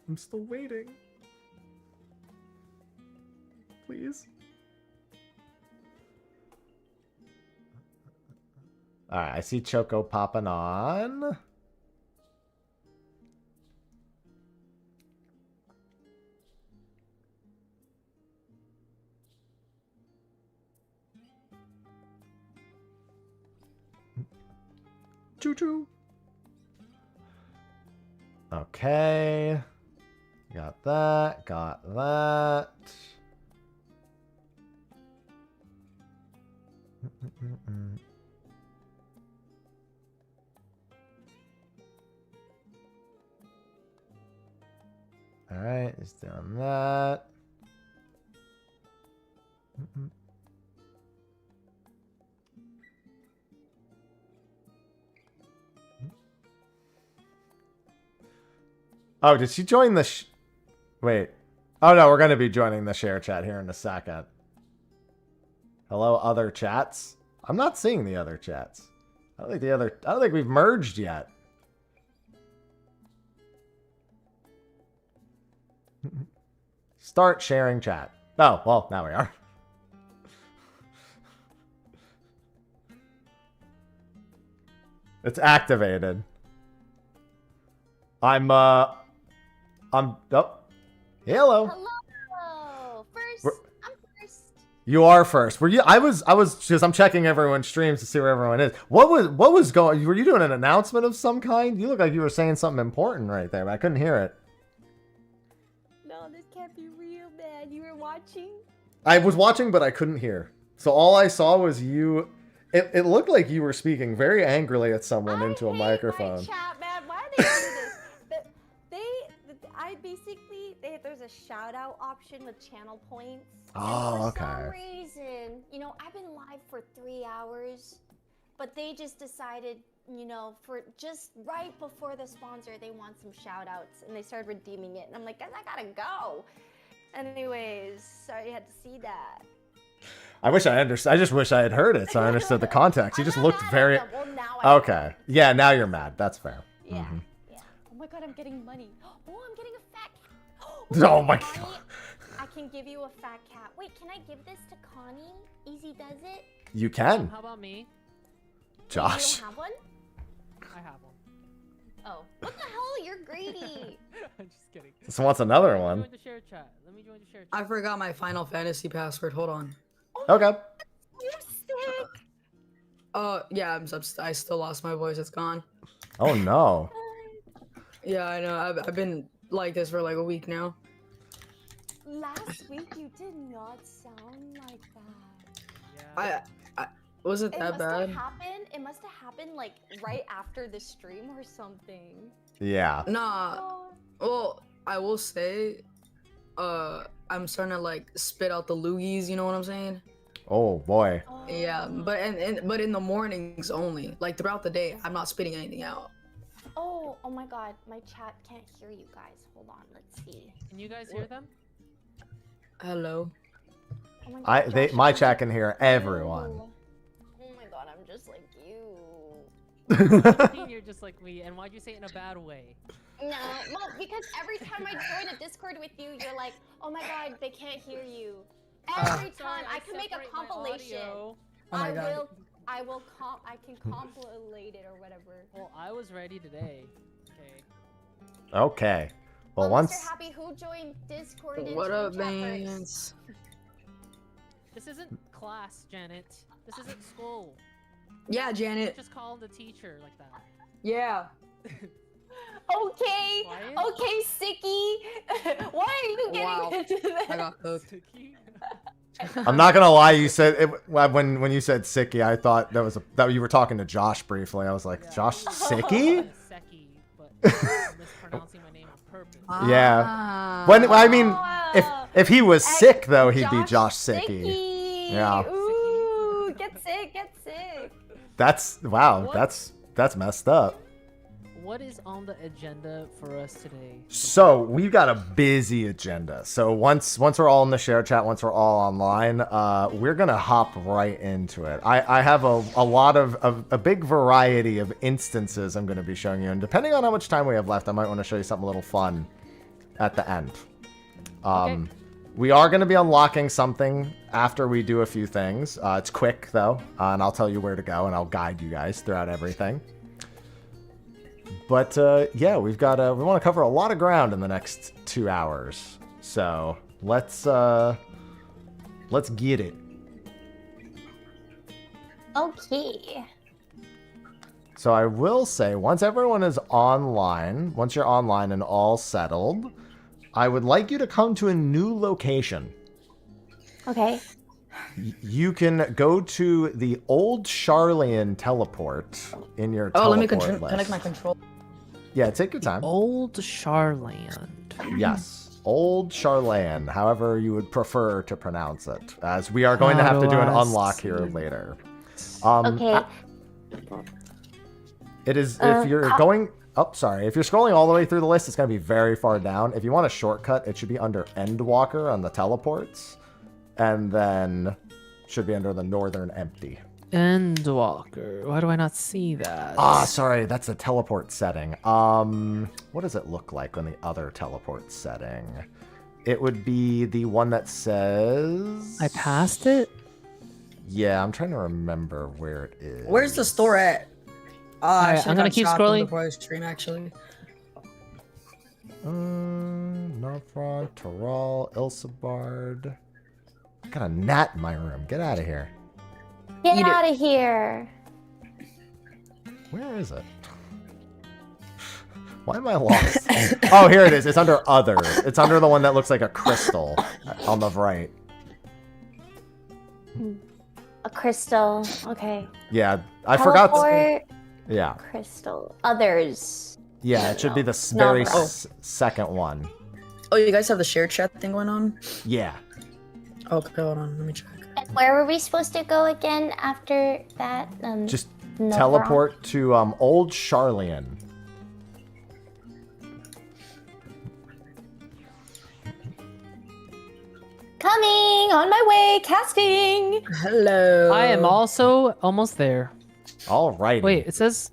I'm still waiting. Please. Alright, I see Choco popping on. Choo-choo. Okay. Got that. Got that. All right, he's doing that. Oh, did she join the... Wait. Oh, no, we're going to be joining the share chat here in a second. Hello, other chats? I'm not seeing the other chats. I don't think we've merged yet. Start sharing chat. Oh, well, now we are. It's activated. Oh. Hello. Hello. I'm first. You are first. Were you? I was because I'm checking everyone's streams to see where everyone is. What was going? Were you doing an announcement of some kind? You look like you were saying something important right there, but I couldn't hear it. No, this can't be real, man. You were watching? I was watching, but I couldn't hear. So all I saw was you. It looked like you were speaking very angrily at someone into a microphone. My chat, man. Why do they do this? There's a shout out option with channel points. Oh, and for okay. some reason, I've been live for 3 hours, but they just decided, for just right before the sponsor, they want some shout outs and they started redeeming it. And I'm like, guys, I gotta go. Anyways, sorry you had to see that. I wish I understood. I just wish I had heard it, so I understood the context. You just looked very... Well, now I okay. Yeah, now you're mad. That's fair. Yeah. god, I'm getting money. Oh, I'm getting a fat cat. Oh my Connie, god. I can give you a fat cat. Wait, can I give this to Connie? Easy does it? You can. How about me? Josh. You don't have one? I have one. Oh. What the hell? You're greedy. I'm just kidding. This wants another Let me one. join the share chat. Let me join the share chat. I forgot my Final Fantasy password. Hold on. Okay. You're sick. Yeah, I still lost my voice. It's gone. Oh no. Yeah, I know. I've been like this for like a week now. Last week you did not sound like that. Yeah. Was it It that must have bad? happened. It must have happened like right after the stream or something. Yeah. Nah. Oh, Well, I will say, I'm starting to like spit out the loogies. You know what I'm saying? Oh boy. Yeah, but but in the mornings only. Like throughout the day, I'm not spitting anything out. Oh my god, my chat can't hear you guys. Hold on, let's see. Can you guys hear them? Hello. Oh my god, Josh, My I'm chat like can hear you. everyone. Oh my god, I'm just like you. What do you mean you're just like me? And why'd you say it in a bad way? No, well, because every time I join a Discord with you, you're like, oh my god, they can't hear you. Every time I can make a separate my compilation. audio. Oh my God. I can compilate it or whatever. Well, I was ready today. Okay. Okay. Well, Mr. once. Happy, who joined Discord and What up, Team Chat first? Vance? This isn't class, Janet. This isn't school. Yeah, You Janet. just call the teacher like that. Yeah. Okay, Quiet? okay, Sicky. Why are you getting Wow. into this? I got cooked. Sticky? I'm not gonna lie. You said it when you said Sicky. I thought that you were talking to Josh briefly. I was like, Yeah. Josh Sicky? Seki, but I'm mispronouncing my name on purpose. Yeah. Ah. When I mean, Oh, if he was sick though, he'd be Josh Sicky. Sicky. Yeah. Ooh, get sick, get sick. That's wow. What? That's messed up. What is on the agenda for us today? So we've got a busy agenda. So once we're all in the share chat, once we're all online, we're gonna hop right into it. I have a lot of a big variety of instances I'm gonna be showing you, and depending on how much time we have left, I might want to show you something a little fun at the end. Okay. We are gonna be unlocking something after we do a few things. It's quick though, and I'll tell you where to go, and I'll guide you guys throughout everything. But yeah, we want to cover a lot of ground in the next 2 hours. So let's get it. Okay. So I will say, once everyone is online, once you're online and all settled, I would like you to come to a new location. Okay. You can go to the old Charlian teleport in your Oh, let me teleport list. connect my control. Yeah, take your time. Old Charland. Yes, Old Charlan, however you would prefer to pronounce it, as we are going to How have to do do an I unlock here see later. Okay. It is, if you're going, oh, sorry, if you're scrolling all the way through the list, it's going to be very far down. If you want a shortcut, it should be under Endwalker on the teleports, and then should be under the Northern Empty. Endwalker. Why do I not see that? Ah, sorry, that's the teleport setting. What does it look like on the other teleport setting? It would be the one that says... I passed it? Yeah, I'm trying to remember where it is. Where's the store at? I Alright, should've I'm gonna got keep shotgun scrolling. before I stream, actually. Northron, Taral, Ilsabard. I got a gnat in my room. Get out of here. Get Eat it. out of here. Where is it? Why am I lost? Oh, here it is. It's under Other. It's under the one that looks like a crystal on the right. A crystal. Okay. Yeah, I forgot. Teleport, Yeah, crystal. Others. yeah, it should be No. the very No. second one. Oh, you guys have the share chat thing going on? Yeah. Okay, hold on, let me check. And where were we supposed to go again after that? Just Novron? teleport to Old Charlian. Coming on my way, casting. Hello. I am also almost there. All right. Wait, it says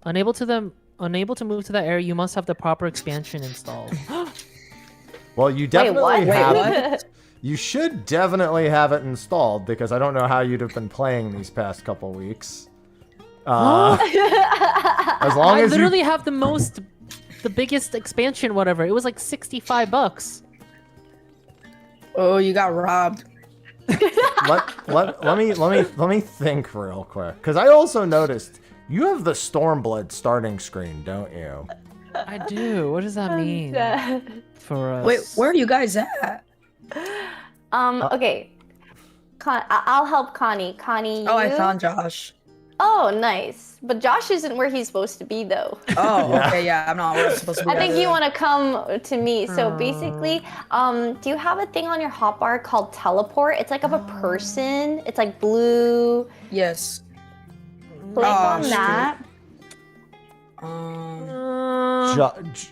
unable to them unable to move to that area, you must have the proper expansion installed. Well, you definitely what? have Wait, it. You should definitely have it installed because I don't know how you'd have been playing these past couple weeks. As long I as literally you have the biggest expansion, whatever. It was like $65. Oh, you got robbed. let me think real quick because I also noticed you have the Stormblood starting screen, don't you? I do. What does that mean for us? Wait, where are you guys at? Okay. I'll help Connie. Connie, you? Oh, I found Josh. Oh, nice. But Josh isn't where he's supposed to be, though. Oh, okay, yeah, I'm not where I'm supposed to be. I think you want to come to me. So basically, do you have a thing on your hotbar called teleport? It's like of a person. It's like blue. Yes. Click on shoot. that.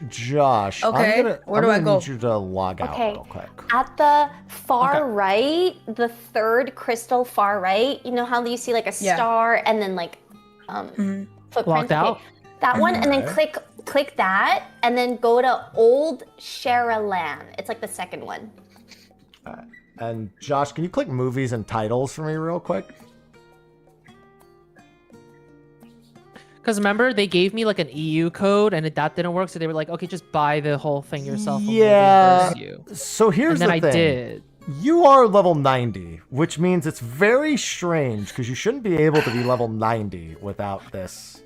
Josh, Okay, where do I go? Need you to log out Okay. real quick. At the far right, the third crystal far right, you know how you see like a Yeah. star and then like footprints? Locked out? That one, and then Okay. click that, and then go to Old Sharalan. It's like the second one. And Josh, can you click movies and titles for me real quick? Because remember, they gave me like an EU code, and that didn't work. So they were like, "Okay, just buy the whole thing yourself." and we'll Yeah. reimburse you. So here's And then the I thing. did. You are level 90, which means it's very strange because you shouldn't be able to be level 90 without this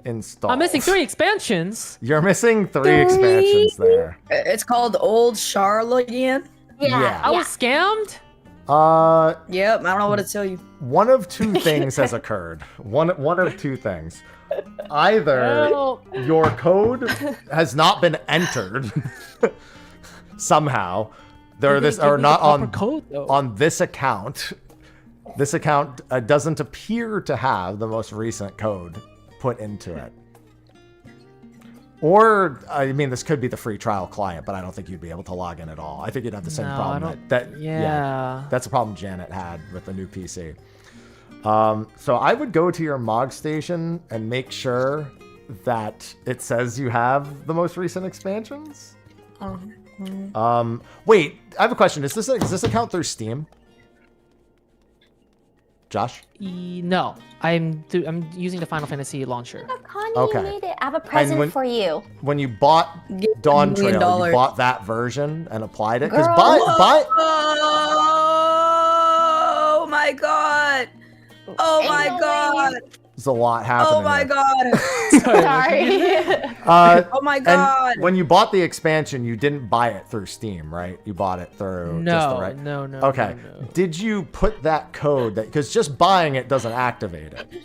installed. I'm missing 3 expansions. You're missing 3 expansions there. It's called Old Charlatan. Yeah. I was scammed. Yep, I don't know what to tell you. One of 2 things has occurred. One of 2 things. Either Help. your code has not been entered somehow. There They this gave or me the not proper on code, though. on this account. This account doesn't appear to have the most recent code put into it. Or, I mean, this could be the free trial client, but I don't think you'd be able to log in at all. I think you'd have the same No, I problem don't- that Yeah. that's a problem Janet had with the new PC. So I would go to your MOG station and make sure that it says you have the most recent expansions. Wait, I have a question. Is this account through Steam? Josh? No, I'm using the Final Fantasy launcher. Connie, Okay. you made it. I have a present when- for you. When you bought Get Dawn $1 million. Trail, you bought that version and applied it? Because Girl. buy Oh my god! Oh my Ain't no god! there's a lot happening. Oh my here. god! Sorry. Oh my god! And when you bought the expansion, you didn't buy it through Steam, right? You bought it through just the No, right. no, no. Okay. no, no. Did you put that code that because just buying it doesn't activate it?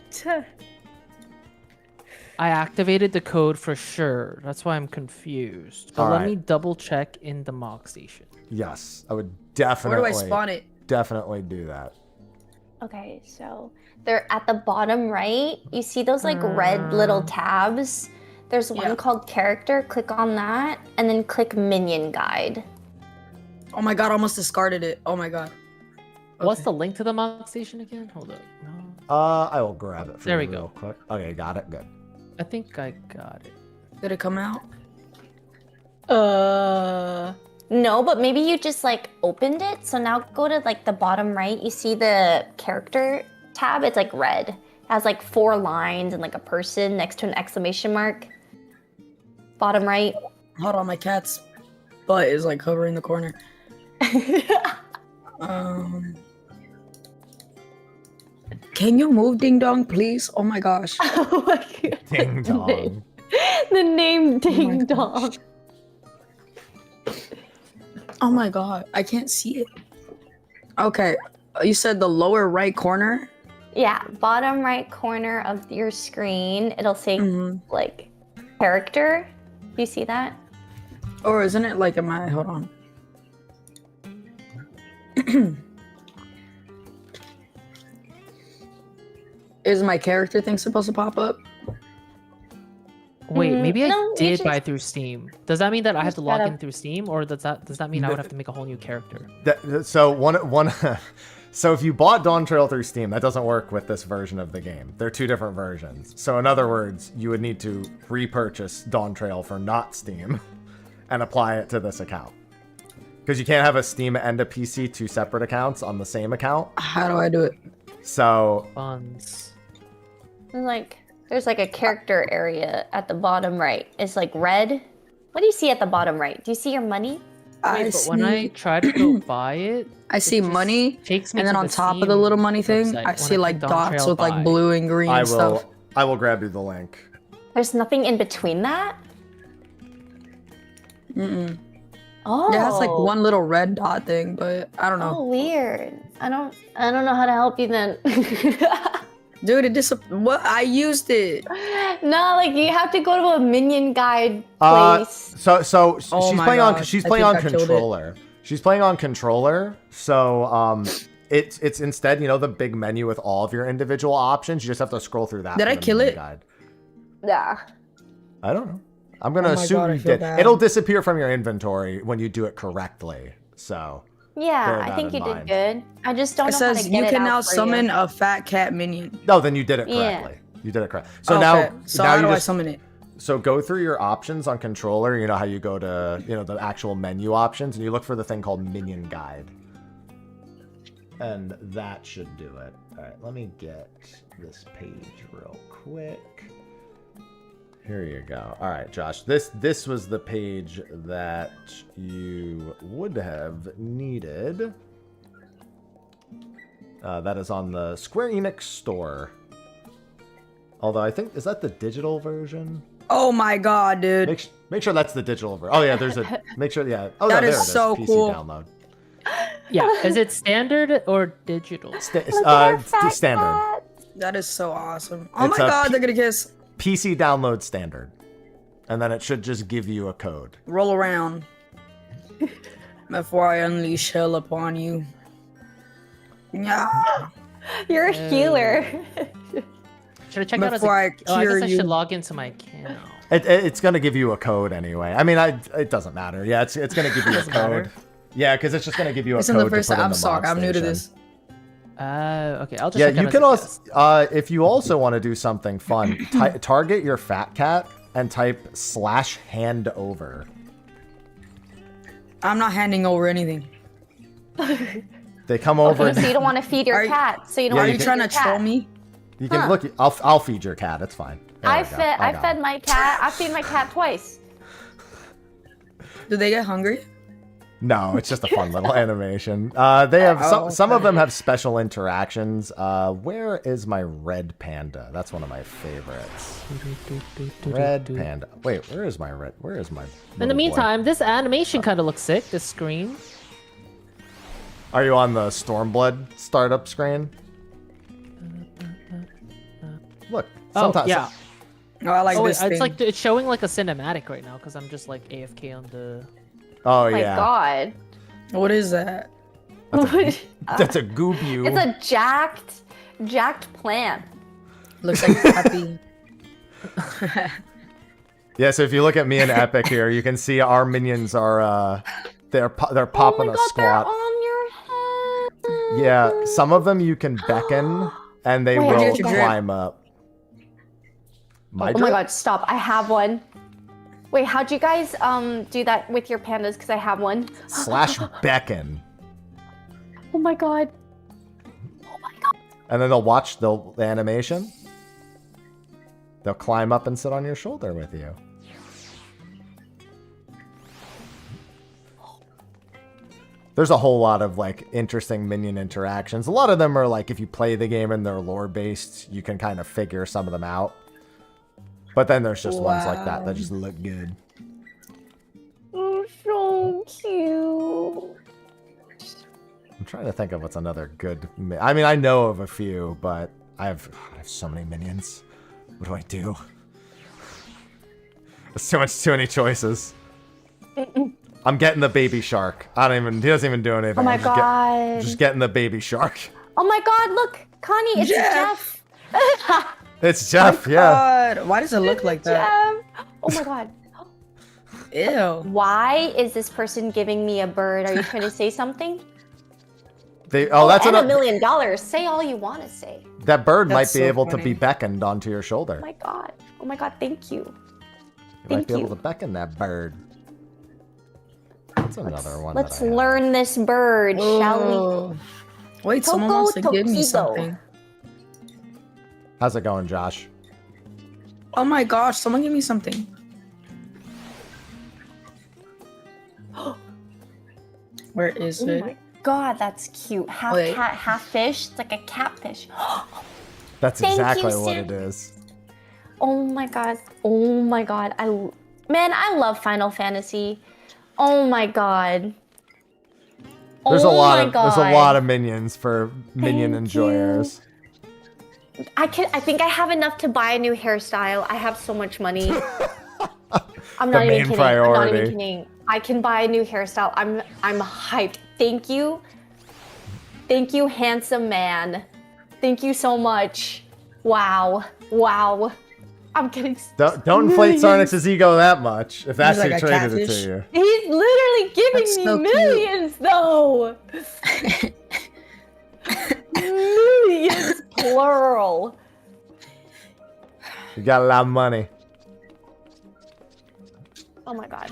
I activated the code for sure. That's why I'm confused. But All let right. me double check in the MOG station. Yes, I would Where definitely. do I spawn it? Definitely do that. Okay, so they're at the bottom right. You see those like red little tabs? There's one Yeah. called character. Click on that and then click minion guide. Oh my god! I almost discarded it. Oh my god. What's Okay. the link to the MOG station again? Hold up. No, I will grab it for There you we go. real quick. Okay, got it. Good. I think I got it. Did it come out? No, but maybe you just like opened it. So now go to like the bottom right. You see the character tab? It's like red. It has like 4 lines and like a person next to an exclamation mark. Bottom right. Hold on, my cat's butt is like covering the corner. Can you move, Ding Dong, please? Oh my gosh. Oh my God. Ding dong. The name Ding Dong. Oh my god, I can't see it. Okay, you said the lower right corner? Yeah, bottom right corner of your screen. It'll say like character. You see that? Or isn't it like, hold on. Is my character thing supposed to pop up? Wait, maybe I no, you did just- buy through Steam. Does that mean that I have to just log gotta- in through Steam, or does that mean I would have to make a whole new character? So one So if you bought Dawn Trail through Steam, that doesn't work with this version of the game. They're two different versions. So in other words, you would need to repurchase Dawn Trail for not Steam and apply it to this account. Because you can't have a Steam and a PC, two separate accounts on the same account. How do I do it? So Funds. And like, there's like a character area at the bottom right. It's like red. What do you see at the bottom right? Do you see your money? Wait, but when I try to go buy it, I see money, takes me and then to on the top of the Steam little money thing, website I when see I like clicked on dots Trail with like buy. blue and green I stuff. will grab you the link. There's nothing in between that? Mm-mm. Oh. Yeah, it's like one little red dot thing, but I don't know. Oh, weird. I don't know how to help you then. Dude, what? I used it. No, like you have to go to a minion guide place. So Oh she's my playing on gosh, she's I playing think on I killed it. controller. She's playing on controller. So it's instead, you know, the big menu with all of your individual options. You just have to scroll through that. Did for I the kill menu it? Guide. Yeah. I don't know. I'm gonna Oh my assume God, I you feel did. bad. It'll disappear from your inventory when you do it correctly. So Yeah, bear I that think in you mind. did good. I just don't It know how to says get you it can out now for summon you. a fat cat minion. no, then you did it Yeah. correctly. You did it correct. So Okay, now so now how you do I just summon it? so go through your options on controller. You know how you go to, you know, the actual menu options, and you look for the thing called Minion Guide, and that should do it. All right, let me get this page real quick. Here you go. All right, Josh. This was the page that you would have needed. That is on the Square Enix store. Although I think, is that the digital version? Oh my god, dude. Make sure that's the digital version. Oh yeah, there's a make sure. Yeah. Oh, That no, is there it is. so PC cool. download. Yeah, is it standard or digital? Standard. That is so awesome. Oh It's my a god, P- they're gonna kiss. PC download standard, and then it should just give you a code. Roll around. Before I unleash hell upon you. Yeah. You're a healer. Should I check out as Before I I guess cure I you. should log into my account. It's gonna give you a code anyway. I mean, it doesn't matter. Yeah, it's gonna give you a Doesn't code. matter. Yeah, because it's just gonna give you a It's code in the to first put in I'm the sorry, mod I'm new to station. this. Okay, I'll just Yeah, check out you as can a also, guest. if you also want to do something fun, target your fat cat and type /handover. I'm not handing over anything. They come over. Okay, so you don't want to feed your Are you- cat. So you don't Yeah, want Are you you to can- trying to troll me? You can Huh. look. I'll feed your cat. It's fine. There we I go. fed got it. my cat. I feed my cat twice. Do they get hungry? No, it's just a fun little animation. They have Oh, some of them okay. have special interactions. Where is my red panda? That's one of my favorites. Red panda. Wait, where is my red? Where is my? In the little boy? meantime, this animation kind of looks sick. This screen. Are you on the Stormblood startup screen? Look. Oh Sometimes. yeah. Oh, I like Oh wait, this thing. it's like it's showing like a cinematic right now because I'm just like AFK on the. Oh Oh my yeah. god. What is that? That's a goob. It's a jacked plant. Looks like happy. Yeah. So if you look at me and Epic here, you can see our minions are they're popping oh my a god, squat. they're on your head. Yeah, some of them you can becken, and they Wait, will how'd you get your climb up. Oh my drip? god, stop. I have one. Wait, how'd you guys do that with your pandas? Because I have one. /beckon. Oh my god. And then they'll watch the animation. They'll climb up and sit on your shoulder with you. There's a whole lot of like interesting minion interactions. A lot of them are like if you play the game and they're lore based, you can kind of figure some of them out. But then there's just ones like that that just look good. Oh, so cute. I'm trying to think of what's another good. I mean, I know of a few, but I have so many minions. What do I do? There's too many choices. I'm getting the baby shark. I don't even. He doesn't even do anything. Oh my I'm god. just getting the baby shark. Oh my god, look. Connie, it's Jeff. Jeff. It's Jeff. Yeah. God, why does it look like that? Jeff. Oh my god. Ew. Why is this person giving me a bird? Are you trying to say something? That's and $1 another. million. Say all you want to say. That bird might That's be so able to funny. be beckoned onto your shoulder. Oh my god. Oh my god. Thank you. You might Thank be able you. to beckon that bird. That's another one. Let's that I have. learn this bird, shall Oh. Wait, we? someone wants to give me Tokido. something. How's it going, Josh? Oh my gosh, someone give me something. Where is Oh it? my god, that's cute. Half Wait. cat, half fish. It's like a catfish. That's Thank exactly you, what Sim. it is. Oh my god. Oh my god. I love Final Fantasy. Oh my god. There's a Oh lot my of God. minions for minion Thank enjoyers. I think I have enough to buy a new hairstyle. I have so much money. I'm not even main kidding. I'm not priority. even kidding. I can buy a new hairstyle. I'm hyped. Thank you. Thank you, handsome man. Thank you so much. Wow. Wow. I'm getting Don't inflate Sarnix's ego that much. If that's He's who like a traded it catfish. to you. He's literally giving That's me so cute. millions though. Millions plural. You got a lot of money. Oh my god.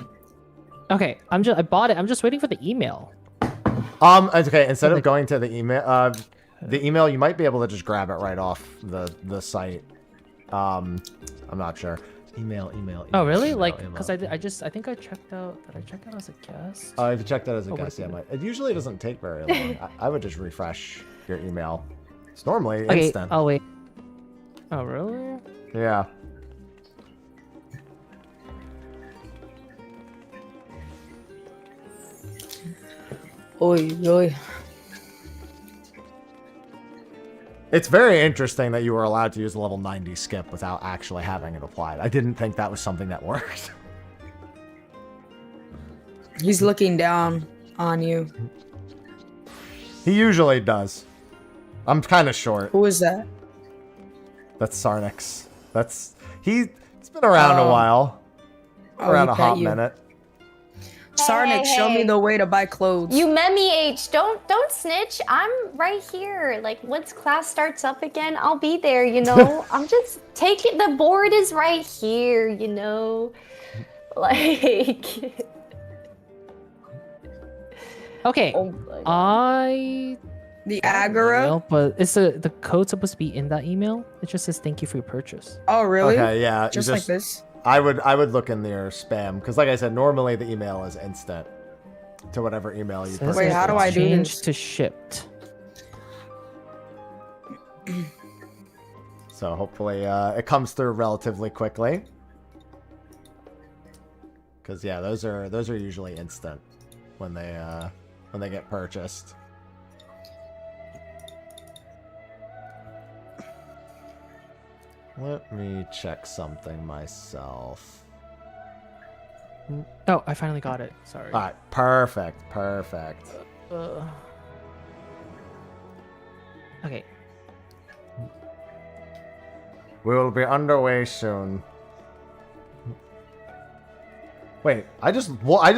Okay, I bought it. I'm just waiting for the email. Okay. Instead of going to the email, you might be able to just grab it right off the site. I'm not sure. Email. Oh really? email, Like, email. because I think I checked out. Did I check out as a guest? If you check that as a Oh, guest, wait yeah, a minute. it usually doesn't take very long. I would just refresh your email. It's normally Okay. instant. Oh wait. Oh really? Yeah. Oi, oi. It's very interesting that you were allowed to use a level 90 skip without actually having it applied. I didn't think that was something that worked. He's looking down on you. He usually does. I'm kind of short. Who is that? That's Sarnix. He's been around a while. Oh, Around he a pet hot you. minute. Sarnix, show me hey. the way to buy clothes. You met me, H. Don't snitch. I'm right here. Like once class starts up again, I'll be there, you know. I'm just taking the board is right here, you know. Like Okay. oh my God. I The Agora? email, but is the code supposed to be in that email? It just says thank you for your purchase. Oh, really? Okay, yeah. Just like this? I would look in your spam because, like I said, normally the email is instant to whatever email you Says put. Wait, it's how do I do changed this? to shipped. So hopefully it comes through relatively quickly. Because yeah, those are usually instant when they get purchased. Let me check something myself. Oh, I finally got it. Sorry. All right, perfect. Okay. We will be underway soon. Wait, I just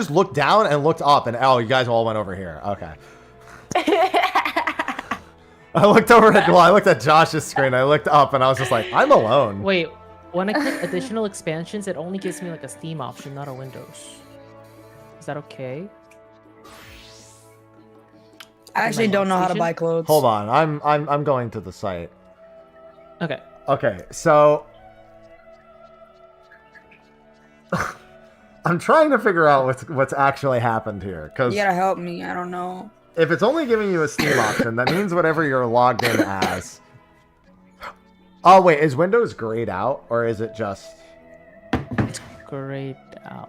looked down and looked up, and oh, you guys all went over here. Okay. I looked at Josh's screen. I looked up, and I was just like, I'm alone. Wait, when I click additional expansions, it only gives me like a Steam option, not a Windows. Is that okay? I actually don't know how to station? buy clothes. Hold on, I'm going to the site. Okay. Okay, so I'm trying to figure out what's actually happened here, because You gotta help me. I don't know. if it's only giving you a Steam option, that means whatever you're logged in as. Oh wait, is Windows grayed out, or is it just? Great.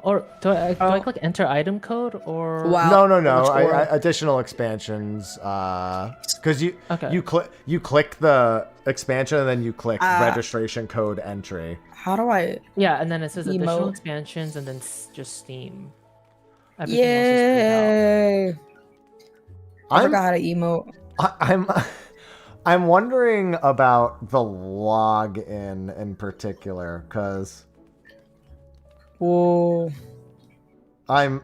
Or do I click enter item code or? Wow. No. Which one? Additional expansions. Because Okay. you click the expansion and then you click registration code entry. How do I? Yeah, and then it says additional Emote. expansions and then just Steam. Everything else is grayed out. Yay! I forgot how to emote. I'm wondering about the login in particular, because Whoa. I'm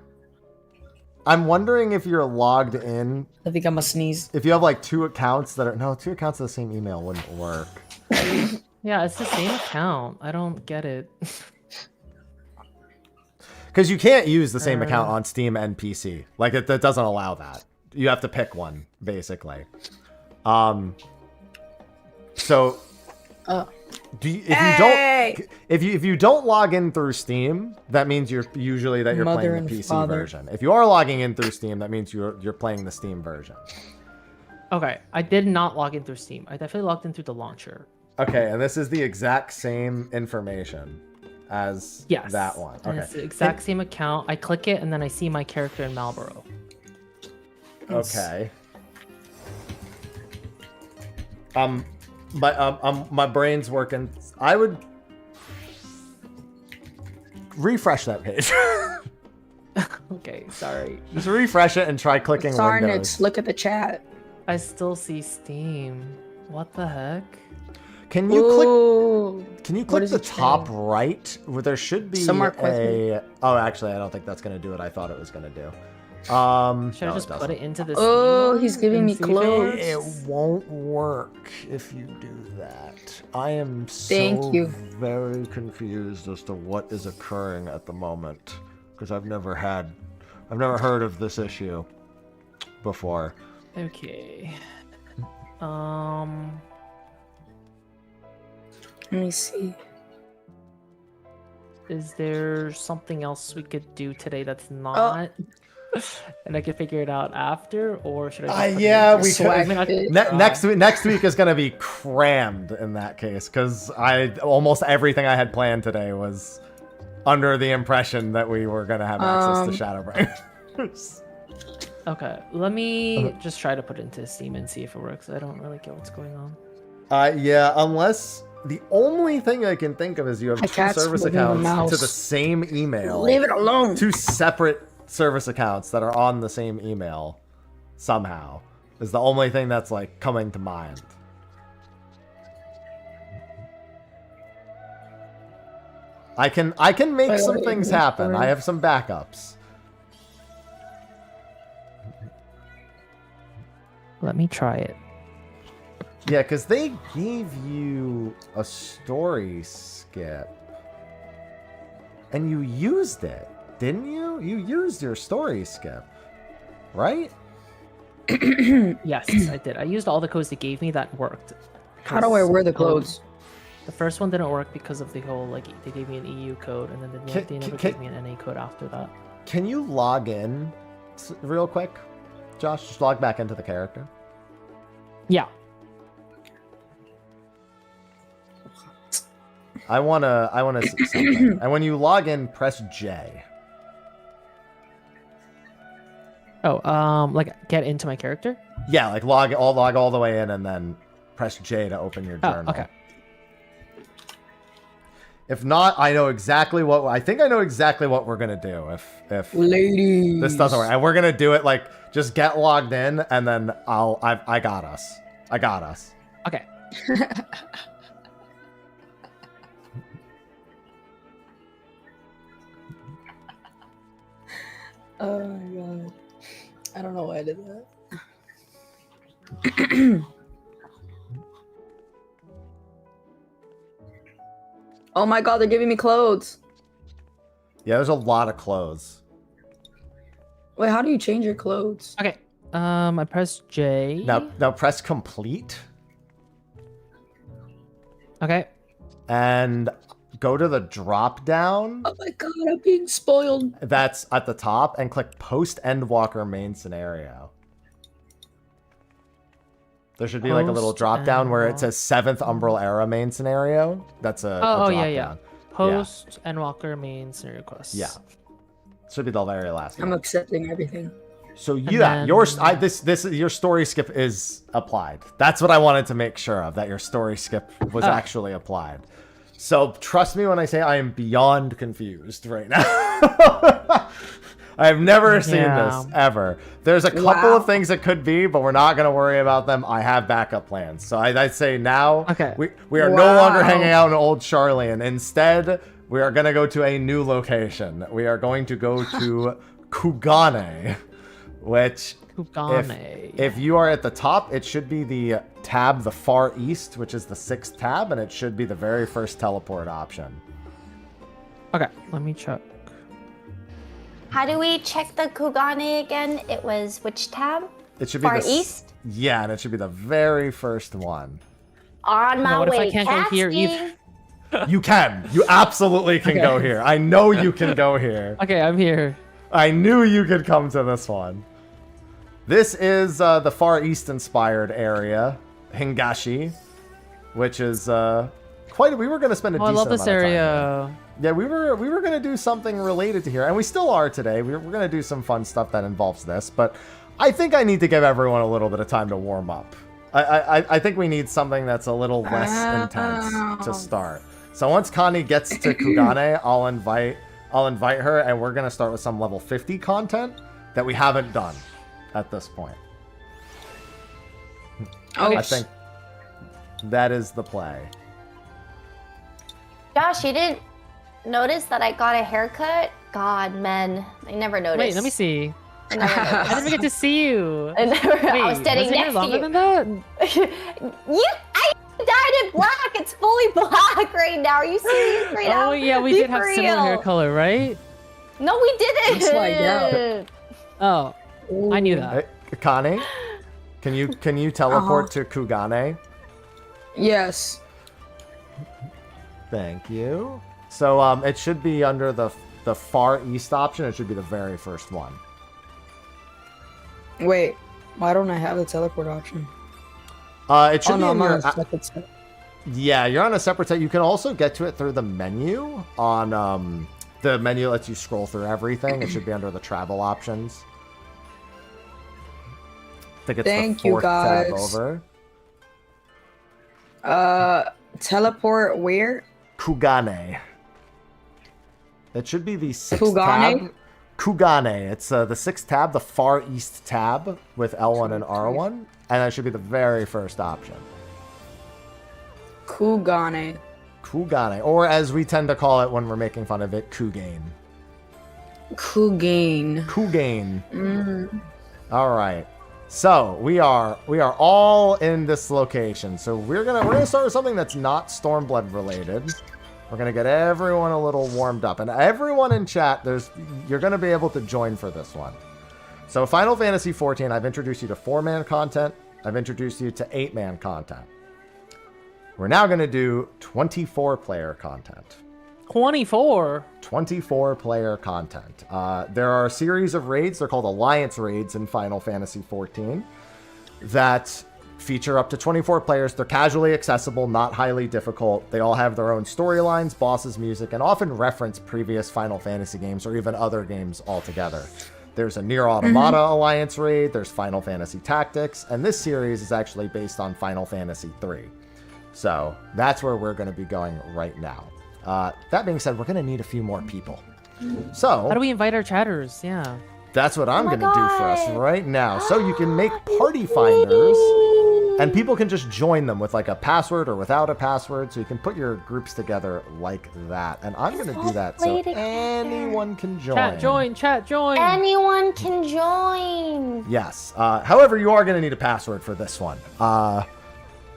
I'm wondering if you're logged in. I think I'm a sneeze. If you have like two accounts that are no, two accounts of the same email wouldn't work. Yeah, it's the same account. I don't get it. Because you can't use the same account on Steam and PC. Like that doesn't allow that. You have to pick one, basically. So, if you don't log in through Steam, that means you're playing the PC version. If you are logging in through Steam, that means you're playing the Steam version. Okay, I did not log in through Steam. I definitely logged in through the launcher. Okay, and this is the exact same information as that one. Okay, it's the exact same account. I click it, and then I see my character in Marlboro. Okay. My brain's working. I would refresh that page. Okay, sorry. Just refresh it and try clicking Windows. Look at the chat. I still see Steam. What the heck? Can you click the top right? Where there should be Oh, actually, I don't think that's gonna do what I thought it was gonna do. Should I just put it into this? Oh, he's giving me clothes. It won't work if you do that. I am very confused as to what is occurring at the moment because I've never heard of this issue before. Okay. Let me see. Is there something else we could do today that's not? And I can figure it out after, or should I? Just next week is gonna be crammed in that case because almost everything I had planned today was under the impression that we were gonna have access to Shadowbringers. Okay, let me just try to put it into Steam and see if it works. I don't really get what's going on. Yeah, unless the only thing I can think of is you have two service accounts to the same email. Leave it alone. Two separate service accounts that are on the same email somehow is the only thing that's like coming to mind. I can make some things happen. I have some backups. Let me try it. Yeah, because they gave you a story skip. And you used it, didn't you? You used your story skip, right? Yes, I did. I used all the codes they gave me that worked. How do I wear the clothes? The first one didn't work because of the whole, like, they gave me an EU code, and then they never gave me an NA code after that. Can you log in real quick? Josh, just log back into the character. Yeah. I wanna see something. And when you log in, press J. Oh, like get into my character? Yeah, like log all the way in and then press J to open your journal. Oh, okay. If not, I know exactly what we're gonna do if ladies this doesn't work. And we're gonna do it like just get logged in and then I got us. Okay. Oh my god. I don't know why I did that. Oh my god, they're giving me clothes. Yeah, there's a lot of clothes. Wait, how do you change your clothes? Okay. I press J. Now press complete. Okay. And go to the drop down. Oh my god, I'm being spoiled. That's at the top and click post Endwalker main scenario. There should be like a little drop down where it says 7th Umbral Era main scenario. That's a drop down. Post Endwalker main scenario quest. Yeah. Should be the very last one. I'm accepting everything. So yeah, your story skip is applied. That's what I wanted to make sure of, that your story skip was actually applied. So trust me when I say I am beyond confused right now. I have never seen this ever. There's a couple of things it could be, but we're not going to worry about them. I have backup plans. So I'd say now we are no longer hanging out in Old Charlian. Instead, we are going to go to a new location. We are going to go to Kugane. which Kugane. if you are at the top, it should be the tab, the far east, which is the 6th tab, and it should be the very first teleport option. Okay, let me check. How do we check the Kugane again? It was which tab? It should be Far the east? Yeah, and it should be the very first one. On my what if I way, can't go here casting. You can. You absolutely can go here. I know you can go here. Okay, I'm here. I knew you could come to this one. This is the Far East inspired area, Hingashi, which is quite. We were going to spend a Oh, I decent love this amount of time there. area. Yeah, we were going to do something related to here, and we still are today. We're going to do some fun stuff that involves this, but I think I need to give everyone a little bit of time to warm up. I think we need something that's a little less intense to start. So once Connie gets to Kugane, I'll invite her, and we're going to start with some level 50 content that we haven't done at this point. Oh, I think that is the play. Josh, you didn't notice that I got a haircut? God, men, I never noticed. Wait, let me see. I never I noticed. didn't get to see you. I was Wait, standing was it next to longer you. than that? I dyed it black. It's fully black right now. Are you serious right now? Oh yeah, we Be did have for similar hair real. color, right? No, we didn't. Looks like that. Oh, I knew that. Hey, Connie, can you teleport to Kugane? yes. Thank you. So it should be under the far east option. It should be the very first one. Wait, why don't I have the teleport option? It should Oh be no, in I'm on your, a separate set. yeah, you're on a separate set. You can also get to it through the menu on the menu lets you scroll through everything. It should be under the travel options. I think it's Thank the you, 4th tab guys. over. Teleport where? Kugane. It should be the 6th Kugane? tab. Kugane. It's the 6th tab, the far east tab with L1 and R1, and that should be the very first option. Kugane. Kugane, or as we tend to call it when we're making fun of it, Kugane. Kugane. Kugane. All right. So we are all in this location. So we're gonna start with something that's not Stormblood related. We're gonna get everyone a little warmed up, and everyone in chat, you're gonna be able to join for this one. So Final Fantasy XIV, I've introduced you to 4-man content. I've introduced you to 8-man content. We're now gonna do 24-player content. 24. 24-player content. There are a series of raids. They're called Alliance raids in Final Fantasy XIV that feature up to 24 players. They're casually accessible, not highly difficult. They all have their own storylines, bosses, music, and often reference previous Final Fantasy games or even other games altogether. There's a Nier Automata Alliance raid. There's Final Fantasy Tactics. And this series is actually based on Final Fantasy III. So that's where we're going to be going right now. That being said, we're going to need a few more people. So How do we invite our chatters? Yeah. that's what I'm my going to do for us God. right now. So you can make party finders, and people can just join them with like a password or without a password. So you can put your groups together like that. And I'm going to do that so play together. anyone can join. Chat, join. Anyone can join. Yes. However, you are going to need a password for this one.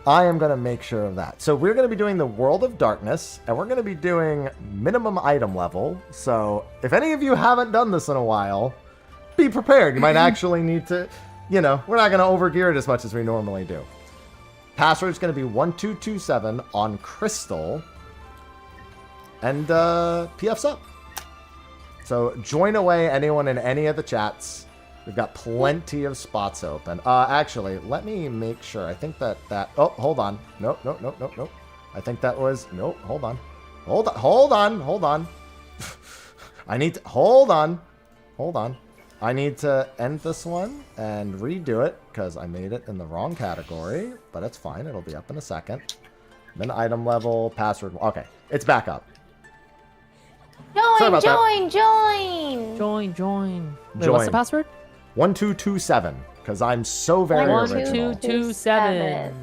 I am going to make sure of that. So we're going to be doing the World of Darkness, and we're going to be doing minimum item level. So if any of you haven't done this in a while, be prepared. You might actually need to, we're not going to overgear it as much as we normally do. Password is going to be 1227 on Crystal, and PF's up. So join away, anyone in any of the chats. We've got plenty of spots open. Actually, let me make sure. I think that... Oh, hold on. Nope. I think that was... Nope, hold on. Hold on. I need to... Hold on. I need to end this one and redo it because I made it in the wrong category. But it's fine. It'll be up in a second. Then item level, password... Okay, it's back up. Sorry about that. Join. Wait, what's the password? 1227, because I'm so very original. 1227.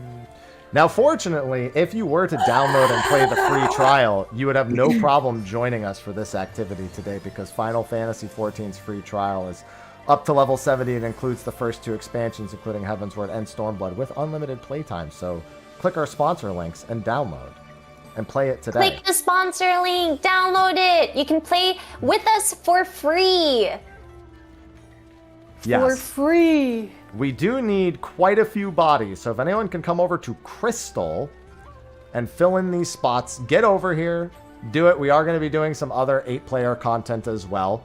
Now, fortunately, if you were to download and play the free trial, you would have no problem joining us for this activity today, because Final Fantasy XIV's free trial is Up to level 70, it includes the first 2 expansions, including Heavensward and Stormblood, with unlimited playtime. So click our sponsor links and download. And play it today. Click the sponsor link, download it. You can play with us for free. Yes. For free. We do need quite a few bodies, so if anyone can come over to Crystal and fill in these spots, get over here, do it. We are going to be doing some other 8-player content as well.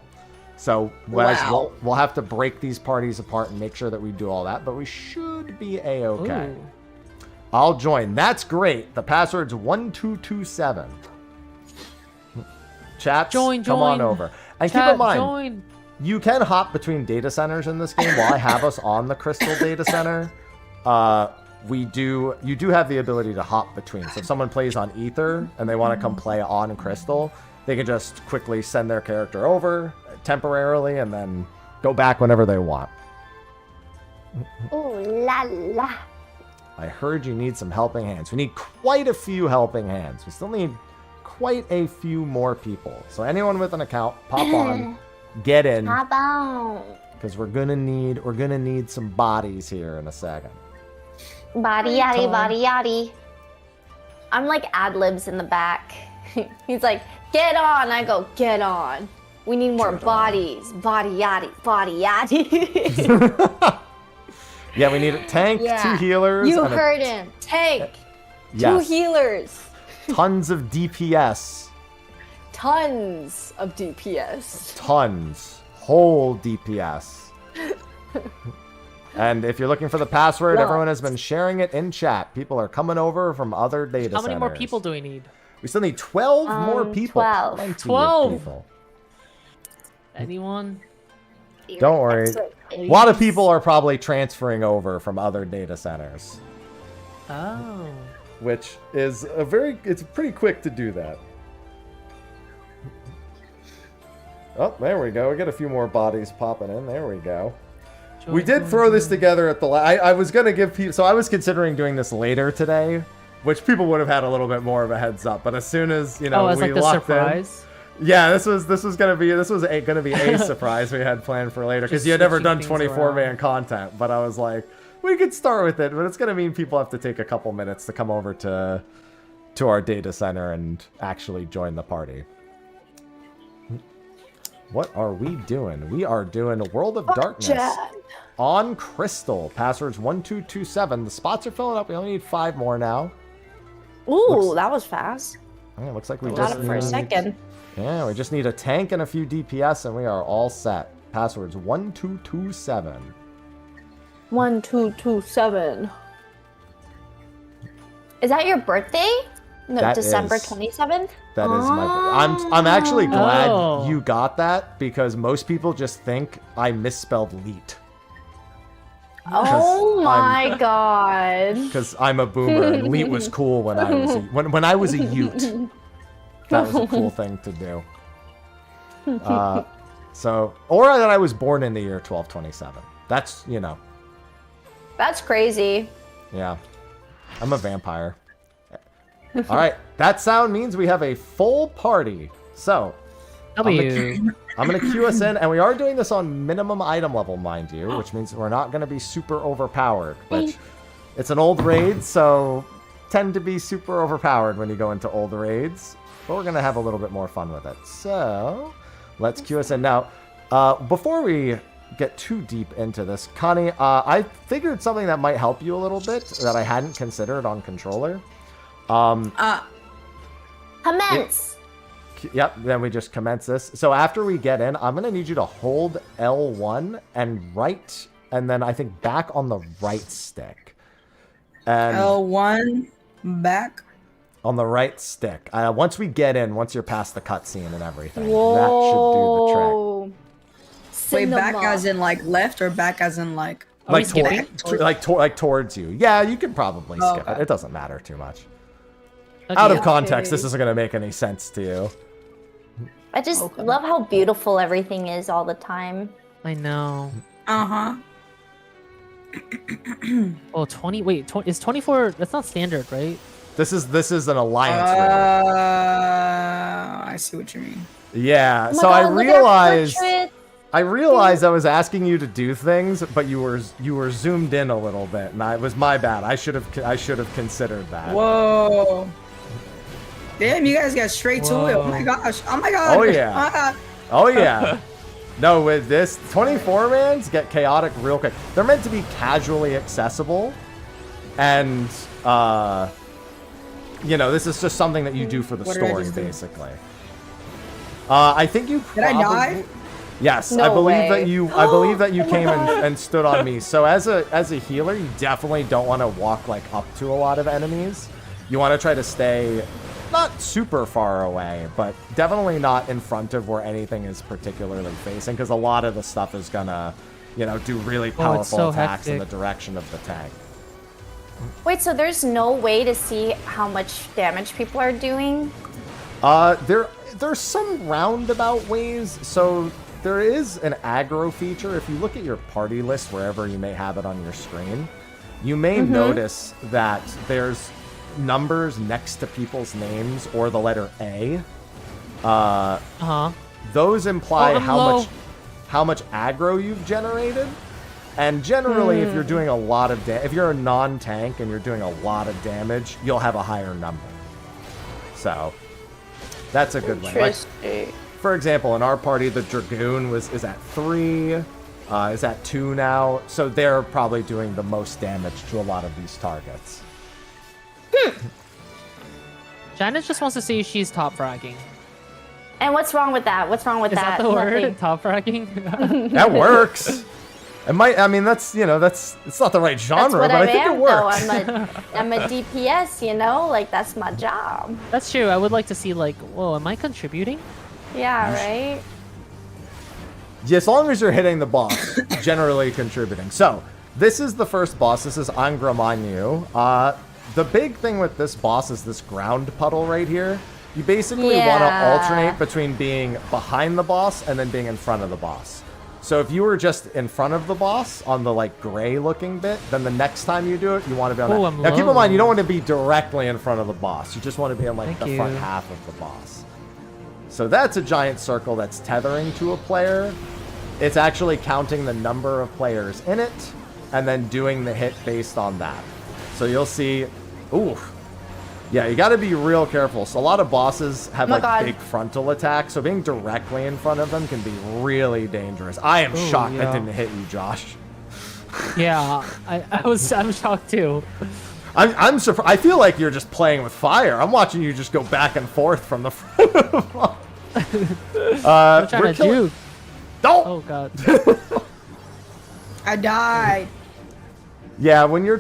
So we'll have to break these parties apart and make sure that we do all that, but we should be A-okay. Ooh. I'll join. That's great. The password's 1227. Chats, come on over. And keep in mind, you can hop between data centers in this game. While I have us on the Crystal data center, you do have the ability to hop between. So if someone plays on Ether and they want to come play on Crystal, they can just quickly send their character over temporarily and then go back whenever they want. Ooh la la. I heard you need some helping hands. We need quite a few helping hands. We still need quite a few more people. So anyone with an account, pop on, get in. Pop on. Because we're gonna need some bodies here in a second. Body yaddy, body yaddy. I'm like ad-libs in the back. He's like, get on. I go, get on. We need more bodies. Body yaddy, body yaddy. Yeah, we need a tank, 2 healers. You heard him. Tank. Yes. 2 healers. Tons of DPS. Tons of DPS. Tons. Whole DPS. And if you're looking for the password, everyone has been sharing it in chat. People are coming over from other data centers. How many more people do we need? We still need 12 more people. 12. 12. People. Anyone? Don't worry. A lot of people are probably transferring over from other data centers. Oh. Which is it's pretty quick to do that. Oh, there we go. We get a few more bodies popping in. There we go. We did throw this together at the I was going to give people... So I was considering doing this later today, which people would have had a little bit more of a heads up. But as soon as, we like the locked surprise? in... Yeah, this was gonna be a surprise we had planned for later because you had never done 24-man content. But I was like, we could start with it, but it's gonna mean people have to take a couple minutes to come over to our data center and actually join the party. What are we doing? We are doing World of Darkness on Crystal. Password's 1227. The spots are filling up. We only need 5 more now. Ooh, that was fast. Yeah, looks like we Got just it for a second. Yeah, we just need a tank and a few DPS, and we are all set. Password's 1227. 1227. Is that your birthday? No, That December is. 27th? That is my. I'm actually glad you got that because most people just think I misspelled leet. Oh my god. Because I'm a boomer and leet was cool when I was a Ute. That was a cool thing to do. Or that I was born in the year 1227. That's That's crazy. Yeah. I'm a vampire. All right, that sound means we have a full party. So, I'm going to queue us in, and we are doing this on minimum item level, mind you, which means we're not going to be super overpowered, which it's an old raid, so tend to be super overpowered when you go into old raids, but we're going to have a little bit more fun with it. So, let's queue us in. Now, before we get too deep into this, Connie, I figured something that might help you a little bit that I hadn't considered on controller. Commence. Yep, then we just commence this. So after we get in, I'm going to need you to hold L1 and right, and then I think back on the right stick. And L1, back. On the right stick. Once we get in, once you're past the cutscene and everything, Whoa. that should do the trick. Wait, back as in like left or back as in like... Like towards you. Yeah, you can probably skip it. It doesn't matter too much. Okay. Out of context, this isn't going to make any sense to you. I just love how beautiful everything is all the time. I know. Uh-huh. Oh, 20. Wait, is 24? That's not standard, right? This is an alliance raid. I see what you mean. Yeah. Oh my So God, I look at our realized. portrait. I realized I was asking you to do things, but you were zoomed in a little bit, and it was my bad. I should have considered that. Whoa. Damn, you guys got straight to it. Oh my gosh. Oh my god. Oh yeah. Oh yeah. No, with this 24-mans get chaotic real quick. They're meant to be casually accessible, and you know, this is just something that you do for the story, basically. I think you probably... Did I die? Yes, No I believe way. that you. I believe that you came and stood on me. So as a healer, you definitely don't want to walk like up to a lot of enemies. You want to try to stay not super far away, but definitely not in front of where anything is particularly facing, because a lot of the stuff is gonna, you know, do really powerful so attacks in the hectic. direction of the tank. Wait, so there's no way to see how much damage people are doing? There's some roundabout ways. So there is an aggro feature. If you look at your party list, wherever you may have it on your screen, you may notice that there's numbers next to people's names or the letter A. Those imply how much aggro you've generated. And generally, if you're doing a lot of if you're a non-tank and you're doing a lot of damage, you'll have a higher number. So that's a good way. Like, for example, in our party, the Dragoon is at 3, is at 2 now. So they're probably doing the most damage to a lot of these targets. Janice just wants to see she's top fragging. And what's wrong with that? What's wrong with Is that the word? Nothing. Top fragging? That works. It might. I mean, that's, you know, it's not the right genre, That's what but I think am, it works. Though. I'm a DPS, you know? Like, that's my job. That's true. I would like to see, like, whoa, am I contributing? Yeah, right? Yeah, as long as you're hitting the boss, generally contributing. So, this is the first boss. This is Haukke Manor. The big thing with this boss is this ground puddle right here. You basically want to alternate between being behind the boss and then being in front of the boss. So if you were just in front of the boss on the like gray looking bit, then the next time you do it, you want to be on that. Now keep in mind, you don't want to be directly in front of the boss. You just want to be on like the front half of the boss. So that's a giant circle that's tethering to a player. It's actually counting the number of players in it and then doing the hit based on that. So you'll see, ooh. Yeah, you got to be real careful. So a lot of bosses have big frontal attacks, so being directly in front of them can be really dangerous. I am shocked that didn't hit you, Josh. Yeah, I'm shocked too. I'm surprised. I feel like you're just playing with fire. I'm watching you just go back and forth from the front of the boss. I'm trying to juke. Don't. Oh god. I died. Yeah, when you're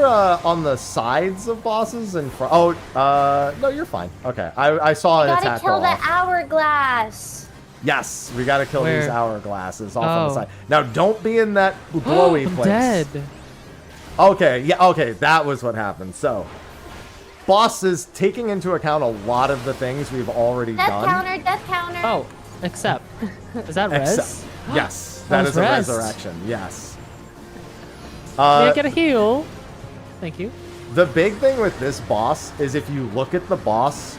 on the sides of bosses and front. Oh, no, you're fine. Okay, I saw an attack. Gotta kill the hourglass. Yes, we gotta kill these hourglasses off on the side. Now, don't be in that glowy I'm place. dead. Okay, yeah, okay, that was what happened. So, bosses taking into account a lot of the things we've already done. Death counter. Oh, except. Is that res? Yes, that is a res. resurrection. Yes. May I get a heal? Thank you. The big thing with this boss is if you look at the boss,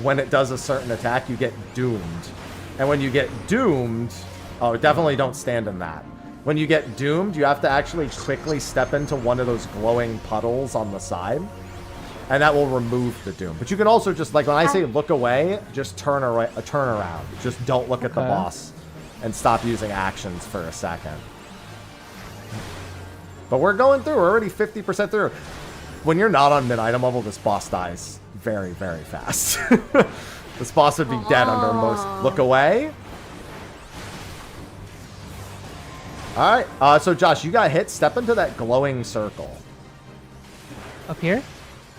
when it does a certain attack, you get doomed. And when you get doomed, definitely don't stand in that. When you get doomed, you have to actually quickly step into one of those glowing puddles on the side. And that will remove the doom. But you can also just, like when I say look away, just turn around. Just don't look at the boss and stop using actions for a second. But we're going through. We're already 50% through. When you're not on mid-item level, this boss dies very, very fast. This boss would be dead under most. Look away. All right. So, Josh, you got hit. Step into that glowing circle. Up here?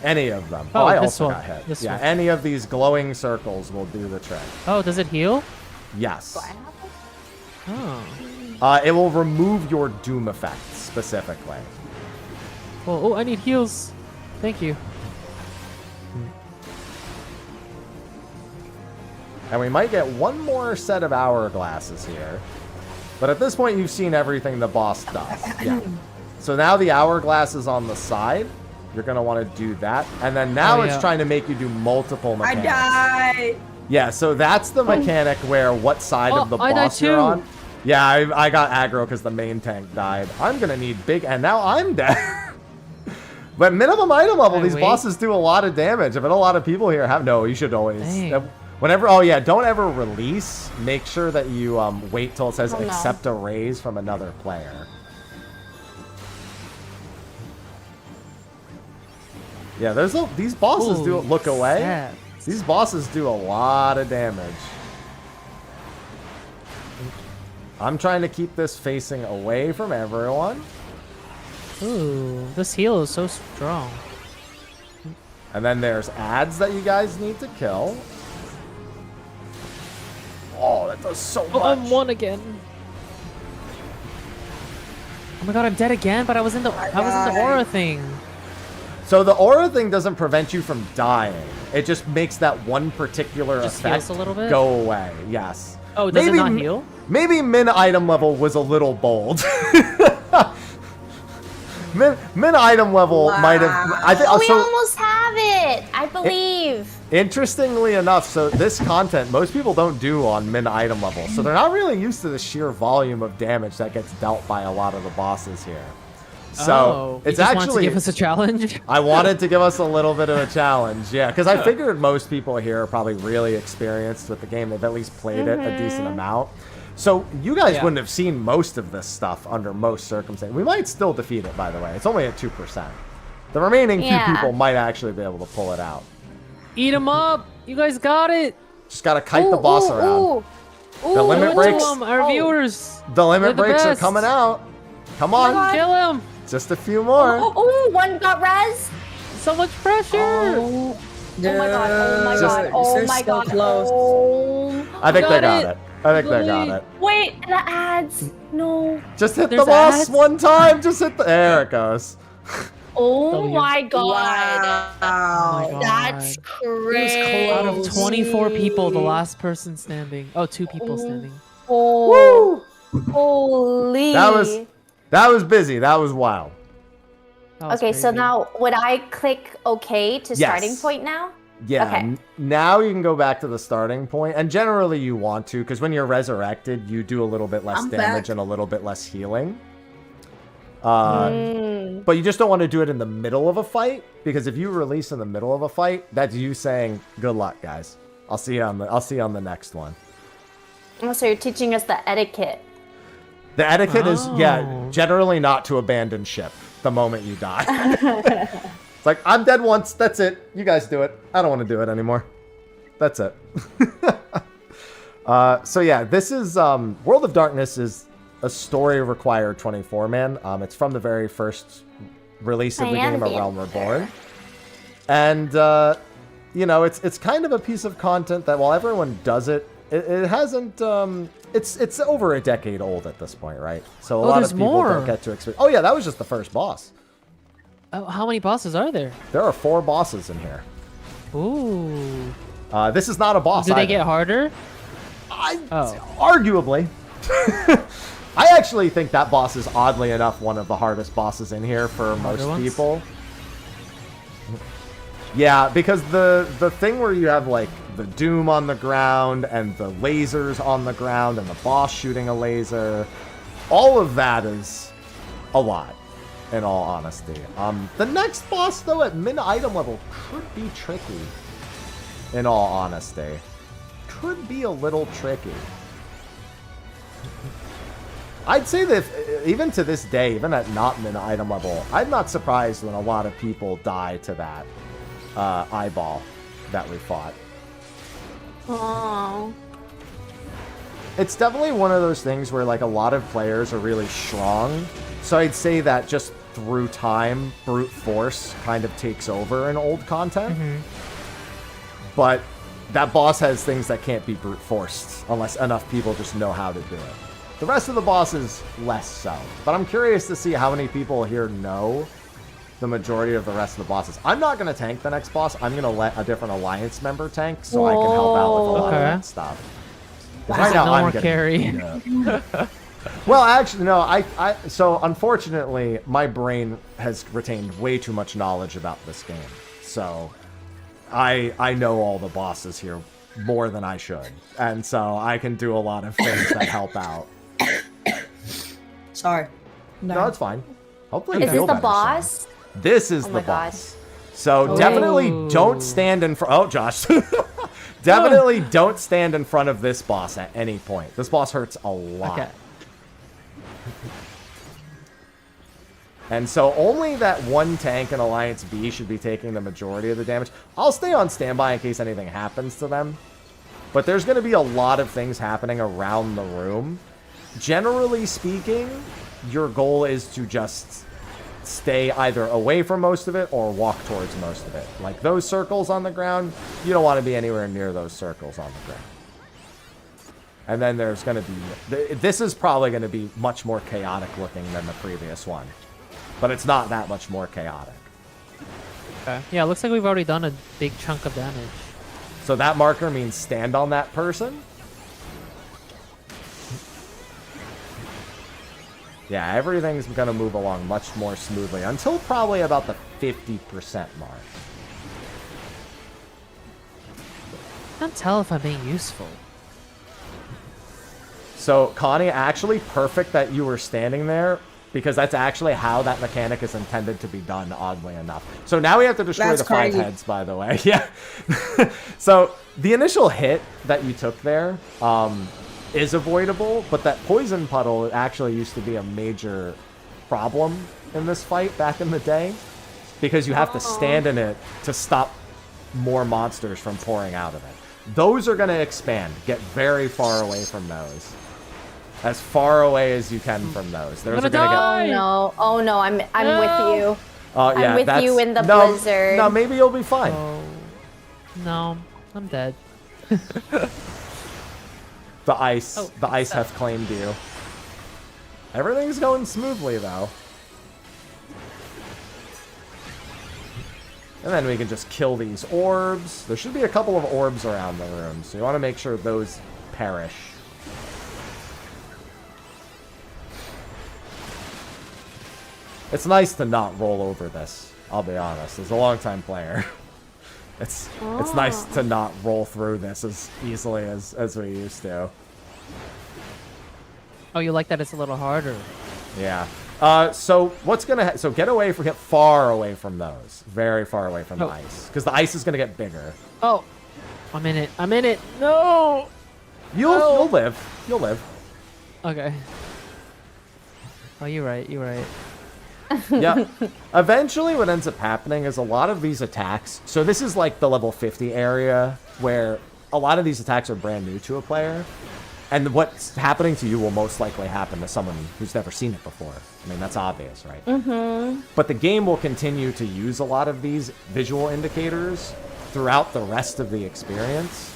Any of them. Oh, I this also one. got hit. This Yeah, one. any of these glowing circles will do the trick. Oh, does it heal? Yes. Oh. It will remove your doom effect specifically. Oh, I need heals. Thank you. And we might get one more set of hourglasses here. But at this point, you've seen everything the boss does. Yeah. So now the hourglass is on the side. You're going to want to do that. And then now it's trying to make you do multiple mechanics. I died. Yeah, so that's the mechanic where what side of the boss you're on. Yeah, I got aggro because the main tank died. I'm gonna need big, and now I'm dead. But minimum item level, these bosses do a lot of damage. If a lot of people here have, no, you should always. Whenever, oh yeah, don't ever release. Make sure that you wait till it says accept a raise from another player. Yeah, these bosses do look away. Sad. These bosses do a lot of damage. I'm trying to keep this facing away from everyone. Ooh, this heal is so strong. And then there's ads that you guys need to kill. Oh, that does so much. Oh, I'm one again. Oh my god, I'm dead again, but I was in the aura thing. So the aura thing doesn't prevent you from dying. It just makes that one particular effect a little bit? go away. Yes. Oh, does it not heal? Maybe min item level was a little bold. min item level might have. I think. Oh, we almost have it. I believe. Interestingly enough, so this content most people don't do on min item level, so they're not really used to the sheer volume of damage that gets dealt by a lot of the bosses here. So it's actually give us a challenge. I wanted to give us a little bit of a challenge, yeah, because I figured most people here are probably really experienced with the game. They've at least played it a decent amount. So you guys wouldn't have seen most of this stuff under most circumstances. We might still defeat it, by the way. It's only at 2%. The remaining few people might actually be able to pull it out. Eat them up! You guys got it! Just gotta kite the boss around. The limit breaks. Our viewers. The limit breaks are coming out. Come on. Kill him. Just a few more. Oh, one got res. So much pressure. Oh my god. Oh my god. Oh my god. Oh. I think they got it. I think they got it. Wait, the ads. No. Just hit the boss one time. Just hit the. There it goes. Oh my god. Wow. That's crazy. Out of 24 people, the last person standing. Oh, 2 people standing. Oh. Holy. That was busy. That was wild. Okay, so now would I click OK to starting point now? Yeah. Okay. Now you can go back to the starting point, and generally you want to, because when you're resurrected, you do a little bit less damage and a little bit less healing. But you just don't want to do it in the middle of a fight, because if you release in the middle of a fight, that's you saying, "Good luck, guys. I'll see you on the next one." Oh, so you're teaching us the etiquette. The etiquette is generally not to abandon ship the moment you die. It's like, I'm dead once. That's it. You guys do it. I don't want to do it anymore. That's it. So yeah, this is World of Darkness is a story required 24-man. It's from the very first release of the game, A Realm Reborn. And you know, it's kind of a piece of content that while everyone does it, it hasn't it's over a decade old at this point, right? So a lot of people don't get to experience. Oh yeah, that was just the first boss. Oh, how many bosses are there? There are 4 bosses in here. Ooh. This is not a boss. Do they get harder? Arguably. I actually think that boss is oddly enough one of the hardest bosses in here for most people. Yeah, because the thing where you have like the doom on the ground and the lasers on the ground and the boss shooting a laser, all of that is a lot, in all honesty. The next boss though at min item level could be tricky, in all honesty. Could be a little tricky. I'd say that even to this day, even at not min item level, I'm not surprised when a lot of people die to that eyeball that we fought. Oh. It's definitely one of those things where like a lot of players are really strong. So I'd say that just through time, brute force kind of takes over in old content. But that boss has things that can't be brute forced unless enough people just know how to do it. The rest of the bosses, less so. But I'm curious to see how many people here know the majority of the rest of the bosses. I'm not going to tank the next boss. I'm going to let a different Alliance member tank so I can help out with a lot of that stuff. Right now, I'm getting... Well, actually, no. So, unfortunately, my brain has retained way too much knowledge about this game. So, I know all the bosses here more than I should. And so, I can do a lot of things that help out. Sorry. No, it's fine. Hopefully you Is feel this the better boss? soon. This is Oh the my boss. gosh. So definitely don't stand in front. Oh, Josh. Definitely don't stand in front of this boss at any point. This boss hurts a lot. Okay. And so only that one tank in Alliance B should be taking the majority of the damage. I'll stay on standby in case anything happens to them. But there's going to be a lot of things happening around the room. Generally speaking, your goal is to just stay either away from most of it or walk towards most of it. Like those circles on the ground, you don't want to be anywhere near those circles on the ground. And then there's going to be... This is probably going to be much more chaotic looking than the previous one. But it's not that much more chaotic. Okay. Yeah, it looks like we've already done a big chunk of damage. So that marker means stand on that person. Yeah, everything's going to move along much more smoothly until probably about the 50% mark. I can't tell if I'm being useful. So, Connie, actually perfect that you were standing there, because that's actually how that mechanic is intended to be done, oddly enough. So now we have to destroy That's the 5 crazy. heads, by the way. Yeah. So the initial hit that you took there is avoidable, but that poison puddle actually used to be a major problem in this fight back in the day, because you have to stand in it to stop more monsters from pouring out of it. Those are going to expand. Get very far away from those. As far away as you can from those. Those are gonna Oh no! Oh no! I'm with you. yeah, I'm with you in the no, blizzard. No, maybe you'll be fine. Oh. No, I'm dead. The ice hath claimed you. Everything's going smoothly though. And then we can just kill these orbs. There should be a couple of orbs around the room, so you want to make sure those perish. It's nice to not roll over this, I'll be honest. As a longtime player, it's nice to not roll through this as easily as we used to. Oh, you like that it's a little harder. Yeah. So what's gonna so get far away from those, very far away from the ice, because the ice is gonna get bigger. Oh, I'm in it. No. You'll live. Okay. Oh, you're right. Yeah. Eventually what ends up happening is a lot of these attacks, so this is like the level 50 area where a lot of these attacks are brand new to a player, and what's happening to you will most likely happen to someone who's never seen it before. I mean, that's obvious, right? Mm-hmm. But the game will continue to use a lot of these visual indicators throughout the rest of the experience,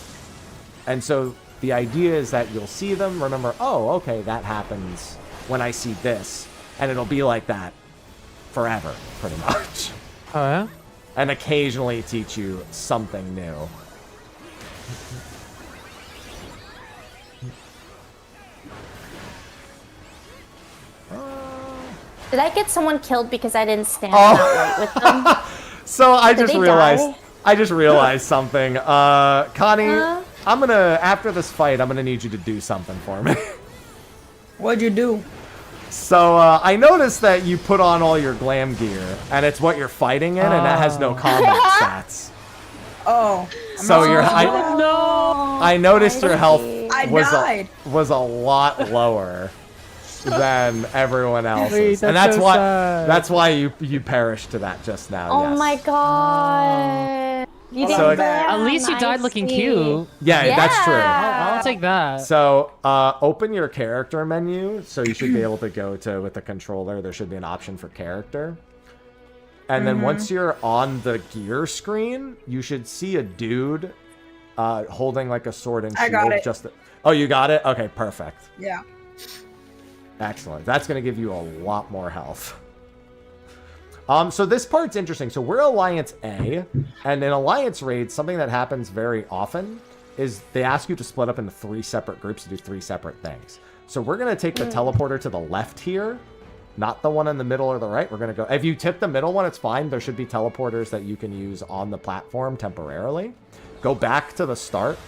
and so the idea is that you'll see them, remember, oh, okay, that happens when I see this, and it'll be like that forever, pretty much. Oh, yeah? And occasionally teach you something new. Did I get someone killed because I didn't stand that right with them? So I Did just they realized die? I just realized something. Connie, I'm gonna, after this fight, I'm gonna need you to do something for me. What'd you do? So I noticed that you put on all your glam gear, and it's what you're fighting in, and that has no combat stats. Oh. So I noticed your health I died. was a lot lower than everyone else's, Wait, and that's that's so why sad. you perished to that just now. Oh yes. my god! You So did that. At least you died looking cute. Yeah, that's true. I'll take that. So, open your character menu. So you should be able to go to, with the controller, there should be an option for character. And then once you're on the gear screen, you should see a dude holding like a sword and shield. I got it. Oh, you got it? Okay, perfect. Yeah. Excellent. That's going to give you a lot more health. So this part's interesting. So we're Alliance A, and in Alliance raids, something that happens very often is they ask you to split up into 3 separate groups to do 3 separate things. So we're going to take the teleporter to the left here, not the one in the middle or the right. We're going to go... If you tip the middle one, it's fine. There should be teleporters that you can use on the platform temporarily. Go back to the start,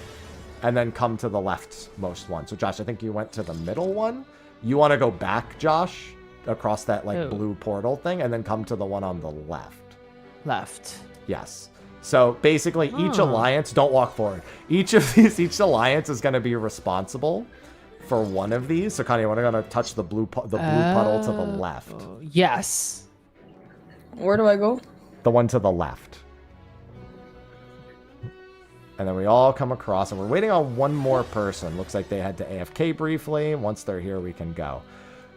and then come to the leftmost one. So Josh, I think you went to the middle one. You want to go back, Josh, across that like blue portal thing, and then come to the one on the left. Left. Yes. So basically, each alliance, don't walk forward. Each alliance is going to be responsible for one of these. So Connie, we're going to touch the blue puddle to the left. Yes. Where do I go? The one to the left. And then we all come across, and we're waiting on one more person. Looks like they had to AFK briefly. Once they're here, we can go.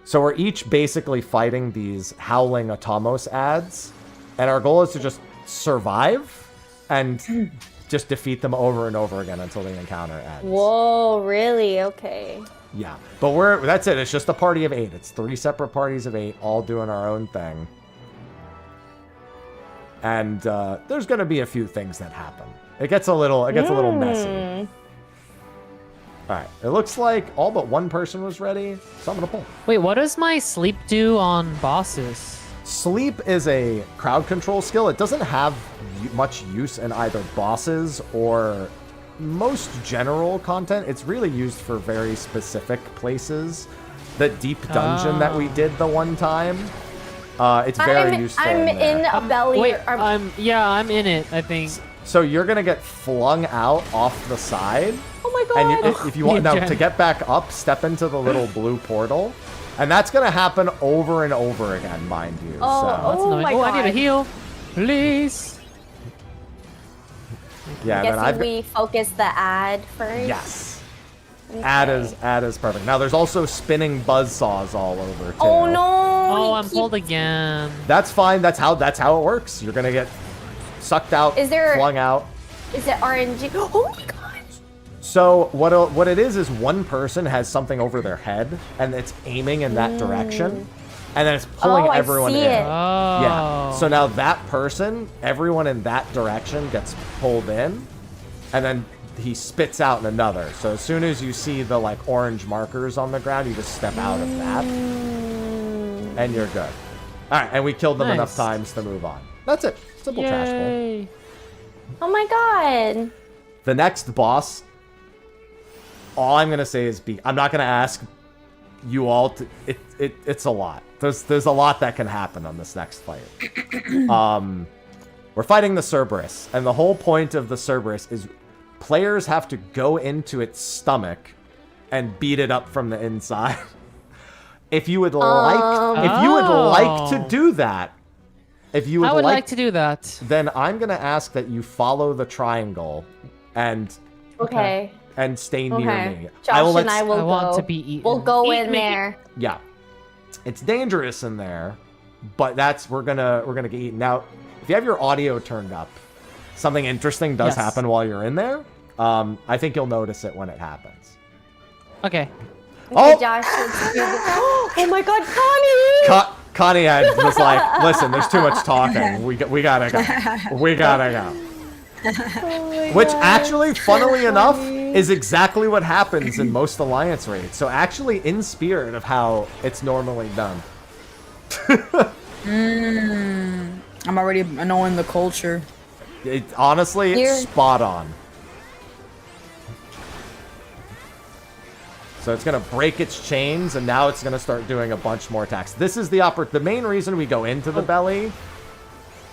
So we're each basically fighting these howling Atomos ads, and our goal is to just survive and just defeat them over and over again until the encounter ends. Whoa, really? Okay. Yeah, but that's it. It's just a party of 8. It's 3 separate parties of 8, all doing our own thing. And there's going to be a few things that happen. It gets a little messy. All right, it looks like all but one person was ready, so I'm gonna pull. Wait, what does my sleep do on bosses? Sleep is a crowd control skill. It doesn't have much use in either bosses or most general content. It's really used for very specific places. The deep dungeon that we did the one time, it's very useful. I'm in a belly. Wait, I'm in it, I think. So you're gonna get flung out off the side. Oh my god! And if you want to get back up, step into the little blue portal, and that's gonna happen over and over again, mind you. Oh my god! I need a heal, please. Yeah, I'm guessing we focus the ad first. Yes. Okay. Ad is perfect. Now there's also spinning buzzsaws all over too. Oh no! Oh, I'm pulled again. That's fine. That's how it works. You're gonna get sucked out, flung out. Is it RNG? Oh my god! So what it is one person has something over their head and it's aiming in that direction, and then it's pulling everyone in. Oh. Yeah. So now that person, everyone in that direction gets pulled in, and then he spits out in another. So as soon as you see the like orange markers on the ground, you just step out of that, and you're good. All right, and we killed them enough times to move on. That's it. Simple trash pull. Oh my god. The next boss, all I'm gonna say is I'm not gonna ask you all to. It's a lot. There's a lot that can happen on this next fight. We're fighting the Cerberus, and the whole point of the Cerberus is players have to go into its stomach and beat it up from the inside. If you would like to do that, I would like to do that. Then I'm gonna ask that you follow the triangle and and stay near me. Josh and I will go. Want to be eaten. We'll go in there. Yeah, it's dangerous in there, but we're gonna get eaten. Now, if you have your audio turned up, something interesting does happen while you're in there. I think you'll notice it when it happens. Okay. Oh, Josh, oh my god, Connie! Connie was like, listen, there's too much talking. We gotta go. We gotta go. Oh which actually, funnily enough, is exactly what happens in most alliance raids. So actually, in spirit of how it's normally done. I'm already knowing the culture. Honestly, it's spot on. So it's going to break its chains, and now it's going to start doing a bunch more attacks. This is the main reason we go into the belly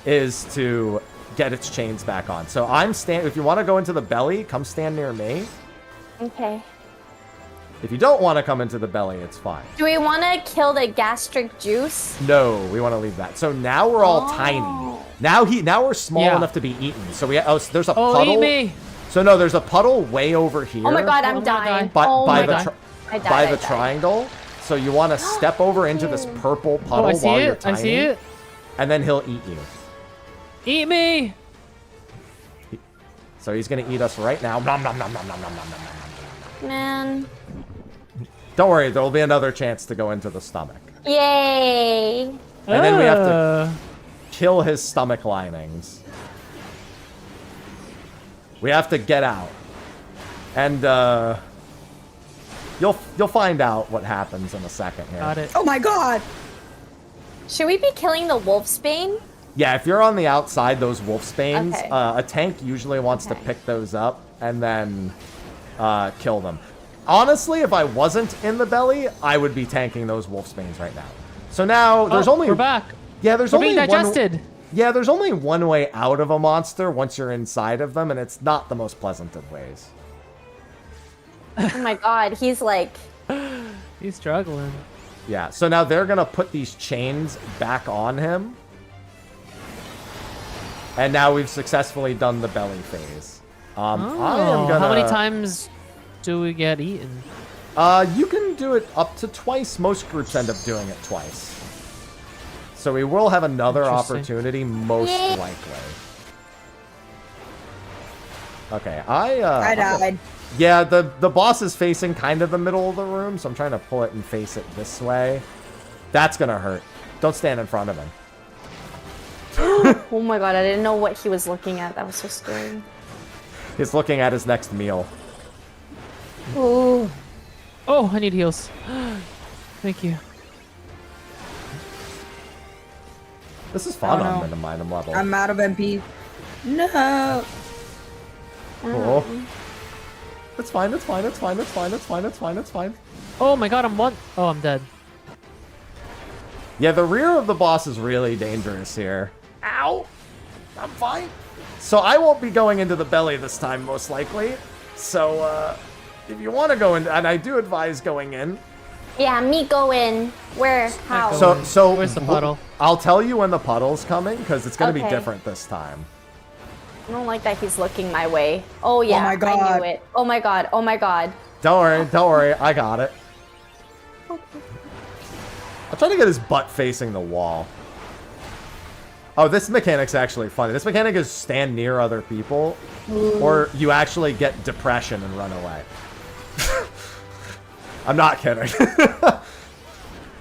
is to get its chains back on. So if you want to go into the belly, come stand near me. Okay. If you don't want to come into the belly, it's fine. Do we want to kill the gastric juice? No, we want to leave that. So now we're all tiny. Now we're small enough to be eaten. So there's a puddle. Eat me. So no, there's a puddle way over here. Oh my god, I'm dying. By the triangle. So you want to step over into this purple puddle while you're tiny. I see it. And then he'll eat you. Eat me. So he's gonna eat us right now. Nom, nom, nom, nom, nom, nom, nom, nom, nom. Man. Don't worry, there will be another chance to go into the stomach. Yay. And then we have to kill his stomach linings. We have to get out. And you'll find out what happens in a second here. Got it. Oh my god! Should we be killing the wolfsbane? Yeah, if you're on the outside, those wolfsbanes, a tank usually wants to pick those up and then kill them. Honestly, if I wasn't in the belly, I would be tanking those Wolfsbanes right now. So now there's only... We're back. Yeah, there's We're only being digested. Yeah, there's only one way out of a monster once you're inside of them, and it's not the most pleasant of ways. Oh my god, he's like... He's struggling. Yeah, so now they're going to put these chains back on him. And now we've successfully done the belly phase. I am gonna... How many times do we get eaten? You can do it up to twice. Most groups end up doing it twice. So we will have another opportunity, most likely. Okay, I died. Yeah, the boss is facing kind of the middle of the room, so I'm trying to pull it and face it this way. That's gonna hurt. Don't stand in front of him. Oh my god, I didn't know what he was looking at. That was so scary. He's looking at his next meal. Ooh. Oh, I need heals. Thank you. This is fun Oh, no. on minimum level. I'm out of MP. No. Cool. It's fine, it's fine, it's fine, it's fine, it's fine, it's fine, it's fine. Oh my god, I'm one. Oh, I'm dead. Yeah, the rear of the boss is really dangerous here. Ow! I'm fine. So I won't be going into the belly this time, most likely. So, if you want to go in, and I do advise going in. Yeah, me go in. Where? How? So Where's the puddle? I'll tell you when the puddle's coming, because it's going to be Okay. different this time. I don't like that he's looking my way. Oh yeah, my God. I knew it. Oh my god, oh my god. Don't worry, I got it. I'll try to get his butt facing the wall. Oh, this mechanic's actually funny. This mechanic is stand near other people, or you actually get depression and run away. I'm not kidding.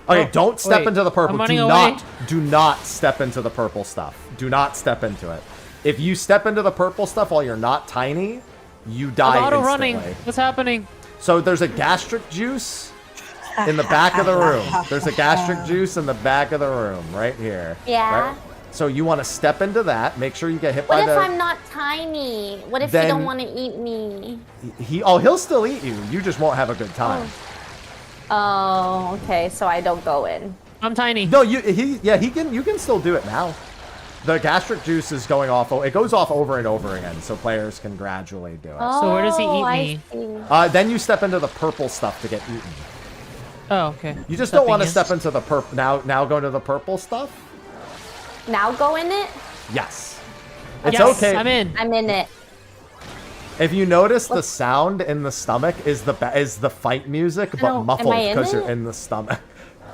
Okay, don't step wait. into the purple. I'm running Do not step into the purple stuff. Do not step into it. If you step into the purple stuff while you're not tiny, you die I'm auto instantly. running. What's happening? So there's a gastric juice in the back of the room. There's a gastric juice in the back of the room, right here. Yeah. Right? So you want to step into that. Make sure you get hit What by if the... I'm not tiny? What if Then- he don't want to eat me? He'll still eat you. You just won't have a good time. Oh, okay. So I don't go in. I'm tiny. No, you can still do it now. The gastric juice is going off. It goes off over and over again, so players can gradually do it. So where does he eat Oh, I me? see. Then you step into the purple stuff to get eaten. Oh, okay. You just don't want to Stepping step into the purple. Now go to the purple stuff. Now go in it. Yes. in. It's Yes, okay. I'm in. I'm in it. If you notice, the sound in the stomach is the fight music, but know. Am muffled I in because you're it? in the stomach.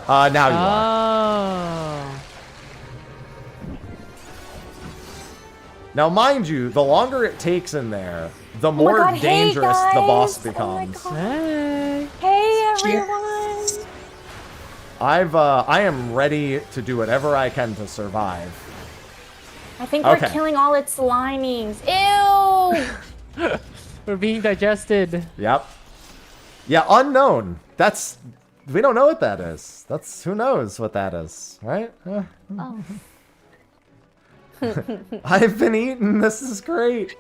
Now you are. Oh. Now, mind you, the longer it takes in there, the more God, hey, dangerous the boss guys. Oh my becomes. God. Hey. Hey everyone. I am ready to do whatever I can to survive. I think Okay. we're killing all its linings. Ew. We're being digested. Yep. Yeah, unknown. We don't know what that is. Who knows what that is, right? Oh. I've been eaten. This is great.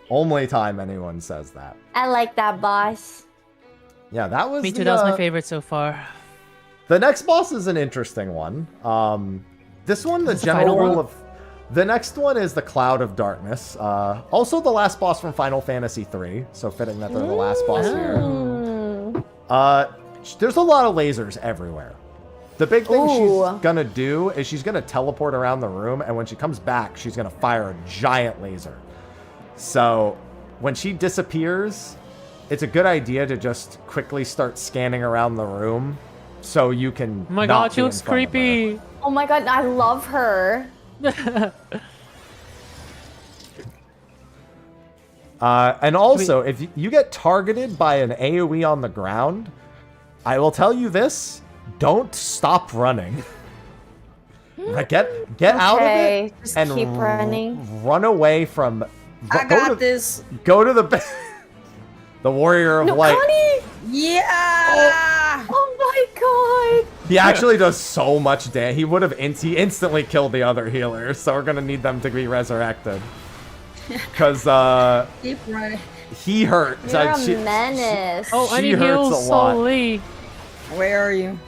Only time anyone says that. I like that boss. Yeah, that was Me too. the, That was my favorite so far. The next boss is an interesting one. This one, the Is this the general final rule one? of... The next one is the Cloud of Darkness. Also the last boss from Final Fantasy III, so fitting that they're the last boss here. There's a lot of lasers everywhere. The big thing Ooh. she's gonna do is she's gonna teleport around the room, and when she comes back, she's gonna fire a giant laser. So when she disappears, it's a good idea to just quickly start scanning around the room so you can. Oh my not god, she be looks in front of her. creepy. Oh my god, I love her. And also, if you get targeted by an AoE on the ground, I will tell you this: don't stop running. Get out of Okay, it just and keep running. run away from. I got this. Go to the the Warrior of No, Light. Connie! Yeah. Oh my god! He actually does so much damage. He instantly killed the other healers, so we're gonna need them to be resurrected. Because Keep running. he hurt. You're a menace. Oh, I She need hurts heals, a lot. Lee. Where are you?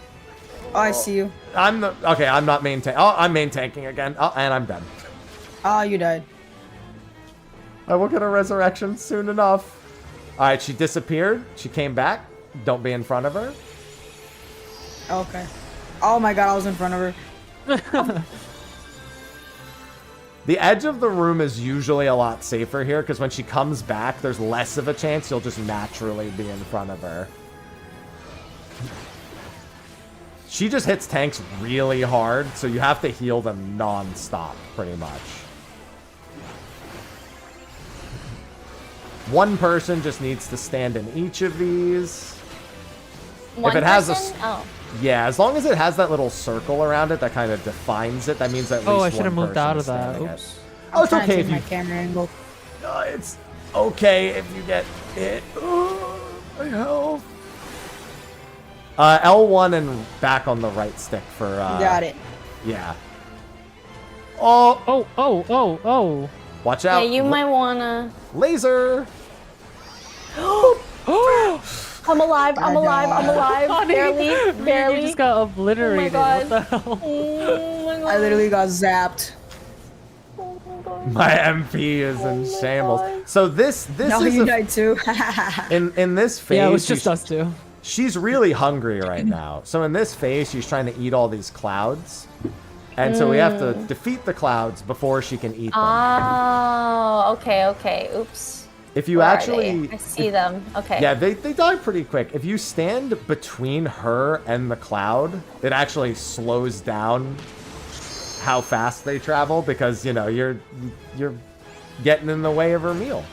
Oh, I see you. I'm not main tank. Oh, I'm main tanking again. Oh, and I'm dead. Oh, you died. I will get a resurrection soon enough. All right, she disappeared. She came back. Don't be in front of her. Okay. Oh my god, I was in front of her. The edge of the room is usually a lot safer here because when she comes back, there's less of a chance you'll just naturally be in front of her. She just hits tanks really hard, so you have to heal them non-stop, pretty much. One person just needs to stand in each of these. One if it has person? Oh. Yeah, as long as it has that little circle around it that kind of defines it, that means at least Oh, I one should have moved person out is of that. standing it. Oops. Oh, it's Trying to okay change if you... my camera angle. It's okay if you get hit. My health. L1 and back on the right stick for... Got it. Yeah. Oh! Oh. Watch Yeah, out. you might wanna... Laser! I'm alive, I'm alive. Barely. You just got obliterated. God. What the hell? Oh my god. I literally got zapped. Oh my god. My MP is in shambles. So this No, is you died too. in this phase. Yeah, it was just us two. She's really hungry right now. So in this phase, she's trying to eat all these clouds. And so we have to defeat the clouds before she can eat them. Oh, okay. Oops. If you Where are actually... they? I see them. Okay. Yeah, they die pretty quick. If you stand between her and the cloud, it actually slows down how fast they travel because, you know, you're getting in the way of her meal.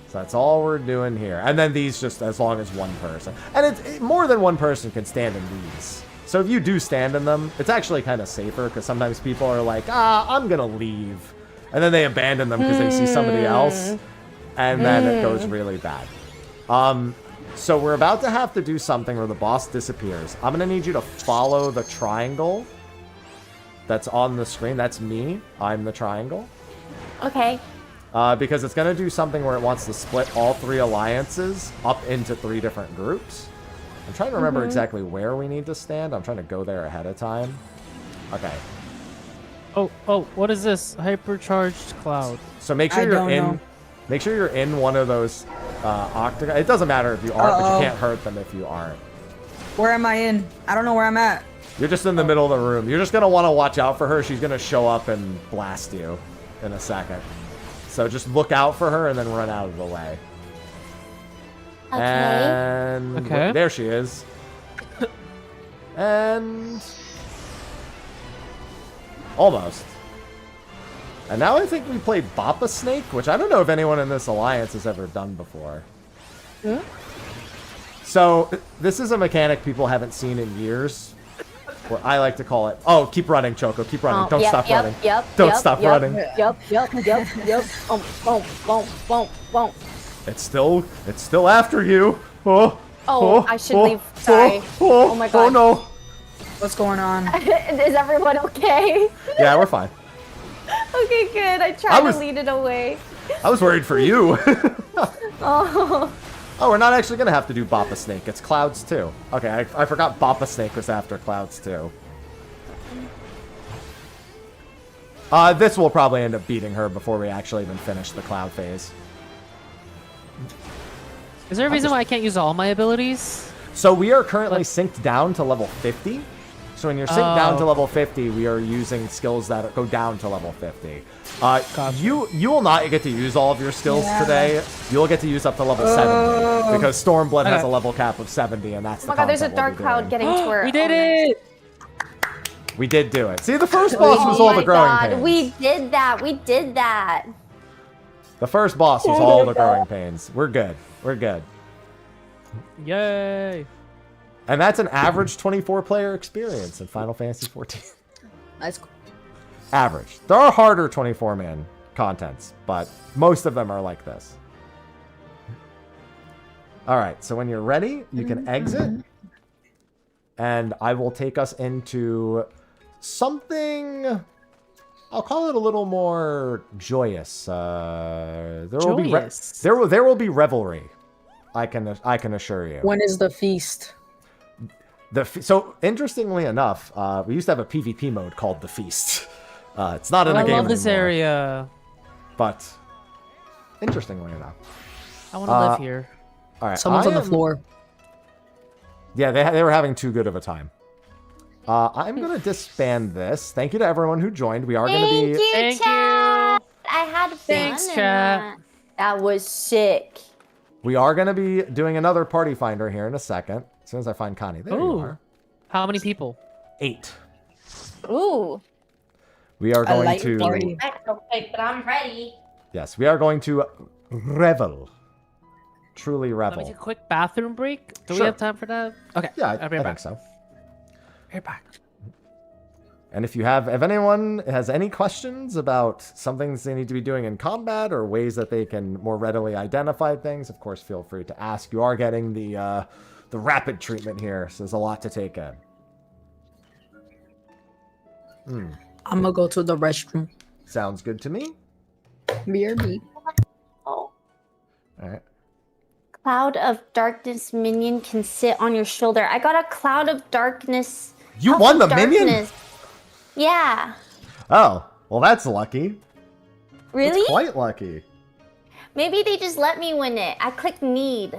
So that's all we're doing here. And then these just as long as one person. And more than one person can stand in these. So if you do stand in them, it's actually kind of safer because sometimes people are like, I'm going to leave. And then they abandon them because they see somebody else. And then it goes really bad. So we're about to have to do something where the boss disappears. I'm going to need you to follow the triangle that's on the screen. That's me. I'm the triangle. Okay. Because it's going to do something where it wants to split all 3 alliances up into 3 different groups. I'm trying to remember exactly where we need to stand. I'm trying to go there ahead of time. Okay. Oh, what is this? Hypercharged cloud. So make sure you're in. Make sure you're in one of those octagon. It doesn't matter if you aren't, but you can't hurt them if you aren't. Where am I in? I don't know where I'm at. You're just in the middle of the room. You're just gonna want to watch out for her. She's gonna show up and blast you in a second. So just look out for her and then run out of the way. Okay. And Okay. there she is. And almost. And now I think we play Boppa Snake, which I don't know if anyone in this alliance has ever done before. So this is a mechanic people haven't seen in years. Or I like to call it. Oh, keep running, Choco. Keep running. Don't stop running. Don't stop running. Yep. Boom. It's still after you. Oh, I should leave. Sorry. Oh my god. Oh no. What's going on? Is everyone okay? Yeah, we're fine. Okay, good. I tried to lead it away. I was worried for you. Oh. Oh, we're not actually going to have to do Boppa Snake. It's Clouds too. Okay, I forgot Boppa Snake was after Clouds too. This will probably end up beating her before we actually even finish the Cloud phase. Is there a reason why I can't use all my abilities? So we are currently synced down to level 50. So when you're synced down to level 50, we are using skills that go down to level 50. You will not get to use all of your skills today. You'll get to use up to level 70 because Stormblood has a level cap of 70, and that's Oh my god, there's a dark cloud getting to her. We did it! We did do it. See, the first boss was all the growing pains. We did that. The first boss was all the growing pains. We're good. We're good. Yay! And that's an average 24-player experience in Final Fantasy XIV. That's cool. Average. There are harder 24-man contents, but most of them are like this. All right, so when you're ready, you can exit. And I will take us into something I'll call it a little more joyous. There Joyous. there will be revelry. I can assure you. When is the feast? So interestingly enough, we used to have a PvP mode called the Feast. It's not in the game I love this anymore, area. but interestingly enough, I want to live here. all right. Someone's I on the am- floor. Yeah, they were having too good of a time. I'm gonna disband this. Thank you to everyone who joined. We are gonna Thank be. you, Thank chat. I had fun. Thanks, in chat. that. That was sick. We are gonna be doing another party finder here in a second. As soon as I find Connie, there you Ooh. are. How many people? 8. Ooh. We are A going light to. party. Okay, but I'm ready. Yes, we are going to revel. Truly Let me revel. take a quick bathroom break. Do Sure. we have time for that? Okay. Yeah, I'll be I right think back. so. Right back. And if anyone has any questions about some things they need to be doing in combat or ways that they can more readily identify things, of course, feel free to ask. You are getting the rapid treatment here, so there's a lot to take in. I'm gonna go to the restroom. Sounds good to me. BRB. Oh. All right. Cloud of darkness minion can sit on your shoulder. I got a cloud of darkness. You House won of the minion? Darkness. Yeah. Oh, well, that's lucky. Really? That's quite lucky. Maybe they just let me win it. I clicked need.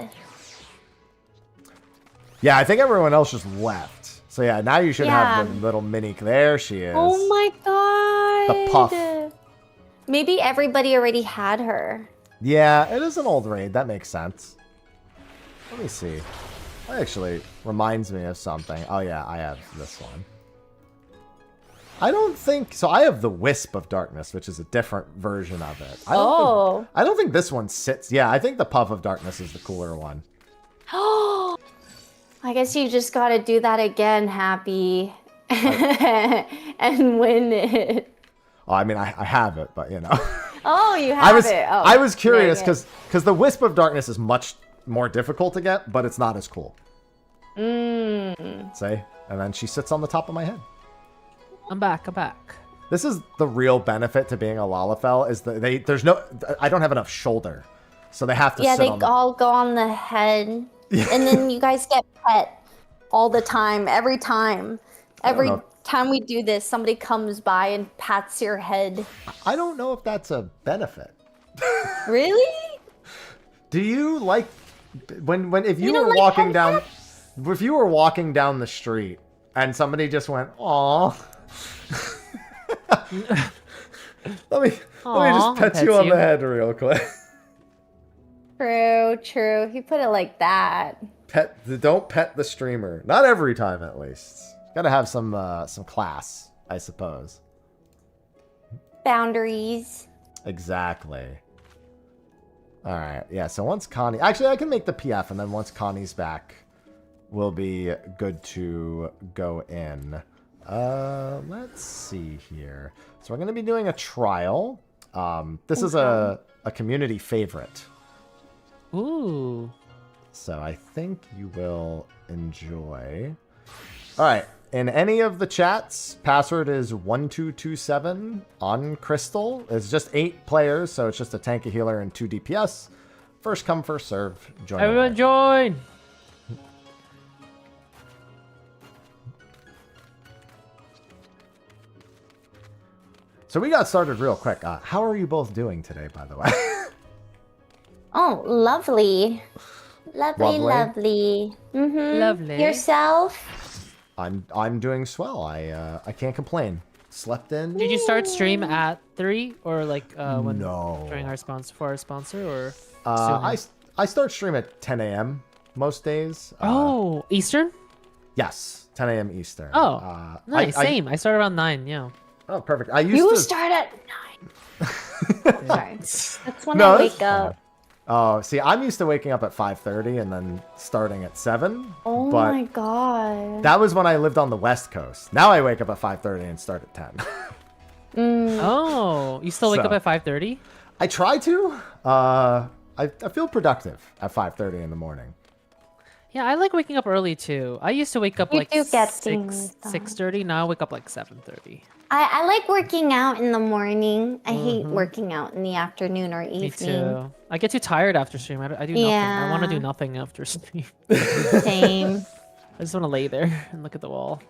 Yeah, I think everyone else just left. So yeah, now you should have Yeah. the little mini. There she is. Oh my god. The puff. Maybe everybody already had her. Yeah, it is an old raid. That makes sense. Let me see. That actually reminds me of something. Oh yeah, I have this one. I don't think so. I have the Wisp of Darkness, which is a different version of it. I don't think this one sits. Yeah, I think the Puff of Darkness is the cooler one. Oh, I guess you just gotta do that again, Happy. And win it. Oh, I mean, I have it, but you know. Oh, you have it. Oh, I was curious dang it. because the Wisp of Darkness is much more difficult to get, but it's not as cool. See? And then she sits on the top of my head. I'm back. I'm back. This is the real benefit to being a Lalafell is that I don't have enough shoulder. So they have to Yeah, sit they on the... all go on the head. And then you guys get pet all the time, every time. Every know. time we do this, somebody comes by and pats your head. I don't know if that's a benefit. Really? Do you like if you, don't were like walking head down if you were walking down the street and somebody just went, "Aw." let me just pet you on the head real quick. True. He put it like that. Don't pet the streamer. Not every time, at least. Gotta have some class, I suppose. Boundaries. Exactly. All right. Yeah. So once Connie, actually, I can make the PF, and then once Connie's back, we'll be good to go in. Let's see here. So we're going to be doing a trial. This is a community favorite. Ooh. So I think you will enjoy. All right. In any of the chats, password is 1227 on Crystal. It's just 8 players, so it's just a tank, a healer, and 2 DPS. First come, first serve. Join. Everyone away. join. So we got started real quick. How are you both doing today, by the way? Oh, lovely. Lovely. Mm-hmm. Lovely. Yourself? I'm doing swell. I can't complain. Slept in. Did you start stream at 3 or like when No. during our sponsor for our sponsor or? I start stream at 10 a.m. most days. Oh, Eastern. Yes, 10 a.m. Eastern. Oh, nice. Same. I start around 9. Yeah. Oh, perfect. I used You to start at 9. Sorry. That's when No, I that's wake up. Oh, see, I'm used to waking up at 5:30 and then starting at 7. Oh but my god. that was when I lived on the West Coast. Now I wake up at 5:30 and start at 10. Oh, you still wake So- up at 5:30? I try to. I feel productive at 5:30 in the morning. Yeah, I like waking up early too. I used to wake up You like do get 6, things done. 6:30. Now I wake up like 7:30. I like working out in the morning. I hate working out in the afternoon or evening. Me too. I get too tired after stream. I do nothing. I want to do Yeah. nothing after stream. Same. I just want to lay there and look at the wall.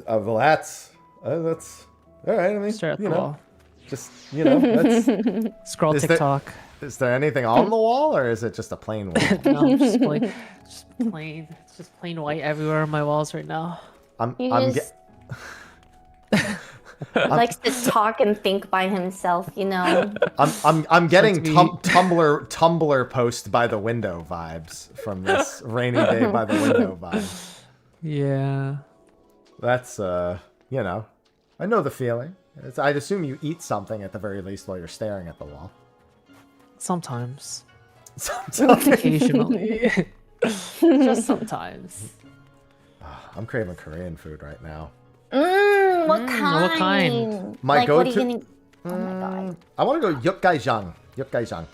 Well, that's all right. I mean, Stare at you the know, wall. just that's. Scroll Is there- TikTok. Is there anything on the wall, or is it just a plain wall? No, just plain. It's just plain white everywhere on my walls right now. He I'm just likes to talk and think by himself, you know. I'm getting to be- Tumblr post by the window vibes from this rainy day by the window vibes. Yeah. That's you know, I know the feeling. I'd assume you eat something at the very least while you're staring at the wall. Sometimes. Sometimes. Occasionally. Just sometimes. I'm craving Korean food right now. What kind? what kind? My like, what are you go-to- gonna... Oh my god. I want to go Yukgaijang. Yukgaijang.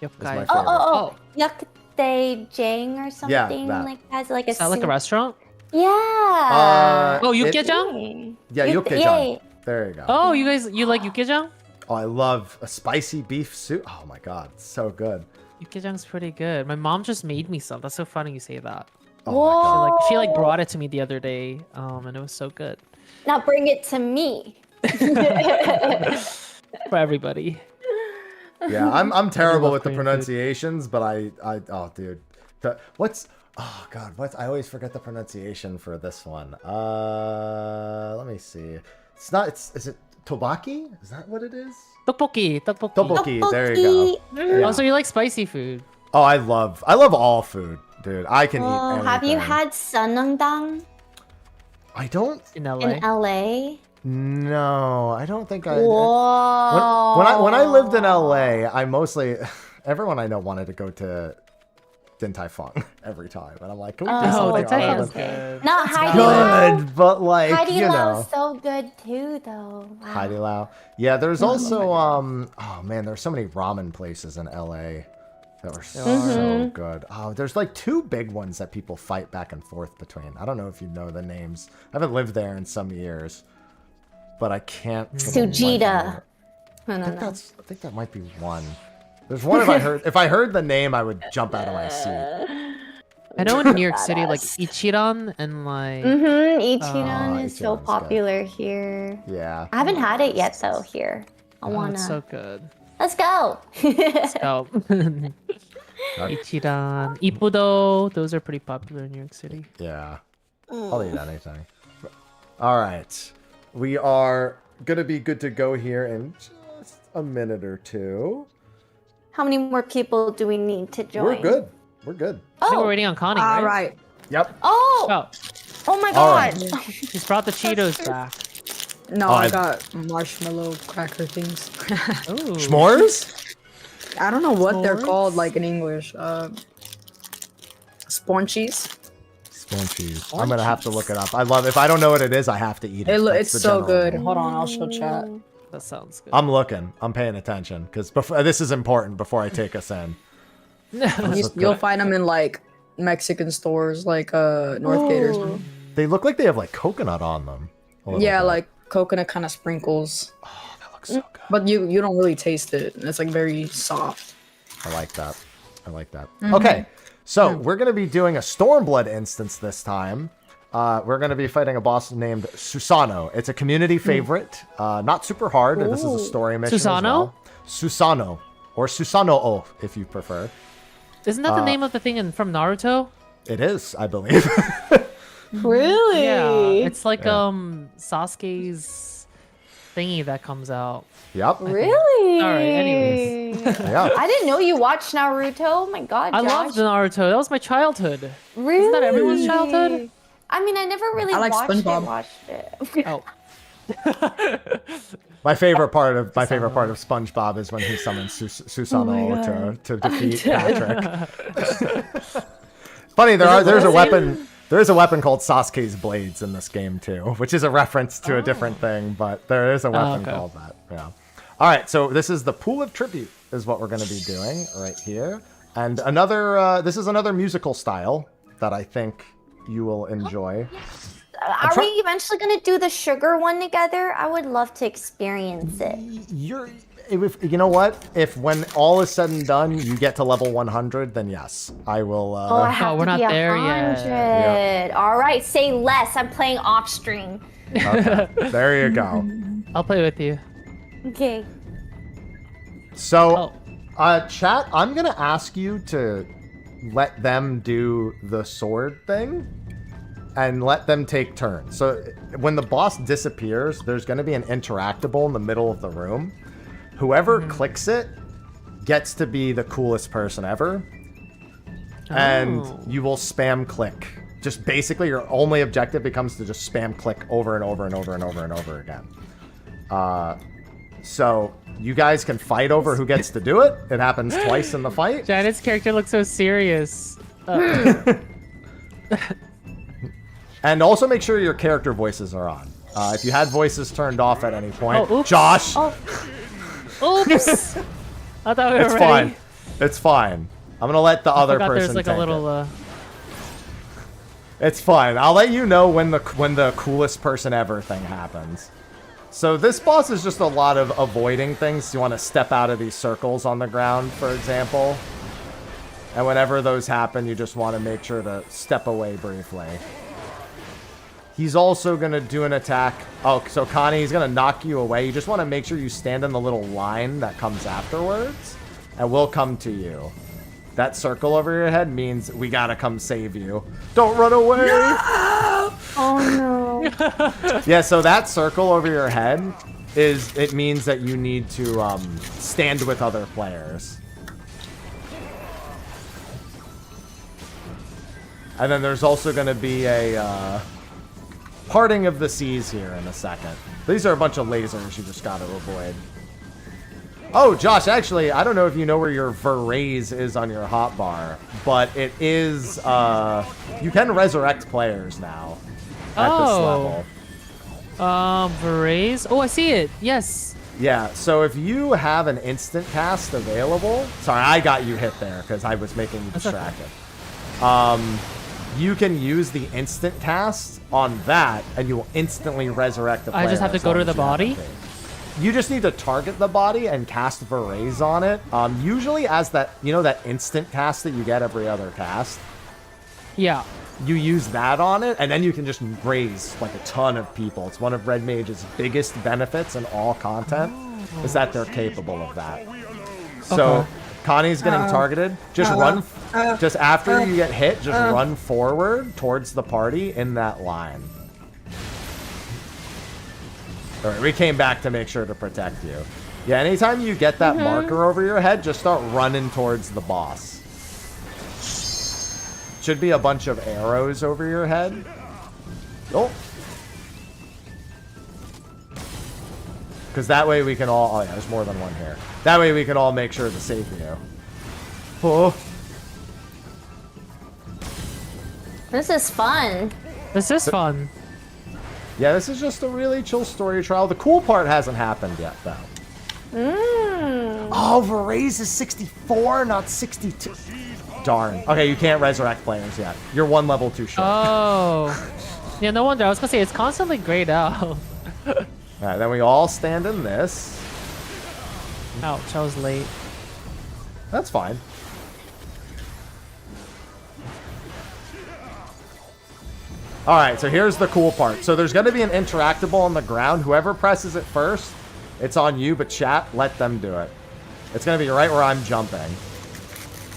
Yep, Is my guys. favorite. Oh. Yakute Jang or something that. like that. Like a Is that like a soup. restaurant? Yeah. Oh, it- Yukgaejang? Yeah, Yukgaijang. There you go. Oh, you like Yukgaejang? Oh, I love a spicy beef soup. Oh my god, it's so good. Yukgaejang's pretty good. My mom just made me some. That's so funny you say that. Oh my god. She brought it to me the other day, and it was so good Now bring it to me. for everybody. Yeah, I'm terrible love with the Korean food. pronunciations, but I oh dude, oh god, I always forget the pronunciation for this one. Let me see. Is it tobaki? Is that what it is? Tteokbokki. Tteokbokki. There you go. Yeah. Also, you like spicy food. Oh, I love all food, dude. I can eat Oh, anything. have you had sanangdang I don't. In LA. in LA? No, I don't think I. Whoa. When I lived in LA, I mostly everyone I know wanted to go to Din Tai Fung every time, and I'm like, can we do Oh, something Din Tai other Fung's than good. Not Haidai Lao. good? But like, Haidai you Lao know, is so good too, though. Wow. Haidai Lao. Yeah, there's also oh man, there's so many ramen places in LA that were so good. Oh, there's like 2 big ones that people fight back and forth between. I don't know if you know the names. I haven't lived there in some years, but I can't. for the life of me- Sujita. No, I no, think no. I think that might be one. There's one if I heard the name, I would jump out of my seat. I know in New York City, like Ichiran and like Ichiran is so Ichiran's good. popular here. Yeah. I haven't had it yet though here. I oh, wanna. it's so good. Let's go. So Ichiran, Ippudo, those are pretty popular in New York City. Yeah. I'll eat anything. All right. We are going to be good to go here in just a minute or two. How many more people do we need to join? We're good. We're good. I think Oh. we're waiting on Connie, All right? right. Yep. Oh. Oh, Oh my All god. right. he's brought the Cheetos back. No, Oh, I I- got marshmallow cracker things. Ooh. S'mores? I don't know what they're S'mores? called, like in English. Sponchies. Spoon cheese. I'm going to have to look it up. I love If I don't know what it is, I have to eat it. That's It's the so general good. rule. Hold on, I'll show chat. That sounds good. I'm looking. I'm paying attention because this is important before I take us in. You'll find them in like Mexican stores, like Northgate or something. They look like they have like coconut on them. a little Yeah, bit. like coconut kind of sprinkles, Oh, that looks so good. but you don't really taste it. It's like very soft. I like that. I like that. Okay, so we're going to be doing a Stormblood instance this time. We're going to be fighting a boss named Susano. It's a community favorite. Not super hard. This is a story mission as Susano? well. Susano. Or Susanoo, if you prefer. Isn't that the name of the thing from Naruto? It is, I believe. Really? Yeah, it's like Sasuke's thingy that comes out. Yep. Really? All right, anyways. Yeah. I didn't know you watched Naruto. Oh my god, I Josh. loved Naruto. That was my childhood. Really? Isn't that everyone's childhood? I mean, I never really I like SpongeBob. watched it. Oh, My favorite part of SpongeBob is when he summons Susanoo to defeat Patrick. Funny, there's a weapon. There is a weapon called Sasuke's Blades in this game too, which is a reference to a different thing, but there is a weapon okay. called that. Yeah. All right, so this is the Pool of Tribute is what we're going to be doing right here. And another, this is another musical style that I think you will enjoy. Are we eventually going to do the sugar one together? I would love to experience it. You know what? If when all is said and done, you get to level 100, then yes, I will. Oh, I have we're to not be there 100. yet. All right, say less. I'm playing off stream. Okay, there you go. I'll play with you. Okay. So, chat, I'm gonna ask you to let them do the sword thing and let them take turns. So when the boss disappears, there's gonna be an interactable in the middle of the room. Whoever clicks it gets to be the coolest person ever. And you will spam click. Just basically your only objective becomes to just spam click over and over and over and over and over again. So you guys can fight over who gets to do it. It happens twice in the fight. Janet's character looks so serious. And also make sure your character voices are on. If you had voices turned off at any point. Oh, oops. Josh! Oops! I thought we were It's ready. fine. It's fine. I'm gonna let the other person There's like take a little. it. It's fine. I'll let you know when the coolest person ever thing happens. So this boss is just a lot of avoiding things. You want to step out of these circles on the ground, for example. And whenever those happen, you just want to make sure to step away briefly. He's also going to do an attack. Oh, so Connie, he's going to knock you away. You just want to make sure you stand in the little line that comes afterwards. And we'll come to you. That circle over your head means we got to come save you. Don't run away! No! Oh, no. Yeah, so that circle over your head it means that you need to stand with other players. And then there's also going to be a parting of the seas here in a second. These are a bunch of lasers you just got to avoid. Oh, Josh, actually, I don't know if you know where your Veraze is on your hotbar, but it is, you can resurrect players now at this level. Veraze? Oh, I see it. Yes. Yeah, so if you have an instant cast available... Sorry, I got you hit there because I was making you distracted. You can use the instant cast on that, and you will instantly resurrect the player. I just have to go to the body? You just need to target the body and cast Veraze on it. Usually as that, you know, that instant cast that you get every other cast? Yeah. You use that on it, and then you can just raise like a ton of people. It's one of Red Mage's biggest benefits in all content, is that they're capable of that. So, Connie's getting targeted. Just run, just after you get hit, just run forward towards the party in that line. All right, we came back to make sure to protect you. Yeah, anytime you get that marker over your head, just start running towards the boss. Should be a bunch of arrows over your head. Oh. Because that way we can all... Oh, yeah, there's more than one here. That way we can all make sure to save you. Oh. This is fun. This is fun. Yeah, this is just a really chill story trial. The cool part hasn't happened yet, though. Oh, Veraze is 64, not 62. Darn. Okay, you can't resurrect players yet. You're one level too short. Oh. Yeah, no wonder. I was going to say, it's constantly grayed out. All right, then we all stand in this. Ouch, I was late. That's fine. All right, so here's the cool part. So there's going to be an interactable on the ground. Whoever presses it first, it's on you, but chat, let them do it. It's going to be right where I'm jumping.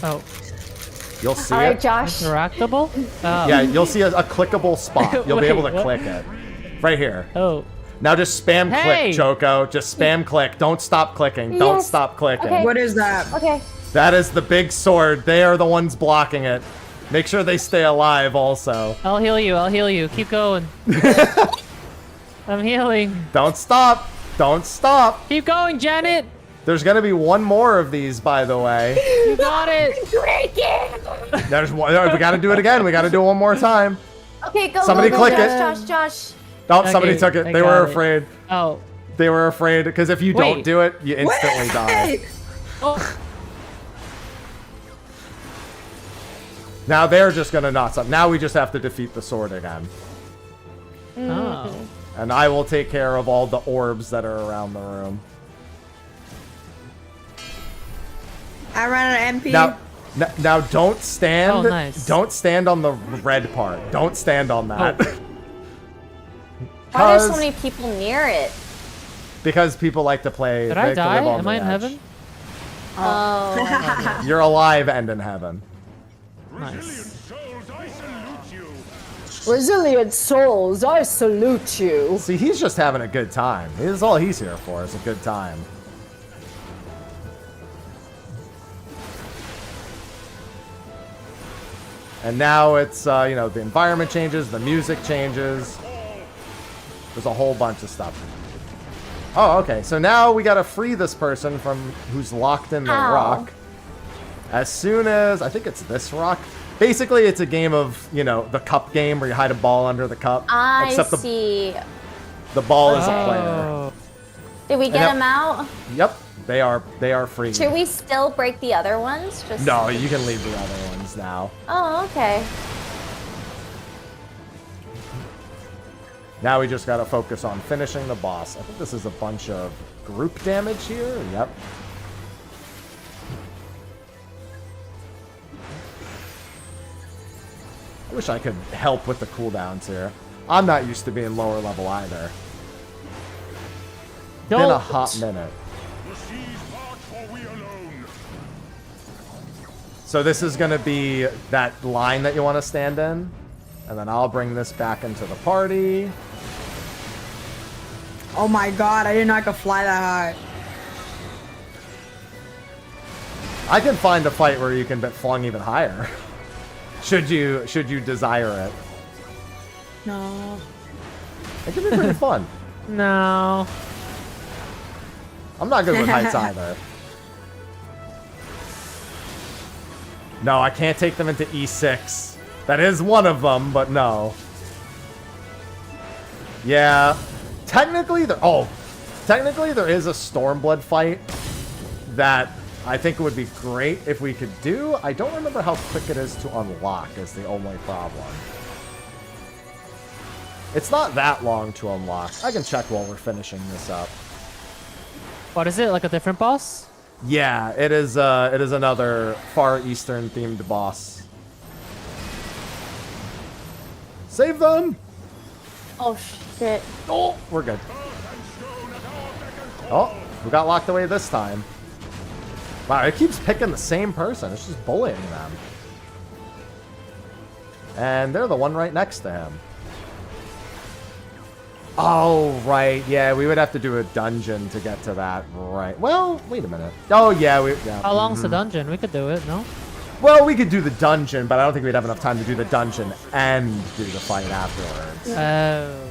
Oh. You'll see All right, it. Josh. Interactable? Yeah, you'll see a clickable spot. You'll be able to click it. Right here. Oh. Now just spam Hey! click, Choco. Just spam click. Don't stop clicking. Don't Yes. stop clicking. Okay. What is that? Okay. That is the big sword. They are the ones blocking it. Make sure they stay alive also. I'll heal you. I'll heal you. Keep going. I'm healing. Don't stop. Don't stop. Keep going, Janet. There's going to be one more of these, by the way. You got it. There's one. We got to do it again. We got to do it one more time. Okay, go. Somebody go, click Josh, it. Josh. Oh, somebody Okay, took it. I They got were it. afraid. Oh. They were afraid because if you don't Wait. do it, you instantly die. Wait! Oh. Now they're just gonna knock something. Now we just have to defeat the sword again. Oh. And I will take care of all the orbs that are around the room. I ran an MP. Now don't stand. Oh, nice. Don't stand on the red part. Don't stand on that. Oh. Why are so many people near it? Because people like to play. Did they I like to live die? on Am the I in edge. heaven? Oh. You're alive and in heaven. Nice. Resilient souls, I salute you. See, he's just having a good time. This is all he's here for, is a good time. And now it's, you know, the environment changes, the music changes. There's a whole bunch of stuff. Oh, okay. So now we gotta free this person from who's locked in the rock. As soon as, I think it's this rock. Basically, it's a game of, you know, the cup game where you hide a ball under the cup. I except see. The ball is a player. Oh. Did we get him out? Yep, they are free. Should we still break the other ones? Just... No, you can leave the other ones now. Oh, okay. Now we just gotta focus on finishing the boss. I think this is a bunch of group damage here. Yep. I wish I could help with the cooldowns here. I'm not used to being lower level either. Been a hot minute. So this is going to be that line that you want to stand in. And then I'll bring this back into the party. Oh my god, I didn't know I could fly that high. I can find a fight where you can get flung even higher. Should you desire it. No. It can be pretty fun. No. I'm not good with heights either. No, I can't take them into E6. That is one of them, but no. Yeah. Technically, there is a Stormblood fight that I think it would be great if we could do. I don't remember how quick it is to unlock is the only problem. It's not that long to unlock. I can check while we're finishing this up. What is it? Like a different boss? Yeah, it is another Far Eastern themed boss. Save them! Oh, shit. Oh, we're good. Oh, we got locked away this time. Wow, it keeps picking the same person. It's just bullying them. And they're the one right next to him. Oh, right. Yeah, we would have to do a dungeon to get to that. Right. Well, wait a minute. Oh, yeah. Yeah. How long's the dungeon? We could do it, no? Well, we could do the dungeon, but I don't think we'd have enough time to do the dungeon and do the fight afterwards. Oh.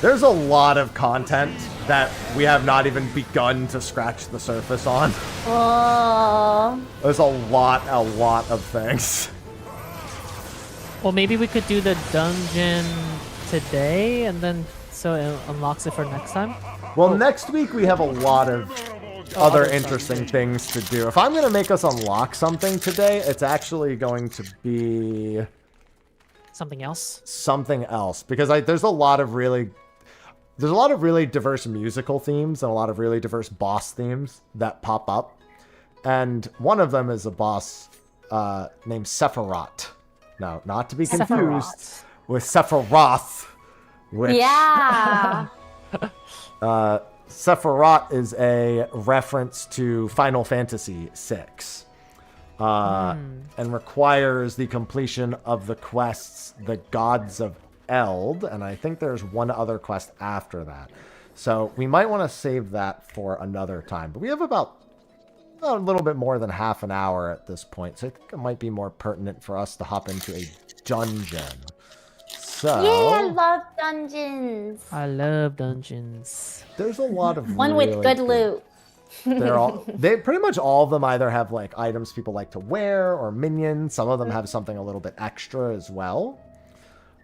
There's a lot of content that we have not even begun to scratch the surface on. Oh. There's a lot of things. Well, maybe we could do the dungeon today, and then so it unlocks it for next time? Well, next week we have a lot of other interesting things to do. If I'm going to make us unlock something today, it's actually going to be... Something else? Something else. Because there's a lot of really diverse musical themes and a lot of really diverse boss themes that pop up. And one of them is a boss named Sephiroth. No, not to be confused with Sephiroth. Which, Yeah. Sephiroth is a reference to Final Fantasy VI. And requires the completion of the quests, the Gods of Eld, and I think there's one other quest after that. So we might want to save that for another time. But we have about a little bit more than half an hour at this point, so I think it might be more pertinent for us to hop into a dungeon. So, Yeah, I love dungeons. I love dungeons. there's a lot of One with really good loot. They pretty much all of them either have like items people like to wear or minions. Some of them have something a little bit extra as well.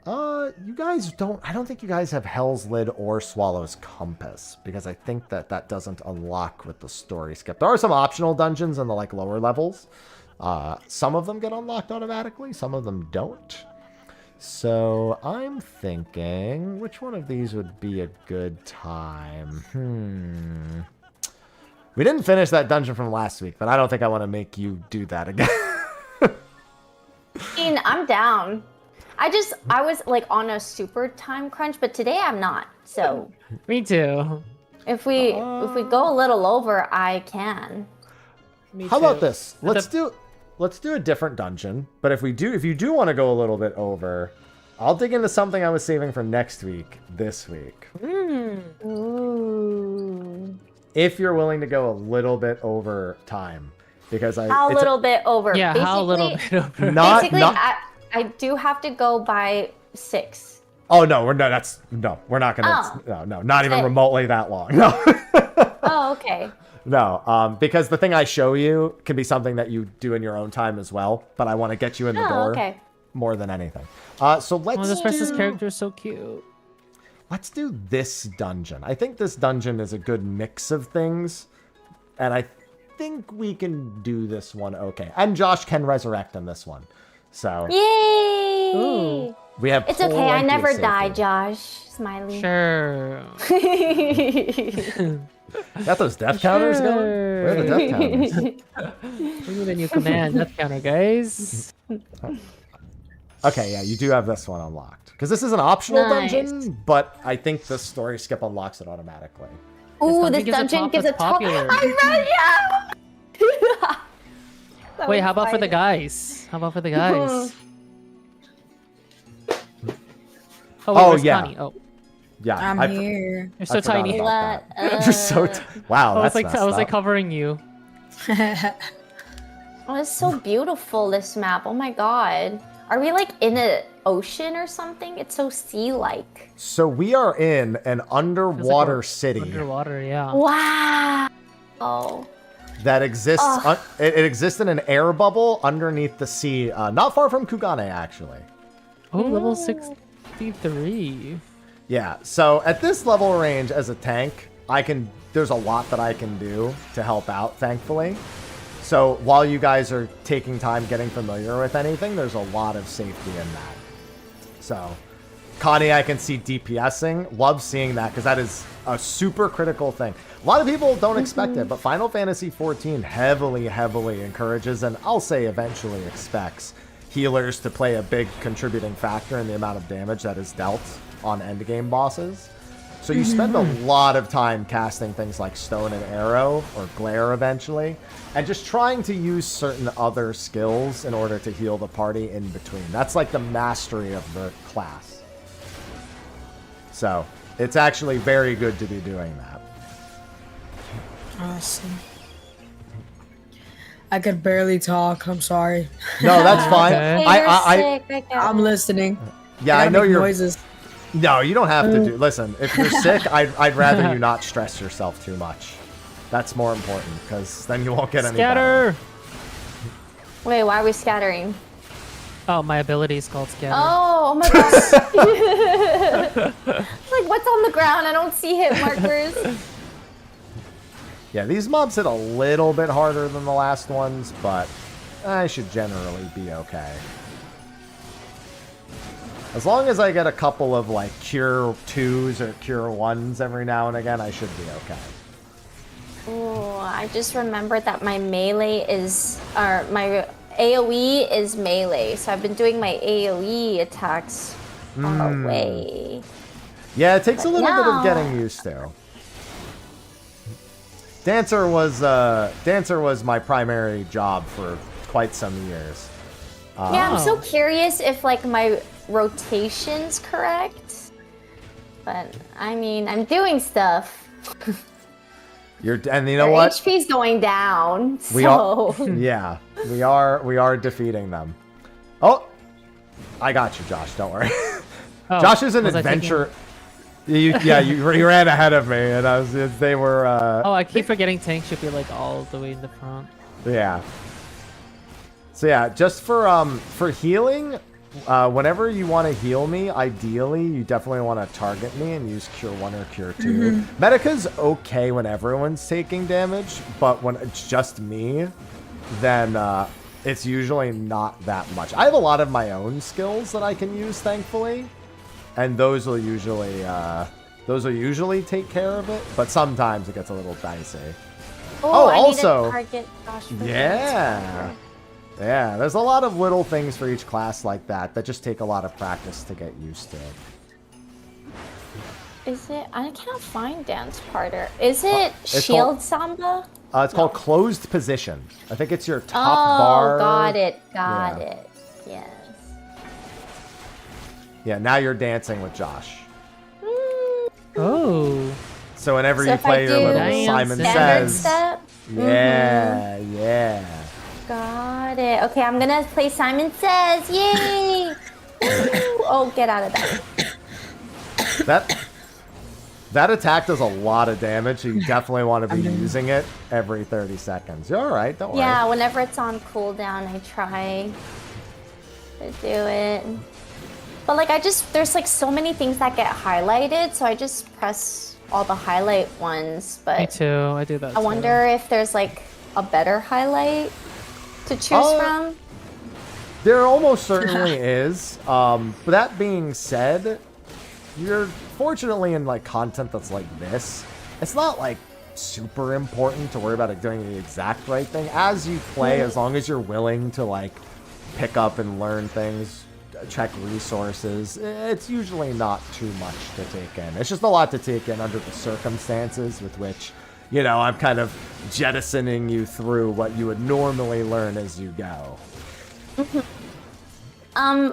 You guys don't... I don't think you guys have Hell's Lid or Swallow's Compass, because I think that doesn't unlock with the story skip. There are some optional dungeons in the, like, lower levels. Some of them get unlocked automatically, some of them don't. So, I'm thinking... which one of these would be a good time? We didn't finish that dungeon from last week, but I don't think I want to make you do that again. I mean, I'm down. I was like on a super time crunch, but today I'm not. So Me too. if we go a little over, I can. Me How too. about this? Let's do a different dungeon. But if you do want to go a little bit over, I'll dig into something I was saving for next week, this week. Ooh. If you're willing to go a little bit over time, because How little bit over? Yeah, how little bit over? Basically, I do have to go by 6. Oh no, we're not gonna. Oh. No, not even remotely that long. No. Oh, okay. No, because the thing I show you can be something that you do in your own time as well. But I want to get you in the door more than anything. So let's. Oh, this person's character is so cute. Let's do this dungeon. I think this dungeon is a good mix of things, and I think we can do this one okay. And Josh can resurrect in this one, so. Yay! Ooh. We have. It's okay. I plenty of never safety. die, Josh. Smiley. Sure. Got those death counters going? Where are the death counters? We need a new command death counter, guys. Okay, yeah, you do have this one unlocked. Because this is an optional dungeon, but I think the story skip unlocks it automatically. Ooh, this dungeon gives a top. I read yeah. Wait, how about for the guys? How about for the guys? Oh, wait, yeah. Connie? Oh, Yeah, I'm here. you're so tiny. You're so wow, I was that's like, I was like covering you. Oh, it's so beautiful, this map. Oh my god. Are we like in an ocean or something? It's so sea-like. So we are in an underwater city. Underwater, yeah. Wow. Oh. That exists. It exists in an air bubble underneath the sea, not far from Kugane, actually. Oh, level 63. Yeah. So at this level range, as a tank, there's a lot that I can do to help out, thankfully. So while you guys are taking time getting familiar with anything, there's a lot of safety in that. So, Connie, I can see DPSing. Love seeing that because that is a super critical thing. A lot of people don't expect it, but Final Fantasy XIV heavily, heavily encourages, and I'll say eventually expects, healers to play a big contributing factor in the amount of damage that is dealt on endgame bosses. So you spend a lot of time casting things like Stone and Arrow, or Glare eventually, and just trying to use certain other skills in order to heal the party in between. That's like the mastery of the class. So, it's actually very good to be doing that. Awesome. I could barely talk. I'm sorry. No, that's fine. Hey, I'm listening. Yeah, I know you're... noises. No, you don't have to do... Listen, if you're sick, I'd rather you not stress yourself too much. That's more important, because then you won't get any better. Scatter! Wait, why are we scattering? Oh, my ability is called scatter. Oh my god. Like, what's on the ground? I don't see hit markers. Yeah, these mobs hit a little bit harder than the last ones, but I should generally be okay. As long as I get a couple of, like, Cure 2s or Cure 1s every now and again, I should be okay. Oh, I just remembered that my melee is... or my AoE is melee, so I've been doing my AoE attacks far away. Yeah, it takes a little bit of getting used to. Dancer was my primary job for quite some years. Yeah, I'm so curious if like my rotation's correct. But I mean, I'm doing stuff. And you know what? HP's going down. We are defeating them. Oh, I got you, Josh. Don't worry. Oh, Josh is an adventure. You ran ahead of me, and they were. Oh, I keep forgetting tank should be like all the way in the front. Yeah. So yeah, just for healing, whenever you want to heal me, ideally, you definitely want to target me and use Cure 1 or Cure 2. Medica's okay when everyone's taking damage, but when it's just me, then it's usually not that much. I have a lot of my own skills that I can use, thankfully, and those will usually take care of it, but sometimes it gets a little dicey. Oh, I also, need to target Josh for yeah. Yeah, there's a lot of little things for each class like that just take a lot of practice to get used to. Is it? I can't find dance parter. Is it Shield Samba? It's called Closed Position. I think it's your top bar. Oh, got it. Got it. Yes. Yeah, now you're dancing with Josh. Oh. So whenever you play your little Simon Says. Step? Yeah. Got it. Okay, I'm gonna play Simon Says. Yay! Oh, get out of that. That attack does a lot of damage, so you definitely want to be using it every 30 seconds. You're all right, don't worry. Yeah, whenever it's on cooldown, I try to do it. But like, there's like so many things that get highlighted, so I just press all the highlight ones. But me too. I do that. I wonder if there's like a better highlight to choose from. There almost certainly is. But that being said, you're fortunately in like content that's like this. It's not like super important to worry about it doing the exact right thing as you play, as long as you're willing to like pick up and learn things, check resources. It's usually not too much to take in. It's just a lot to take in under the circumstances with which, you know, I'm kind of jettisoning you through what you would normally learn as you go.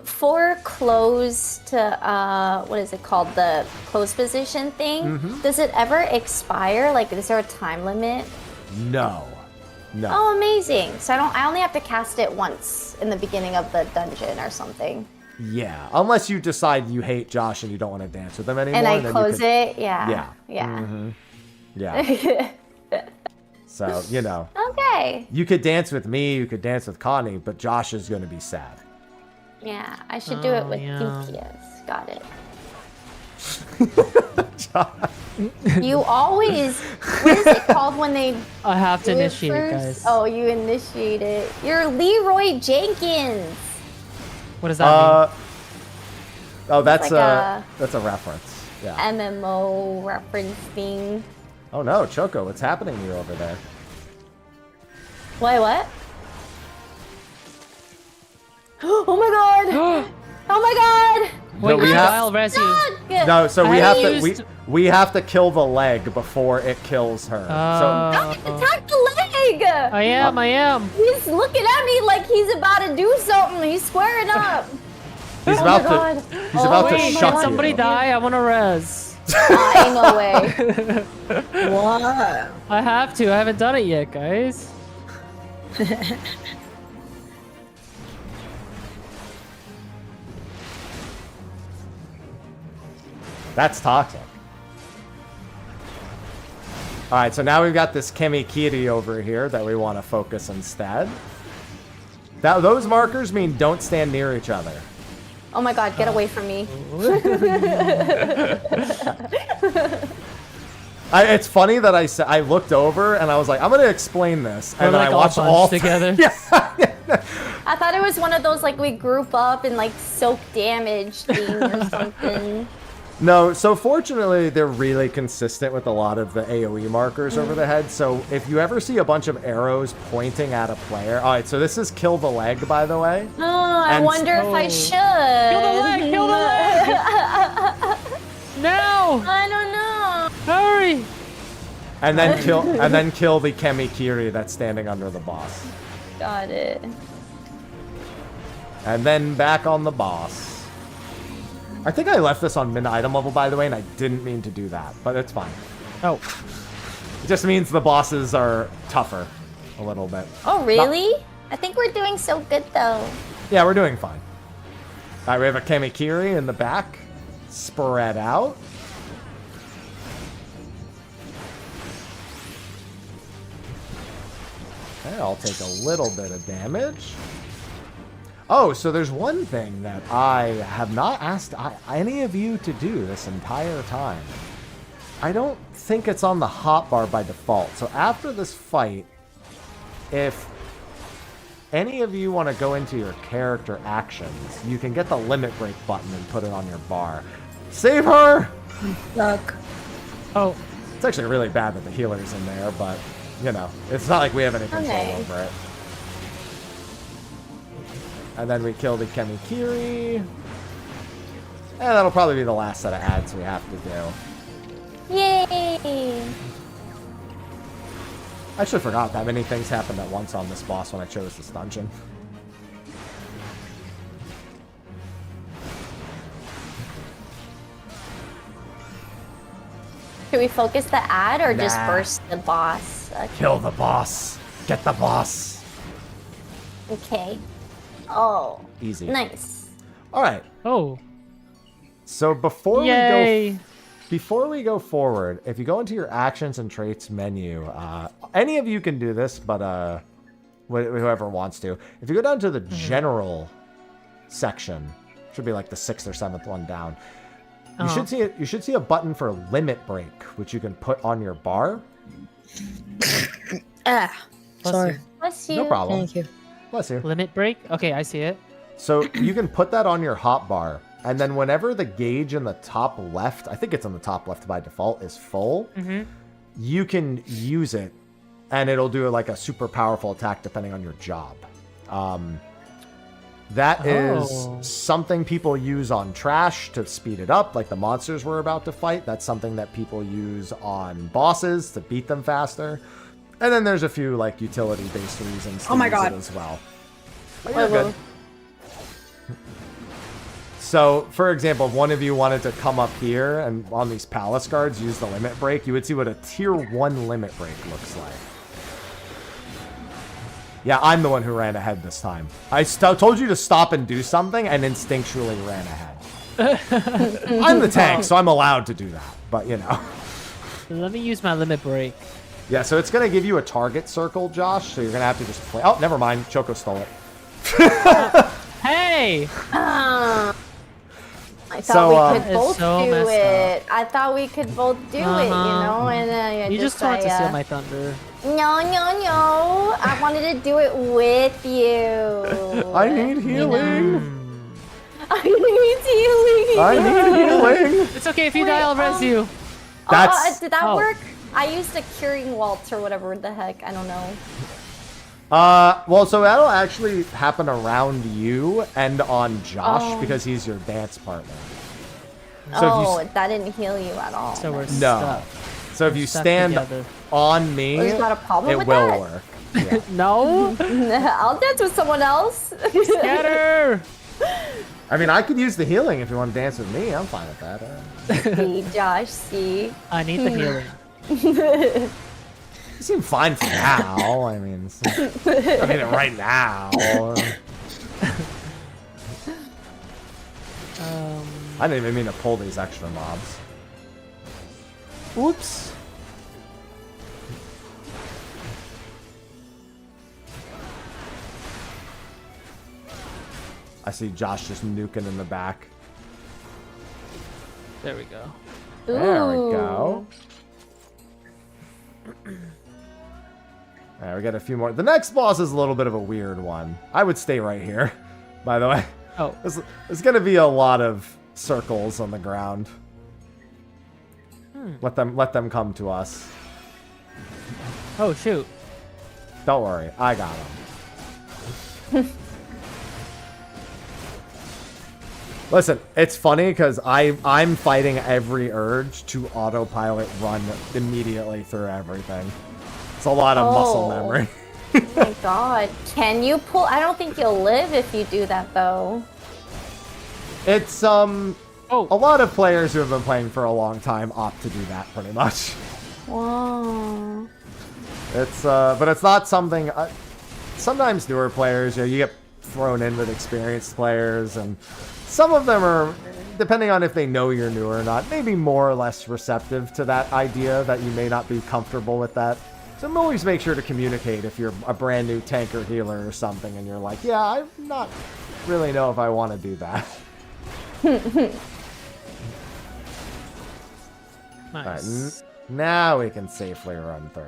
For close to, what is it called? The close position thing. Does it ever expire? Like, is there a time limit? No. Oh, amazing. So I only have to cast it once in the beginning of the dungeon or something. Yeah, unless you decide you hate Josh and you don't want to dance with him anymore. And I close it? Yeah. Yeah. So, you know. Okay. You could dance with me, you could dance with Connie, but Josh is going to be sad. Yeah, I should do it with DPS. Got it. You always... What is it called when they... I have to do it initiate it, first? guys. Oh, you initiate it. You're Leroy Jenkins. What does that mean? Oh, that's like that's a reference. Yeah. MMO reference thing. Oh no, Choco, what's happening to you over there? Wait, what? Oh my god! Oh my god! Wait, we have- I'll res you. No, so we I have to used- we have to kill the leg before it kills her. Attack the leg! I am. He's looking at me like he's about to do something. He's squaring up. He's Oh about my God. he's about to Wait, shock can somebody you. die? I want to res. Ain't no way. What? I have to. I haven't done it yet, guys. That's toxic. All right, so now we've got this Kemikiri over here that we want to focus instead. Those markers mean don't stand near each other. Oh my god, get away from me. It's funny that I looked over and I was like, I'm going to explain this. And We're then like I watched all all bunched together. I thought it was one of those like we group up and like soak damage thing or something. No, so fortunately, they're really consistent with a lot of the AoE markers over the head. So if you ever see a bunch of arrows pointing at a player... All right, so this is kill the leg, by the way. Oh, I wonder if I should. Kill the leg! Kill the leg! No! I don't know. Hurry! And then kill the Kemikiri that's standing under the boss. Got it. And then back on the boss. I think I left this on mid-item level, by the way, and I didn't mean to do that, but it's fine. Oh. It just means the bosses are tougher a little bit. Oh, really? I think we're doing so good, though. Yeah, we're doing fine. All right, we have a Kemikiri in the back, spread out. Okay, I'll take a little bit of damage. Oh, so there's one thing that I have not asked any of you to do this entire time. I don't think it's on the hotbar by default. So after this fight, if any of you want to go into your character actions, you can get the limit break button and put it on your bar. Save her! Stuck. Oh, It's actually really bad that the healer's in there, but, you know, it's not like we have any control over it. And then we kill the Kemikiri. And that'll probably be the last set of ads we have to do. Yay! I should have forgot that many things happened at once on this boss when I chose this dungeon. Should we focus the ad or just Nah. burst the boss? Kill the boss. Get the boss. Okay. Oh. Easy. Nice. All right. oh, So before yay! before we go forward, if you go into your actions and traits menu, any of you can do this, but whoever wants to. If you go down to the general section, should be like the 6th or 7th one down. You should see it. You should see a button for limit break, which you can put on your bar. Sorry. Bless you. No problem. Thank you. Bless you. Limit break. Okay, I see it. So you can put that on your hot bar, and then whenever the gauge in the top left, I think it's on the top left by default, is full, you can use it, and it'll do like a super powerful attack depending on your job. That is something people use on trash to speed it up, like the monsters we're about to fight. That's something that people use on bosses to beat them faster. And then there's a few like utility-based reasons to Oh my use God. it as well. But you're good. So, for example, if one of you wanted to come up here and on these palace guards use the limit break, you would see what a tier 1 limit break looks like. Yeah, I'm the one who ran ahead this time. I told you to stop and do something and instinctually ran ahead. I'm the tank, so I'm allowed to do that. But, you know. Let me use my limit break. Yeah, so it's going to give you a target circle, Josh. So you're going to have to just play. Oh, never mind. Choco stole it. Hey! I thought we could It's both so do messed it. I thought we could both do it, you know? And then You just wanted to steal my thunder. No. I wanted to do it with you. I need healing. I need healing. I need healing. It's okay, if you die, I'll res you. Did that work? I used a curing waltz or whatever the heck. I don't know. Well, so that'll actually happen around you and on Josh because he's your dance partner. So that didn't heal you at all. So we're no. stuck. So if you stuck stand together. on me, There's not a problem it with will that? work. Yeah. No? I'll dance with someone else. Scatter! I mean, I could use the healing if you want to dance with me. I'm fine with that. See, Josh, see. I need the healing. You seem fine for now. I mean, right now. I didn't even mean to pull these extra mobs. Oops. I see Josh just nuking in the back. There we go. There we go. Alright, we got a few more. The next boss is a little bit of a weird one. I would stay right here, by the way. Oh. There's going to be a lot of circles on the ground. Let them come to us. Oh, shoot. Don't worry, I got them. Listen, it's funny because I'm fighting every urge to autopilot run immediately through everything. It's a lot of muscle memory. Oh my god. Can you pull? I don't think you'll live if you do that, though. It's, a lot of players who have been playing for a long time opt to do that, pretty much. Whoa. It's, but it's not something, sometimes newer players, you get thrown in with experienced players, and some of them are, depending on if they know you're new or not, maybe more or less receptive to that idea that you may not be comfortable with that. So always make sure to communicate if you're a brand new tank or healer or something, and you're like, yeah, I'm not really know if I want to do that. Nice. Now we can safely run through.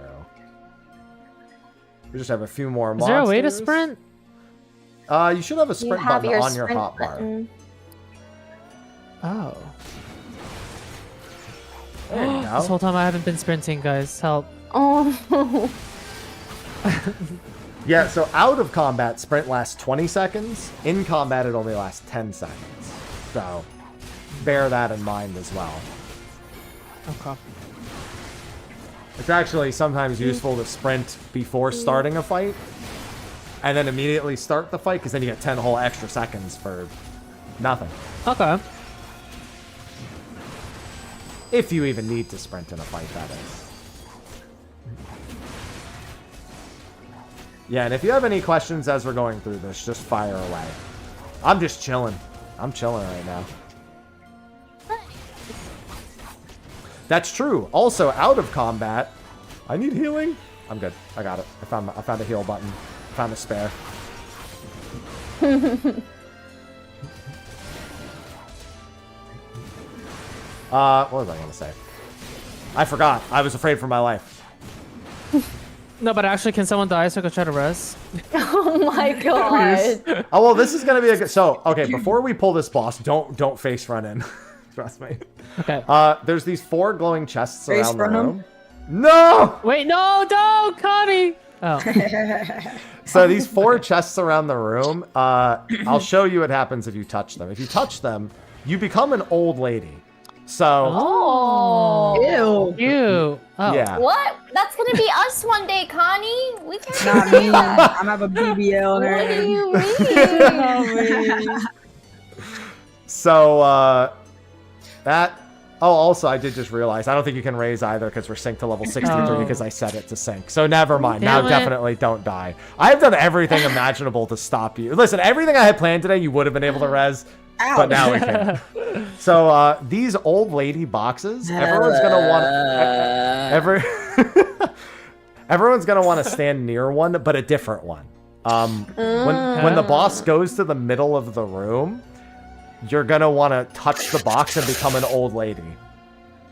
We just have a few more Is monsters. there a way to sprint? You should have a sprint button on your hotbar. Oh. There you go. This whole time I haven't been sprinting, guys. Help. Oh. Yeah, so out of combat, sprint lasts 20 seconds. In combat, it only lasts 10 seconds. So, bear that in mind as well. Okay. It's actually sometimes useful to sprint before starting a fight. And then immediately start the fight, because then you get 10 whole extra seconds for nothing. Okay. If you even need to sprint in a fight, that is. Yeah, and if you have any questions as we're going through this, just fire away. I'm just chilling. I'm chilling right now. That's true. Also, out of combat, I need healing. I'm good. I got it. I found a heal button. I found a spare. What was I going to say? I forgot. I was afraid for my life. No, but actually, can someone die so I can try to res? Oh my god. Oh, well, this is going to be a good... So, okay, before we pull this boss, don't face run in. Trust me. Okay. There's these 4 glowing chests Face around the run 'em? room. No! Wait, no, don't, Connie! Oh. So these 4 chests around the room, I'll show you what happens if you touch them. If you touch them, you become an old lady. So... Oh. Ew. You. Oh. Yeah. What? That's gonna be us one day, Connie. We can't Not do me. that. I'm have a BBL What there. do you mean? So, that... Oh, also, I did just realize, I don't think you can raise either because we're synced to level 63 because I set it to sync. So never mind. Damn Now it. definitely don't die. I have done everything imaginable to stop you. Listen, everything I had planned today, you would have been able to res, but now we can't. So, these old lady boxes, everyone's going to want... Everyone's going to want to stand near one, but a different one. When the boss goes to the middle of the room... You're going to want to touch the box and become an old lady.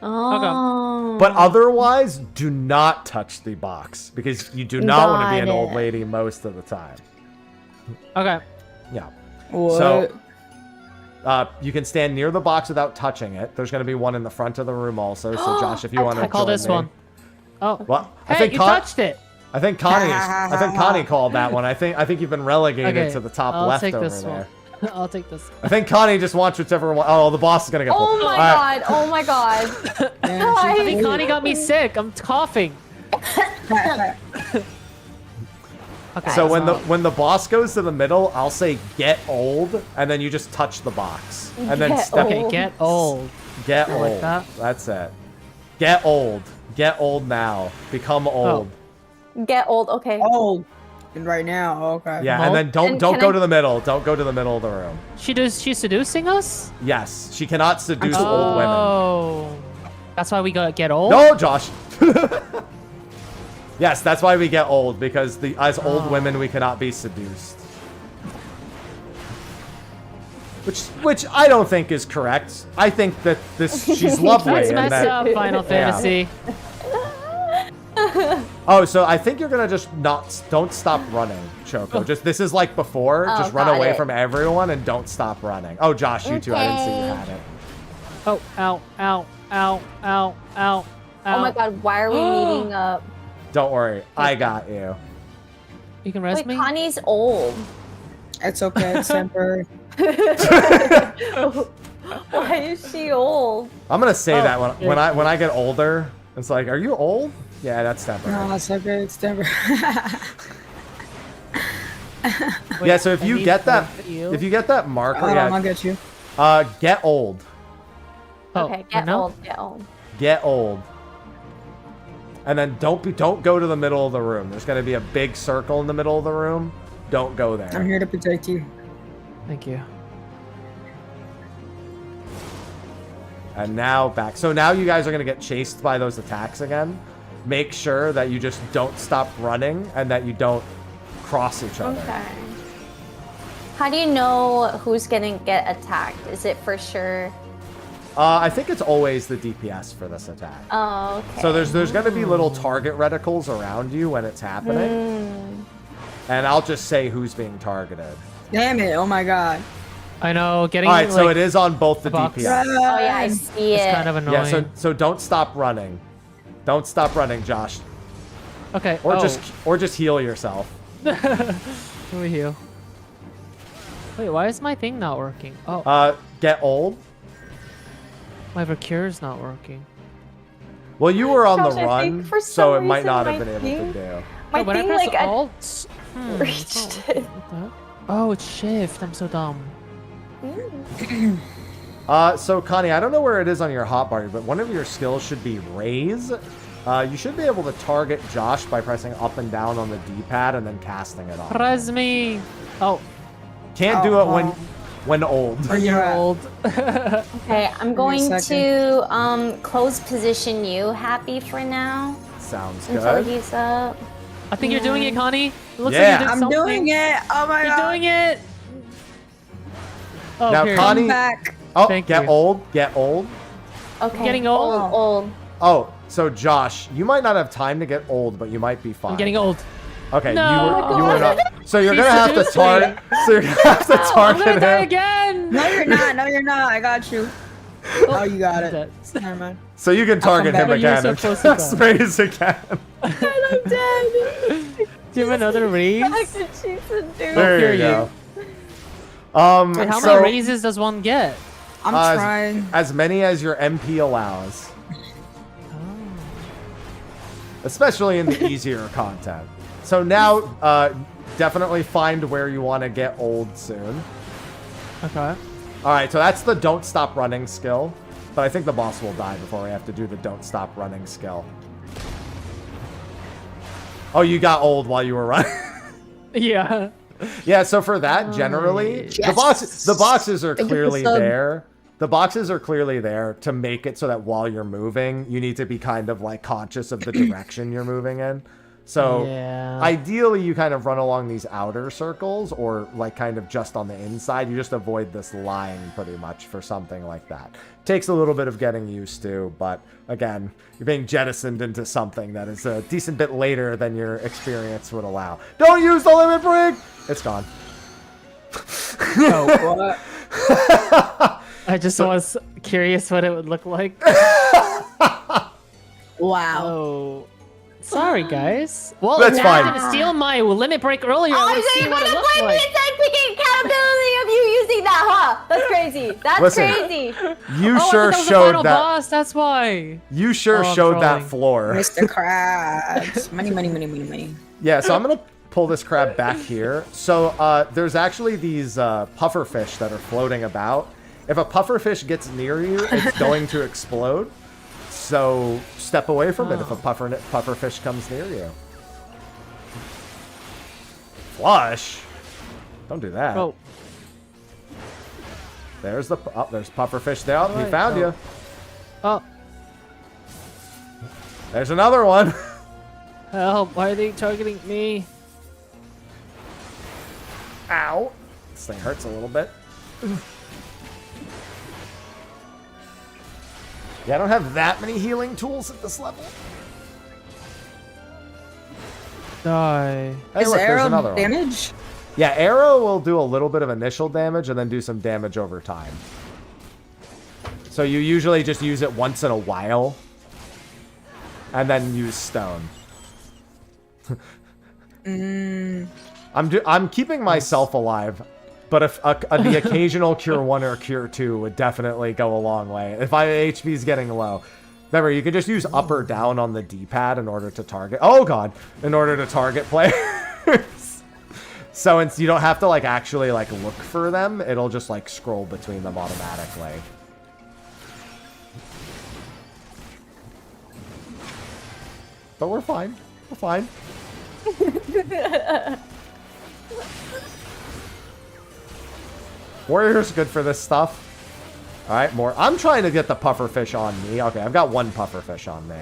Oh. But otherwise, do not touch the box. Because you do not want to be an old Got it. lady most of the time. Okay. Yeah. What? So, you can stand near the box without touching it. There's going to be one in the front of the room also. So, Josh, if you want to I call join this me. one. Oh. Well, Hey, you touched it. I think Connie called that one. I think you've been relegated Okay, to the top I'll left take over this there. one. I'll take this. I think Connie just wants whichever one. Oh, the boss is going to get pulled. Oh my All right. god. Oh my god. I think Connie got me sick. I'm coughing. Okay. So when the boss goes to the middle, I'll say get old, and then you just touch the box, and then Get step. old. Okay, get old. Get I old. like that. That's it. Get old. Get old now. Become old. Get old. Okay. Oh, and right now, okay. Yeah, Well, and then don't and don't can go I- to the middle. Don't go to the middle of the room. She's seducing us? Yes, she cannot seduce old women. Oh. That's why we gotta get old? No, Josh. Yes, that's why we get old, because as old women we cannot be seduced. Which I don't think is correct. I think that she's lovely. Let's and mess that, up Final Fantasy. Oh, so I think you're gonna just don't stop running, Choco. Just this is like before. Oh, Just run got away it. from everyone and don't stop running. Oh, Josh, you too. I didn't see you had it. Oh, ow, ow, ow, ow, ow, Oh my god. Why are we meeting up? Don't worry, I got you. You can rest Wait, me? Connie's old. It's okay. It's temporary. Why is she old? I'm gonna say Oh, that when I get older, it's like, are you old? Yeah, that's temporary. No, it's okay. It's temporary. Wait, Yeah, so if I you need get that, to heal. if you get that marker, Hold on, I'll yeah, get you. get old, Oh, Okay, right get now? old. Get old. get old, and then don't go to the middle of the room. There's gonna be a big circle in the middle of the room. Don't go I'm there. here to protect you. Thank you. And now back. So now you guys are gonna get chased by those attacks again. Make sure that you just don't stop running and that you don't cross each other. Okay. How do you know who's gonna get attacked? Is it for sure? I think it's always the DPS for this attack. Oh, okay. So there's going to be little target reticles around you when it's happening. And I'll just say who's being targeted. Damn it! Oh my god. I know, getting Alright, like, so it is on both the box. DPS. Oh yeah, I see it. It's kind of annoying. Yeah, so don't stop running. Don't stop running, Josh. Okay. Or just heal yourself. Let me heal. Wait, why is my thing not working? Oh, Get old. my Vercure's not working. Well, you were on Josh, the I think run, for so it some might not reason have my been able to thing- do. My when thing, I press like, I Alt, reached oh, it. what the heck? Oh, it's Shift. I'm so dumb. So Connie, I don't know where it is on your hotbar, but one of your skills should be raise. You should be able to target Josh by pressing up and down on the D-pad and then casting it on. Press me. Oh, Can't do it when old. you're old. Okay, I'm going to close position you happy for now Sounds until good. he's up. I think you're doing it, Connie. It looks Yeah. like I'm you're doing doing it. Oh my You're god. doing it. Oh, Now, here. Connie- Come back. Oh, Thank get you. old. Get old. Okay. getting old? Old. Oh, so Josh, you might not have time to get old, but you might be fine. I'm getting old. Okay, No. you were not. So you're She gonna have to seduced me. target. So you're gonna have to I'm target gonna die him. again. No, you're not. No, you're not. I got you. Oh, you got it. Dead. Never mind. So you can target back. him Oh, you were again so and close to that. space again. I'm dead. Do you have another raise? Back to Chiefs and Dude. There hear you you. go. Wait, how so, many raises does one get? I'm as- trying. As many as your MP allows. Especially in the easier content. So now, definitely find where you want to get old soon. Okay. Alright, so that's the don't stop running skill. But I think the boss will die before we have to do the don't stop running skill. Oh, you got old while you were running. Yeah. Yeah, so for that, generally, the boxes are clearly there. The boxes are clearly there to make it so that while you're moving, you need to be kind of like conscious of the direction you're moving in. So Yeah. ideally, you kind of run along these outer circles or like kind of just on the inside. You just avoid this line pretty much for something like that. Takes a little bit of getting used to, but again, you're being jettisoned into something that is a decent bit later than your experience would allow. Don't use the limit break! It's gone. Oh, what? I just was curious what it would look like. Wow. Oh. Sorry, guys. Well, That's you fine. wanted to steal my limit break earlier. Oh, Let's so see you're what gonna it looks blame me like. and taking accountability of you using that, huh? That's crazy. That's Listen. crazy. You Oh, sure I thought that was the showed final that. boss. That's why. You sure Oh, I'm showed that trolling. floor. Mr. Krabs. Money, money, money, money, money. Yeah, so I'm gonna pull this crab back here. So there's actually these puffer fish that are floating about. If a puffer fish gets near you, it's going to explode. So step away from it if a puffer fish comes near you. Flush. Don't do that. Oh. There's there's puffer fish there. Oh, he Right, found you. Oh. There's another one. Help. Why are they targeting me? Ow. This thing hurts a little bit. Yeah, I don't have that many healing tools at this level. Die. Hey, Is look, there's arrow another one. damage? Yeah, arrow will do a little bit of initial damage and then do some damage over time. So you usually just use it once in a while. And then use stone. I'm keeping myself alive. But if the occasional Cure 1 or Cure 2 would definitely go a long way. If my HP is getting low. Remember, you can just use up or down on the D-pad in order to target... Oh, God. In order to target players. So you don't have to, like, actually, like, look for them. It'll just, like, scroll between them automatically. But we're fine. We're fine. Warrior's good for this stuff. Alright, more. I'm trying to get the pufferfish on me. Okay, I've got one pufferfish on me.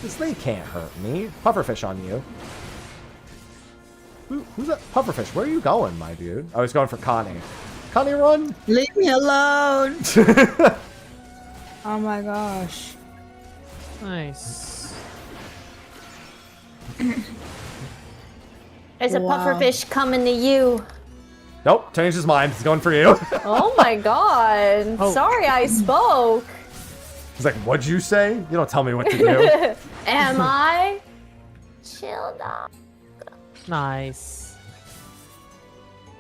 Because they can't hurt me. Pufferfish on you. Who's that? Pufferfish, where are you going, my dude? I was going for Connie. Connie, run! Leave me alone. Oh my gosh. Nice. There's a Wow. pufferfish coming to you. Nope, changed his mind. He's going for you. Oh my god. Oh. Sorry I spoke. He's like, what'd you say? You don't tell me what to do. Am I? Chill dog. Nice.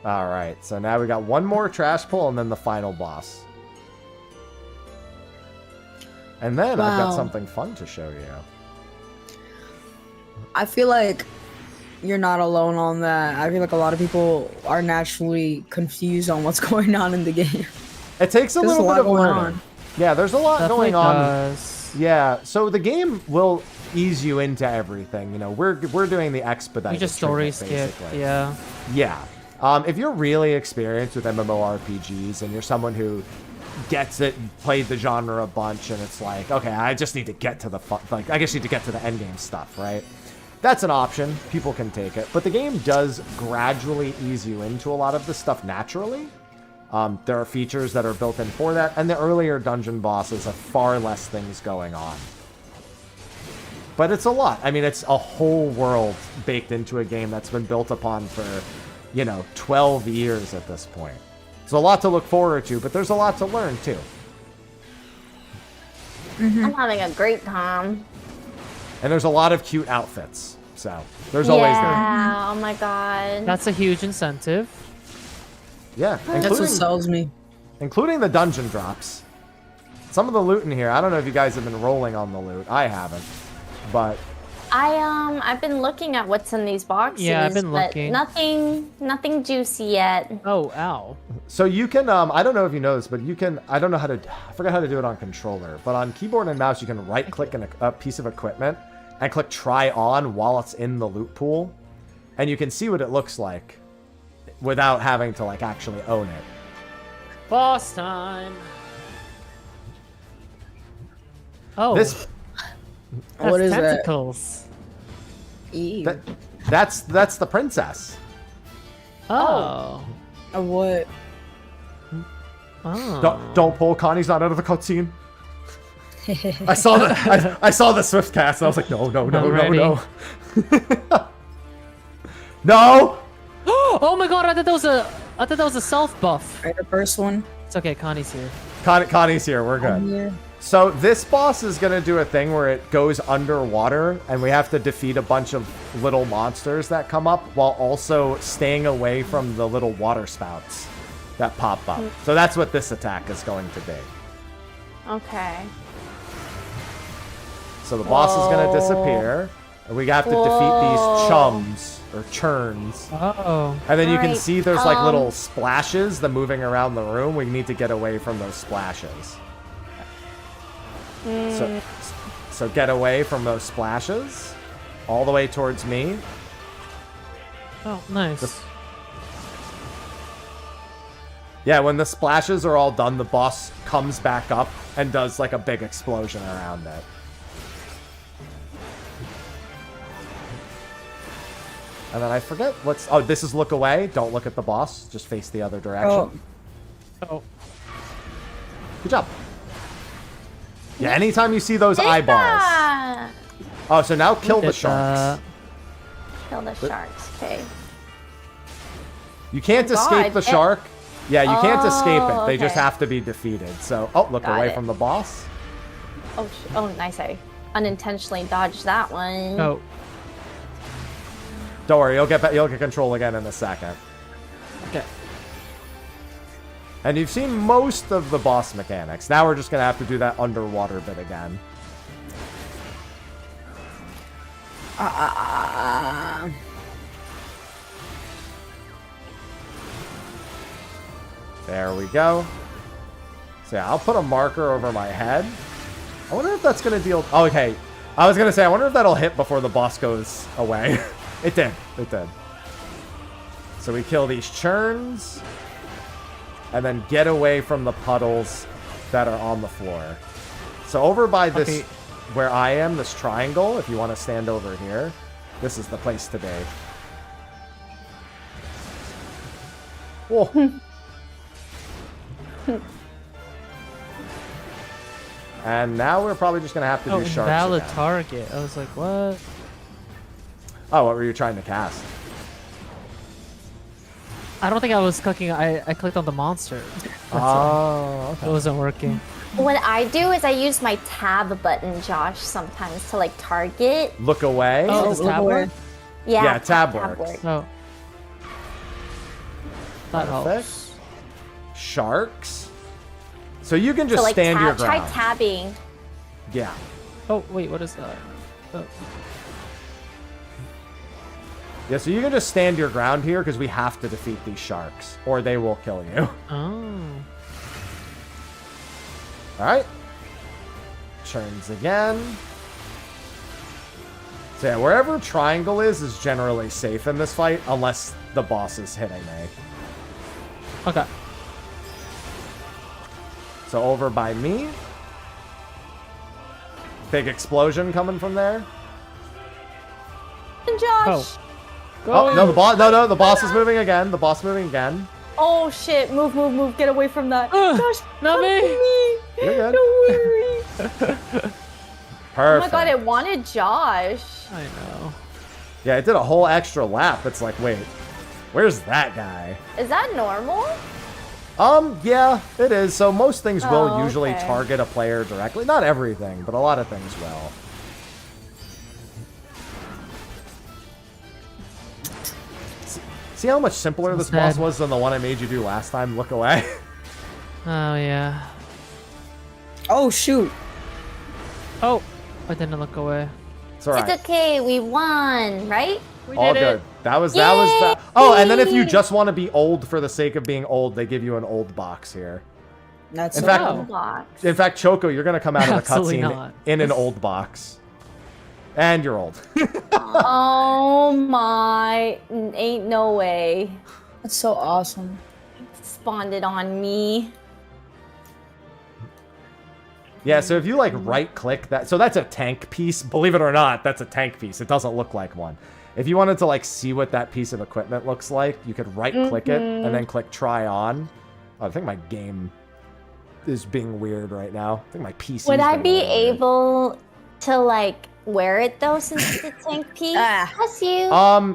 All right, so now we got one more trash pull and then the final boss. And then I've got Wow. something fun to show you. I feel like you're not alone on that. I feel like a lot of people are naturally confused on what's going on in the game. It takes a There's little a lot bit of going learning. on. Yeah, there's a lot Definitely going on. does. Yeah, so the game will ease you into everything. You know, we're doing the expedited. You just story treatment, skip. basically. Yeah. Yeah. If you're really experienced with MMORPGs and you're someone who gets it, played the genre a bunch, and it's like, okay, I just need to get to the I just need to get to the end game stuff, right? That's an option. People can take it, but the game does gradually ease you into a lot of the stuff naturally. There are features that are built in for that, and the earlier dungeon bosses have far less things going on. But it's a lot. I mean, it's a whole world baked into a game that's been built upon for, 12 years at this point. It's a lot to look forward to, but there's a lot to learn, too. I'm having a great time. And there's a lot of cute outfits, so there's always there. Yeah, oh my god. That's a huge incentive. Yeah, That's what sells me. including the dungeon drops. Some of the loot in here, I don't know if you guys have been rolling on the loot. I haven't, but I've been looking at what's in these boxes. Yeah, I've been but looking. nothing juicy yet. Oh, ow. so you can, I don't know if you know this, but you can, I forgot how to do it on controller, but on keyboard and mouse, you can right click in a piece of equipment and click try on while it's in the loot pool. And you can see what it looks like without having to actually own it. Boss time. Oh, This, that's What is that? tentacles. Ew. that's the princess. Oh. What? Oh. Don't pull. Connie's not out of the cutscene. I saw I saw the swift cast and I was like, no. No! Oh my god, I thought that was a self buff. Right, the first one. It's okay, Connie's here. Connie's here. We're good. Yeah. So this boss is going to do a thing where it goes underwater and we have to defeat a bunch of little monsters that come up while also staying away from the little water spouts that pop up. So that's what this attack is going to be. Okay. So the boss is going to disappear and we have to defeat these chums or churns. Oh. And then you can Alright, see there's little splashes that moving around the room. We need to get away from those splashes. So get away from those splashes all the way towards me. Oh, nice. Yeah, when the splashes are all done, the boss comes back up and does a big explosion around it. And then I forget what's... Oh, this is look away. Don't look at the boss. Just face the other direction. Oh. Good job. Yeah, anytime you see those eyeballs. Yeah. Oh, so now kill the Did sharks. Kill the sharks. Okay. You can't Oh, escape God. the shark. Yeah, you can't escape it. They just okay. have to be defeated. So, look Got away it. from the boss. Oh, nice. I unintentionally dodged that one. Oh. Don't worry, you'll get control again in a second. Okay. And you've seen most of the boss mechanics. Now we're just gonna have to do that underwater bit again. There we go. So yeah, I'll put a marker over my head. I wonder if that's gonna deal... Oh, okay. I was gonna say, I wonder if that'll hit before the boss goes away. It did. It did. So we kill these churns. And then get away from the puddles that are on the floor. So over by this... Okay. where I am, this triangle, if you want to stand over here, this is the place to be. Whoa. And now we're probably just going to have to do sharks invalid again. target. I was like, what? Oh, what were you trying to cast? I don't think I was clicking. I clicked on the monster. Oh, It okay. wasn't working. What I do is I use my tab button, Josh, sometimes to like target. Look away. Oh, does tab work? Yeah, tab works. Oh. That Perfect. helps. Sharks. So you can just So like stand your try ground. tabbing. Yeah. Oh, wait, what is that? Oh. Yeah, so you can just stand your ground here because we have to defeat these sharks or they will kill you. Oh. Alright. Turns again. So yeah, wherever triangle is generally safe in this fight unless the boss is hitting me. Okay. So over by me. Big explosion coming from there. And Josh. Oh. Oh, no, the boss the boss is moving again. The boss moving again. Oh shit! Move, move, move! Get away from that. Josh, Not come me. to me. You're good. Don't worry. Perfect. Oh my god! It wanted Josh. I know. Yeah, it did a whole extra lap. It's like, wait, where's that guy? Is that normal? Yeah, it is. So most things will Oh, usually okay. target a player directly. Not everything, but a lot of things will. See how much simpler this boss was than the one I made you do last time? Look away. Oh, yeah. Oh shoot! Oh, I didn't look away. It's alright. It's okay. We won, right? We All did good. it. That was that. Oh, and then if you Yay! just want to be old for the sake of being old, they give you an old box here. That's In so fact- cool. Box. In fact, Choco, you're gonna come out of the Absolutely cutscene not. in an old box. And you're old. Oh my! Ain't no way. That's so awesome. Spawned it on me. Yeah, so if you like right click that, so that's a tank piece. Believe it or not, that's a tank piece. It doesn't look like one. If you wanted to like see what that piece of equipment looks like, you could right click it and then click try on. Oh, I think my game is being weird right now. I think my PC. Would I be able to like wear it though, since it's a tank piece? Bless you.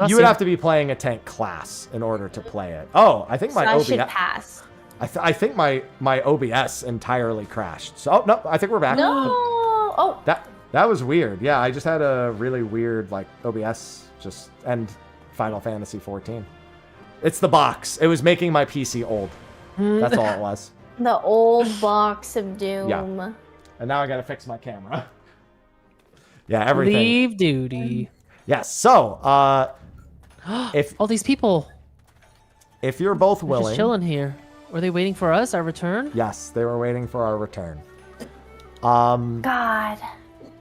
You would have to be playing a tank class in order to play it. Oh, I think So my I OBS. should pass. I think my OBS entirely crashed. So no, I think we're back. No. Oh. That was weird. Yeah, I just had a really weird like OBS just end Final Fantasy 14. It's the box. It was making my PC old. That's all it was. The old box of doom. Yeah. And now I gotta fix my camera. Yeah, everything. Leave duty. Yes. So, if All these people. if you're both They're willing, just chilling here. Were they waiting for us, our return? yes, they were waiting for our return. God.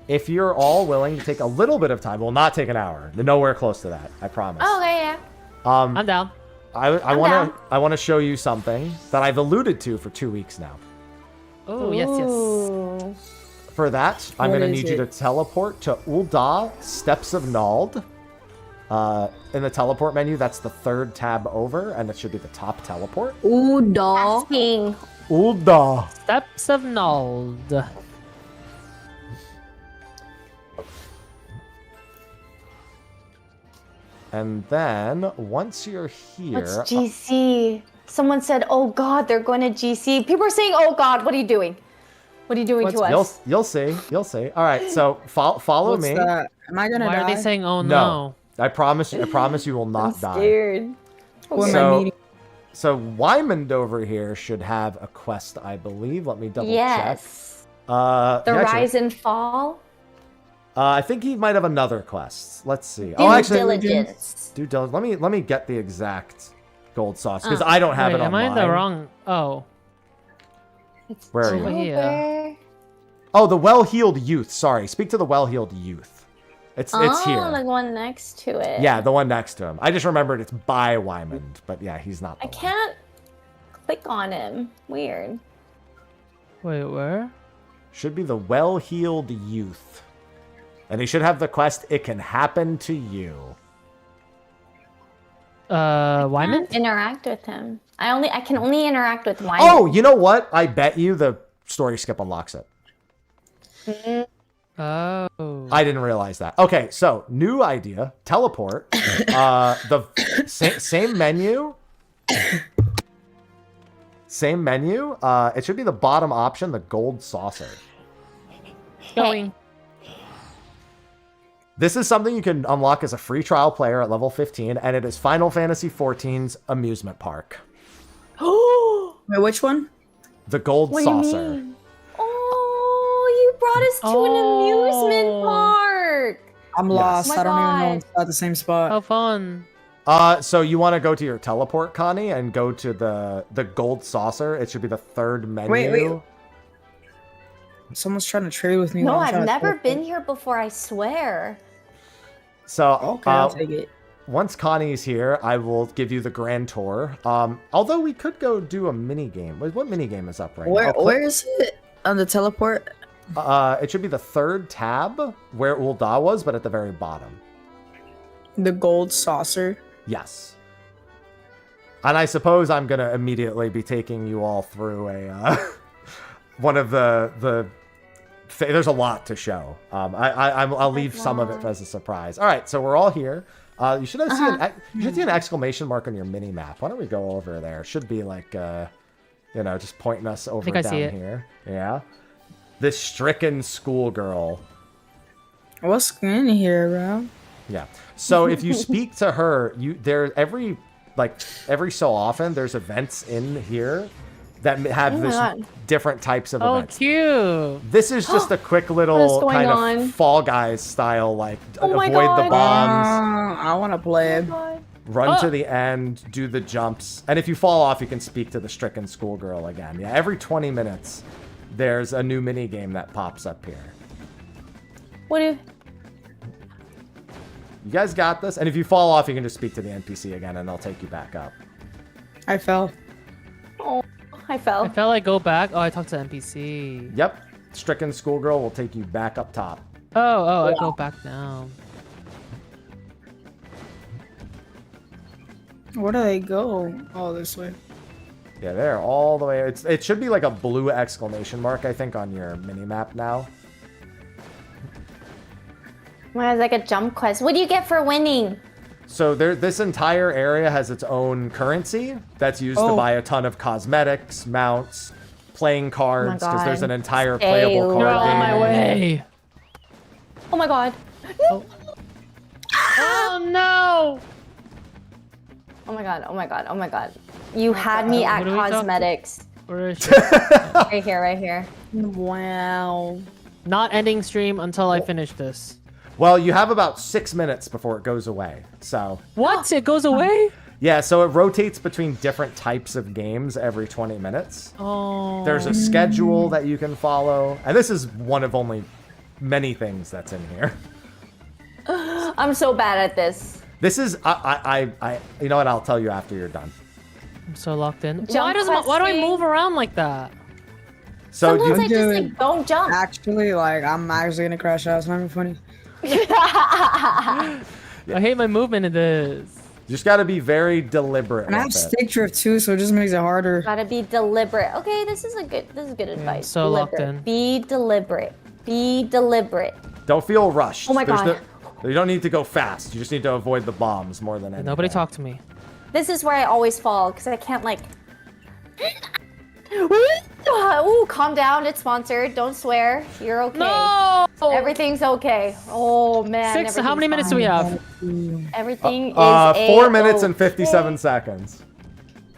If you're all willing to take a little bit of time, well, not take an hour. Nowhere close to that. I promise. Okay, yeah. I'm down. I want to show you something that I've alluded to for 2 weeks now. Oh, yes, yes. Ooh. For that, I'm What going to is need you to it? teleport to Ul'dah, Steps of Nald. In the teleport menu, that's the third tab over, and it should be the top teleport. Ooh, doll. Asking. Ul'dah. Steps of Nald. And then, once you're here... What's GC? Someone said, "Oh God, they're going to GC." People are saying, "Oh God, what are you doing? What are you doing to us?" You'll see. You'll see. All right, so follow What's me. that? Am I gonna Why die? are they saying, oh No. no? I promise you will I'm not die. scared. Who am I So, meeting? so Wymond over here should have a quest, I believe. Let me double check. Yes. The yeah, actually, rise and fall. I think he might have another quest. Let's see. Due diligence. Due diligence. Let me get the exact gold sauce because I don't have Wait, it on am I in mine. the wrong? Oh. Where are Over you? here. Oh, the well-heeled youth. Sorry, speak to the well-heeled youth. It's here. Oh, the one next to it. Yeah, the one next to him. I just remembered it's by Wymond, but yeah, he's not. I can't click on him. Weird. Wait, where? Should be the well-heeled youth. And he should have the quest, It Can Happen to You. Wyman? Can't interact with him. I can only interact with Wyman. Oh, you know what? I bet you the story skip unlocks it. Oh. I didn't realize that. Okay, so new idea. Teleport. The same menu. Same menu. It should be the bottom option, the gold saucer. Going. This is something you can unlock as a free trial player at level 15, and it is Final Fantasy XIV's amusement park. Wait, which one? The gold What do you saucer. mean? Oh, you brought us to an amusement park. I'm lost. my I don't even know God. when it's at the same spot. How fun. So you want to go to your teleport, Connie, and go to the gold saucer. It should be the third menu. Wait. Someone's trying to trade with me. No, while I'm I've trying to never teleport. been here before, I swear. So Okay, I'll take it. once Connie's here, I will give you the grand tour. Although we could go do a mini game. What mini game is up right now? Oh, Where is it on the teleport? It should be the third tab where Ul'dah was, but at the very bottom. The gold saucer. Yes. And I suppose I'm gonna immediately be taking you all through a one of there's a lot to show. I'll leave some of it as a surprise. All right, so we're all here. You should have you should see an exclamation mark on your mini map. Why don't we go over there? Should be like just pointing us over I down see it. here. Yeah. This stricken schoolgirl. What's in here, bro? Yeah. So if you speak to her, every so often there's events in here that have this different types of Oh, events. cute. This is just a quick What little is going kind on? of Fall Guys style, like Oh my avoid the God. bombs, I want to play. run to the end, do the jumps, and if you fall off, you can speak to the stricken schoolgirl again. Yeah, every 20 minutes, there's a new mini game that pops up here. What do You guys got this, and if you fall off, you can just speak to the NPC again, and they'll take you back up. I fell. Oh, I fell. I felt like go back. Oh, I talked to NPC. Yep, stricken schoolgirl will take you back up top. Oh, I go back down. Where do they go? Oh, this way. Yeah, there, all the way. It should be like a blue exclamation mark, I think, on your mini map now. Well, it's like a jump quest. What do you get for winning? So this entire area has its own currency that's used to buy a ton of cosmetics, mounts, playing cards, because there's an entire playable Stay card low. game. On my way. Oh my god. Oh no! Oh my god, oh my god, oh my god. You had me at What are we talking- cosmetics. Where is she? Right here, right here. Wow. Not ending stream until I finish this. Well, you have about 6 minutes before it goes away. So, What? It goes away? yeah, so it rotates between different types of games every 20 minutes. Oh. There's a schedule that you can follow. And this is one of only many things that's in here. I'm so bad at this. This is, you know what, I'll tell you after you're done. I'm so locked in. Jump Why do I questing. move around like that? So Sometimes you, I just like don't jump. Actually, I'm actually gonna crash out. It's not even funny. I hate my movement in this. just got to be very deliberate And I with have it. stick drift too, so it just makes it harder. Gotta be deliberate. Okay, this is good advice. so locked Deliberate. in. Be deliberate. Be deliberate. Don't feel rushed. Oh my God. You don't need to go fast. You just need to avoid the bombs more than anything. Nobody talk to me. This is where I always fall because I can't like. Ooh, calm down. It's sponsored. Don't swear. You're okay. No! Everything's okay. Oh man. How many minutes do we have? Everything is 4 minutes and A-okay. 57 seconds.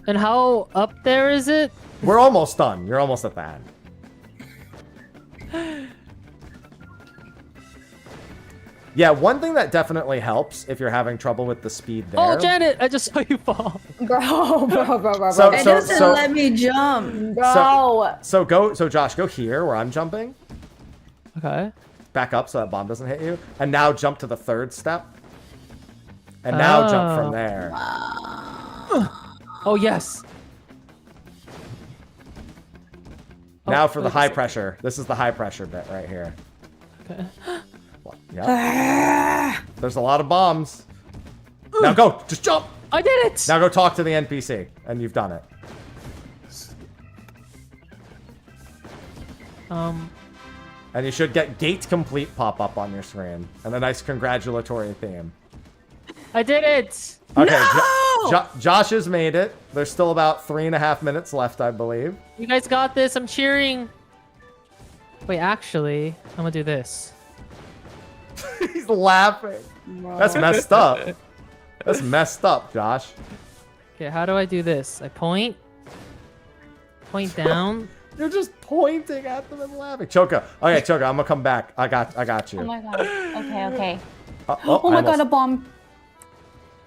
And how up there is it? We're almost done. You're almost at the end. Yeah, one thing that definitely helps if you're having trouble with the speed there. Oh, Janet, I just saw you fall. Bro. So- It so- doesn't so- let me jump. Bro. So Josh, go here where I'm jumping. Okay. Back up so that bomb doesn't hit you. And now jump to the third step. And now jump from there. Oh, yes. Now for the wait a high second. pressure. This is the high pressure bit right here. Okay. Yep. There's a lot of bombs. Now go. Just jump. I did it! Now go talk to the NPC. And you've done it. And you should get gate complete pop up on your screen. And a nice congratulatory theme. I did it! Okay, Josh has made it. There's still about 3.5 minutes left, I believe. You guys got this. I'm cheering. Wait, actually, I'm gonna do this. He's laughing. That's messed up. That's messed up, Josh. Okay, how do I do this? I point down. You're just pointing at them and laughing. Choka. Okay, Choka, I'm gonna come back. I got you. Oh my god. Okay, okay. Oh my god, a bomb.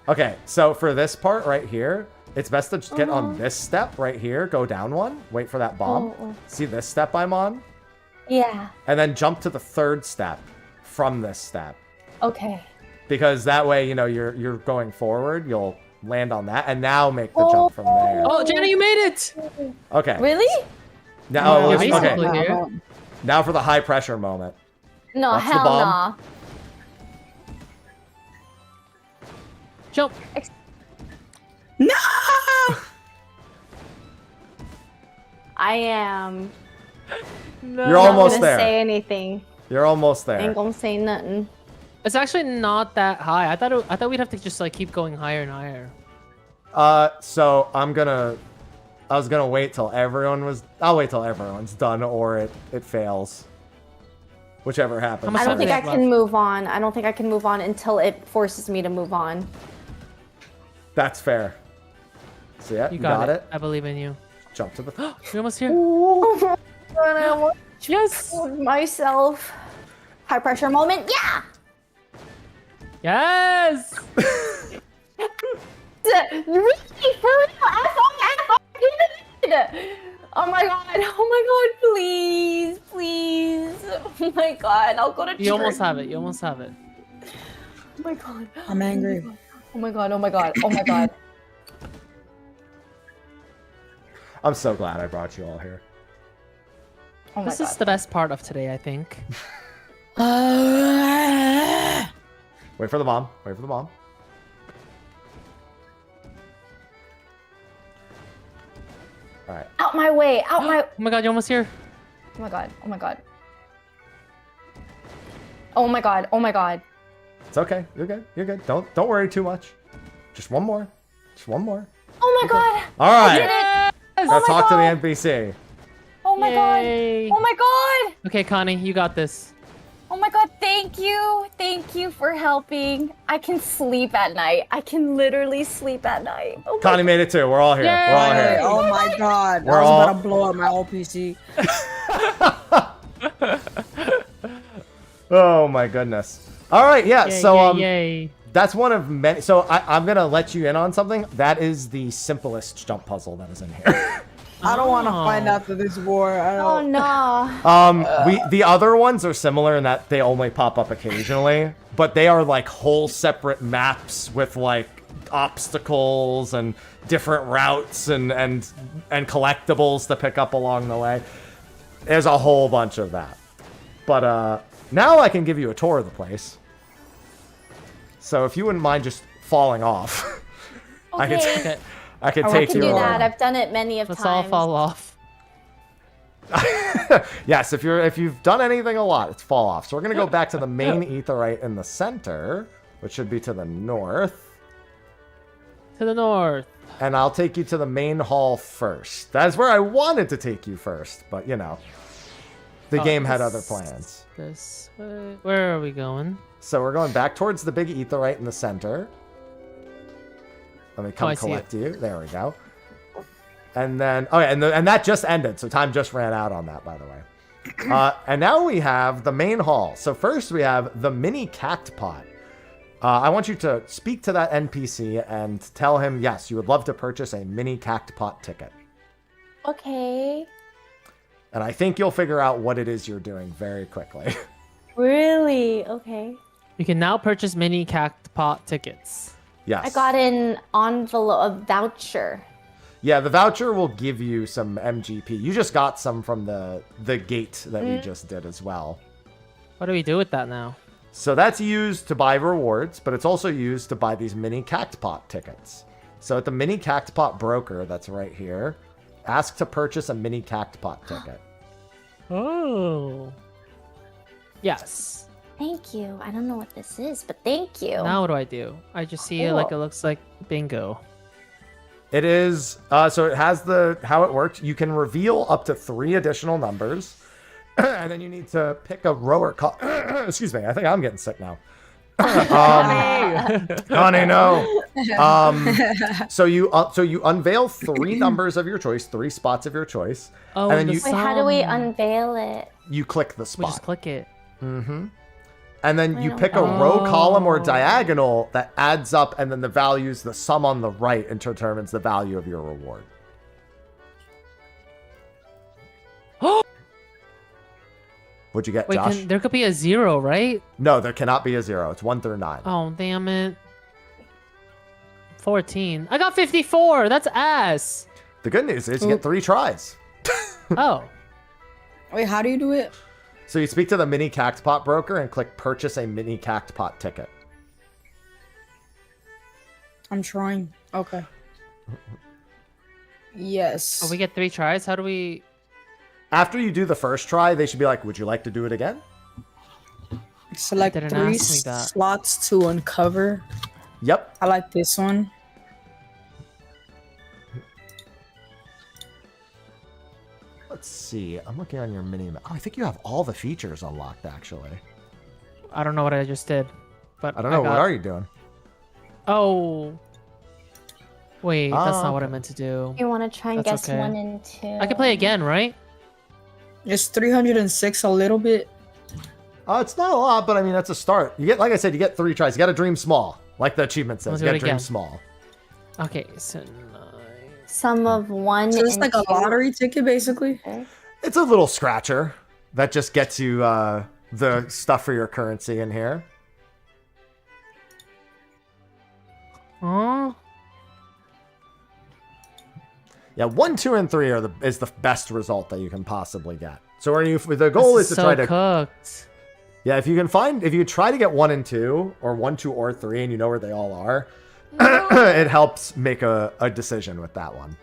Okay, so for this part right here, it's best to just get on this step right here. Go down one. Wait for that bomb. See this step I'm on? Yeah. And then jump to the third step from this step. Okay. Because that way, you know, you're going forward. You'll land on that, and now make the jump from there. Oh, Jenna, you made it! Okay. Really? Now, Yeah, okay. basically here. Now for the high pressure moment. No, Watch the hell bomb. nah. Jump. No! I am. No. You're almost not gonna there. say anything. You're almost Ain't there. gonna say nothing. It's actually not that high. I thought we'd have to just like keep going higher and higher. So I was gonna wait till I'll wait till everyone's done, or it fails. Whichever happens. much I don't time think do I we have can left? move on. I don't think I can move on until it forces me to move on. That's fair. So yeah, You got it. I believe in you. Jump to the. We're almost here. And I want Yes. to myself. High pressure moment. Yeah. Yes. Really? For real? Oh my god. Oh my god. Please. Please. Oh my god. I'll go to church. You almost have it. You almost have it. Oh my god. I'm angry. Oh my god. Oh my god. Oh my god. I'm so glad I brought you all here. Oh my This god. is the best part of today, I think. Wait for the bomb. Wait for the bomb. All right. Out my way. Out my. Oh my god, you're almost here. Oh my god. Oh my god. Oh my god. Oh my god. It's okay. You're good. You're good. Don't worry too much. Just one more. Just one more. Oh my god. All I did right. it. Now Oh my talk to god. the NPC. Oh my Yay. god. Oh my god. Okay, Connie, you got this. Oh my god, thank you. Thank you for helping. I can sleep at night. I can literally sleep at night. Oh my Connie made it too. We're all here. Yay. We're all here. Oh my god. We're I was all- about to blow up my whole PC. Oh my goodness. All right. Yeah. Yay, So yay. that's one of many. So I'm gonna let you in on something. That is the simplest jump puzzle that is in here. I don't want to Oh. find out that this war. I Oh don't. no. The other ones are similar in that they only pop up occasionally, but they are like whole separate maps with like obstacles and different routes and collectibles to pick up along the way. There's a whole bunch of that. But now I can give you a tour of the place. So if you wouldn't mind just falling off, Okay. Okay, I could I take I can you do around. that. I've done it many of let's times. all fall off. Yes, if you've done anything a lot, it's fall off. So we're gonna go back to the main aetherite in the center, which should be to the north. To the north. And I'll take you to the main hall first. That's where I wanted to take you first, but you know, the Oh, game had this- other plans. This way. Where are we going? So we're going back towards the big aetherite in the center. Let me come I see collect you. There we go. And then, oh yeah, and that just ended, so time just ran out on that, by the way. And now we have the main hall. So first we have the mini cactpot. I want you to speak to that NPC and tell him, yes, you would love to purchase a mini cactpot ticket. Okay. And I think you'll figure out what it is you're doing very quickly. Really? Okay. You can now purchase mini cactpot tickets. Yes. I got an envelope, a voucher. Yeah, the voucher will give you some MGP. You just got some from the gate that we just did as well. What do we do with that now? So that's used to buy rewards, but it's also used to buy these mini Cactpot tickets. So at the mini Cactpot broker that's right here, ask to purchase a mini Cactpot ticket. Oh. Yes. Thank you. I don't know what this is, but thank you. Now what do I do? I just see it like it looks like bingo. It is, so it has how it works. You can reveal up to 3 additional numbers, and then you need to pick a row or excuse me, I think I'm getting sick now. Honey, no. So you unveil 3 numbers of your choice, 3 spots of your choice. Oh, and then Wait, how do we unveil it? you click the We spot. just click it. Mm-hmm. And then you pick a row, column, or diagonal that adds up, and then the values, the sum on the right, and determines the value of your reward. What'd you get, Wait, Josh? there could be a 0, right? No, there cannot be a 0. It's 1 through 9. Oh, damn it. 14. I got 54. That's ass. The good news is you get 3 tries. Oh. Wait, how do you do it? So you speak to the mini Cactpot broker and click purchase a mini Cactpot ticket. I'm trying. Okay. Yes. Oh, we get 3 tries? How do we... After you do the first try, they should be like, would you like to do it again? Select Didn't 3 ask me that. slots to uncover. Yep. I like this one. Let's see. I'm looking on your mini map. Oh, I think you have all the features unlocked, actually. I don't know what I just did. But I don't know. What are you doing? Oh. Wait, that's not what I okay. meant to do. You want to try and That's guess okay. 1 and 2? I can play again, right? It's 306 a little bit. It's not a lot, but I mean, that's a start. You get, like I said, you get 3 tries. You got to dream small. Like the achievement says, We'll you do got to it dream again. small. Okay, so 9. Sum of 1 So it's and like a 2. lottery ticket, basically. It's a little scratcher that just gets you the stuff for your currency in here. Huh? Yeah, 1, 2, and 3 is the best result that you can possibly get. So the goal is to so try to cooked. Yeah, if you try to get 1 and 2, or 1, 2, or 3, and you know where they all are, it helps make a decision with that one.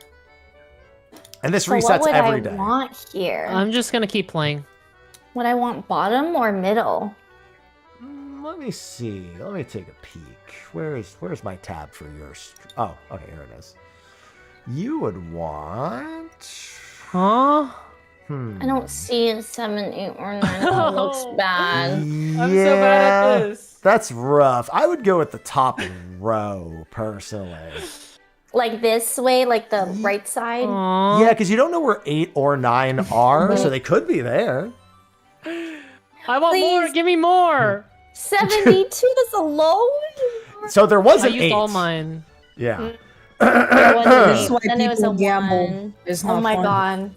And this resets every day. What would I want here? I'm just gonna keep playing. Would I want bottom or middle? Let me see. Let me take a peek. Where's my tab for yours? Oh, okay, here it is. You would want... Huh? I don't see a 7, 8, or 9. That looks bad. I'm so bad at this. That's rough. I would go with the top row, personally. Like this way, like the right side. Aw. Yeah, because you don't know where 8 or 9 are, so they could be there. I want more. Please. Give me more. 72 is a low. So there was I an used 8. all mine. Yeah. There was an This is 8, why then it was a people gamble. 1. It's Oh not my fun.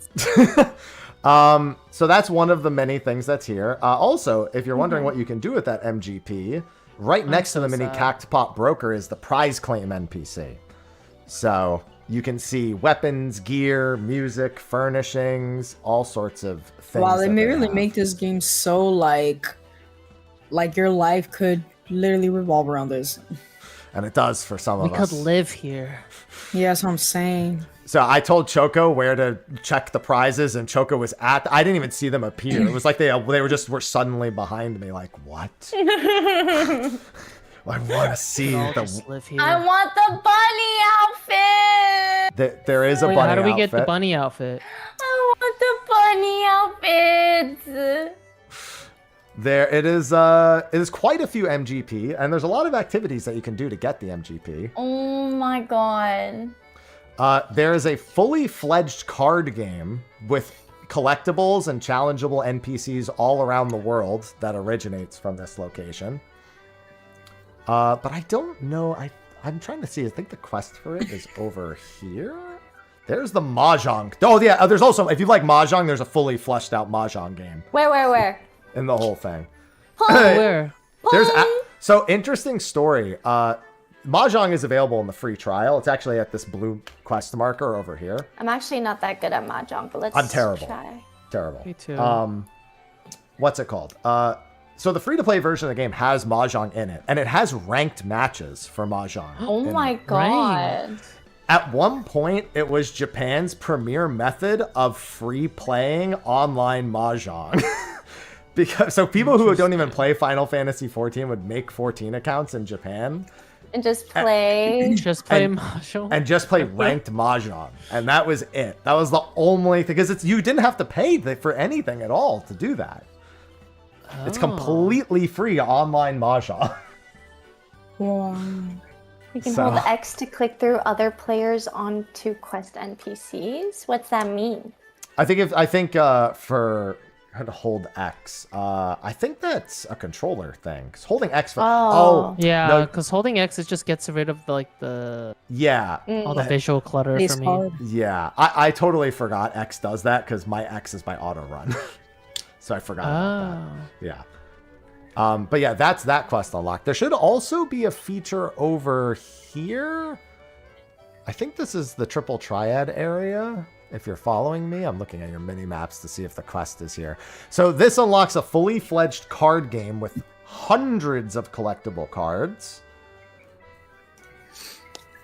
god. So that's one of the many things that's here. Also, if you're wondering what you can do with that MGP, right next to the mini Cactpot broker is the prize claim NPC. So you can see weapons, gear, music, furnishings, all sorts of things. Wow, they that really have. make this game so like your life could literally revolve around this. And it does for some We of us. could live here. Yeah, that's what I'm saying. So I told Choco where to check the prizes, and Choco was at. I didn't even see them appear. It was like they were suddenly behind me. Like, what? I want to see I'll the. just live here. I want the bunny outfit. There is a Wait, bunny how do we get the outfit. bunny outfit? I want the bunny outfit. There it is. It is quite a few MGP, and there's a lot of activities that you can do to get the MGP. Oh my god. There is a fully fledged card game with collectibles and challengeable NPCs all around the world that originates from this location. But I don't know. I'm trying to see. I think the quest for it is over here. There's the Mahjong. Oh yeah, there's also, if you like Mahjong, there's a fully fleshed out Mahjong game Where? in the whole thing. Where? So interesting story. Mahjong is available in the free trial. It's actually at this blue quest marker over here. I'm actually not that good at mahjong, but let's I'm terrible. try. Terrible. Me too. What's it called? So the free-to-play version of the game has Mahjong in it, and it has ranked matches for Mahjong. Oh in my it. god. At one point, it was Japan's premier method of free playing online Mahjong. So people who don't even play Final Fantasy 14 would make 14 accounts in Japan. And just play. Just play Mahjong. And just play ranked Mahjong. And that was it. That was the only thing. Because you didn't have to pay for anything at all to do that. Oh. It's completely free online Mahjong. Wow. You can hold X to click through other players onto quest NPCs. What's that mean? I think for how to hold X, I think that's a controller thing. 'Cause holding X for yeah, because holding X it just gets rid of all the visual clutter for me. Hard. Yeah, I totally forgot X does that because my X is my auto run, so I forgot about that. Yeah. But yeah, that's that quest unlocked. There should also be a feature over here. I think this is the triple triad area. If you're following me, I'm looking at your mini maps to see if the quest is here. So this unlocks a fully fledged card game with hundreds of collectible cards.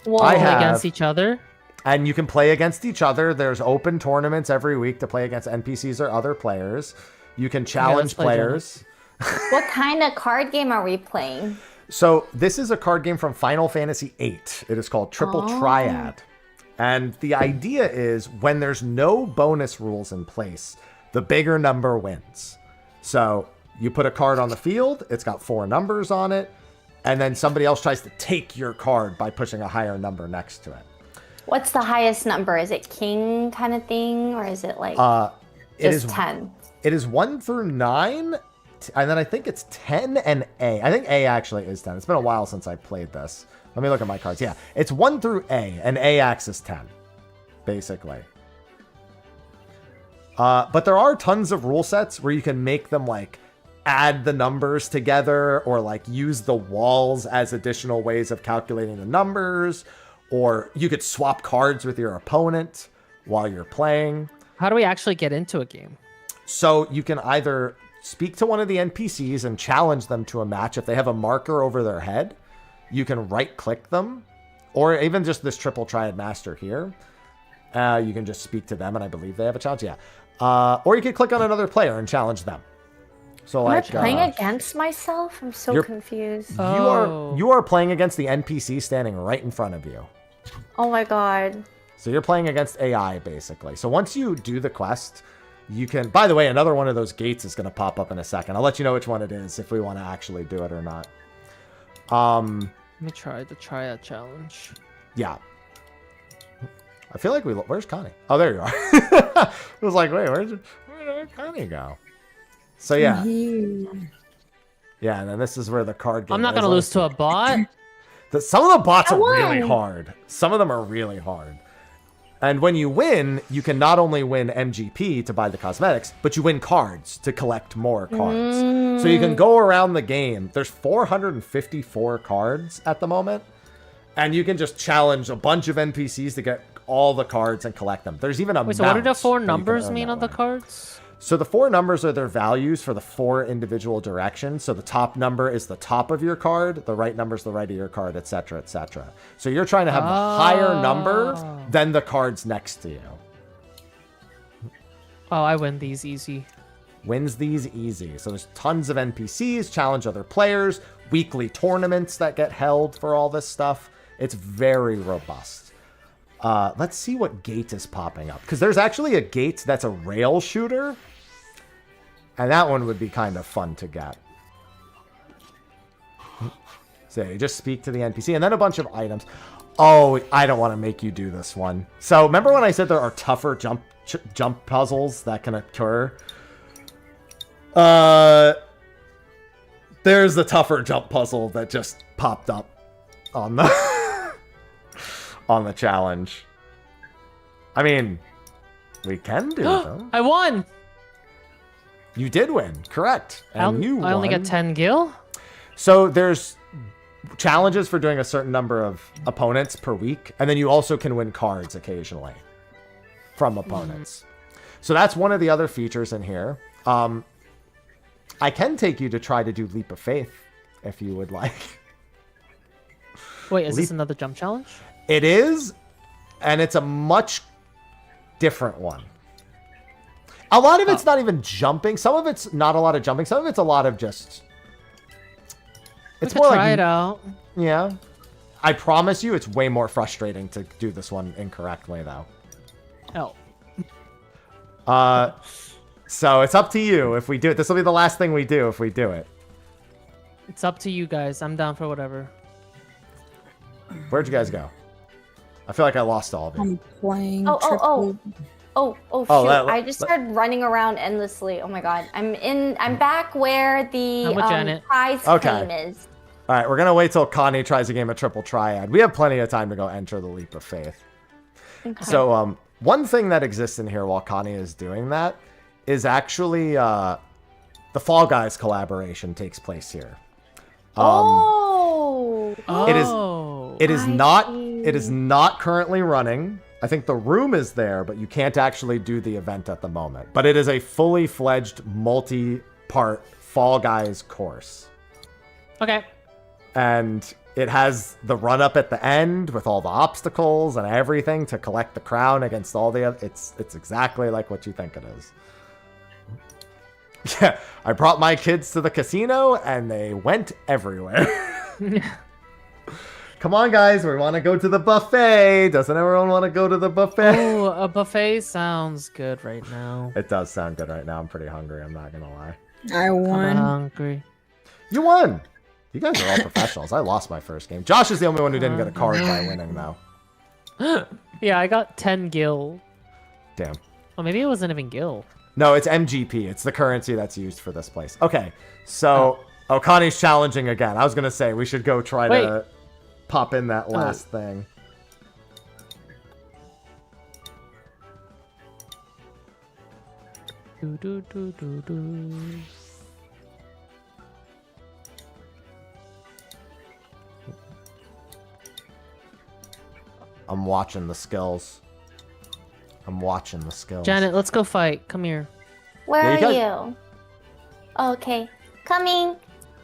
Whoa. Against each other. And you can play against each other. There's open tournaments every week to play against NPCs or other players. You can challenge players. What kind of card game are we playing? So this is a card game from Final Fantasy VIII. It is called Triple Triad. And the idea is when there's no bonus rules in place, the bigger number wins. So you put a card on the field, it's got 4 numbers on it, and then somebody else tries to take your card by pushing a higher number next to it. What's the highest number? Is it king kind of thing, or is it like just 10? It is 1 through 9, and then I think it's 10 and A. I think A actually is 10. It's been a while since I played this. Let me look at my cards. Yeah, it's 1 through A, and A axis 10, basically. But there are tons of rule sets where you can make them like add the numbers together or like use the walls as additional ways of calculating the numbers, or you could swap cards with your opponent while you're playing. How do we actually get into a game? So you can either speak to one of the NPCs and challenge them to a match. If they have a marker over their head, you can right-click them, or even just this triple triad master here. You can just speak to them, and I believe they have a challenge. Yeah. Or you could click on another player and challenge them. So Am I playing against myself? I'm so confused. You are playing against the NPC standing right in front of you. Oh my god. So you're playing against AI, basically. So once you do the quest, you can... By the way, another one of those gates is going to pop up in a second. I'll let you know which one it is if we want to actually do it or not. Let me try the triad challenge. Yeah. I feel like where's Connie? Oh, there you are. I was like, wait, where'd Connie go? So yeah. Yeah, and then this is where the card game I'm not going to lose to a bot. Some of the bots are really hard. Some of them are really hard. And when you win, you can not only win MGP to buy the cosmetics, but you win cards to collect more cards. So you can go around the game. There's 454 cards at the moment. And you can just challenge a bunch of NPCs to get all the cards and collect them. There's even a Wait, so what do the 4 numbers mean on the cards? So the 4 numbers are their values for the 4 individual directions. So the top number is the top of your card, the right number is the right of your card, etc., etc. So you're trying to have a higher number than the cards next to you. Oh, I win these easy. Wins these easy. So there's tons of NPCs, challenge other players, weekly tournaments that get held for all this stuff. It's very robust. Let's see what gate is popping up. Because there's actually a gate that's a rail shooter. And that one would be kind of fun to get. So you just speak to the NPC. And then a bunch of items. Oh, I don't want to make you do this one. So remember when I said there are tougher jump puzzles that can occur? There's the tougher jump puzzle that just popped up on the on the challenge. I mean, we can do them. I won. You did win, correct? And I only got 10 gil. So there's challenges for doing a certain number of opponents per week, and then you also can win cards occasionally from opponents. So that's one of the other features in here. I can take you to try to do Leap of Faith if you would like. Wait, is this another jump challenge? It is, and it's a much different one. A lot of it's not even jumping. Some of it's not a lot of jumping. Some of it's a lot of just... It's more like... Try it out. Yeah. I promise you it's way more frustrating to do this one incorrectly, though. Oh. So it's up to you if we do it. This will be the last thing we do if we do it. It's up to you guys. I'm down for whatever. Where'd you guys go? I feel like I lost all of you. I'm playing. Oh, shoot. I just started running around endlessly. Oh my god. I'm back where the prize claim is. All right, we're going to wait till Connie tries a game of Triple Triad. We have plenty of time to go enter the Leap of Faith. Okay. So one thing that exists in here while Connie is doing that is actually the Fall Guys collaboration takes place here. It is not currently running. I think the room is there, but you can't actually do the event at the moment. But it is a fully fledged multi-part Fall Guys course. Okay. And it has the run-up at the end with all the obstacles and everything to collect the crown against all the other... It's exactly like what you think it is. Yeah, I brought my kids to the casino, and they went everywhere. Come on, guys, we want to go to the buffet. Doesn't everyone want to go to the buffet? Oh, a buffet sounds good right now. It does sound good right now. I'm pretty hungry, I'm not going to lie. I won. I'm hungry. You won! You guys are all professionals. I lost my first game. Josh is the only one who didn't get a card by winning, though. Yeah, I got 10 gil. Damn. Oh, maybe it wasn't even gil. No, it's MGP. It's the currency that's used for this place. Okay, so... Oh, Connie's challenging again. I was going to say, we should go try to pop in that last thing. I'm watching the skills. Janet, let's go fight. Come here. Where are you? Okay. Coming.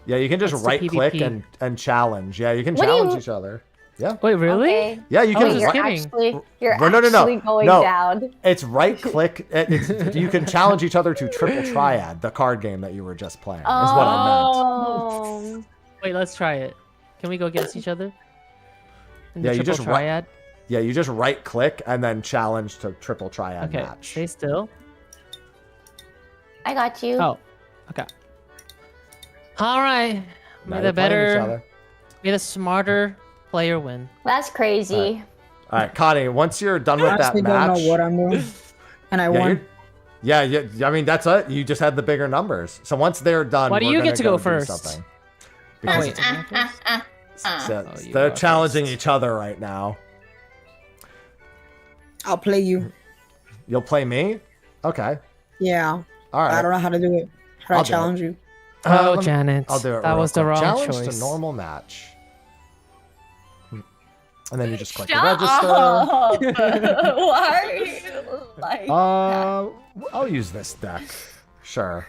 Yeah, you can just right-click and challenge. Yeah, you can challenge each other. Yeah. Wait, really? Okay. Yeah, you can. You're actually going down. It's right-click. You can challenge each other to Triple Triad, the card game that you were just playing. Is what I meant. Wait, let's try it. Can we go against each other? Yeah, you just Triad. Yeah, you just right-click and then challenge to Triple Triad match. Okay, stay still. I got you. Oh, okay. All right. May the smarter player win. That's crazy. All right, Connie, once you're done with that match... I don't know what I'm doing. And I won. Yeah, I mean, that's it. You just had the bigger numbers. So once they're done, why do you get to go first? Because they're challenging each other right now. I'll play you. You'll play me? Okay. Yeah. All right. I don't know how to do it. How do I challenge you? Oh, Janet. I'll do it. That was the wrong choice. choice. Challenge to normal match. And then you just click the register. Why are you like that? I'll use this deck. Sure.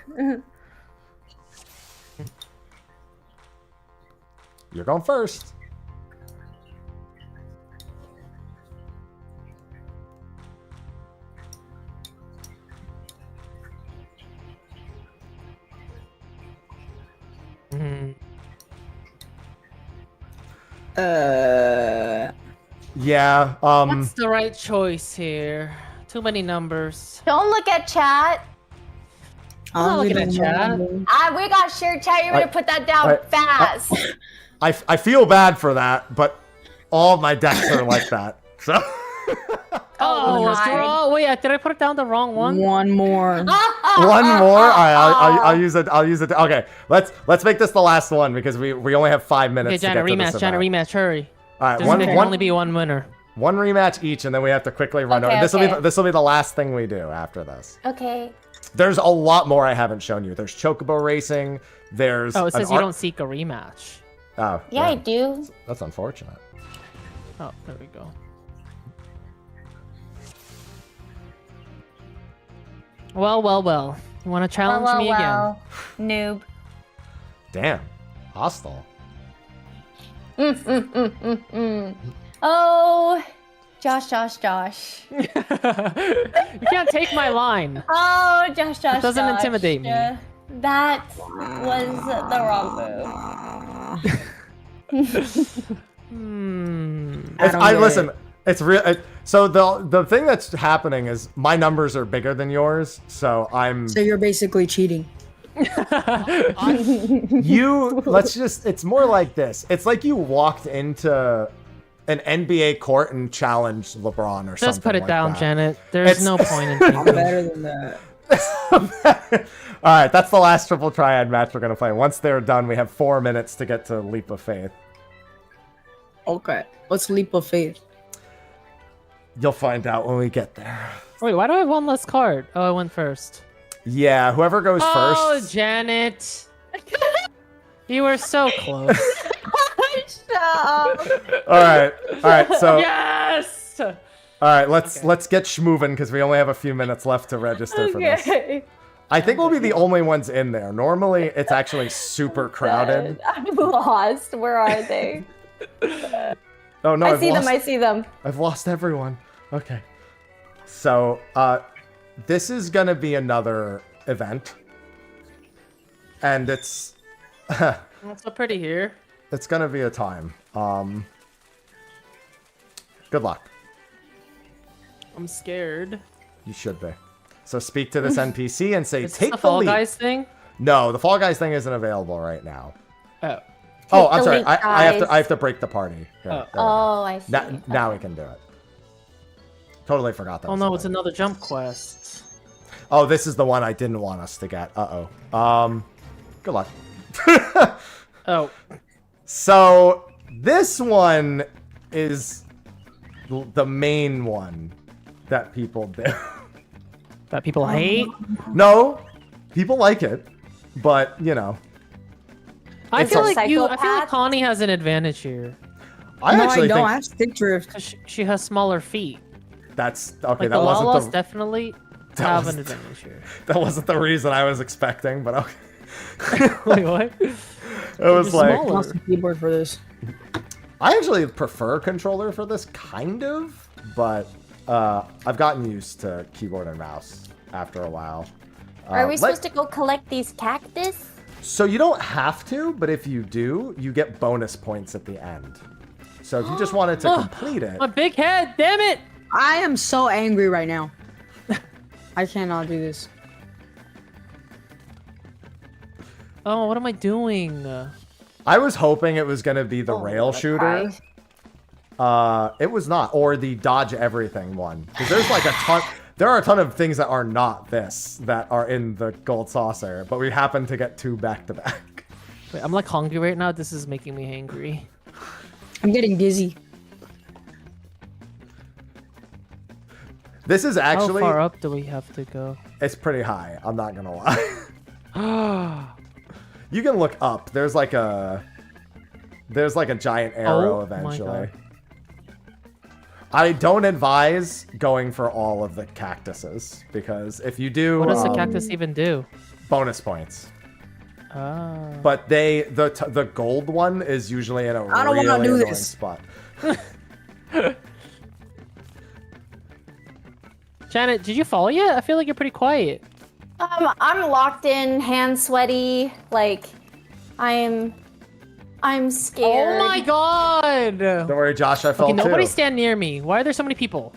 You're going first. Yeah. What's the right choice here? Too many numbers. Don't look at chat. I'm not looking at chat. We got shared chat. You're gonna put that down fast. I feel bad for that, but all my decks are like that. So. Wait, did I put it down the wrong one? One more. One more. All right, I'll use it. I'll use it. Okay, let's make this the last one because we only have 5 minutes. Okay, Janet, rematch. Hurry. All right, there can only be one winner. One rematch each, and then we have to quickly run over. This will be the last thing we do after this. Okay. There's a lot more I haven't shown you. There's chocobo racing. There's it says you don't seek a rematch. Oh. Yeah, I do. That's unfortunate. Oh, there we go. Well, well, well. You want to challenge me again? Noob. Damn. Hostile. Oh, Josh. You can't take my line. Oh, Josh. It doesn't intimidate me. That was the wrong move. Listen. It's real. So the thing that's happening is my numbers are bigger than yours, so I'm. So you're basically cheating. It's more like this. It's like you walked into an NBA court and challenged LeBron or something. Just put it like down, that. Janet. There's no point in I'm better than that. All right, that's the last triple triad match we're gonna play. Once they're done, we have 4 minutes to get to Leap of Faith. Okay. What's leap of faith? You'll find out when we get there. Wait, why do I have one less card? Oh, I went first. Yeah, whoever goes Oh, first. Janet. You were so close. Shut up. All right. So Yes! all right, let's get schmoving because we only have a few minutes left to register for this. I think we'll be the only ones in there. Normally, it's actually super crowded. I'm lost. Where are they? Oh no, I see them. I've lost everyone. Okay. So, this is gonna be another event, and it's It's so pretty here. it's gonna be a time. Good luck. I'm scared. You should be. So speak to this NPC and say, Is this "Take the the Fall lead." Guys thing? No, the Fall Guys thing isn't available right now. Oh. Oh, I'm the sorry. lead, I have guys. to break the party. Here, there we go. Oh, I see. Now we can do it. Totally forgot that. Oh was no, a it's thing. another jump quest. Oh, this is the one I didn't want us to get. Good luck. Oh. So this one is the main one that people do. That people hate? No, people like it, but you know. I It's feel a like Connie has an advantage here. I actually don't. think I have stick drift. 'Cause she has smaller feet. that's okay. Like That the wasn't Lalas the definitely that have was- an advantage here. that wasn't the reason I was expecting, but okay. Wait, what? It was You're like smaller. Lost the keyboard for this. I actually prefer controller for this, kind of, but I've gotten used to keyboard and mouse after a while. Are we supposed to go collect these cactus? So you don't have to, but if you do, you get bonus points at the end. So if you just wanted to complete it, My big head, damn it! I am so angry right now. I cannot do this. Oh, what am I doing? I was hoping it was going to be the Oh, rail that's shooter. It was not, or the dodge everything one. Because there's like a ton. There are a ton of things that are not this that are in the gold saucer, but we happen to get 2 back to back. Wait, I'm like hungry right now. This is making me angry. I'm getting dizzy. This is actually How far up do we have to go? it's pretty high. I'm not gonna lie. You can look up. There's like a giant arrow Oh my eventually. God. I don't advise going for all of the cactuses because if you do, What does the cactus even do? bonus points. Ah. But the gold one is usually in a I don't really wanna do annoying this. spot. Janet, did you fall yet? I feel like you're pretty quiet. I'm locked in, hands sweaty, like I'm scared. Oh my god! Don't worry, Josh. I fell Okay, nobody too. stand near me. Why are there so many people?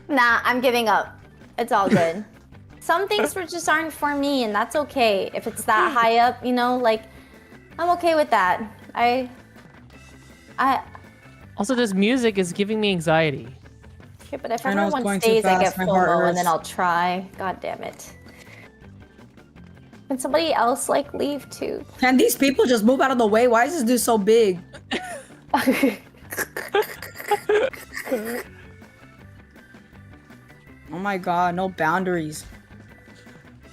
Nah, I'm giving up. It's all good. Some things just aren't for me, and that's okay. If it's that high up, you know, like I'm okay with that. I Also, this music is giving me anxiety. okay, but if I know it's everyone going too stays, I get fast, my heart FOMO, and then hurts. I'll try. God damn it. Can somebody else like leave too? Can these people just move out of the way? Why is this dude so big? Oh my god, no boundaries.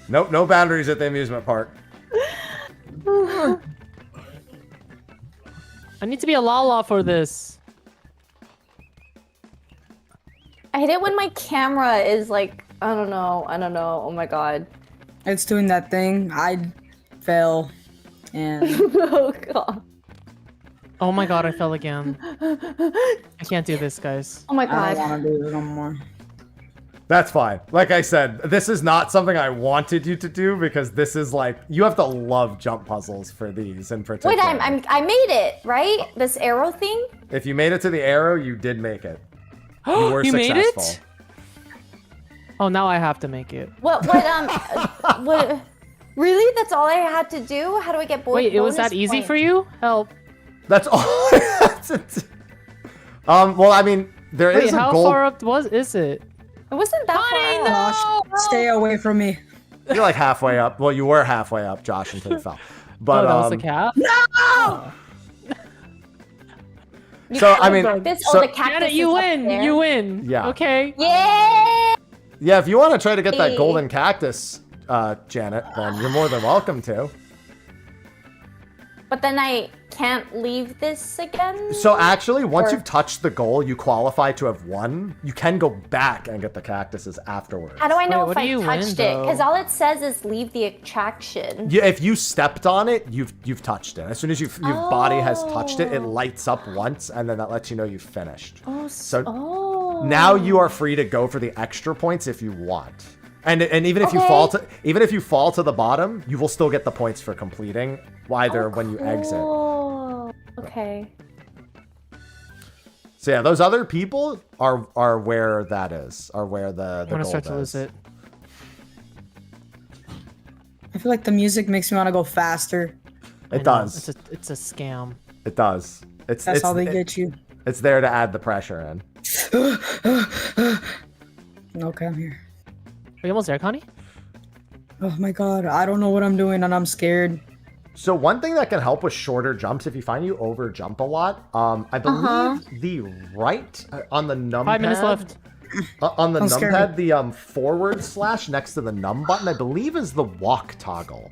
Nope, no boundaries at the amusement park. I need to be a Lala for this. I hate it when my camera is like, I don't know. Oh my god. It's doing that thing. I fell. And Oh god. Oh my god, I fell again. I can't do this, guys. Oh my I don't god. want to do it no more. That's fine. Like I said, this is not something I wanted you to do because this is like you have to love jump puzzles for these in particular. Wait, I made it, right? This arrow thing? If you made it to the arrow, you did make it. You were You made it? successful. Oh, now I have to make it. What really? That's all I had to do? How do I get Wait, it was that easy for you? Help. That's all. Well, I mean, there is Wait, a how gold. far up is it? It wasn't that far out. Josh, stay away from me. You're like halfway up. Well, you were halfway up, Josh, until you fell. But Oh, that was the cap? No! So I mean, This, so, the cactus Janet, you is up win. there. You win. Yeah. Okay. Yeah! yeah, if you want to try to get that Hey. golden cactus, Janet, then you're more than welcome to. But then I can't leave this again? So actually, once Or- you've touched the goal, you qualify to have won. You can go back and get the cactuses afterwards. How do I know Wait, if what I do you touched win, it? though? Because all it says is leave the attraction. Yeah, if you stepped on it, you've touched it. As soon as your body has touched it, it lights up once, and then that lets you know you've finished. So now you are free to go for the extra points if you want. And even if you fall to the bottom, you will still get the points for completing either when you exit. Oh, okay. So yeah, those other people are where that is, are where the I'm gonna gold start to is. lose it. I feel like the music makes me want to go faster. I It know, does. It's a scam. It does. It's That's how they get you. It's there to add the pressure in. Okay, I'm here. Are you almost there, Connie? Oh my god, I don't know what I'm doing and I'm scared. So one thing that can help with shorter jumps, if you find you over jump a lot, I believe the right on the numpad. 5 minutes left. On the Don't scare numpad, the forward slash next to the num button, I believe is the walk toggle.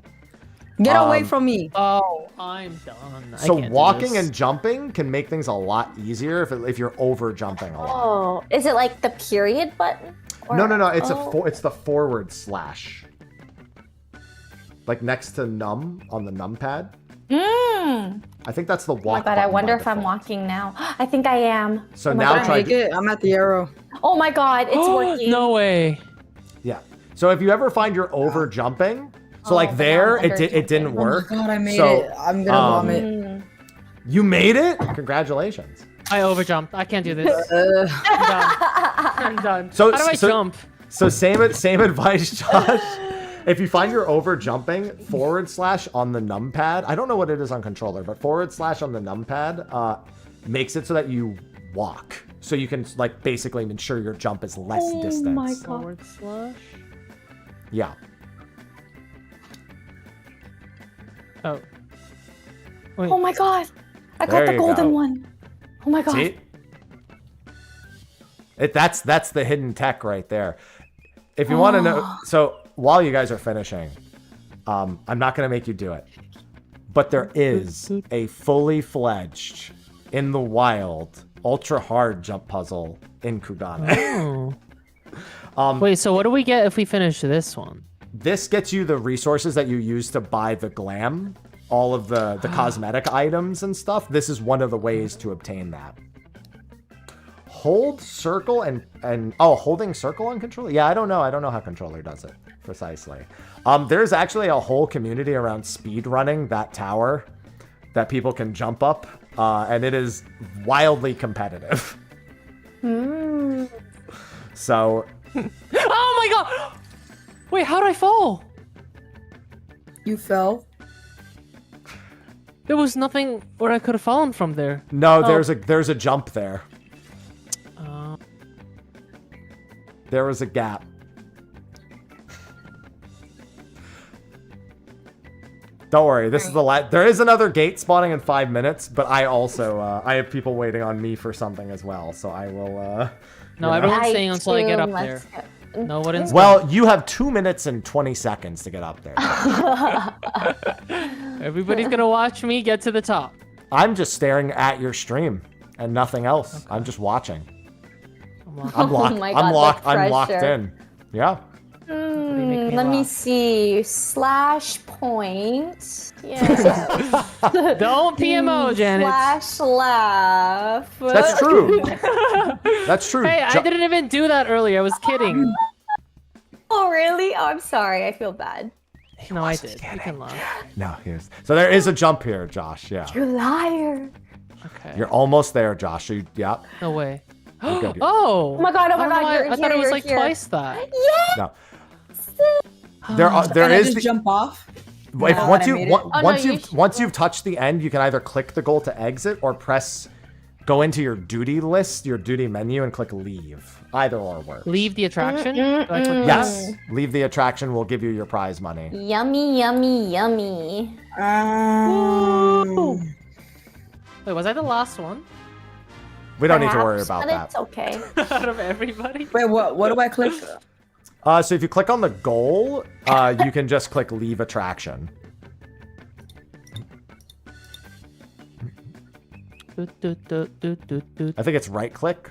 Get away from me. Oh, I'm done. I So can't do walking this. and jumping can make things a lot easier if you're over jumping a lot. Oh, is it like the period button? Or- No. It's oh. it's the forward slash. Like next to num on the numpad. I think that's the walk. Oh my god, I button wonder by if I'm default. walking now. I think I am. So Oh my now god. try. Make it. I'm at the arrow. Oh my god, it's working. No way. Yeah. So if you ever find you're over jumping, so like but there now I'm it didn't under work. Oh my god, I made So, it. I'm gonna vomit. Mm. You made it. Congratulations. I overjumped. I can't do this. I'm done. I'm done. So- How do I so- jump? So same advice, Josh. If you find you're over jumping, forward slash on the numpad. I don't know what it is on controller, but forward slash on the numpad makes it so that you walk. So you can like basically ensure your jump is less distance. Oh my god. Forward slash. Yeah. Oh. Wait. Oh my god. I There got the you golden go. one. Oh my god. See? That's the hidden tech right there. If you want to know, so while you guys are finishing, I'm not going to make you do it, but there is a fully fledged, in the wild, ultra hard jump puzzle in Kugane. Oh. Wait, so what do we get if we finish this one? This gets you the resources that you use to buy the glam, all of the cosmetic items and stuff. This is one of the ways to obtain that. Hold circle and holding circle on controller. Yeah, I don't know how controller does it precisely. There's actually a whole community around speed running that tower that people can jump up, and it is wildly competitive. So, Oh my god! Wait, how did I fall? You fell. There was nothing where I could have fallen from there. no, Oh. there's a jump there. There was a gap. Don't worry, this is the last. There is another gate spawning in 5 minutes, but I also I have people waiting on me for something as well, so I will. No, you know. everyone's staying until I get too, up there. let's go. No one's. Well, you have 2 minutes and 20 seconds to get up there. Everybody's gonna watch me get to the top. I'm just staring at your stream and nothing else. Okay. I'm just watching. I'm locked. Oh my God, I'm locked in. Yeah. Let me see. /point. Yeah. Don't PMO, Janet. /laugh. That's true. That's true. Hey, I didn't even do that earlier. I was kidding. Oh, really? Oh, I'm sorry. I feel bad. No, I did. You can laugh. No, so there is a jump here, Josh. Yeah. You liar. Okay. You're almost there, Josh. Yeah. No way. Oh Oh my God! Oh my God! I thought it was like twice that. Yeah. No. There is just jump off. Once you've touched the end, you can either click the goal to exit or go into your duty list, your duty menu, and click leave. Either or works. Leave the attraction? Yes. Leave the attraction will give you your prize money. Yummy, yummy, yummy. Wait, was I the last one? We don't need to worry about that. It's okay. Out of everybody? Wait, what do I click? So if you click on the goal, you can just click leave attraction. I think it's right click.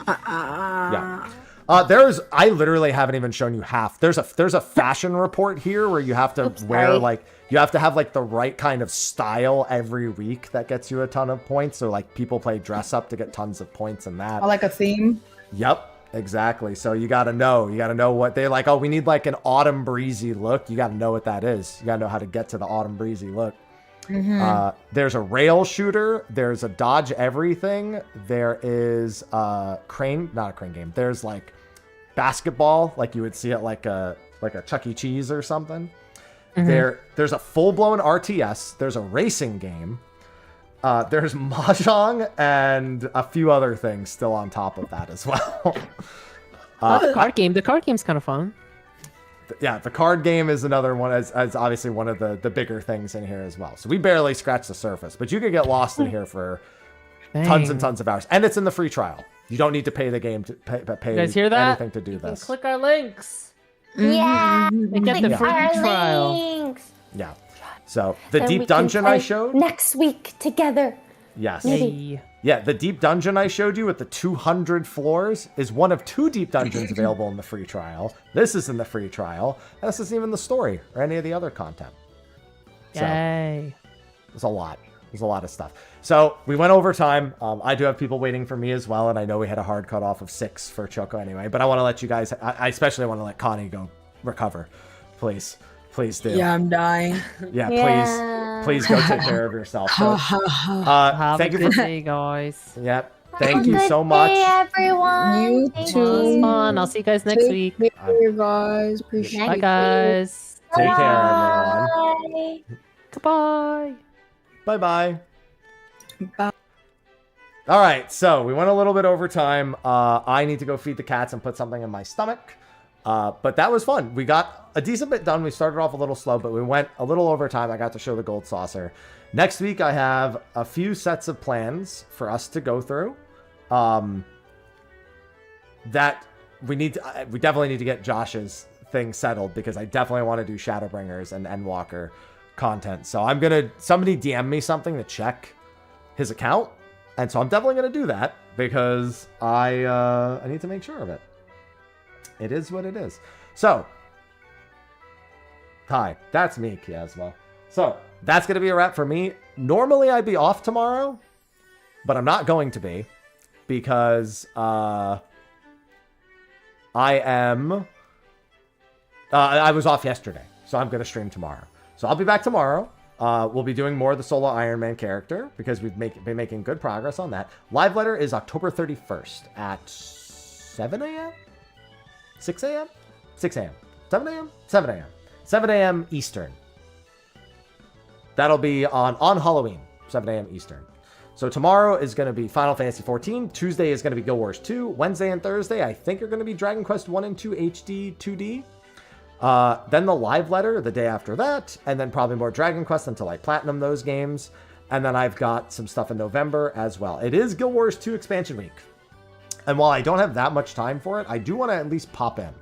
Yeah. I literally haven't even shown you half. There's a fashion report here where you have to you have to have like the right kind of style every week that gets you a ton of points. So like people play dress up to get tons of points in that. I like a theme. Yep. Exactly. So you got to know what they're like. Oh, we need like an autumn breezy look. You got to know what that is. You got to know how to get to the autumn breezy look. Mm-hmm. There's a rail shooter. There's a dodge everything. There is not a crane game. There's like basketball, like you would see at like a Chuck E. Cheese or something. Mm-hmm. There's a full-blown RTS. There's a racing game. There's mahjong and a few other things still on top of that as well. The card game. The card game's kind of fun. Yeah, the card game is another one, as obviously one of the bigger things in here as well. So we barely scratched the surface, but you could get lost in here for tons and tons of hours. And it's in the free trial. You don't need to pay the game to pay you guys hear that? anything to do this. Click our links. Yeah. And get the free trial. Links. Yeah. So the deep dungeon I showed next week together. Yes. Yay. Yeah, the deep dungeon I showed you with the 200 floors is one of 2 deep dungeons available in the free trial. This is in the free trial. And this isn't even the story or any of the other content. Yay. So, there's a lot. There's a lot of stuff. So we went over time. I do have people waiting for me as well. And I know we had a hard cutoff of 6 for Choco anyway. But I want to let you guys, I especially want to let Connie go recover. Please. Please do. Yeah, I'm dying. Yeah, please go take care of yourself. So, have thank a you good day, guys. Yep. Thank you so much. Hey, everyone. You It too. was fun. I'll see you guys next week. Take care, guys. Appreciate Bye, guys. Take care, everyone. Goodbye. Bye-bye. Bye. All right, so we went a little bit over time. I need to go feed the cats and put something in my stomach. But that was fun. We got a decent bit done. We started off a little slow, but we went a little over time. I got to show the gold saucer. Next week, I have a few sets of plans for us to go through. That we definitely need to get Josh's thing settled because I definitely want to do Shadowbringers and Endwalker content. So somebody DM me something to check his account. And so I'm definitely going to do that because I need to make sure of it. It is what it is. So, hi, that's me, Kiasma. So, that's going to be a wrap for me. Normally, I'd be off tomorrow, but I'm not going to be because I was off yesterday, so I'm going to stream tomorrow. So, I'll be back tomorrow. We'll be doing more of the solo Ironman character because we've been making good progress on that. Live letter is October 31st at 7 a.m.? 6 a.m.? 6 a.m. 7 a.m.? 7 a.m. 7 a.m. Eastern. That'll be on Halloween, 7 a.m. Eastern. So tomorrow is going to be Final Fantasy XIV. Tuesday is going to be Guild Wars 2. Wednesday and Thursday, I think, are going to be Dragon Quest 1 and 2 HD 2D. Then the live letter the day after that. And then probably more Dragon Quest until I platinum those games. And then I've got some stuff in November as well. It is Guild Wars 2 expansion week. And while I don't have that much time for it, I do want to at least pop in.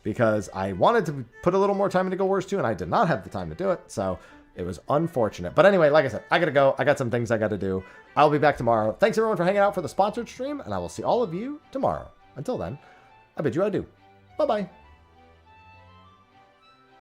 Because I wanted to put a little more time into Guild Wars 2, and I did not have the time to do it. So It was unfortunate. But anyway, like I said, I gotta go. I got some things I gotta do. I'll be back tomorrow. Thanks everyone for hanging out for the sponsored stream, and I will see all of you tomorrow. Until then, I bid you adieu. Bye-bye.